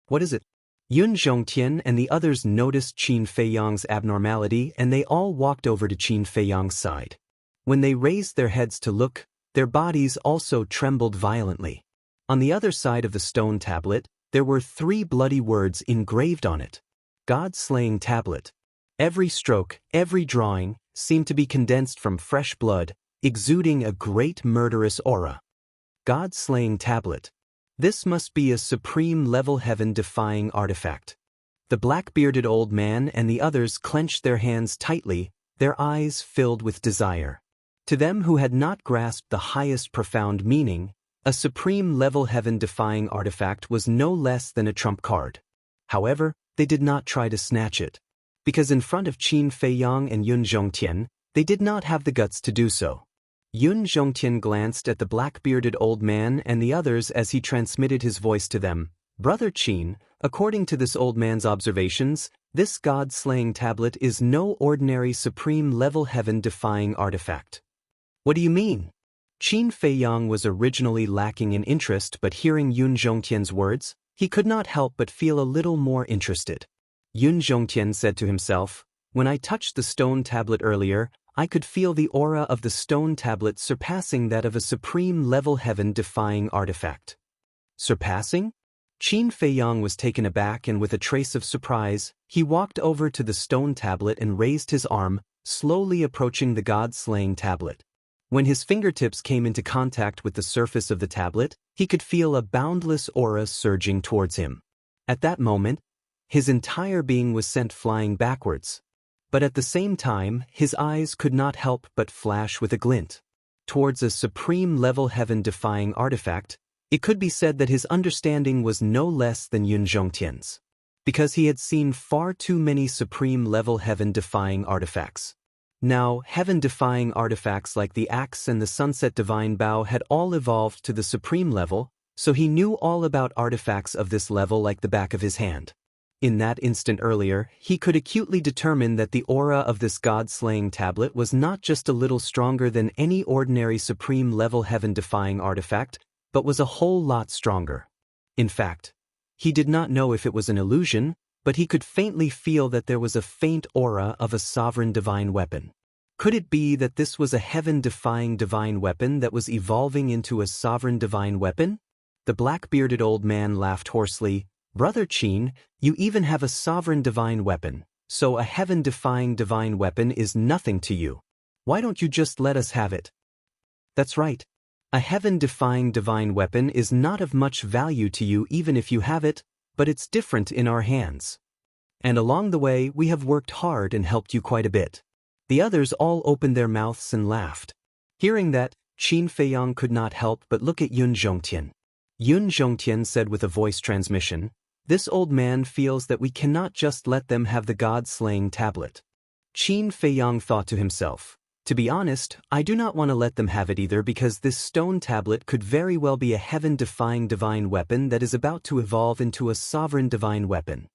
"What is it?" Yun Zhongtian and the others noticed Qin Feiyang's abnormality, and they all walked over to Qin Feiyang's side. When they raised their heads to look, their bodies also trembled violently. On the other side of the stone tablet, there were 3 bloody words engraved on it. God-slaying tablet. Every stroke, every drawing, seemed to be condensed from fresh blood, exuding a great murderous aura. God-slaying tablet. This must be a supreme-level heaven-defying artifact. The black-bearded old man and the others clenched their hands tightly, their eyes filled with desire. To them who had not grasped the highest profound meaning, a supreme-level heaven-defying artifact was no less than a trump card. However, they did not try to snatch it. Because in front of Qin Feiyang and Yun Zhongtian, they did not have the guts to do so. Yun Zhongtian glanced at the black-bearded old man and the others as he transmitted his voice to them. "Brother Qin, according to this old man's observations, this god-slaying tablet is no ordinary supreme-level heaven-defying artifact." "What do you mean?" Qin Feiyang was originally lacking in interest, but hearing Yun Zhongtian's words, he could not help but feel a little more interested. Yun Zhongtian said to himself, "When I touched the stone tablet earlier, I could feel the aura of the stone tablet surpassing that of a supreme-level heaven-defying artifact. Surpassing? Qin Feiyang was taken aback, and with a trace of surprise, he walked over to the stone tablet and raised his arm, slowly approaching the god-slaying tablet. When his fingertips came into contact with the surface of the tablet, he could feel a boundless aura surging towards him. At that moment, his entire being was sent flying backwards. But at the same time, his eyes could not help but flash with a glint. Towards a supreme-level heaven-defying artifact, it could be said that his understanding was no less than Yun Zhongtian's, because he had seen far too many supreme-level heaven-defying artifacts. Now, heaven-defying artifacts like the axe and the sunset divine bow had all evolved to the supreme level, so he knew all about artifacts of this level like the back of his hand. In that instant earlier, he could acutely determine that the aura of this god-slaying tablet was not just a little stronger than any ordinary supreme-level heaven-defying artifact, but was a whole lot stronger. In fact, he did not know if it was an illusion, but he could faintly feel that there was a faint aura of a sovereign divine weapon. Could it be that this was a heaven-defying divine weapon that was evolving into a sovereign divine weapon? The black-bearded old man laughed hoarsely. "Brother Qin, you even have a sovereign divine weapon, so a heaven-defying divine weapon is nothing to you. Why don't you just let us have it?" "That's right. A heaven-defying divine weapon is not of much value to you even if you have it, but it's different in our hands. And along the way we have worked hard and helped you quite a bit." The others all opened their mouths and laughed. Hearing that, Qin Feiyang could not help but look at Yun Zhongtian. Yun Zhongtian said with a voice transmission, "This old man feels that we cannot just let them have the god-slaying tablet." Qin Feiyang thought to himself, "To be honest, I do not want to let them have it either, because this stone tablet could very well be a heaven-defying divine weapon that is about to evolve into a sovereign divine weapon.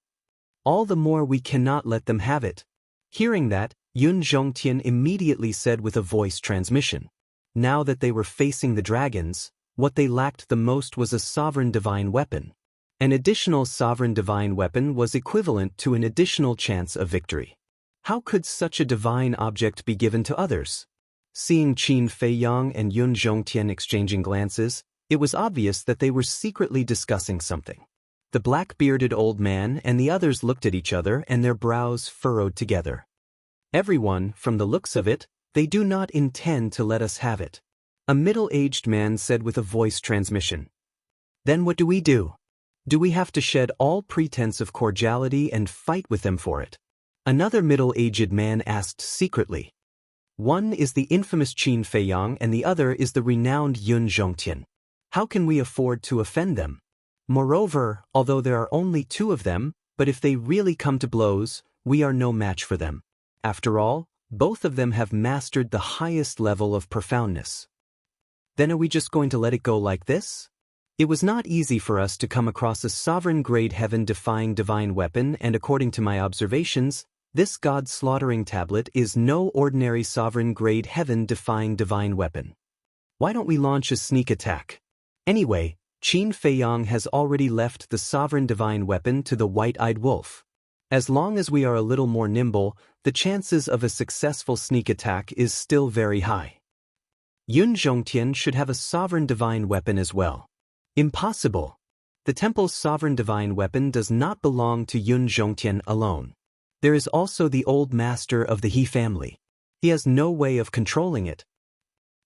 All the more we cannot let them have it." Hearing that, Yun Zhongtian immediately said with a voice transmission, now that they were facing the dragons, what they lacked the most was a sovereign divine weapon. An additional sovereign divine weapon was equivalent to an additional chance of victory. How could such a divine object be given to others? Seeing Qin Feiyang and Yun Zhongtian exchanging glances, it was obvious that they were secretly discussing something. The black-bearded old man and the others looked at each other, and their brows furrowed together. "Everyone, from the looks of it, they do not intend to let us have it," a middle-aged man said with a voice transmission. "Then what do we do? Do we have to shed all pretense of cordiality and fight with them for it?" Another middle-aged man asked secretly. "One is the infamous Qin Feiyang and the other is the renowned Yun Zhongtian. How can we afford to offend them? Moreover, although there are only two of them, but if they really come to blows, we are no match for them. After all, both of them have mastered the highest level of profoundness." "Then are we just going to let it go like this?" It was not easy for us to come across a sovereign-grade heaven-defying divine weapon, and according to my observations, this god-slaughtering tablet is no ordinary sovereign-grade heaven-defying divine weapon. Why don't we launch a sneak attack? Anyway, Qin Feiyang has already left the sovereign divine weapon to the white-eyed wolf. As long as we are a little more nimble, the chances of a successful sneak attack is still very high. Yun Zhongtian should have a sovereign divine weapon as well. Impossible. The temple's sovereign divine weapon does not belong to Yun Zhongtian alone. There is also the old master of the He family. He has no way of controlling it.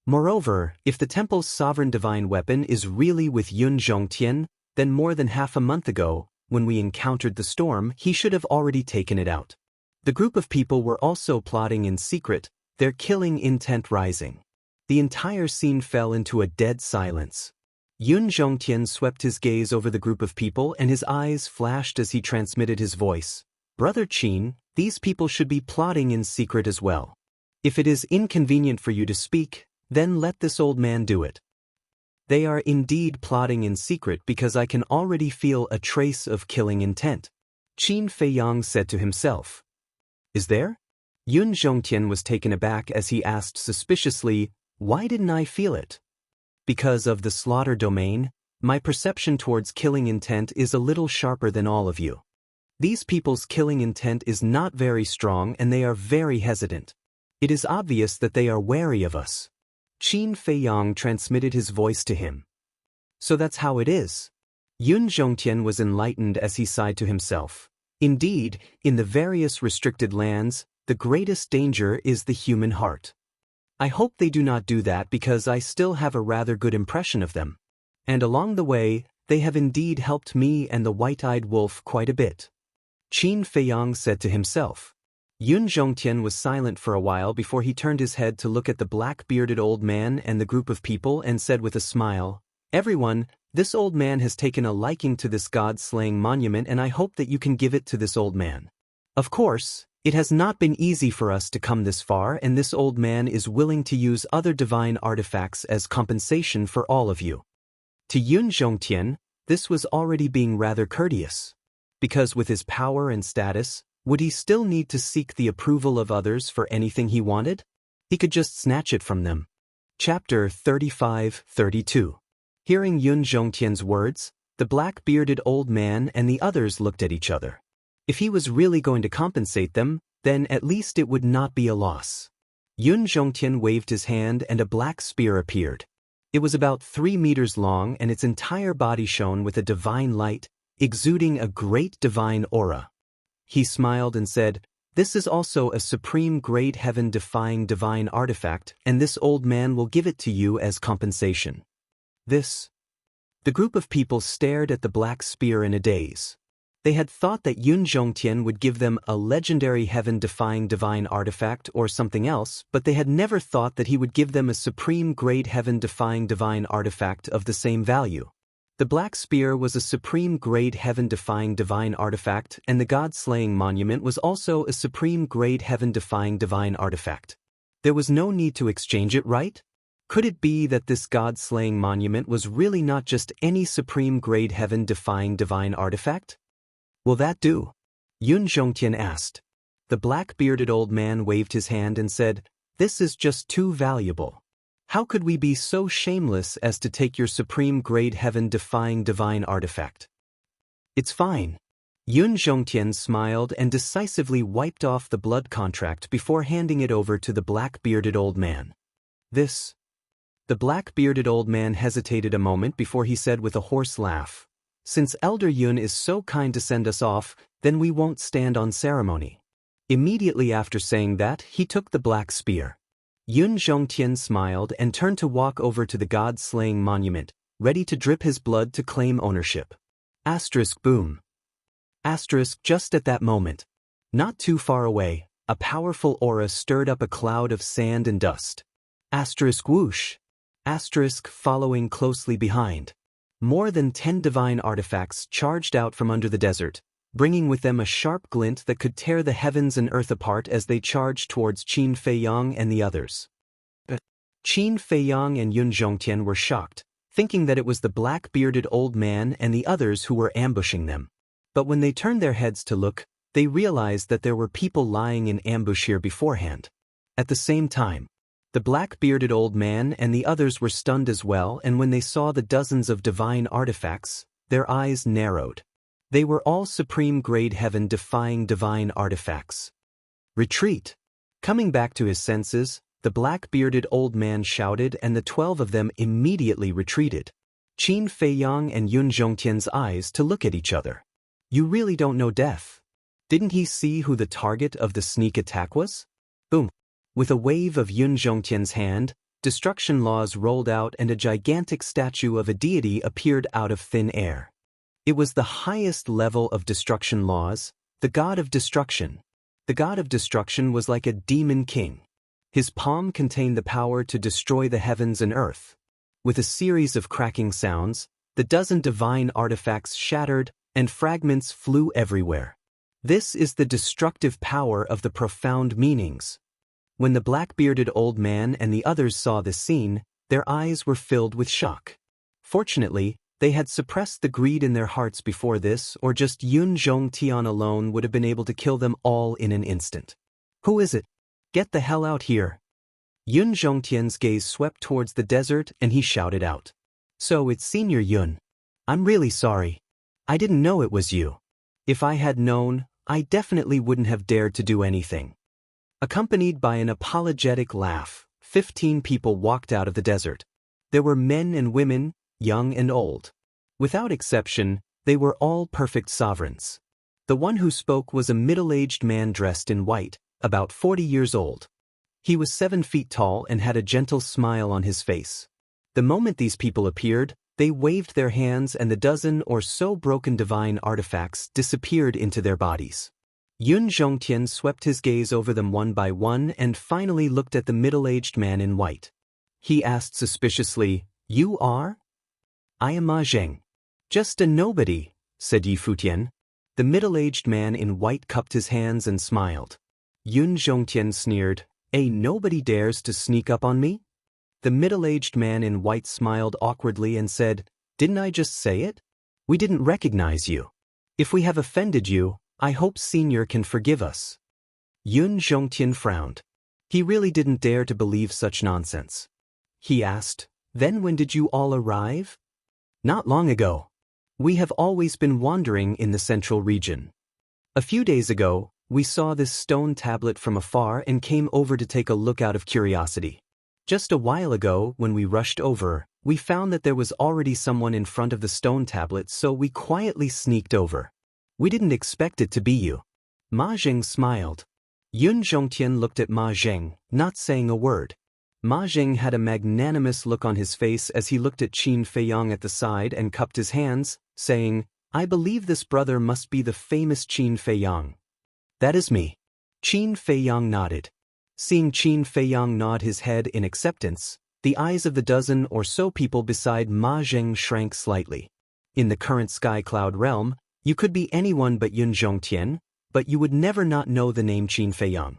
Moreover, if the temple's sovereign divine weapon is really with Yun Zhongtian, then more than half a month ago, when we encountered the storm, he should have already taken it out. The group of people were also plotting in secret, their killing intent rising. The entire scene fell into a dead silence. Yun Zhongtian swept his gaze over the group of people, and his eyes flashed as he transmitted his voice. "Brother Qin, these people should be plotting in secret as well. If it is inconvenient for you to speak, then let this old man do it. They are indeed plotting in secret because I can already feel a trace of killing intent," Qin Feiyang said to himself. "Is there?" Yun Zhongtian was taken aback as he asked suspiciously, "Why didn't I feel it?" "Because of the slaughter domain, my perception towards killing intent is a little sharper than all of you. These people's killing intent is not very strong and they are very hesitant. It is obvious that they are wary of us. Qin Feiyang transmitted his voice to him. So that's how it is. Yun Zhongtian was enlightened as he sighed to himself. Indeed, in the various restricted lands, the greatest danger is the human heart. I hope they do not do that because I still have a rather good impression of them. And along the way, they have indeed helped me and the white-eyed wolf quite a bit. Qin Feiyang said to himself. Yun Zhongtian was silent for a while before he turned his head to look at the black-bearded old man and the group of people and said with a smile, "Everyone, this old man has taken a liking to this god-slaying monument and I hope that you can give it to this old man. Of course, it has not been easy for us to come this far and this old man is willing to use other divine artifacts as compensation for all of you." To Yun Zhongtian, this was already being rather courteous. Because with his power and status, would he still need to seek the approval of others for anything he wanted? He could just snatch it from them. Chapter 35-32. Hearing Yun Zhongtian's words, the black-bearded old man and the others looked at each other. If he was really going to compensate them, then at least it would not be a loss. Yun Zhongtian waved his hand and a black spear appeared. It was about 3 meters long and its entire body shone with a divine light, exuding a great divine aura. He smiled and said, "This is also a supreme grade heaven-defying divine artifact, and this old man will give it to you as compensation." This. The group of people stared at the black spear in a daze. They had thought that Yun Zhongtian would give them a legendary heaven-defying divine artifact or something else, but they had never thought that he would give them a supreme grade heaven-defying divine artifact of the same value. The black spear was a supreme grade heaven-defying divine artifact and the god-slaying monument was also a supreme grade heaven-defying divine artifact. There was no need to exchange it, right? Could it be that this god-slaying monument was really not just any supreme grade heaven-defying divine artifact? Will that do? Yun Zhongtian asked. The black-bearded old man waved his hand and said, "This is just too valuable. How could we be so shameless as to take your supreme grade heaven-defying divine artifact?" "It's fine." Yun Zhongtian smiled and decisively wiped off the blood contract before handing it over to the black-bearded old man. "This." The black-bearded old man hesitated a moment before he said with a hoarse laugh, "Since Elder Yun is so kind to send us off, then we won't stand on ceremony." Immediately after saying that, he took the black spear. Yun Zhongtian smiled and turned to walk over to the god-slaying monument, ready to drip his blood to claim ownership. Asterisk boom. Asterisk just at that moment. Not too far away, a powerful aura stirred up a cloud of sand and dust. Asterisk whoosh. Asterisk following closely behind. More than 10 divine artifacts charged out from under the desert, bringing with them a sharp glint that could tear the heavens and earth apart as they charged towards Qin Feiyang and the others. Qin Feiyang and Yun Zhongtian were shocked, thinking that it was the black-bearded old man and the others who were ambushing them. But when they turned their heads to look, they realized that there were people lying in ambush here beforehand. At the same time, the black-bearded old man and the others were stunned as well, and when they saw the dozens of divine artifacts, their eyes narrowed. They were all supreme grade heaven-defying divine artifacts. "Retreat!" Coming back to his senses, the black-bearded old man shouted and the 12 of them immediately retreated. Qin Feiyang and Yun Zhongtian's eyes to look at each other. "You really don't know death. Didn't he see who the target of the sneak attack was?" Boom. With a wave of Yun Zhongtian's hand, destruction laws rolled out and a gigantic statue of a deity appeared out of thin air. It was the highest level of destruction laws, the god of destruction. The god of destruction was like a demon king. His palm contained the power to destroy the heavens and earth. With a series of cracking sounds, the dozen divine artifacts shattered and fragments flew everywhere. This is the destructive power of the profound meanings. When the black-bearded old man and the others saw this scene, their eyes were filled with shock. Fortunately, they had suppressed the greed in their hearts before this, or just Yun Zhongtian alone would have been able to kill them all in an instant. "Who is it? Get the hell out here!" Yun Zhongtian's gaze swept towards the desert and he shouted out. "So it's Senior Yun. I'm really sorry. I didn't know it was you. If I had known, I definitely wouldn't have dared to do anything." Accompanied by an apologetic laugh, 15 people walked out of the desert. There were men and women, young and old. Without exception, they were all perfect sovereigns. The one who spoke was a middle-aged man dressed in white, about 40 years old. He was 7 feet tall and had a gentle smile on his face. The moment these people appeared, they waved their hands and the dozen or so broken divine artifacts disappeared into their bodies. Yun Zhongtian swept his gaze over them one by one and finally looked at the middle-aged man in white. He asked suspiciously, "You are?" "I am Ma Zheng." "Just a nobody," said Yi Futian. The middle-aged man in white cupped his hands and smiled. Yun Zhongtian sneered, "A nobody dares to sneak up on me?" The middle-aged man in white smiled awkwardly and said, "Didn't I just say it? We didn't recognize you. If we have offended you, I hope Senior can forgive us." Yun Zhongtian frowned. He really didn't dare to believe such nonsense. He asked, "Then when did you all arrive?" "Not long ago. We have always been wandering in the central region. A few days ago, we saw this stone tablet from afar and came over to take a look out of curiosity. Just a while ago, when we rushed over, we found that there was already someone in front of the stone tablet, so we quietly sneaked over. We didn't expect it to be you." Ma Zheng smiled. Yun Zhongtian looked at Ma Zheng, not saying a word. Ma Zheng had a magnanimous look on his face as he looked at Qin Feiyang at the side and cupped his hands, saying, "I believe this brother must be the famous Qin Feiyang." "That is me." Qin Feiyang nodded. Seeing Qin Feiyang nod his head in acceptance, the eyes of the dozen or so people beside Ma Zheng shrank slightly. In the current sky cloud realm, you could be anyone but Yun Zhongtian, but you would never not know the name Qin Feiyang.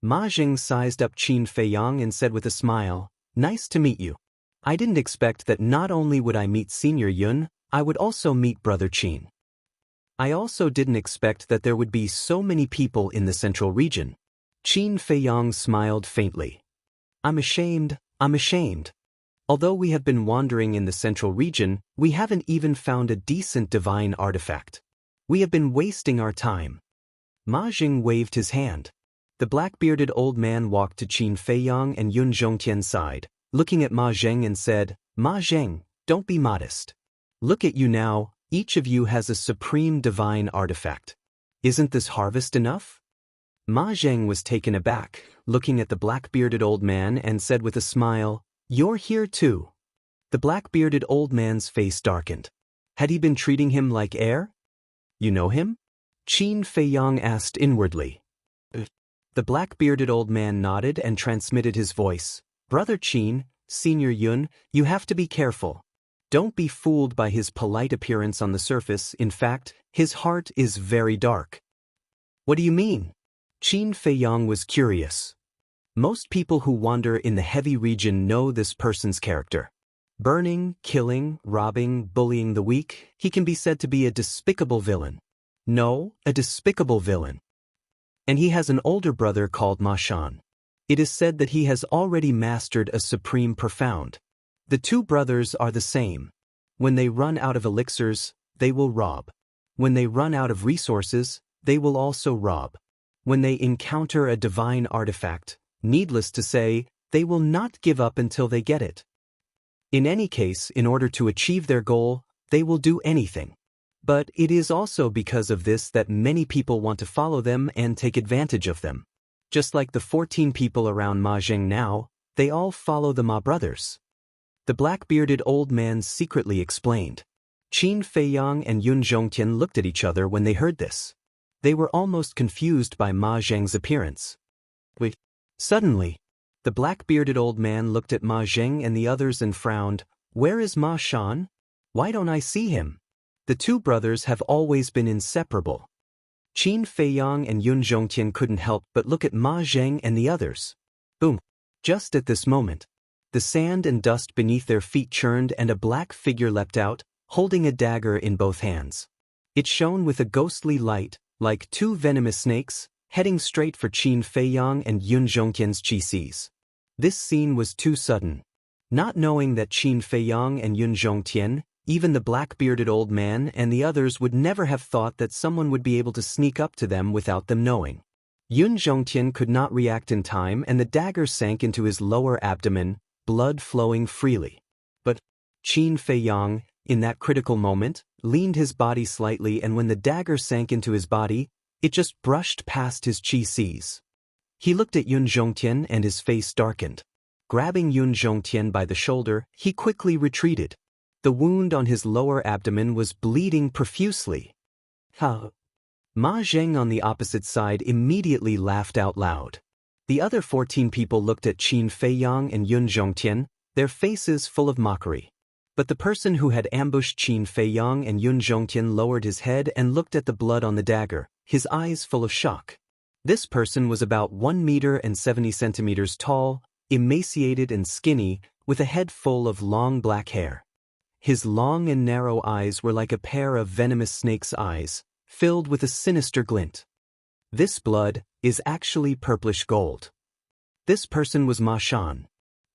Ma Zheng sized up Qin Feiyang and said with a smile, "Nice to meet you. I didn't expect that not only would I meet Senior Yun, I would also meet Brother Qin. I also didn't expect that there would be so many people in the central region." Qin Feiyang smiled faintly. I'm ashamed. Although we have been wandering in the central region, we haven't even found a decent divine artifact. We have been wasting our time." Ma Zheng waved his hand. The black-bearded old man walked to Qin Feiyang and Yun Zhongtian's side, looking at Ma Zheng and said, "Ma Zheng, don't be modest. Look at you now, each of you has a supreme divine artifact. Isn't this harvest enough?" Ma Zheng was taken aback, looking at the black-bearded old man and said with a smile, "You're here too." The black-bearded old man's face darkened. Had he been treating him like air? "You know him?" Qin Feiyang asked inwardly. The black-bearded old man nodded and transmitted his voice. "Brother Qin, Senior Yun, you have to be careful. Don't be fooled by his polite appearance on the surface. In fact, his heart is very dark." "What do you mean?" Qin Feiyang was curious. Most people who wander in the heavy region know this person's character. Burning, killing, robbing, bullying the weak, he can be said to be a despicable villain. No, a despicable villain. And he has an older brother called Ma Shan. It is said that he has already mastered a supreme profound. The two brothers are the same. When they run out of elixirs, they will rob. When they run out of resources, they will also rob. When they encounter a divine artifact, needless to say, they will not give up until they get it. In any case, in order to achieve their goal, they will do anything. But it is also because of this that many people want to follow them and take advantage of them. Just like the 14 people around Ma Zheng now, they all follow the Ma brothers. The black-bearded old man secretly explained. Qin Feiyang and Yun Zhongtian looked at each other when they heard this. They were almost confused by Ma Zheng's appearance. Wait. Suddenly, the black-bearded old man looked at Ma Zheng and the others and frowned. "Where is Ma Shan? Why don't I see him?" The two brothers have always been inseparable. Qin Feiyang and Yun Zhongtian couldn't help but look at Ma Zheng and the others. Boom! Just at this moment, the sand and dust beneath their feet churned and a black figure leapt out, holding a dagger in both hands. It shone with a ghostly light, like two venomous snakes, heading straight for Qin Feiyang and Yun Zhongtian's chi-sees. This scene was too sudden. Not knowing that Qin Feiyang and Yun Zhongtian, even the black-bearded old man and the others would never have thought that someone would be able to sneak up to them without them knowing. Yun Zhongtian could not react in time and the dagger sank into his lower abdomen, blood flowing freely. But Qin Feiyang, in that critical moment, leaned his body slightly, and when the dagger sank into his body, it just brushed past his qi seas. He looked at Yun Zhongtian and his face darkened. Grabbing Yun Zhongtian by the shoulder, he quickly retreated. The wound on his lower abdomen was bleeding profusely. Ha! Ma Zheng on the opposite side immediately laughed out loud. The other 14 people looked at Qin Feiyang and Yun Zhongtian, their faces full of mockery. But the person who had ambushed Qin Feiyang and Yun Zhongtian lowered his head and looked at the blood on the dagger, his eyes full of shock. This person was about 1 meter and 70 centimeters tall, emaciated and skinny, with a head full of long black hair. His long and narrow eyes were like a pair of venomous snake's eyes, filled with a sinister glint. This blood is actually purplish gold. This person was Ma Shan.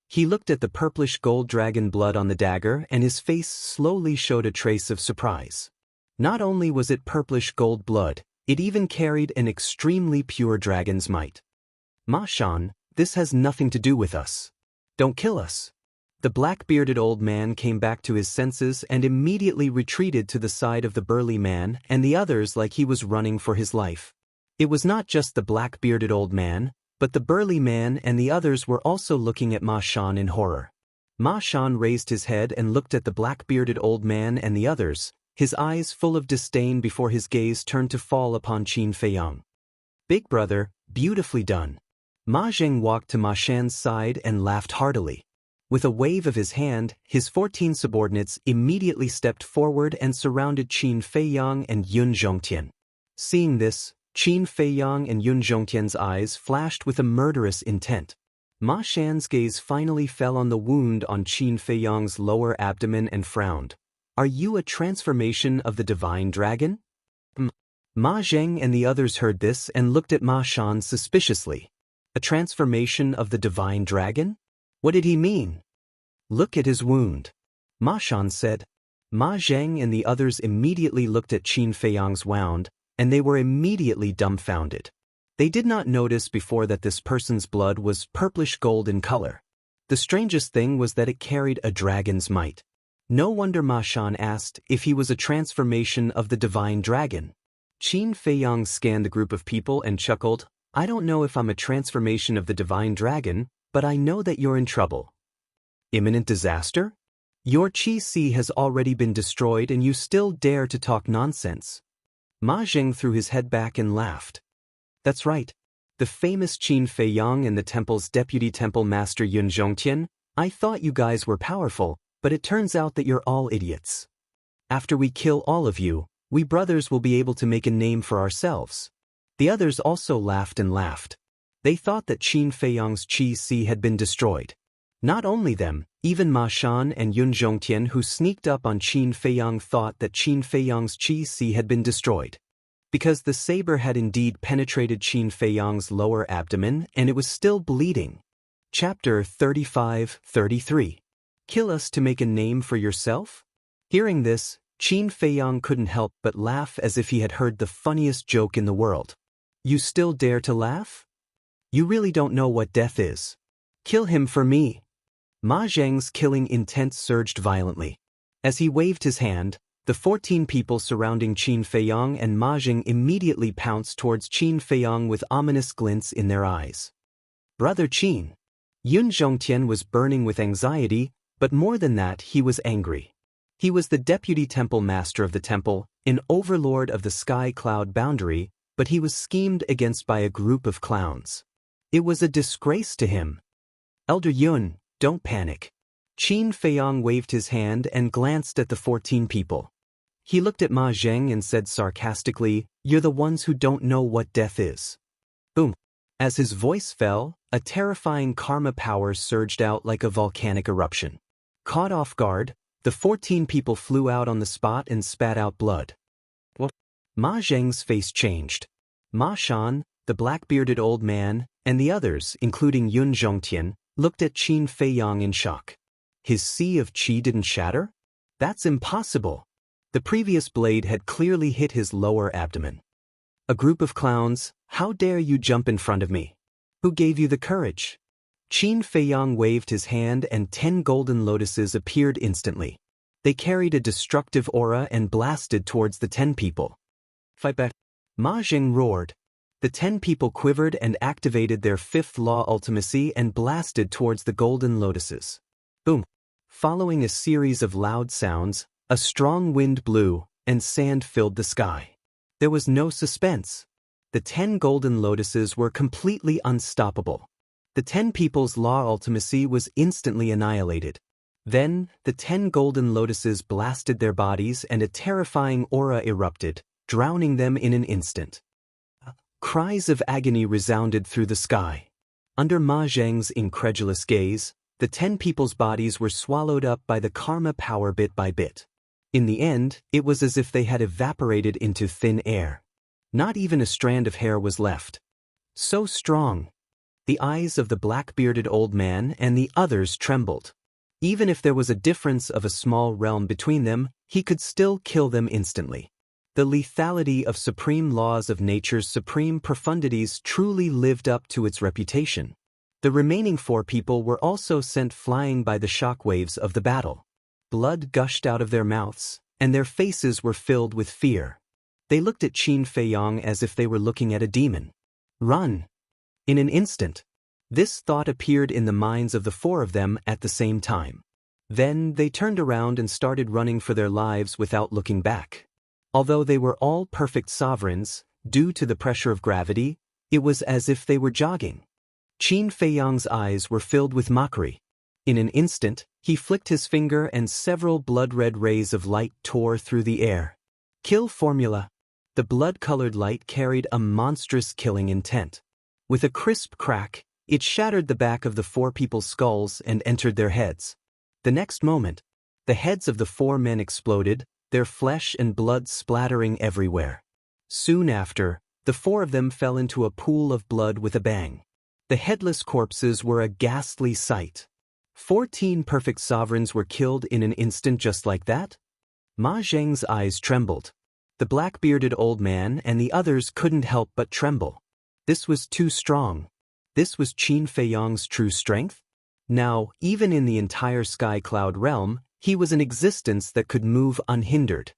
He looked at the purplish gold dragon blood on the dagger and his face slowly showed a trace of surprise. Not only was it purplish gold blood, it even carried an extremely pure dragon's might. Ma Shan, this has nothing to do with us. Don't kill us. The black-bearded old man came back to his senses and immediately retreated to the side of the burly man and the others like he was running for his life. It was not just the black-bearded old man, but the burly man and the others were also looking at Ma Shan in horror. Ma Shan raised his head and looked at the black-bearded old man and the others, his eyes full of disdain before his gaze turned to fall upon Qin Feiyang. Big brother, beautifully done. Ma Zheng walked to Ma Shan's side and laughed heartily. With a wave of his hand, his 14 subordinates immediately stepped forward and surrounded Qin Feiyang and Yun Zhongtian. Seeing this, Qin Feiyang and Yun Zhongtian's eyes flashed with a murderous intent. Ma Shan's gaze finally fell on the wound on Qin Feiyang's lower abdomen and frowned. Are you a transformation of the divine dragon? Ma Zheng and the others heard this and looked at Ma Shan suspiciously. A transformation of the divine dragon? What did he mean? Look at his wound. Ma Shan said. Ma Zheng and the others immediately looked at Qin Feiyang's wound, and they were immediately dumbfounded. They did not notice before that this person's blood was purplish gold in color. The strangest thing was that it carried a dragon's might. No wonder Ma Shan asked if he was a transformation of the divine dragon. Qin Feiyang scanned the group of people and chuckled. I don't know if I'm a transformation of the divine dragon, but I know that you're in trouble. Imminent disaster? Your Qi Si has already been destroyed and you still dare to talk nonsense. Ma Zheng threw his head back and laughed. That's right. The famous Qin Feiyang and the temple's deputy temple master Yun Zhongtian, I thought you guys were powerful, but it turns out that you're all idiots. After we kill all of you, we brothers will be able to make a name for ourselves. The others also laughed and laughed. They thought that Qin Feiyang's Qi Si had been destroyed. Not only them, even Ma Shan and Yun Zhongtian who sneaked up on Qin Feiyang thought that Qin Feiyang's Qi Si had been destroyed. Because the saber had indeed penetrated Qin Feiyang's lower abdomen and it was still bleeding. Chapter 35-33. Kill us to make a name for yourself? Hearing this, Qin Feiyang couldn't help but laugh as if he had heard the funniest joke in the world. You still dare to laugh? You really don't know what death is. Kill him for me. Ma Zheng's killing intent surged violently. As he waved his hand, the 14 people surrounding Qin Feiyang and Ma Zheng immediately pounced towards Qin Feiyang with ominous glints in their eyes. Brother Qin. Yun Zhongtian was burning with anxiety, but more than that he was angry. He was the deputy temple master of the temple, an overlord of the sky cloud boundary, but he was schemed against by a group of clowns. It was a disgrace to him. Elder Yun, don't panic. Qin Feiyang waved his hand and glanced at the 14 people. He looked at Ma Zheng and said sarcastically, You're the ones who don't know what death is. Boom. As his voice fell, a terrifying karma power surged out like a volcanic eruption. Caught off guard, the 14 people flew out on the spot and spat out blood. What? Ma Zheng's face changed. Ma Shan, the black-bearded old man, and the others, including Yun Zhongtian, looked at Qin Feiyang in shock. His sea of qi didn't shatter? That's impossible. The previous blade had clearly hit his lower abdomen. A group of clowns, how dare you jump in front of me? Who gave you the courage? Qin Feiyang waved his hand and 10 golden lotuses appeared instantly. They carried a destructive aura and blasted towards the 10 people. Fight back. Ma Jing roared. The 10 people quivered and activated their 5th law ultimacy and blasted towards the golden lotuses. Boom. Following a series of loud sounds, a strong wind blew, and sand filled the sky. There was no suspense. The 10 golden lotuses were completely unstoppable. The 10 people's law ultimacy was instantly annihilated. Then, the 10 golden lotuses blasted their bodies and a terrifying aura erupted, drowning them in an instant. Cries of agony resounded through the sky. Under Ma Zheng's incredulous gaze, the 10 people's bodies were swallowed up by the karma power bit by bit. In the end, it was as if they had evaporated into thin air. Not even a strand of hair was left. So strong. The eyes of the black-bearded old man and the others trembled. Even if there was a difference of a small realm between them, he could still kill them instantly. The lethality of supreme laws of nature's supreme profundities truly lived up to its reputation. The remaining 4 people were also sent flying by the shockwaves of the battle. Blood gushed out of their mouths, and their faces were filled with fear. They looked at Qin Feiyang as if they were looking at a demon. Run! In an instant. This thought appeared in the minds of the 4 of them at the same time. Then they turned around and started running for their lives without looking back. Although they were all perfect sovereigns, due to the pressure of gravity, it was as if they were jogging. Qin Feiyang's eyes were filled with mockery. In an instant, he flicked his finger and several blood-red rays of light tore through the air. Kill formula. The blood-colored light carried a monstrous killing intent. With a crisp crack, it shattered the back of the 4 people's skulls and entered their heads. The next moment, the heads of the 4 men exploded, their flesh and blood splattering everywhere. Soon after, the 4 of them fell into a pool of blood with a bang. The headless corpses were a ghastly sight. 14 perfect sovereigns were killed in an instant just like that? Ma Zheng's eyes trembled. The black-bearded old man and the others couldn't help but tremble. This was too strong. This was Qin Feiyang's true strength? Now, even in the entire sky cloud realm, he was an existence that could move unhindered.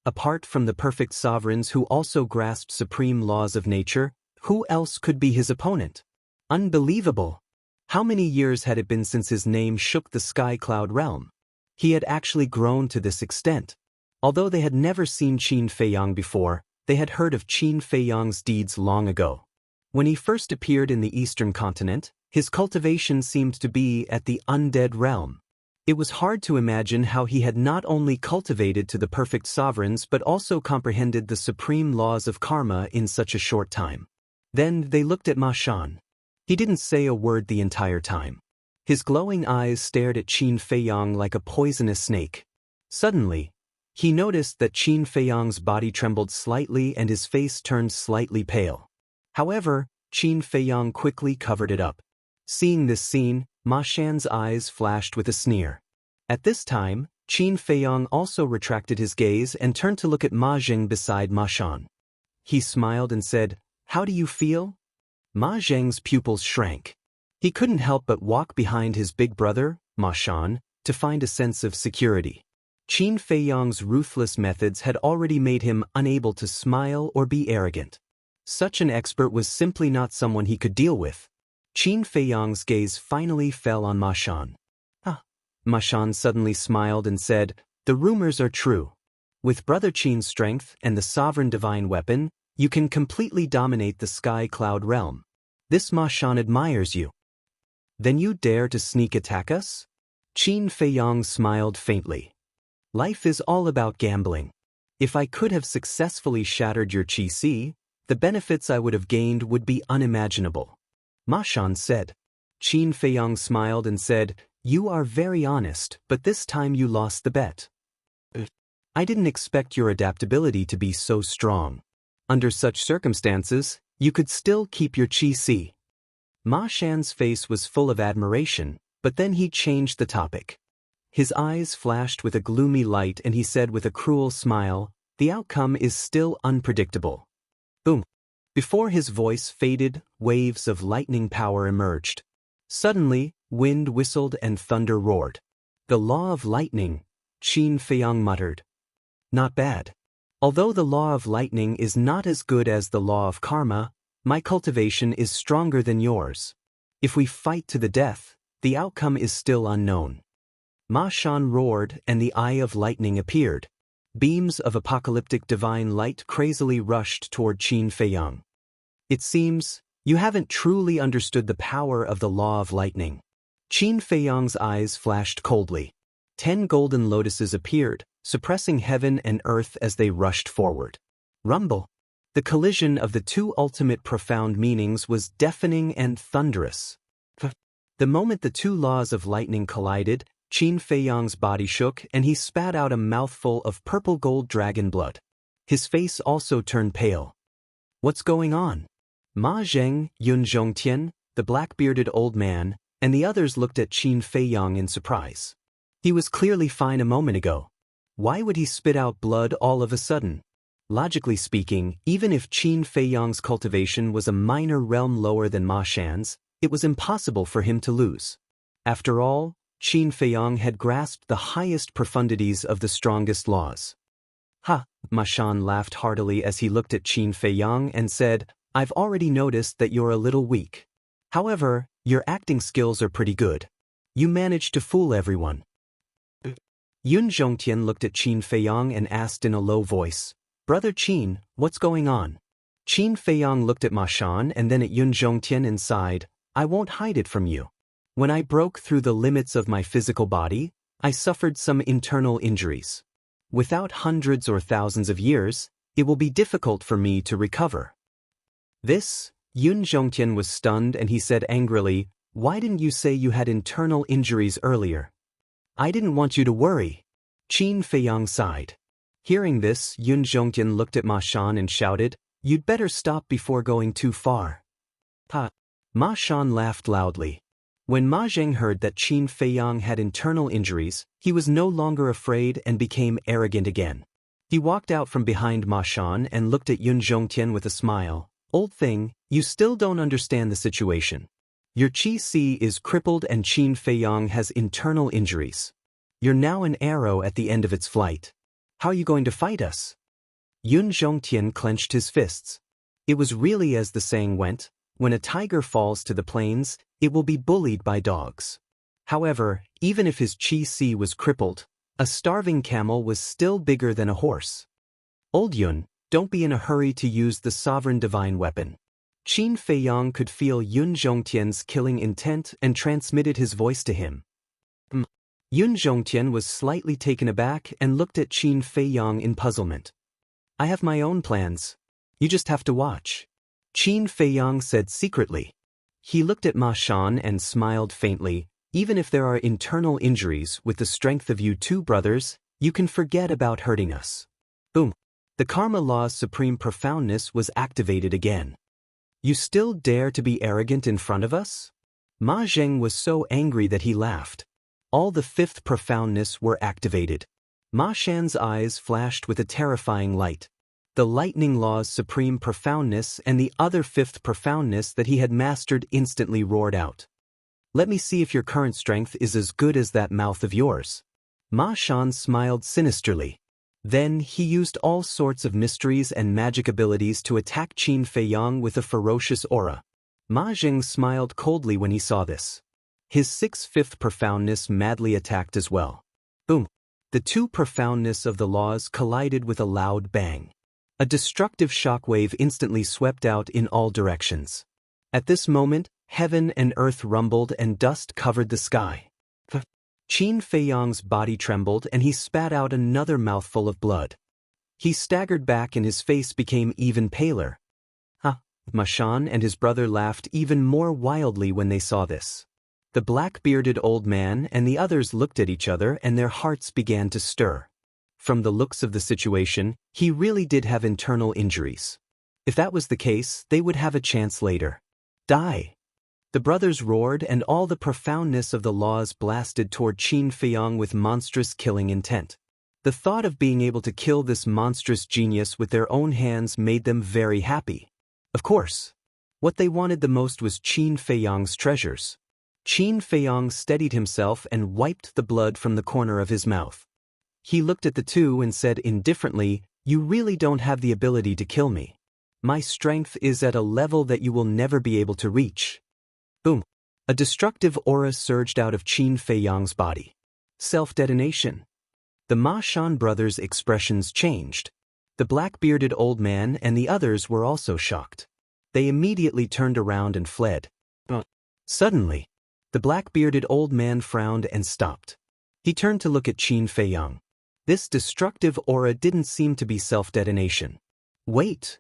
Apart from the perfect sovereigns who also grasped supreme laws of nature, who else could be his opponent? Unbelievable! How many years had it been since his name shook the sky cloud realm? He had actually grown to this extent. Although they had never seen Qin Feiyang before, they had heard of Qin Feiyang's deeds long ago. When he first appeared in the eastern continent, his cultivation seemed to be at the undead realm. It was hard to imagine how he had not only cultivated to the perfect sovereigns but also comprehended the supreme laws of karma in such a short time. Then they looked at Ma Shan. He didn't say a word the entire time. His glowing eyes stared at Qin Feiyang like a poisonous snake. Suddenly, he noticed that Qin Feiyang's body trembled slightly and his face turned slightly pale. However, Qin Feiyang quickly covered it up. Seeing this scene, Ma Shan's eyes flashed with a sneer. At this time, Qin Feiyang also retracted his gaze and turned to look at Ma Jing beside Ma Shan. He smiled and said, "How do you feel?" Ma Zheng's pupils shrank. He couldn't help but walk behind his big brother, Ma Shan, to find a sense of security. Qin Feiyang's ruthless methods had already made him unable to smile or be arrogant. Such an expert was simply not someone he could deal with. Qin Feiyang's gaze finally fell on Ma Shan. Ma Shan suddenly smiled and said, "The rumors are true. With Brother Qin's strength and the sovereign divine weapon, you can completely dominate the sky cloud realm. This Ma Shan admires you. Then you dare to sneak attack us?" Qin Feiyang smiled faintly. "Life is all about gambling. If I could have successfully shattered your Qi, the benefits I would have gained would be unimaginable." Ma Shan said. Qin Feiyang smiled and said, "You are very honest, but this time you lost the bet. I didn't expect your adaptability to be so strong. Under such circumstances, you could still keep your Qi." Ma Shan's face was full of admiration, but then he changed the topic. His eyes flashed with a gloomy light and he said with a cruel smile, "The outcome is still unpredictable." Boom. Before his voice faded, waves of lightning power emerged. Suddenly, wind whistled and thunder roared. The law of lightning, Qin Feiyang muttered. Not bad. Although the law of lightning is not as good as the law of karma, my cultivation is stronger than yours. If we fight to the death, the outcome is still unknown. Ma Shan roared and the eye of lightning appeared. Beams of apocalyptic divine light crazily rushed toward Qin Feiyang. It seems, you haven't truly understood the power of the law of lightning. Qin Feiyang's eyes flashed coldly. 10 golden lotuses appeared, suppressing heaven and earth as they rushed forward. Rumble. The collision of the two ultimate profound meanings was deafening and thunderous. The moment the two laws of lightning collided, Qin Feiyang's body shook and he spat out a mouthful of purple gold dragon blood. His face also turned pale. What's going on? Ma Zheng, Yun Zhongtian, the black-bearded old man, and the others looked at Qin Feiyang in surprise. He was clearly fine a moment ago. Why would he spit out blood all of a sudden? Logically speaking, even if Qin Feiyang's cultivation was a minor realm lower than Ma Shan's, it was impossible for him to lose. After all, Qin Feiyang had grasped the highest profundities of the strongest laws. Ha! Ma Shan laughed heartily as he looked at Qin Feiyang and said, I've already noticed that you're a little weak. However, your acting skills are pretty good. You managed to fool everyone. Yun Zhongtian looked at Qin Feiyang and asked in a low voice, Brother Qin, what's going on? Qin Feiyang looked at Ma Shan and then at Yun Zhongtian and sighed, I won't hide it from you. When I broke through the limits of my physical body, I suffered some internal injuries. Without hundreds or thousands of years, it will be difficult for me to recover. This, Yun Zhongtian was stunned and he said angrily, Why didn't you say you had internal injuries earlier? I didn't want you to worry. Qin Feiyang sighed. Hearing this, Yun Zhongtian looked at Ma Shan and shouted, You'd better stop before going too far. Ha! Ma Shan laughed loudly. When Ma Zheng heard that Qin Feiyang had internal injuries, he was no longer afraid and became arrogant again. He walked out from behind Ma Shan and looked at Yun Zhongtian with a smile. Old thing, you still don't understand the situation. Your Qi is crippled and Qin Feiyang has internal injuries. You're now an arrow at the end of its flight. How are you going to fight us? Yun Zhongtian clenched his fists. It was really as the saying went, when a tiger falls to the plains, it will be bullied by dogs. However, even if his Qi was crippled, a starving camel was still bigger than a horse. Old Yun, don't be in a hurry to use the sovereign divine weapon. Qin Feiyang could feel Yun Zhongtian's killing intent and transmitted his voice to him. Yun Zhongtian was slightly taken aback and looked at Qin Feiyang in puzzlement. I have my own plans. You just have to watch. Qin Feiyang said secretly. He looked at Ma Shan and smiled faintly. Even if there are internal injuries with the strength of you two brothers, you can forget about hurting us. Boom. The karma law's supreme profoundness was activated again. You still dare to be arrogant in front of us? Ma Zheng was so angry that he laughed. All the fifth profoundness were activated. Ma Shan's eyes flashed with a terrifying light. The lightning law's supreme profoundness and the other fifth profoundness that he had mastered instantly roared out. Let me see if your current strength is as good as that mouth of yours. Ma Shan smiled sinisterly. Then he used all sorts of mysteries and magic abilities to attack Qin Feiyang with a ferocious aura. Ma Zheng smiled coldly when he saw this. His fifth profoundness madly attacked as well. Boom! The two profoundness of the laws collided with a loud bang. A destructive shockwave instantly swept out in all directions. At this moment, heaven and earth rumbled and dust covered the sky. Qin Feiyang's body trembled and he spat out another mouthful of blood. He staggered back and his face became even paler. Ma Shan and his brother laughed even more wildly when they saw this. The black-bearded old man and the others looked at each other and their hearts began to stir. From the looks of the situation, he really did have internal injuries. If that was the case, they would have a chance later. Die! The brothers roared and all the profoundness of the laws blasted toward Qin Feiyang with monstrous killing intent. The thought of being able to kill this monstrous genius with their own hands made them very happy. Of course. What they wanted the most was Qin Feiyang's treasures. Qin Feiyang steadied himself and wiped the blood from the corner of his mouth. He looked at the two and said indifferently, "You really don't have the ability to kill me. My strength is at a level that you will never be able to reach." Boom. A destructive aura surged out of Qin Feiyang's body. Self-detonation. The Ma Shan brothers' expressions changed. The black-bearded old man and the others were also shocked. They immediately turned around and fled. Suddenly, the black-bearded old man frowned and stopped. He turned to look at Qin Feiyang. This destructive aura didn't seem to be self-detonation. Wait.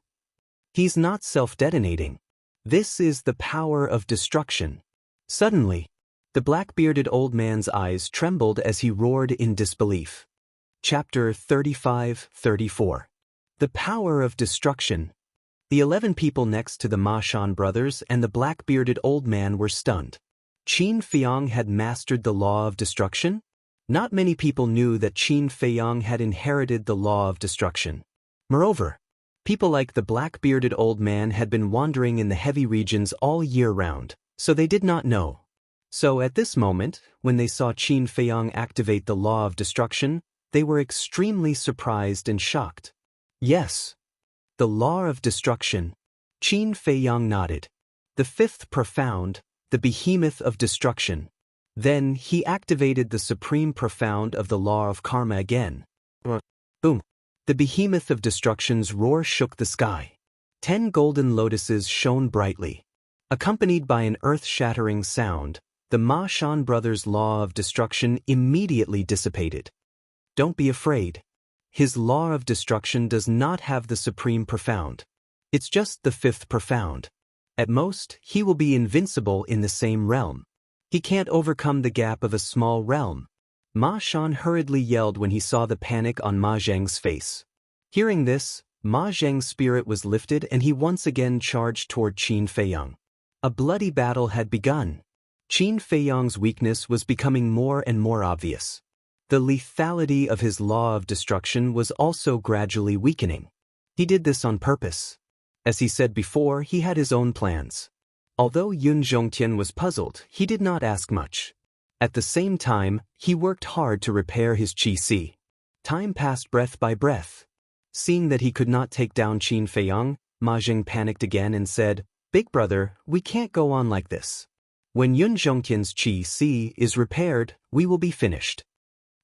He's not self-detonating. This is the power of destruction. Suddenly, the black-bearded old man's eyes trembled as he roared in disbelief. Chapter 35-34. The Power of Destruction. The 11 people next to the Ma Shan brothers and the black-bearded old man were stunned. Qin Feiyang had mastered the law of destruction? Not many people knew that Qin Feiyang had inherited the law of destruction. Moreover, people like the black-bearded old man had been wandering in the heavy regions all year round, so they did not know. So at this moment, when they saw Qin Feiyang activate the law of destruction, they were extremely surprised and shocked. Yes. The law of destruction. Qin Feiyang nodded. The fifth profound, the behemoth of destruction. Then he activated the supreme profound of the law of karma again. Boom. The behemoth of destruction's roar shook the sky. 10 golden lotuses shone brightly. Accompanied by an earth-shattering sound, the Ma Shan brothers' law of destruction immediately dissipated. Don't be afraid. His law of destruction does not have the supreme profound. It's just the fifth profound. At most, he will be invincible in the same realm. He can't overcome the gap of a small realm. Ma Shan hurriedly yelled when he saw the panic on Ma Zheng's face. Hearing this, Ma Zheng's spirit was lifted and he once again charged toward Qin Feiyang. A bloody battle had begun. Qin Feiyang's weakness was becoming more and more obvious. The lethality of his law of destruction was also gradually weakening. He did this on purpose. As he said before, he had his own plans. Although Yun Zhongtian was puzzled, he did not ask much. At the same time, he worked hard to repair his qi. Time passed breath by breath. Seeing that he could not take down Qin Feiyang, Ma Zheng panicked again and said, "Big brother, we can't go on like this. When Yun Zhongtian's qi is repaired, we will be finished."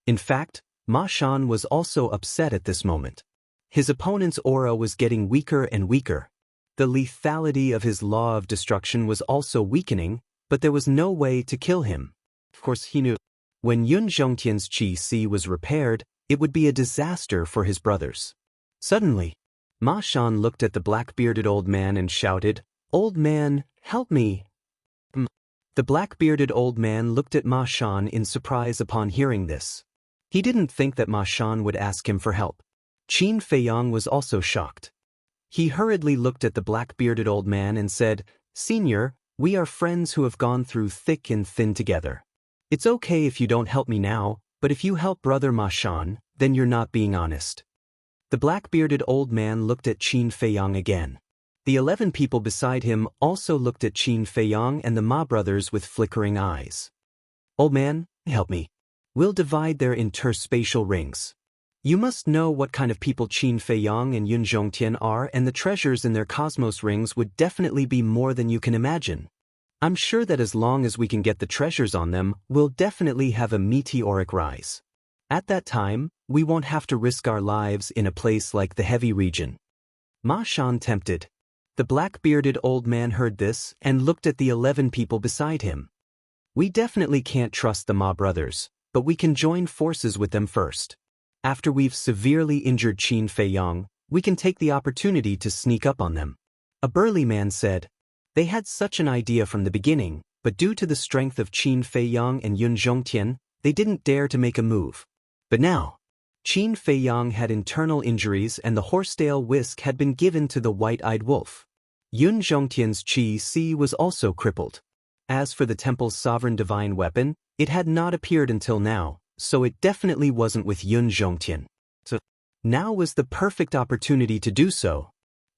In fact, Ma Shan was also upset at this moment. His opponent's aura was getting weaker and weaker. The lethality of his law of destruction was also weakening, but there was no way to kill him. Of course he knew. When Yun Zhongtian's qi was repaired, it would be a disaster for his brothers. Suddenly, Ma Shan looked at the black-bearded old man and shouted, "Old man, help me!" The black-bearded old man looked at Ma Shan in surprise upon hearing this. He didn't think that Ma Shan would ask him for help. Qin Feiyang was also shocked. He hurriedly looked at the black-bearded old man and said, "Senior, we are friends who have gone through thick and thin together. It's okay if you don't help me now, but if you help brother Ma Shan, then you're not being honest." The black-bearded old man looked at Qin Feiyang again. The 11 people beside him also looked at Qin Feiyang and the Ma brothers with flickering eyes. "Old man, help me. We'll divide their interspatial rings. You must know what kind of people Qin Feiyang and Yun Zhongtian are, and the treasures in their cosmos rings would definitely be more than you can imagine. I'm sure that as long as we can get the treasures on them, we'll definitely have a meteoric rise. At that time, we won't have to risk our lives in a place like the heavy region." Ma Shan tempted. The black-bearded old man heard this and looked at the 11 people beside him. "We definitely can't trust the Ma brothers, but we can join forces with them first. After we've severely injured Qin Feiyang, we can take the opportunity to sneak up on them." A burly man said. They had such an idea from the beginning, but due to the strength of Qin Feiyang and Yun Zhongtian, they didn't dare to make a move. But now, Qin Feiyang had internal injuries and the horsetail whisk had been given to the white-eyed wolf. Yun Zhongtian's qi was also crippled. As for the temple's sovereign divine weapon, it had not appeared until now, so it definitely wasn't with Yun Zhongtian. So now was the perfect opportunity to do so.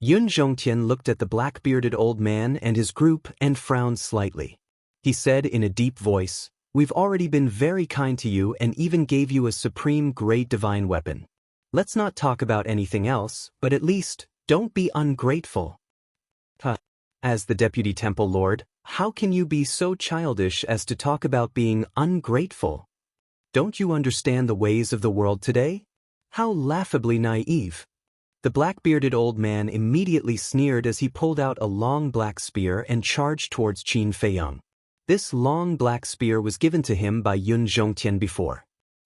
Yun Zhongtian looked at the black-bearded old man and his group and frowned slightly. He said in a deep voice, "We've already been very kind to you and even gave you a supreme great divine weapon. Let's not talk about anything else, but at least, don't be ungrateful." As the Deputy Temple Lord, how can you be so childish as to talk about being ungrateful? Don't you understand the ways of the world today? How laughably naive. The black-bearded old man immediately sneered as he pulled out a long black spear and charged towards Qin Feiyang. This long black spear was given to him by Yun Zhongtian before.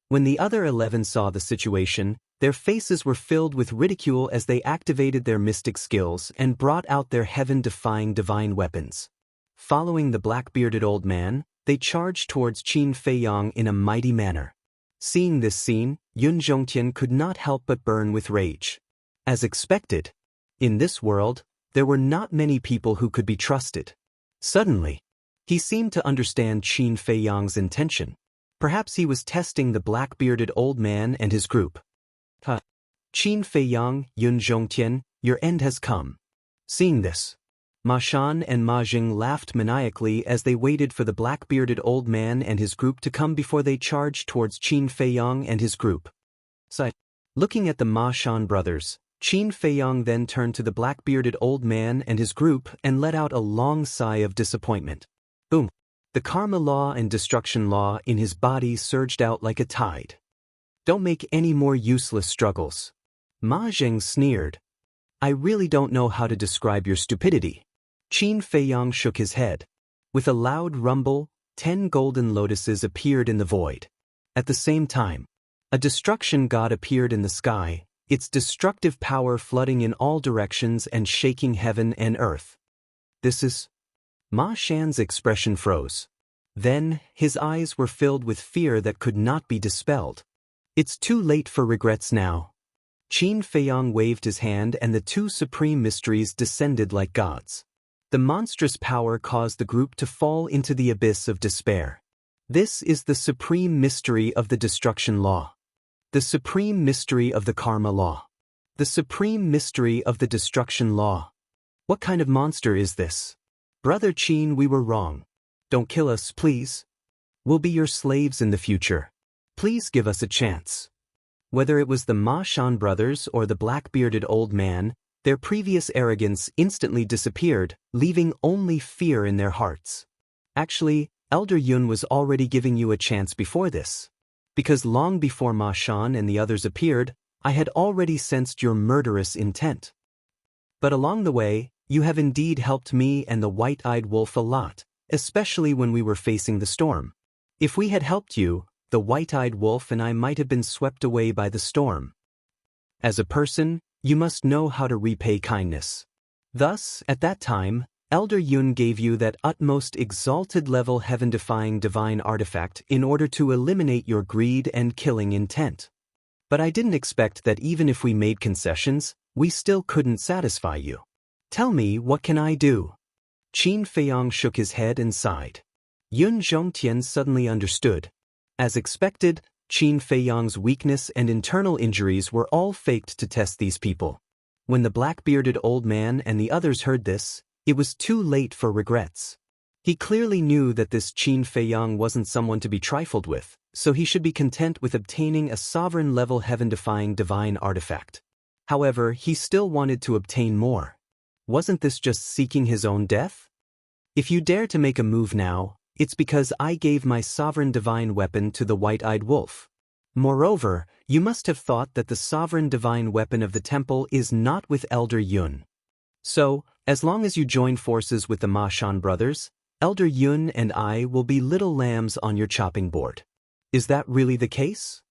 When the other 11 saw the situation, their faces were filled with ridicule as they activated their mystic skills and brought out their heaven-defying divine weapons. Following the black-bearded old man, they charged towards Qin Feiyang in a mighty manner. Seeing this scene, Yun Zhongtian could not help but burn with rage. As expected, in this world, there were not many people who could be trusted. Suddenly, he seemed to understand Qin Feiyang's intention. Perhaps he was testing the black-bearded old man and his group. Qin Feiyang, Yun Zhongtian, your end has come. Seeing this, Ma Shan and Ma Jing laughed maniacally as they waited for the black-bearded old man and his group to come before they charged towards Qin Feiyang and his group. Looking at the Ma Shan brothers, Qin Feiyang then turned to the black-bearded old man and his group and let out a long sigh of disappointment. Boom! The karma law and destruction law in his body surged out like a tide. Don't make any more useless struggles. Ma Jing sneered. I really don't know how to describe your stupidity. Qin Feiyang shook his head. With a loud rumble, 10 golden lotuses appeared in the void. At the same time, a destruction god appeared in the sky, its destructive power flooding in all directions and shaking heaven and earth. This is... Ma Shan's expression froze. Then, his eyes were filled with fear that could not be dispelled. It's too late for regrets now. Qin Feiyang waved his hand and the two supreme mysteries descended like gods. The monstrous power caused the group to fall into the abyss of despair. This is the supreme mystery of the destruction law. The supreme mystery of the karma law. The supreme mystery of the destruction law. What kind of monster is this? Brother Qin, we were wrong. Don't kill us, please. We'll be your slaves in the future. Please give us a chance. Whether it was the Ma Shan brothers or the black-bearded old man, their previous arrogance instantly disappeared, leaving only fear in their hearts. Actually, Elder Yun was already giving you a chance before this. Because long before Ma Shan and the others appeared, I had already sensed your murderous intent. But along the way, you have indeed helped me and the white-eyed wolf a lot, especially when we were facing the storm. If we had helped you, the white-eyed wolf and I might have been swept away by the storm. As a person, you must know how to repay kindness. Thus, at that time, Elder Yun gave you that utmost exalted-level heaven-defying divine artifact in order to eliminate your greed and killing intent. But I didn't expect that even if we made concessions, we still couldn't satisfy you. Tell me, what can I do? Qin Feiyang shook his head and sighed. Yun Zhongtian suddenly understood. As expected, Qin Feiyang's weakness and internal injuries were all faked to test these people. When the black-bearded old man and the others heard this, it was too late for regrets. He clearly knew that this Qin Feiyang wasn't someone to be trifled with, so he should be content with obtaining a sovereign-level heaven-defying divine artifact. However, he still wanted to obtain more. Wasn't this just seeking his own death? If you dare to make a move now, it's because I gave my sovereign divine weapon to the white-eyed wolf. Moreover, you must have thought that the sovereign divine weapon of the temple is not with Elder Yun. So, as long as you join forces with the Ma Shan brothers, Elder Yun and I will be little lambs on your chopping board. Is that really the case?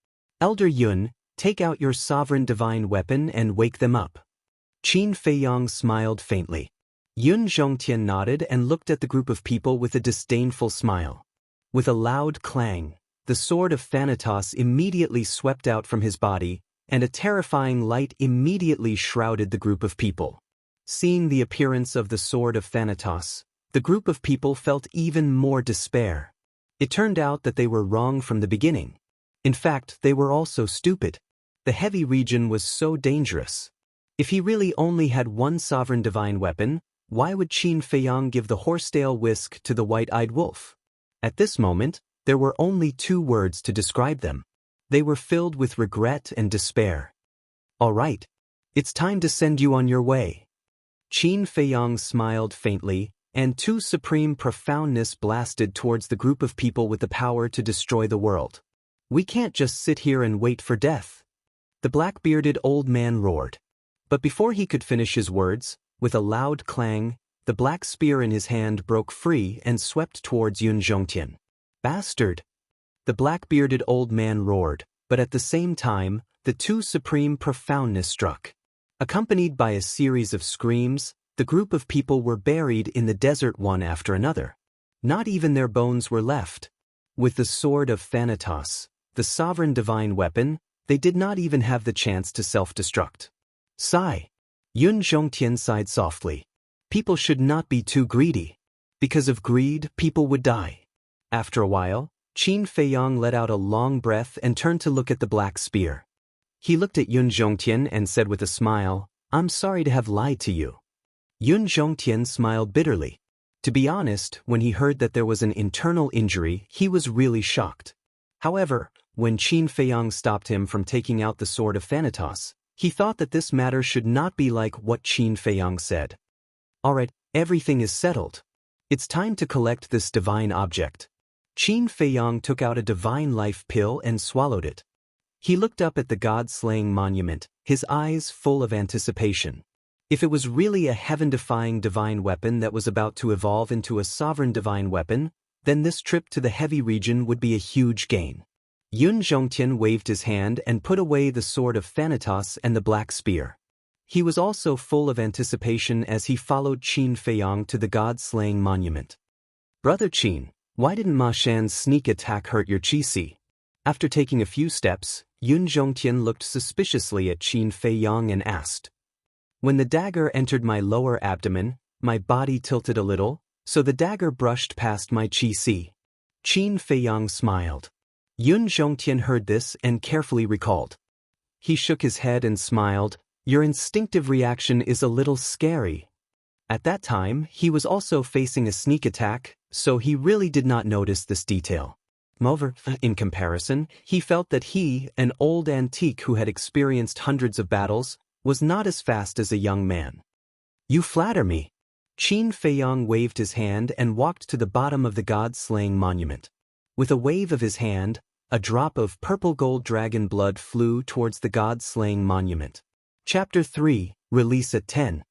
Elder Yun, take out your sovereign divine weapon and wake them up. Qin Feiyang smiled faintly. Yun Zhongtian nodded and looked at the group of people with a disdainful smile. With a loud clang, the sword of Thanatos immediately swept out from his body, and a terrifying light immediately shrouded the group of people. Seeing the appearance of the sword of Thanatos, the group of people felt even more despair. It turned out that they were wrong from the beginning. In fact, they were also stupid. The heavy region was so dangerous. If he really only had one sovereign divine weapon, why would Qin Feiyang give the horsetail whisk to the white-eyed wolf? At this moment, there were only two words to describe them. They were filled with regret and despair. All right. It's time to send you on your way. Qin Feiyang smiled faintly, and two supreme profoundness blasted towards the group of people with the power to destroy the world. We can't just sit here and wait for death. The black-bearded old man roared. But before he could finish his words, with a loud clang, the black spear in his hand broke free and swept towards Yun Zhongtian. Bastard! The black-bearded old man roared, but at the same time, the two supreme profoundness struck. Accompanied by a series of screams, the group of people were buried in the desert one after another. Not even their bones were left. With the sword of Thanatos, the sovereign divine weapon, they did not even have the chance to self-destruct. Sigh. Yun Zhongtian sighed softly. People should not be too greedy. Because of greed, people would die. After a while, Qin Feiyang let out a long breath and turned to look at the black spear. He looked at Yun Zhongtian and said with a smile, "I'm sorry to have lied to you." Yun Zhongtian smiled bitterly. To be honest, when he heard that there was an internal injury, he was really shocked. However, when Qin Feiyang stopped him from taking out the sword of Thanatos, he thought that this matter should not be like what Qin Feiyang said. Alright, everything is settled. It's time to collect this divine object. Qin Feiyang took out a divine life pill and swallowed it. He looked up at the god-slaying monument, his eyes full of anticipation. If it was really a heaven-defying divine weapon that was about to evolve into a sovereign divine weapon, then this trip to the heavy region would be a huge gain. Yun Zhongtian waved his hand and put away the sword of Thanatos and the black spear. He was also full of anticipation as he followed Qin Feiyang to the god-slaying monument. "Brother Qin, why didn't Ma Shan's sneak attack hurt your qi? After taking a few steps, Yun Zhongtian looked suspiciously at Qin Feiyang and asked. "When the dagger entered my lower abdomen, my body tilted a little, so the dagger brushed past my qi." Qin Feiyang smiled. Yun Zhongtian heard this and carefully recalled. He shook his head and smiled. "Your instinctive reaction is a little scary." At that time, he was also facing a sneak attack, so he really did not notice this detail. Moreover, in comparison, he felt that he, an old antique who had experienced hundreds of battles, was not as fast as a young man. "You flatter me." Qin Feiyang waved his hand and walked to the bottom of the god-slaying monument. With a wave of his hand, a drop of purple-gold dragon blood flew towards the god-slaying monument. Chapter 3, Release at 10.